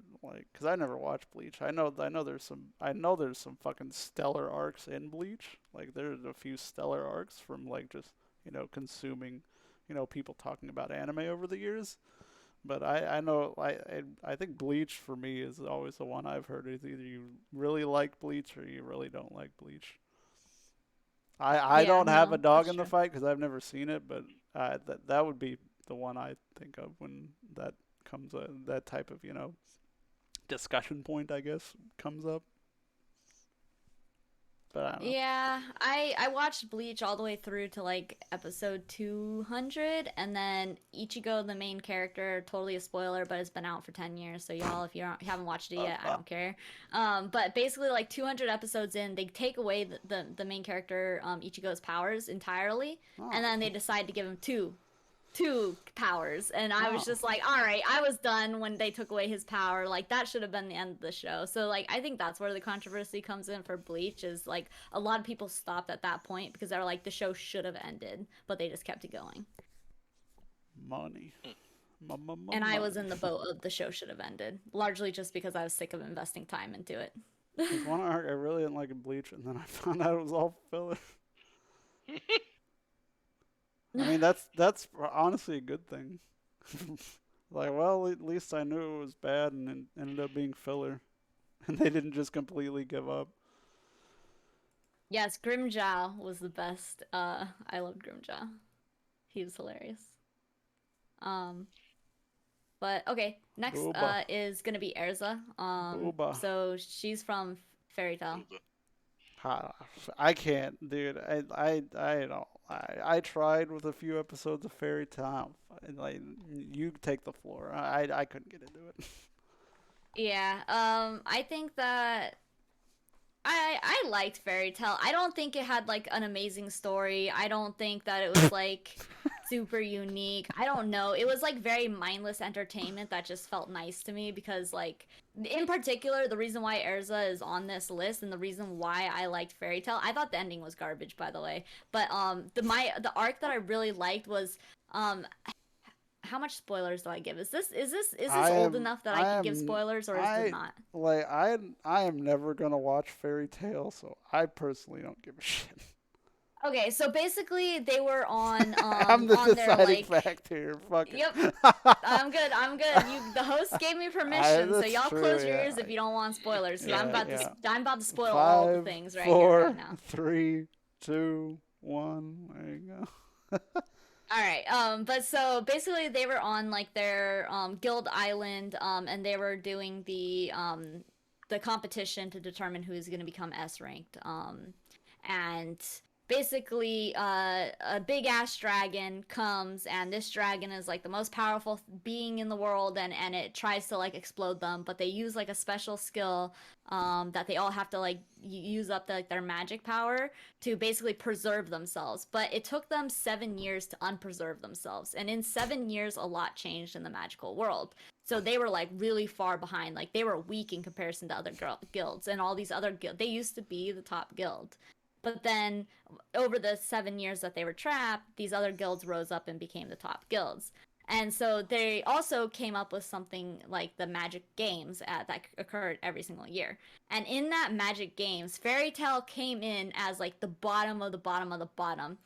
because I never watched Bleach. I know there's some fucking stellar arcs in Bleach. Like there's a few stellar arcs from like just consuming people talking about anime over the years. But I know I think Bleach for me is always the one I've heard is either you really like Bleach or you really don't like Bleach. I Yeah, don't have a no, dog that's in the true. fight because I've never seen it, but that would be the one I think of when that comes that type of discussion point I guess comes up. But I don't know. Yeah, I watched Bleach all the way through to like episode 200, and then Ichigo, the main character, totally a spoiler, but it's been out for 10 years, so y'all, if you haven't watched it yet, I don't care. But basically, like 200 episodes in, they take away the main character, Ichigo's powers entirely, Oh, and then they decide to give him two. two powers, and I was just like, all right, I was done when they took away his power. Like that should have been the end of the show. So like I think that's where the controversy comes in for Bleach, is like a lot of people stopped at that point because they're like the show should have ended, but they just kept it going. Money. And I was in the boat of the show should have ended, largely just because I was sick of investing time into it. There's one arc I really didn't like in Bleach, and then I found out it was all filler. I mean, that's honestly a good thing. Like, well, at least I knew it was bad, and it ended up being filler, and they didn't just completely give up. Yes, Grimjaw was the best. I loved Grimjaw. He was hilarious. But okay, next Booba. is gonna be Erza. Booba. So she's from Fairy Tail. I can't, dude. I don't. I tried with a few episodes of Fairy Tail. Like, you take the floor. I couldn't get into it. Yeah. I think that I liked Fairy Tail. I don't think it had like an amazing story. I don't think that it was like super unique. I don't know. It was like very mindless entertainment that just felt nice to me because like in particular the reason why Erza is on this list and the reason why I liked Fairy Tail. I thought the ending was garbage by the way. But the arc that I really liked was how much spoilers do I give? Is this old enough that I can give spoilers, or is it not? Like I am never gonna watch Fairy Tail, so I personally don't give a shit. Okay, so basically they were on I'm the on their deciding like fact here. Fuck it. Yep. I'm good. I'm good. The host gave me permission, so That's y'all true, close your yeah. ears if you don't want spoilers. 'Cause Yeah, I'm about to spoil all the 5, things right 4, here right now. 3, 2, 1. There you go. All right. But so basically they were on like their guild island and they were doing the competition to determine who's going to become S ranked. And basically a big ass dragon comes, and this dragon is like the most powerful being in the world, and it tries to like explode them, but they use like a special skill that they all have to like use up like their magic power to basically preserve themselves. But it took them 7 years to unpreserve themselves, and in 7 years a lot changed in the magical world. So they were like really far behind. Like they were weak in comparison to other guilds, and all these other guilds. They used to be the top guild. But then, over the 7 years that they were trapped, these other guilds rose up and became the top guilds. And so they also came up with something like the Magic Games that occurred every single year. And in that Magic Games, Fairy Tail came in as like the bottom of the bottom of the bottom,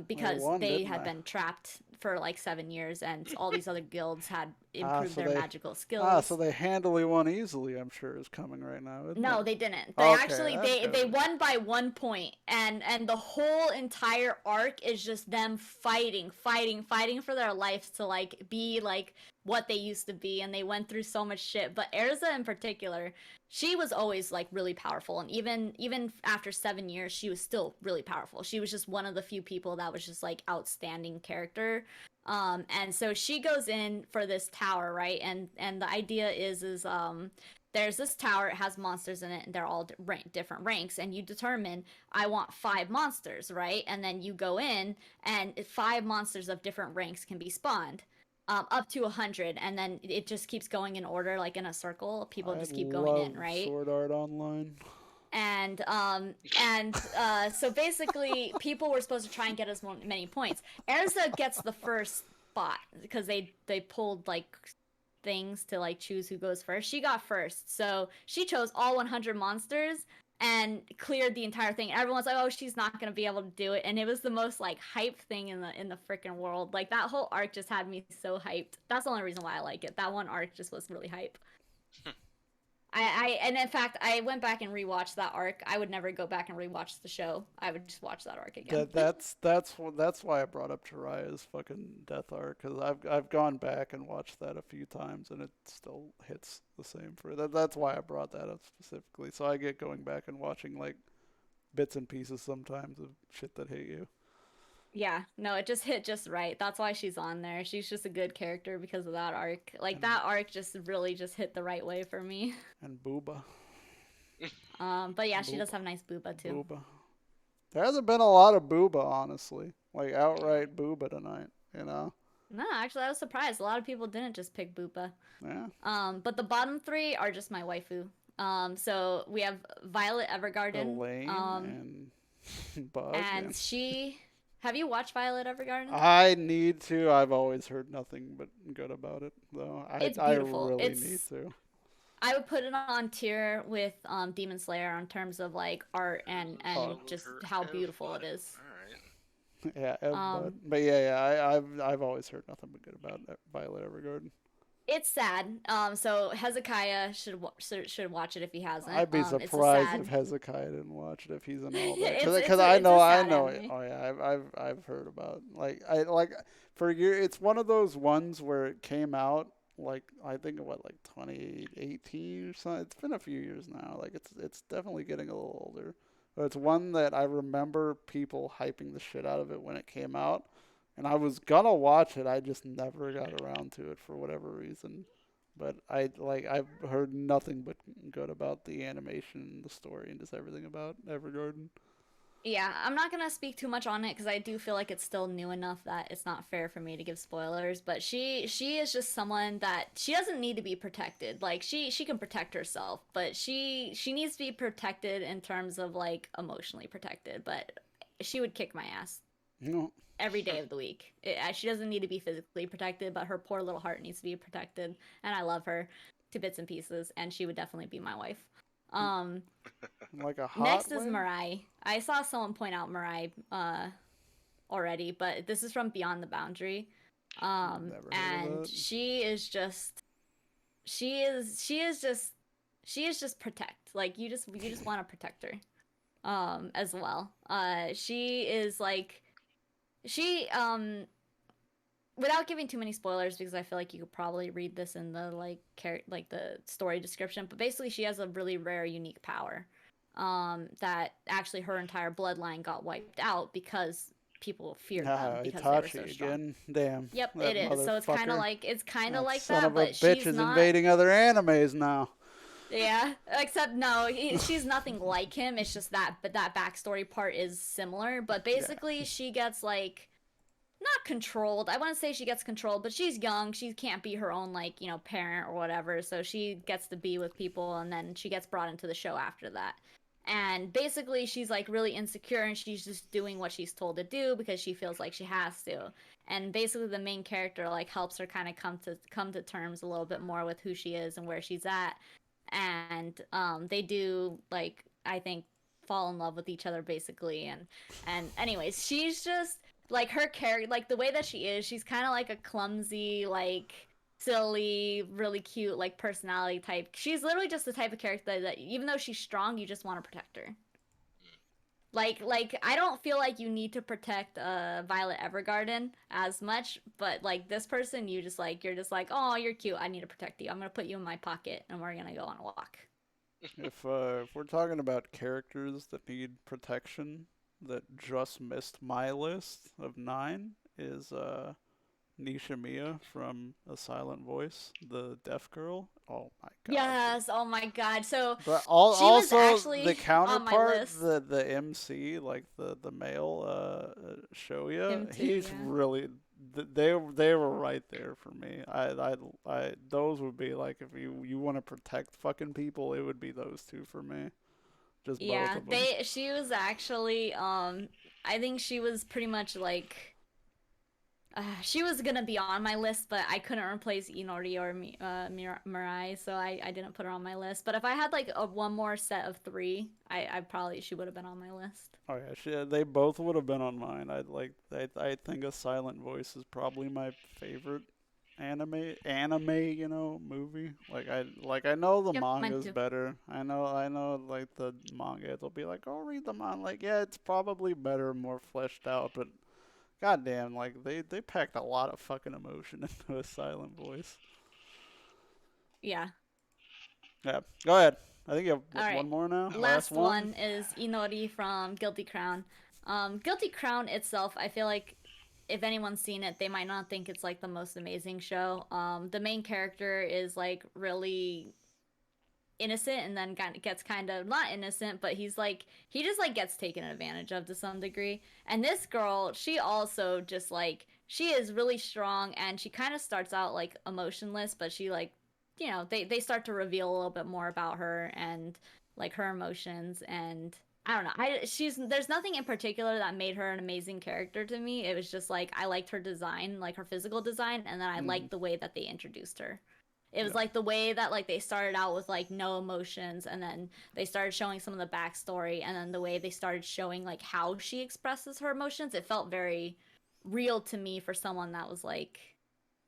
because they had been trapped for like 7 years, and all these other guilds had improved their magical skills. So they handily won easily, I'm sure, is coming right now. No, they didn't. They actually they won by 1 point, and the whole entire arc is just them fighting for their lives to like be like what they used to be, and they went through so much shit. But Erza in particular, she was always like really powerful, and even after 7 years, she was still really powerful. She was just one of the few people that was just like outstanding character. And so she goes in for this tower, right? And the idea is there's this tower, it has monsters in it, and they're all different ranks, and you determine, I want 5 monsters, right? And then you go in, and 5 monsters of different ranks can be spawned, up to 100, and then it just keeps going in order, like in a circle. People just keep going in, right? Sword Art Online. And so basically people were supposed to try and get as many points. Erza gets the first spot because they pulled like things to like choose who goes first. She got first, so she chose all 100 monsters and cleared the entire thing. Everyone's like, oh, she's not gonna be able to do it, and it was the most like hype thing in the freaking world. Like that whole arc just had me so hyped. That's the only reason why I like it. That one arc just was really hype. And in fact, I went back and rewatched that arc. I would never go back and rewatch the show. I would just watch that arc again. That's why I brought up Jiraiya's fucking death arc, because I've gone back and watched that a few times, and it still hits the same for that. That's why I brought that up specifically. So I get going back and watching like bits and pieces sometimes of shit that hit you. Yeah, no, it just hit just right. That's why she's on there. She's just a good character because of that arc. Like that arc just really just hit the right way for me. And Booba. But yeah, she does have nice booba too. Booba. There hasn't been a lot of Booba, honestly. Like outright Booba tonight, you know? No, actually, I was surprised. A lot of people didn't just pick Bupa. Yeah. But the bottom three are just my waifu. So we have Violet Evergarden. Elaine and Bug. And she. Have you watched Violet Evergarden? I need to. I've always heard nothing but good about it, though. It's I beautiful. really It's need to. I would put it on tier with Demon Slayer in terms of like art and Oh. just how beautiful it is. All right. Yeah, Um, but yeah, I've always heard nothing but good about Violet Evergarden. It's sad. So Hezekiah should watch it if he hasn't. I'd be It's a surprised sad. if Hezekiah didn't watch it if he's in all that. It's Because a I sad know. anime. Oh yeah, I've heard about like for year. It's one of those ones where it came out like I think what like 2018 or something. It's been a few years now. Like it's definitely getting a little older. But it's one that I remember people hyping the shit out of it when it came out. And I was gonna watch it, I just never got around to it for whatever reason. But I've heard nothing but good about the animation, the story, and just everything about Evergarden. Yeah, I'm not gonna speak too much on it because I do feel like it's still new enough that it's not fair for me to give spoilers. But she is just someone that she doesn't need to be protected. Like she can protect herself, but she needs to be protected in terms of like emotionally protected. But she would kick my ass No, every day of the week. She doesn't need to be physically protected, but her poor little heart needs to be protected. And I love her to bits and pieces, and she would definitely be my wife. Um, like a hot Next is way? Mirai. I saw someone point out Mirai already, but this is from Beyond the Boundary. Never heard of And that. she is just protect. Like you just want to protect her. As well. She is like she without giving too many spoilers because I feel like you could probably read this in the like the story description, but basically she has a really rare unique power that actually her entire bloodline got wiped out because people feared them because they were so Itachi strong. again. Damn. Yep, that it is. So it's kind of motherfucker. like That like son that, of a but bitch she's is not. invading other animes now. Yeah, except no, she's nothing like him. It's just that, but that backstory part is similar. But basically, she gets like not controlled. I wouldn't say she gets controlled, but she's young. She can't be her own like parent or whatever. So she gets to be with people, and then she gets brought into the show after that. And basically, she's like really insecure, and she's just doing what she's told to do because she feels like she has to. And basically, the main character like helps her kind of come to terms a little bit more with who she is and where she's at. And they do like I think fall in love with each other basically. And anyways, she's just like her character, like the way that she is. She's kind of like a clumsy, like silly, really cute, like personality type. She's literally just the type of character that even though she's strong, you just want to protect her. Like I don't feel like you need to protect Violet Evergarden as much, but like this person, you're just like, oh, you're cute. I need to protect you. I'm gonna put you in my pocket, and we're gonna go on a walk. If we're talking about characters that need protection, that just missed my list of 9 is Nishimiya from A Silent Voice, the deaf girl. Oh my god. Yes. Oh my god. So But she was also actually the on my counterpart, list. the MC, like the male Shoya, Him too, he's yeah. really they were right there for me. I those would be like if you want to protect fucking people, it would be those two for me. Just both Yeah, of them. she was actually I think she was pretty much like she was gonna be on my list, but I couldn't replace Inori or Mirai, so I didn't put her on my list. But if I had like one more set of 3, I probably she would have been on my list. Oh yeah, they both would have been on mine. I think A Silent Voice is probably my favorite anime, movie. I know the Yep, mine manga's too. better. I know like the manga they'll be like, "Oh, read the manga." Like, yeah, it's probably better, more fleshed out, but goddamn, like they packed a lot of fucking emotion into A Silent Voice. Yeah. Yeah. Go ahead. I think you have All right. one more now. Last one is Inori from Guilty Crown. Guilty Crown itself, I feel like if anyone's seen it, they might not think it's like the most amazing show. The main character is like really innocent and then gets kind of not innocent, but he just like gets taken advantage of to some degree. And this girl, she also just like she is really strong, and she kind of starts out like emotionless, but she like, they start to reveal a little bit more about her and like her emotions. And I don't know, there's nothing in particular that made her an amazing character to me. It was just like I liked her design, like her physical design, and then I Mm-hmm. liked the way that they introduced her. It was Yeah. like the way that like they started out with like no emotions, and then they started showing some of the backstory, and then the way they started showing like how she expresses her emotions. It felt very real to me for someone that was like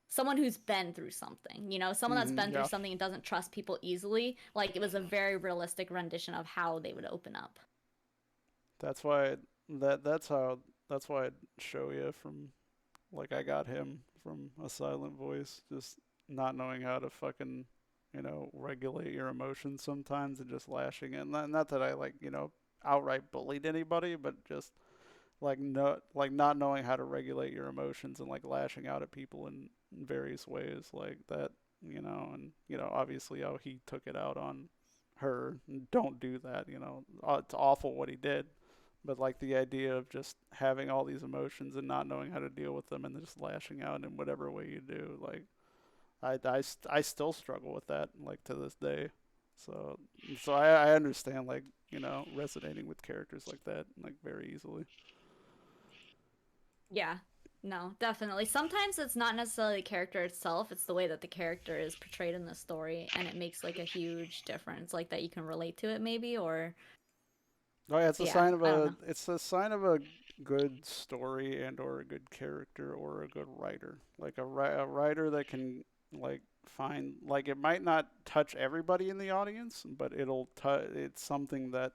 someone who's been through something, someone that's Mm-hmm. been through Yeah. something and doesn't trust people easily. Like it was a very realistic rendition of how they would open up. That's why that's why I'd show you from like I got him from a silent voice, just not knowing how to fucking regulate your emotions sometimes and just lashing it. Not that I like outright bullied anybody, but just not knowing how to regulate your emotions and like lashing out at people in various ways like that. And obviously how he took it out on her. Don't do that. It's awful what he did, but like the idea of just having all these emotions and not knowing how to deal with them and just lashing out in whatever way you do, like I still struggle with that like to this day. So I understand like resonating with characters like that like very easily. Yeah. No, definitely. Sometimes it's not necessarily the character itself, it's the way that the character is portrayed in the story, and it makes like a huge difference, like that you can relate to it maybe, or Oh yeah, yeah, I don't know. it's a sign of a good story and or a good character or a good writer. Like a writer that can like find like it might not touch everybody in the audience, but it's something that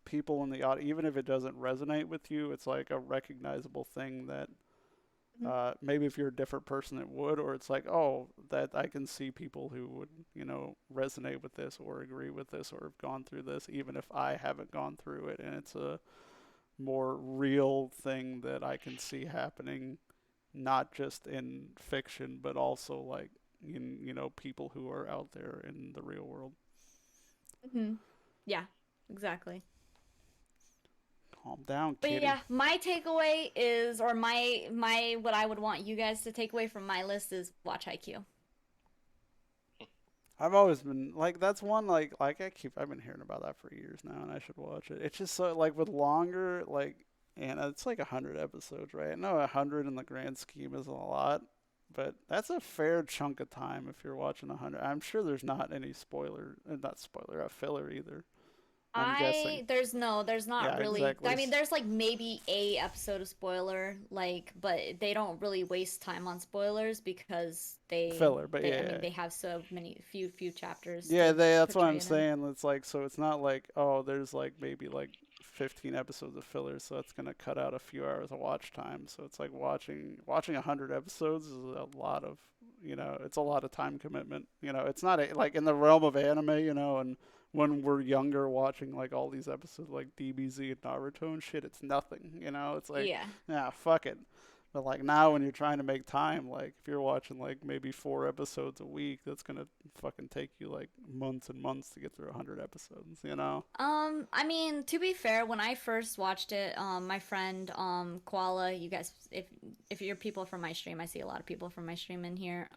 people in the audience, even if it doesn't resonate with you, it's like a recognizable thing that Mhm. maybe if you're a different person it would, or it's like, oh, that I can see people who would resonate with this or agree with this or have gone through this even if I haven't gone through it, and it's a more real thing that I can see happening not just in fiction but also like in people who are out there in the real world. Mhm. Yeah, exactly. Calm down, But kitty. yeah, my takeaway is, or my what I would want you guys to take away from my list is watch IQ. I've always been like that's one I've been hearing about that for years now, and I should watch it. It's just so like with longer and it's like 100 episodes, right? No, 100 in the grand scheme isn't a lot, but that's a fair chunk of time if you're watching 100. I'm sure there's not any not spoiler, filler either. I'm guessing. There's not Yeah, really. exactly. I mean, there's like maybe a episode of spoiler, like, but they don't really waste time on spoilers because Filler, but I mean, yeah, they have so many few chapters yeah, to that's what portray I'm it in. saying. It's like so it's not like oh, there's like maybe like 15 episodes of fillers, so that's gonna cut out a few hours of watch time. So it's like watching 100 episodes is a lot of it's a lot of time commitment. It's not like in the realm of anime, and when we're younger watching like all these episodes like DBZ and Naruto and shit, it's nothing. It's like Yeah. fuck it. But like now, when you're trying to make time, like if you're watching like maybe 4 episodes a week, that's gonna fucking take you like months and months to get through 100 episodes. I mean, to be fair, when I first watched it, my friend, Koala, you guys, if you're people from my stream, I see a lot of people from my stream in here.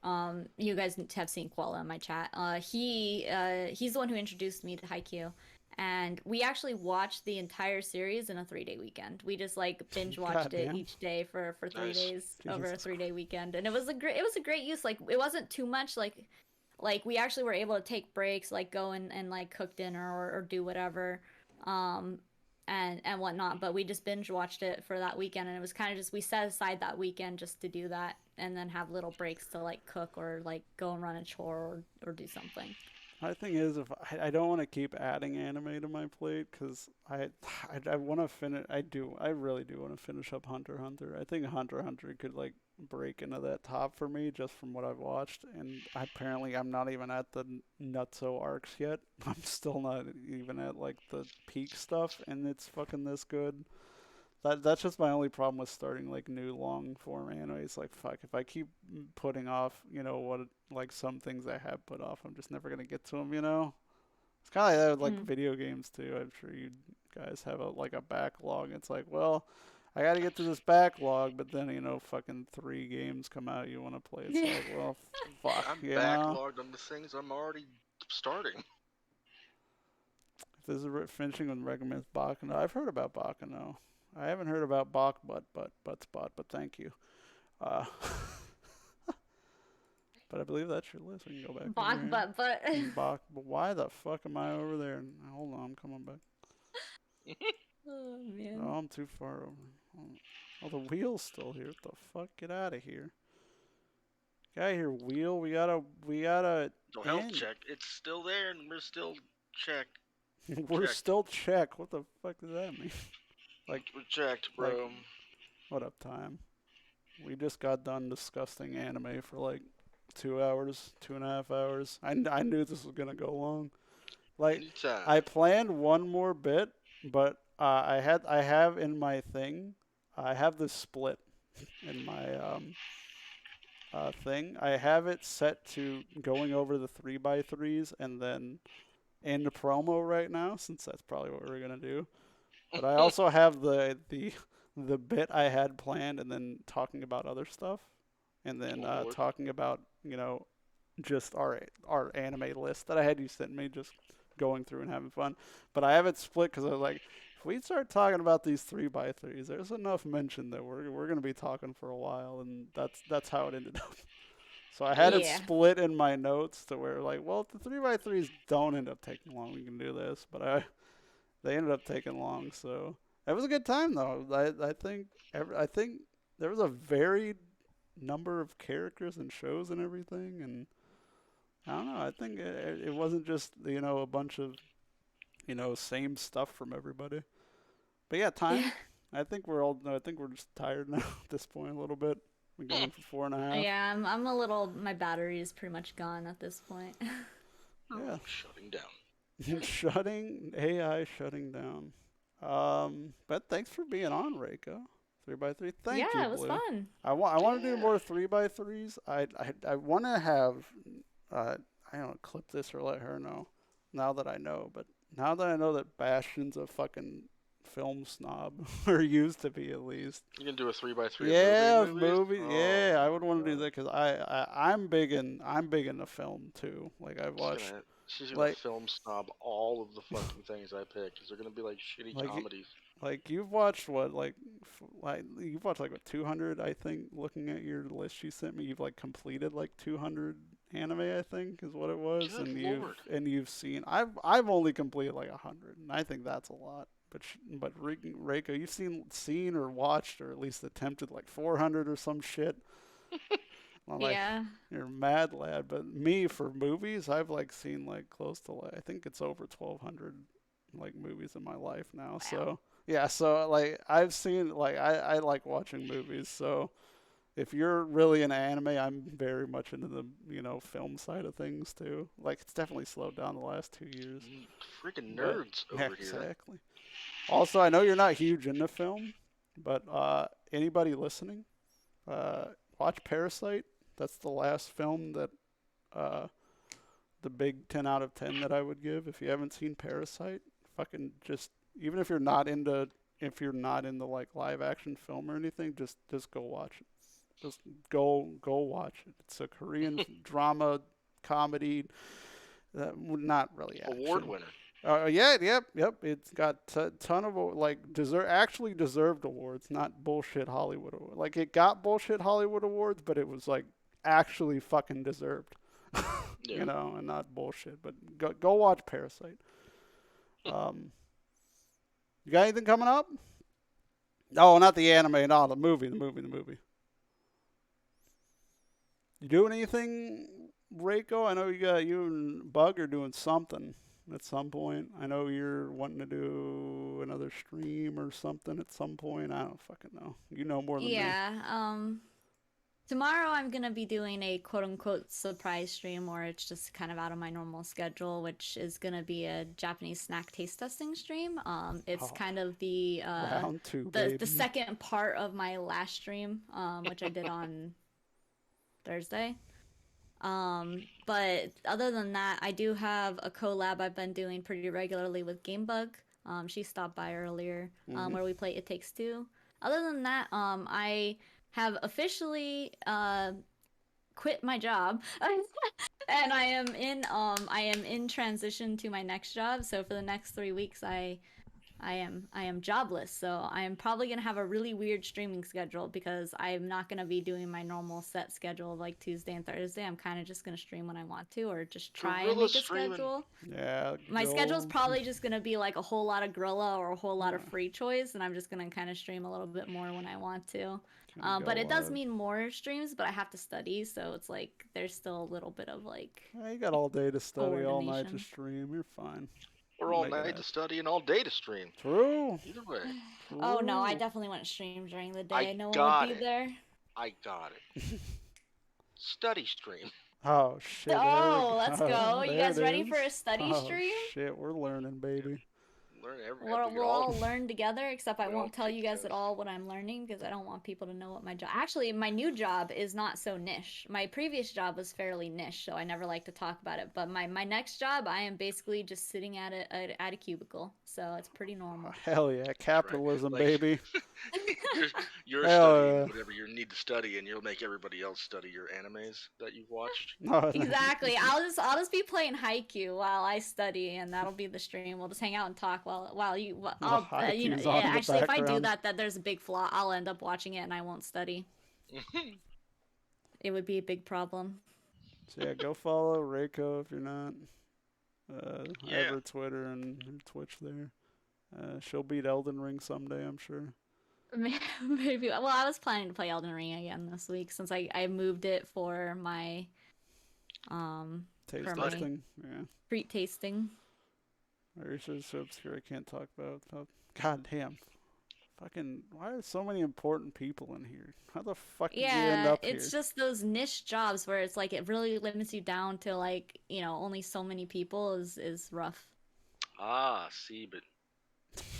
You guys have seen Koala in my chat. He's the one who introduced me to Haikyuu, and we actually watched the entire series in a 3-day weekend. We just like binge watched it Goddamn, each day for three Nice. days over a Jesus. 3-day weekend, and it was a great use. Like it wasn't too much. Like we actually were able to take breaks, like go and like cook dinner or do whatever, um and whatnot, but we just binge watched it for that weekend, and it was kind of just we set aside that weekend just to do that, and then have little breaks to like cook or like go and run a chore or do something. My thing is, if I don't want to keep adding anime to my plate because I want to finish. I really do want to finish up Hunter x Hunter. I think Hunter x Hunter could like break into that top for me just from what I've watched, and apparently I'm not even at the nutso arcs yet. I'm still not even at like the peak stuff, and it's fucking this good. That's just my only problem with starting like new long form animes. Like fuck, if I keep putting off, what like some things I have put off, I'm just never gonna get to them. It's kind of like that with like Mm. video games too. I'm sure you guys have a backlog. It's like, well, I got to get to this backlog, but then, fucking 3 games come out you want to play. It's like, well, fuck, I'm you know? backlogged on the things I'm already starting. If this is finishing with recommends Bakano. I've heard about Bakano. I haven't heard about Bach, but thank you. Uh, but I believe that's your list. We can go back over Bog here. but. Bach, but why the fuck am I over there? Hold on, I'm coming back. Oh man. Oh, I'm too far over. Oh, the wheel's still here. What the fuck? Get out of here. Get out of here, wheel. We gotta. So health end. check. It's still there, and we're still check. We're checked. still check. What the fuck does that mean? We're checked, bro. like- What up, time? We just got done discussing anime for like 2 hours, 2.5 hours. I knew this was gonna go long. Like, Anytime. I planned one more bit, but I have in my thing, I have this split in my thing. I have it set to going over the 3x3s and then in the promo right now, since that's probably what we're gonna do. But I also have the bit I had planned, and then talking about other stuff, and then Lord. talking about just our anime list that I had you send me, just going through and having fun. But I have it split because I was like, if we start talking about these 3x3s, there's enough mention that we're gonna be talking for a while, and that's how it ended up. So I had it Yeah. split in my notes to where like, well, if the 3x3s don't end up taking long, we can do this. But they ended up taking long, so it was a good time though. I think there was a varied number of characters and shows and everything, and I don't know. I think it wasn't just a bunch of same stuff from everybody. But yeah, time. Yeah. I think we're just tired now at this point a little bit. We're going for 4.5. Yeah, I'm a little. My battery is pretty much gone at this point. Yeah. Shutting down. Shutting down. But thanks for being on, Reiko. 3x3. Thank you, Yeah, it was Blue. fun. I want to do more 3x3s. I want to have I don't know, clip this or let her know. Now that I know, but now that I know that Bastion's a fucking film snob, or used to be at least. You can do a 3x3. Yeah, movie. Yeah, I would want to do that because I'm big into film too. Like I've watched. She's gonna like- film snob all of the fucking things I pick because they're gonna be like shitty Like, comedies. Like you've watched what you've watched like what 200 I think. Looking at your list you sent me, you've like completed like 200 anime I think is what it was, Good and Lord. you've seen. I've only completed like 100, and I think that's a lot. But Reiko, you've seen or watched or at least attempted like 400 or some shit. I'm like, Yeah. you're a mad lad. But me for movies, I've like seen like close to like I think it's over 1,200 like movies in my life now. Wow. So yeah, so like I've seen like I like watching movies. So if you're really into anime, I'm very much into the film side of things too. Like it's definitely slowed down the last 2 years. Freaking But- nerds over here. Exactly. Also, I know you're not huge into film, but anybody listening, watch Parasite. That's the last film that the big 10 out of 10 that I would give. If you haven't seen Parasite, fucking just even if you're not into like live action film or anything, just go watch it. Just go watch it. It's a Korean drama comedy. Not really action. Award winner. Yep. It's got a ton of like actually deserved awards, not bullshit Hollywood awards. Like it got bullshit Hollywood awards, but it was like actually fucking deserved. Yeah. And not bullshit. But go watch Parasite. You got anything coming up? No, not the anime. No, the movie. You doing anything, Reiko? I know you and Bug are doing something at some point. I know you're wanting to do another stream or something at some point. I don't fucking know. You know more than me. Yeah. Tomorrow I'm gonna be doing a quote-unquote surprise stream, or it's just kind of out of my normal schedule, which is gonna be a Japanese snack taste testing stream. It's kind of the Round 2, baby. the second part of my last stream, which I did on Thursday. But other than that, I do have a collab I've been doing pretty regularly with Gamebug. She stopped by earlier, where we play It Takes Two. other than that, I have officially quit my job. And I am in transition to my next job. So for the next 3 weeks I am jobless, so I am probably gonna have a really weird streaming schedule because I'm not gonna be doing my normal set schedule of like Tuesday and Thursday. I'm kind of just gonna stream when I want to, or just try and Gorilla make a streaming. schedule. Yeah, My schedule's go. probably just gonna be like a whole lot of Gorilla or a whole lot of Yeah, free choice, and I'm just gonna kind of stream a little bit more when I want to. can But go it does live. mean more streams, but I have to study, so it's like there's still a little bit of like Yeah, you got all day to study, all night to coordination. stream. You're fine. Or We'll all make it night to happen. study and all day to stream. True. Either way. Oh no, I True. definitely wouldn't stream during the I day. No one would got be it. there. I got it. Study stream. Oh shit! There Oh, we let's go. go. You There guys it ready for is. a study Oh stream? shit! We're learning, baby. Learn every. We'll all learn together, except I we all won't tell take you guys at tests. all what I'm learning because I don't want people to know what my job. Actually, my new job is not so niche. My previous job was fairly niche, so I never like to talk about it. But my next job, I am basically just sitting at a cubicle, so it's pretty normal. Hell yeah, capitalism, Like- baby. You're Hell studying yeah. whatever you need to study, and you'll make everybody else study your animes that you've watched. No, Exactly. I'll just be playing Haikyuu while I study, and that'll be the stream. We'll just hang out and talk while you. I'll you know. Haikyuu's on in the Actually, if I do background. that, there's a big flaw. I'll end up watching it and I won't study. It would be a big problem. So yeah, go follow Reiko if you're not. I Yeah. have her Twitter and her Twitch there. She'll beat Elden Ring someday, I'm sure. Maybe. Well, I was planning to play Elden Ring again this week since I moved it for my Taste For my- testing. Yeah. treat tasting. Research so obscure I can't talk about. God damn. Fucking, why are so many important people in here? How the fuck did you end Yeah, up it's here? just those niche jobs where it's like it really limits you down to like, only so many people is rough. See, but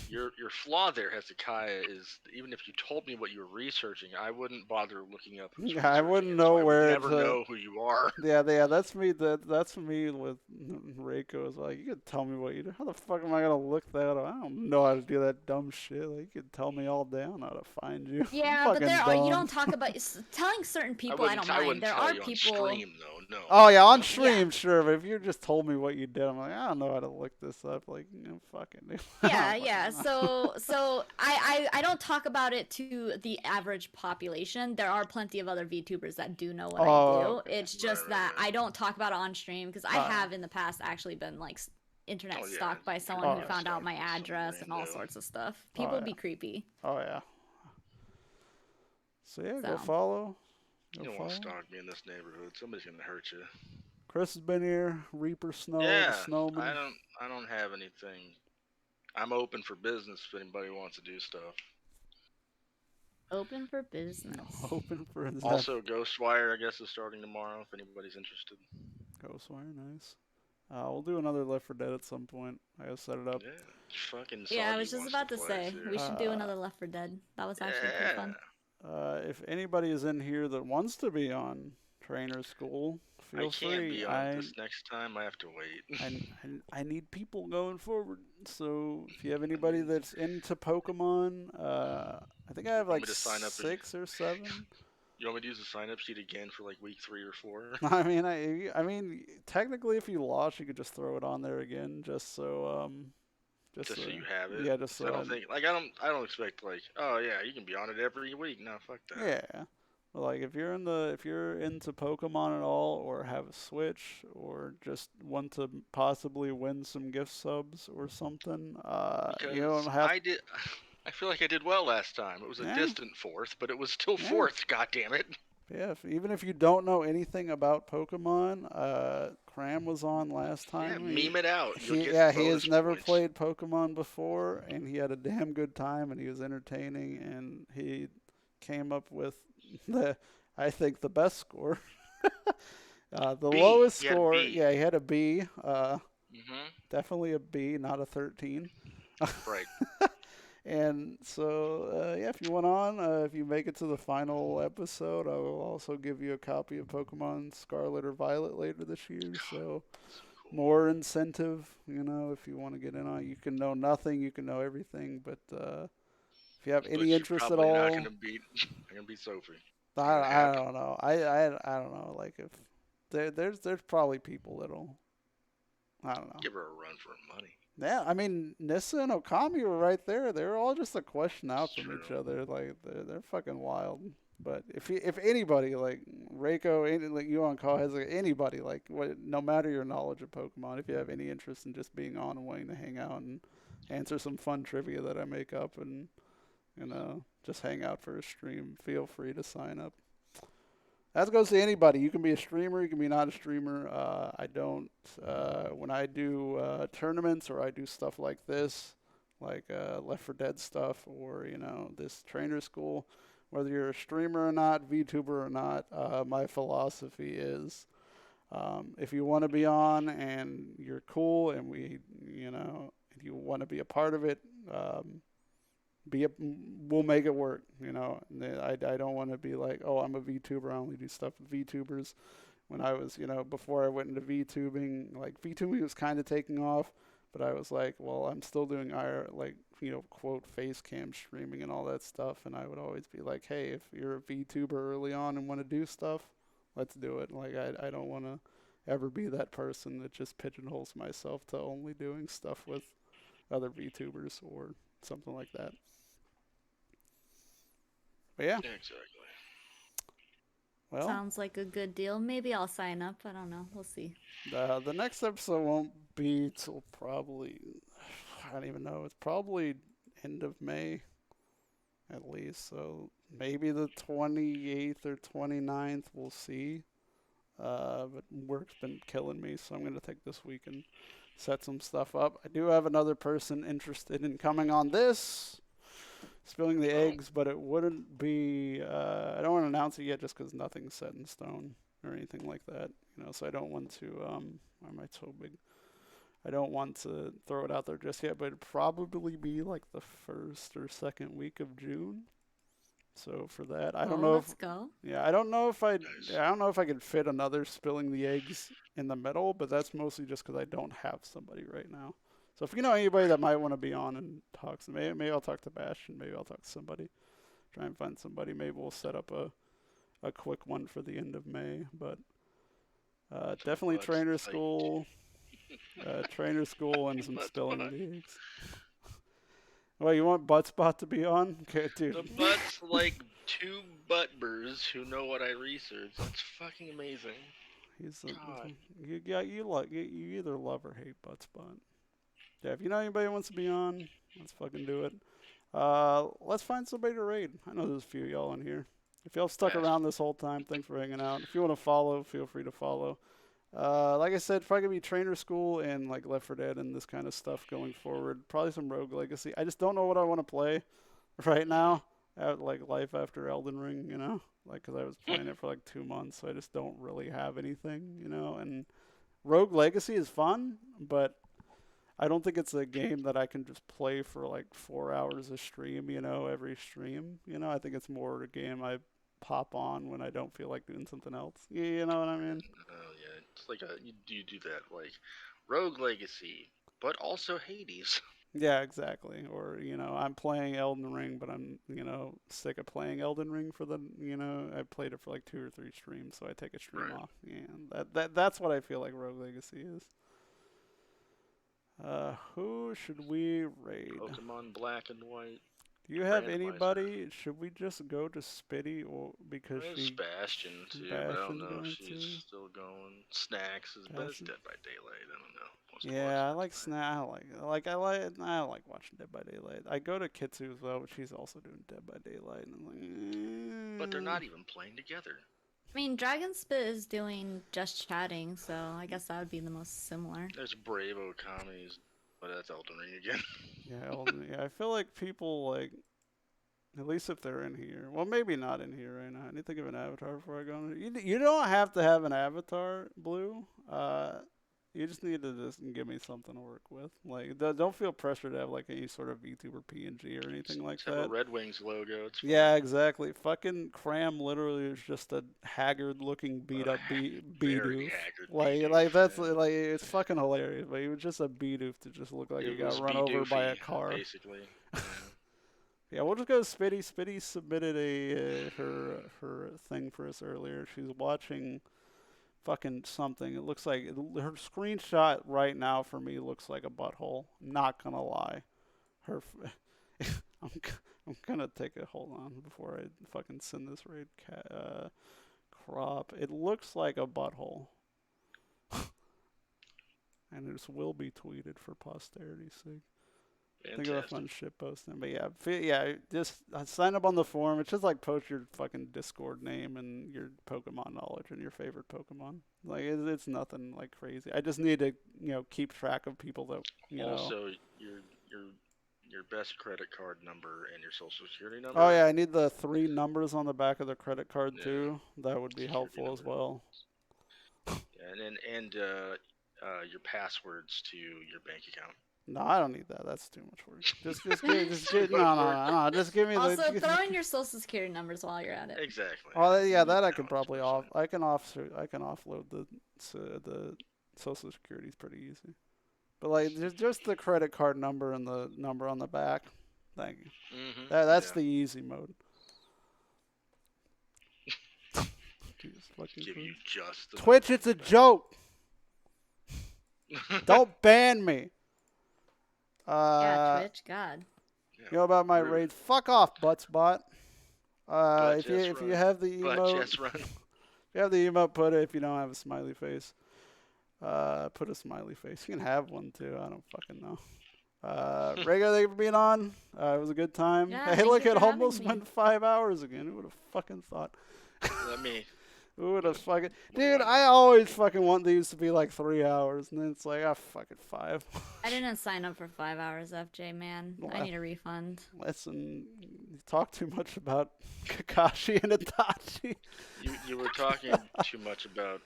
your flaw there, Hezekiah, is even if you told me what you were researching, I wouldn't bother looking up. Who's Yeah, I wouldn't researching it, know so I would where never to- know who you are. Yeah, that's me. That's me with Reiko. Is like, you could tell me what you do. How the fuck am I gonna look that up? I don't know how to do that dumb shit. Like, you could tell me all down how to find you. Yeah, but Fucking there are, you dumb. don't talk about telling certain people. I don't I mind. wouldn't There tell are you people. on stream, though. No. Oh yeah, on No. stream, sure. But if you just told me what you did, I'm like, I don't know how to look this up. Like, fucking. Yeah, yeah. So I don't talk about it to the average population. There are plenty of other VTubers that do know what I Oh, do. okay. It's just Right, that right. I don't talk about it on stream because I have in the past actually been like internet Oh, yeah. stalked by someone Oh, who yeah. found out my Stalked by some address and all rando. sorts of stuff. People yeah. be creepy. Oh yeah. So yeah, go So. follow. You Go don't follow. want to stalk me in this neighborhood. Somebody's gonna hurt you. Chris has been here. Reaper Snow, Yeah, the Snowman. I don't have anything. I'm open for business if anybody wants to do stuff. Open for business. Open for his Also, Ghostwire, I guess, is starting tomorrow if anybody's interested. Ghostwire, nice. We'll do another Left 4 Dead at some point. I gotta set it up. Yeah, fucking. Yeah, I Soggy was just wants about to to play, say too. we should do another Left 4 Dead. That was actually pretty fun. If anybody is in here that wants to be on Trainer School, I feel can't free. be on this next time. I have to wait. I need people going forward. So if you have anybody that's into Pokemon, I think I have Want like me to sign up 6 or 7. You want me to use the sign up sheet again for like week 3 or 4? I mean, technically, if you lost, you could just throw it on there again, just so Just so you have it. Yeah, just so I don't think I don't expect like, oh yeah, you can be on it every week. No, fuck that. Yeah. But like if you're into Pokemon at all, or have a Switch, or just want to possibly win some gift subs or something, Because you don't have. I feel like I did well last time. It was a Yeah. distant 4th, but it was still Yeah. 4th. God damn it! Yeah, even if you don't know anything about Pokemon, Cram was on last Yeah, time. meme it out. You'll He get has bonus never points. played Pokemon before, and he had a damn good time, and he was entertaining, and he came up with I think the best score. The B. lowest He had a score, B. yeah, he had a B. Mm-hmm. Definitely a B, not a 13. Right. And so, yeah, if you went on, if you make it to the final episode, I will also give you a copy of Pokemon Scarlet or Violet later this year. So, more incentive, if you want to get in on it. You can know nothing, you can know everything, but If you have But any you're interest at probably not all, gonna beat. Not gonna beat Sophie. Ain't gonna I happen. don't know. I don't know. Like if there's probably people that'll I don't know. Give her a run for her money. Yeah, I mean Nissa and Okami were right there. They're all just a question It's out from each true. other. Like they're fucking wild. But if anybody like Reiko, like you on call has like anybody like what, no matter your knowledge of Pokemon, if you have any interest in just being on and wanting to hang out and answer some fun trivia that I make up and just hang out for a stream, feel free to sign up. That goes to anybody. You can be a streamer, you can be not a streamer. I don't, when I do tournaments or I do stuff like this, like Left 4 Dead stuff or, this trainer school, whether you're a streamer or not, VTuber or not, my philosophy is if you want to be on and you're cool and and you want to be a part of it, we'll make it work. I don't want to be like, oh, I'm a VTuber. I only do stuff with VTubers. When I was, before I went into VTubing, like VTubing was kind of taking off, but I was like, well, I'm still doing quote face cam streaming and all that stuff. And I would always be like, hey, if you're a VTuber early on and want to do stuff, let's do it. Like I don't want to ever be that person that just pigeonholes myself to only doing stuff with other VTubers or something like that. But yeah, Exactly. well, Sounds like a good deal. Maybe I'll sign up. I don't know. We'll see. the next episode won't be till probably, I don't even know. It's probably end of May, at least. So maybe the 28th or 29th. We'll see. But work's been killing me, so I'm gonna take this week and set some stuff up. I do have another person interested in coming on this. Spilling the eggs, but it wouldn't be. I don't want to announce it yet, just because nothing's set in stone or anything like that. So I don't want to. Why am I so big? I don't want to throw it out there just yet, but it'd probably be like the first or second week of June. So for that, I don't know Let's if. go. Yeah, I don't know if I. Nice. I don't know if I could fit another spilling the eggs in the middle, but that's mostly just because I don't have somebody right now. So if you know anybody that might want to be on and talk, maybe I'll talk to Bash and maybe I'll talk to somebody. Try and find somebody. Maybe we'll set up a quick one for the end of May. But definitely Butts trainer like- school, and some Butt spilling spot. the eggs. Well, you want Butt Spot to be on? Okay, The dude. butts like two buttbers who know what I research. That's fucking amazing. God. You either love or hate Butt Spot. Yeah, if you know anybody who wants to be on, let's fucking do it. Let's find somebody to raid. I know there's a few of y'all in here. If y'all stuck Yes. around this whole time, thanks for hanging out. If you want to follow, feel free to follow. Like I said, probably gonna be trainer school and like Left 4 Dead and this kind of stuff going forward. Probably some Rogue Legacy. I just don't know what I want to play right now. Like life after Elden Ring, because I was playing it for like 2 months, so I just don't really have anything, And Rogue Legacy is fun, but I don't think it's a game that I can just play for like 4 hours a stream, every stream. I think it's more a game I pop on when I don't feel like doing something else. You know what I mean? Oh yeah, it's like you do that like Rogue Legacy, but also Hades. Yeah, exactly. Or, I'm playing Elden Ring, but I'm, sick of playing Elden Ring for I played it for like 2 or 3 streams, so I take a stream Right. off. Yeah, that's what I feel like Rogue Legacy is. Who should we raid? Pokemon Black and White. Do you have randomizer. anybody? Should we just go to Spitty or because There's she Sebastian too, but I don't Sebastian's know going if she's to? still going. Snacks is but it's Sebastian? Dead by Daylight. I don't know. Wants to Yeah, I watch like that. I like watching Dead by Daylight. I go to Kitsu as well, but she's also doing Dead by Daylight, and I'm like, But they're not even playing together. I mean, Dragon Spit is doing just chatting, so I guess that would be the most similar. There's Brave Okamis, but that's Elden Ring again. Yeah, I feel like people like, at least if they're in here. Well, maybe not in here right now. I need to think of an avatar before I go in. You don't have to have an avatar, Blue. You just need to just give me something to work with. Like, don't feel pressure to have like any sort of VTuber PNG or anything like Except that. for Red Wings logo. It's Yeah, exactly. Fucking Cram literally is just a haggard-looking, beat-up very B-doof. haggard Like B-doof, that's yeah. like it's fucking hilarious. But he was just a B-doof to just look like he It got was run be over by a doofy, car. basically. Yeah. Yeah, we'll just go to Spitty. Spitty submitted her thing for us earlier. She's watching fucking something. It looks like her screenshot right now for me looks like a butthole. Not gonna lie. Her, I'm I'm gonna take a hold on before I fucking send this raid crop. It looks like a butthole. And it will be tweeted for posterity's sake. Think of a fun shit posting. But yeah, just sign up on the forum. It's just like post your fucking Discord name and your Pokemon knowledge and your favorite Pokemon. Like it's nothing like crazy. I just need to keep track of people that Also, your best credit card number and your social security number. Oh yeah, I need the 3 numbers on the back of the credit card too. That would be Security helpful as number. well. And your passwords to your bank account. No, I don't need that. That's too much work. No. Just give me Also, the. throw in your social security numbers while you're at it. Exactly. Oh yeah, that I could probably off. I can offload the social security is pretty easy. But like just the credit card number and the number on the back. Thank you. Mm-hmm. That's the easy mode. Give you just the Twitch, it's a joke. Don't ban me. Yeah, Twitch, God. You know about my raids? Fuck off, Buttsbot. If you have the emote, if you have the emote, put it. If you don't have a smiley face, put a smiley face. You can have one too. I don't fucking know. Reiko, thank you for being on. It was a good time. Yeah, hey, look, it having almost me. went 5 hours again. Who would have fucking thought? Let me. Who would have fucking... Dude, I always fucking want these to be like 3 hours, and then it's like, fucking 5. I didn't sign up for 5 hours, FJ, man. I need a refund. Listen, you talk too much about Kakashi and Itachi. You were talking too much about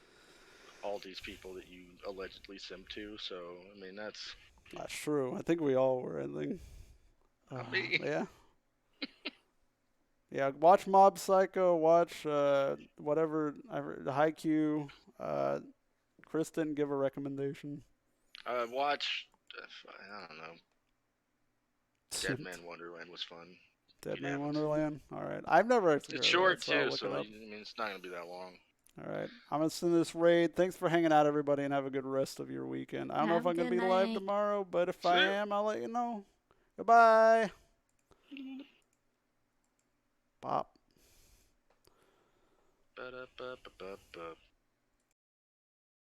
all these people that you allegedly simp to, so, I mean, that's... That's true. I think we all were, I think. Me. Yeah. Yeah, watch Mob Psycho, watch whatever, Haikyuu. Chris didn't give a recommendation. Watch, I don't know. Dead Man Wonderland was fun. Dead Man Wonderland? Alright. I've never actually It's heard short of that, too, so I I mean, it's not going to be that long. Alright. I'm going to send this raid. Thanks for hanging out, everybody, and have a good rest of your weekend. I don't know if I'm going to be live tomorrow, but if I am, I'll let you know. Goodbye. Pop. Ba-da-ba-ba-ba-ba.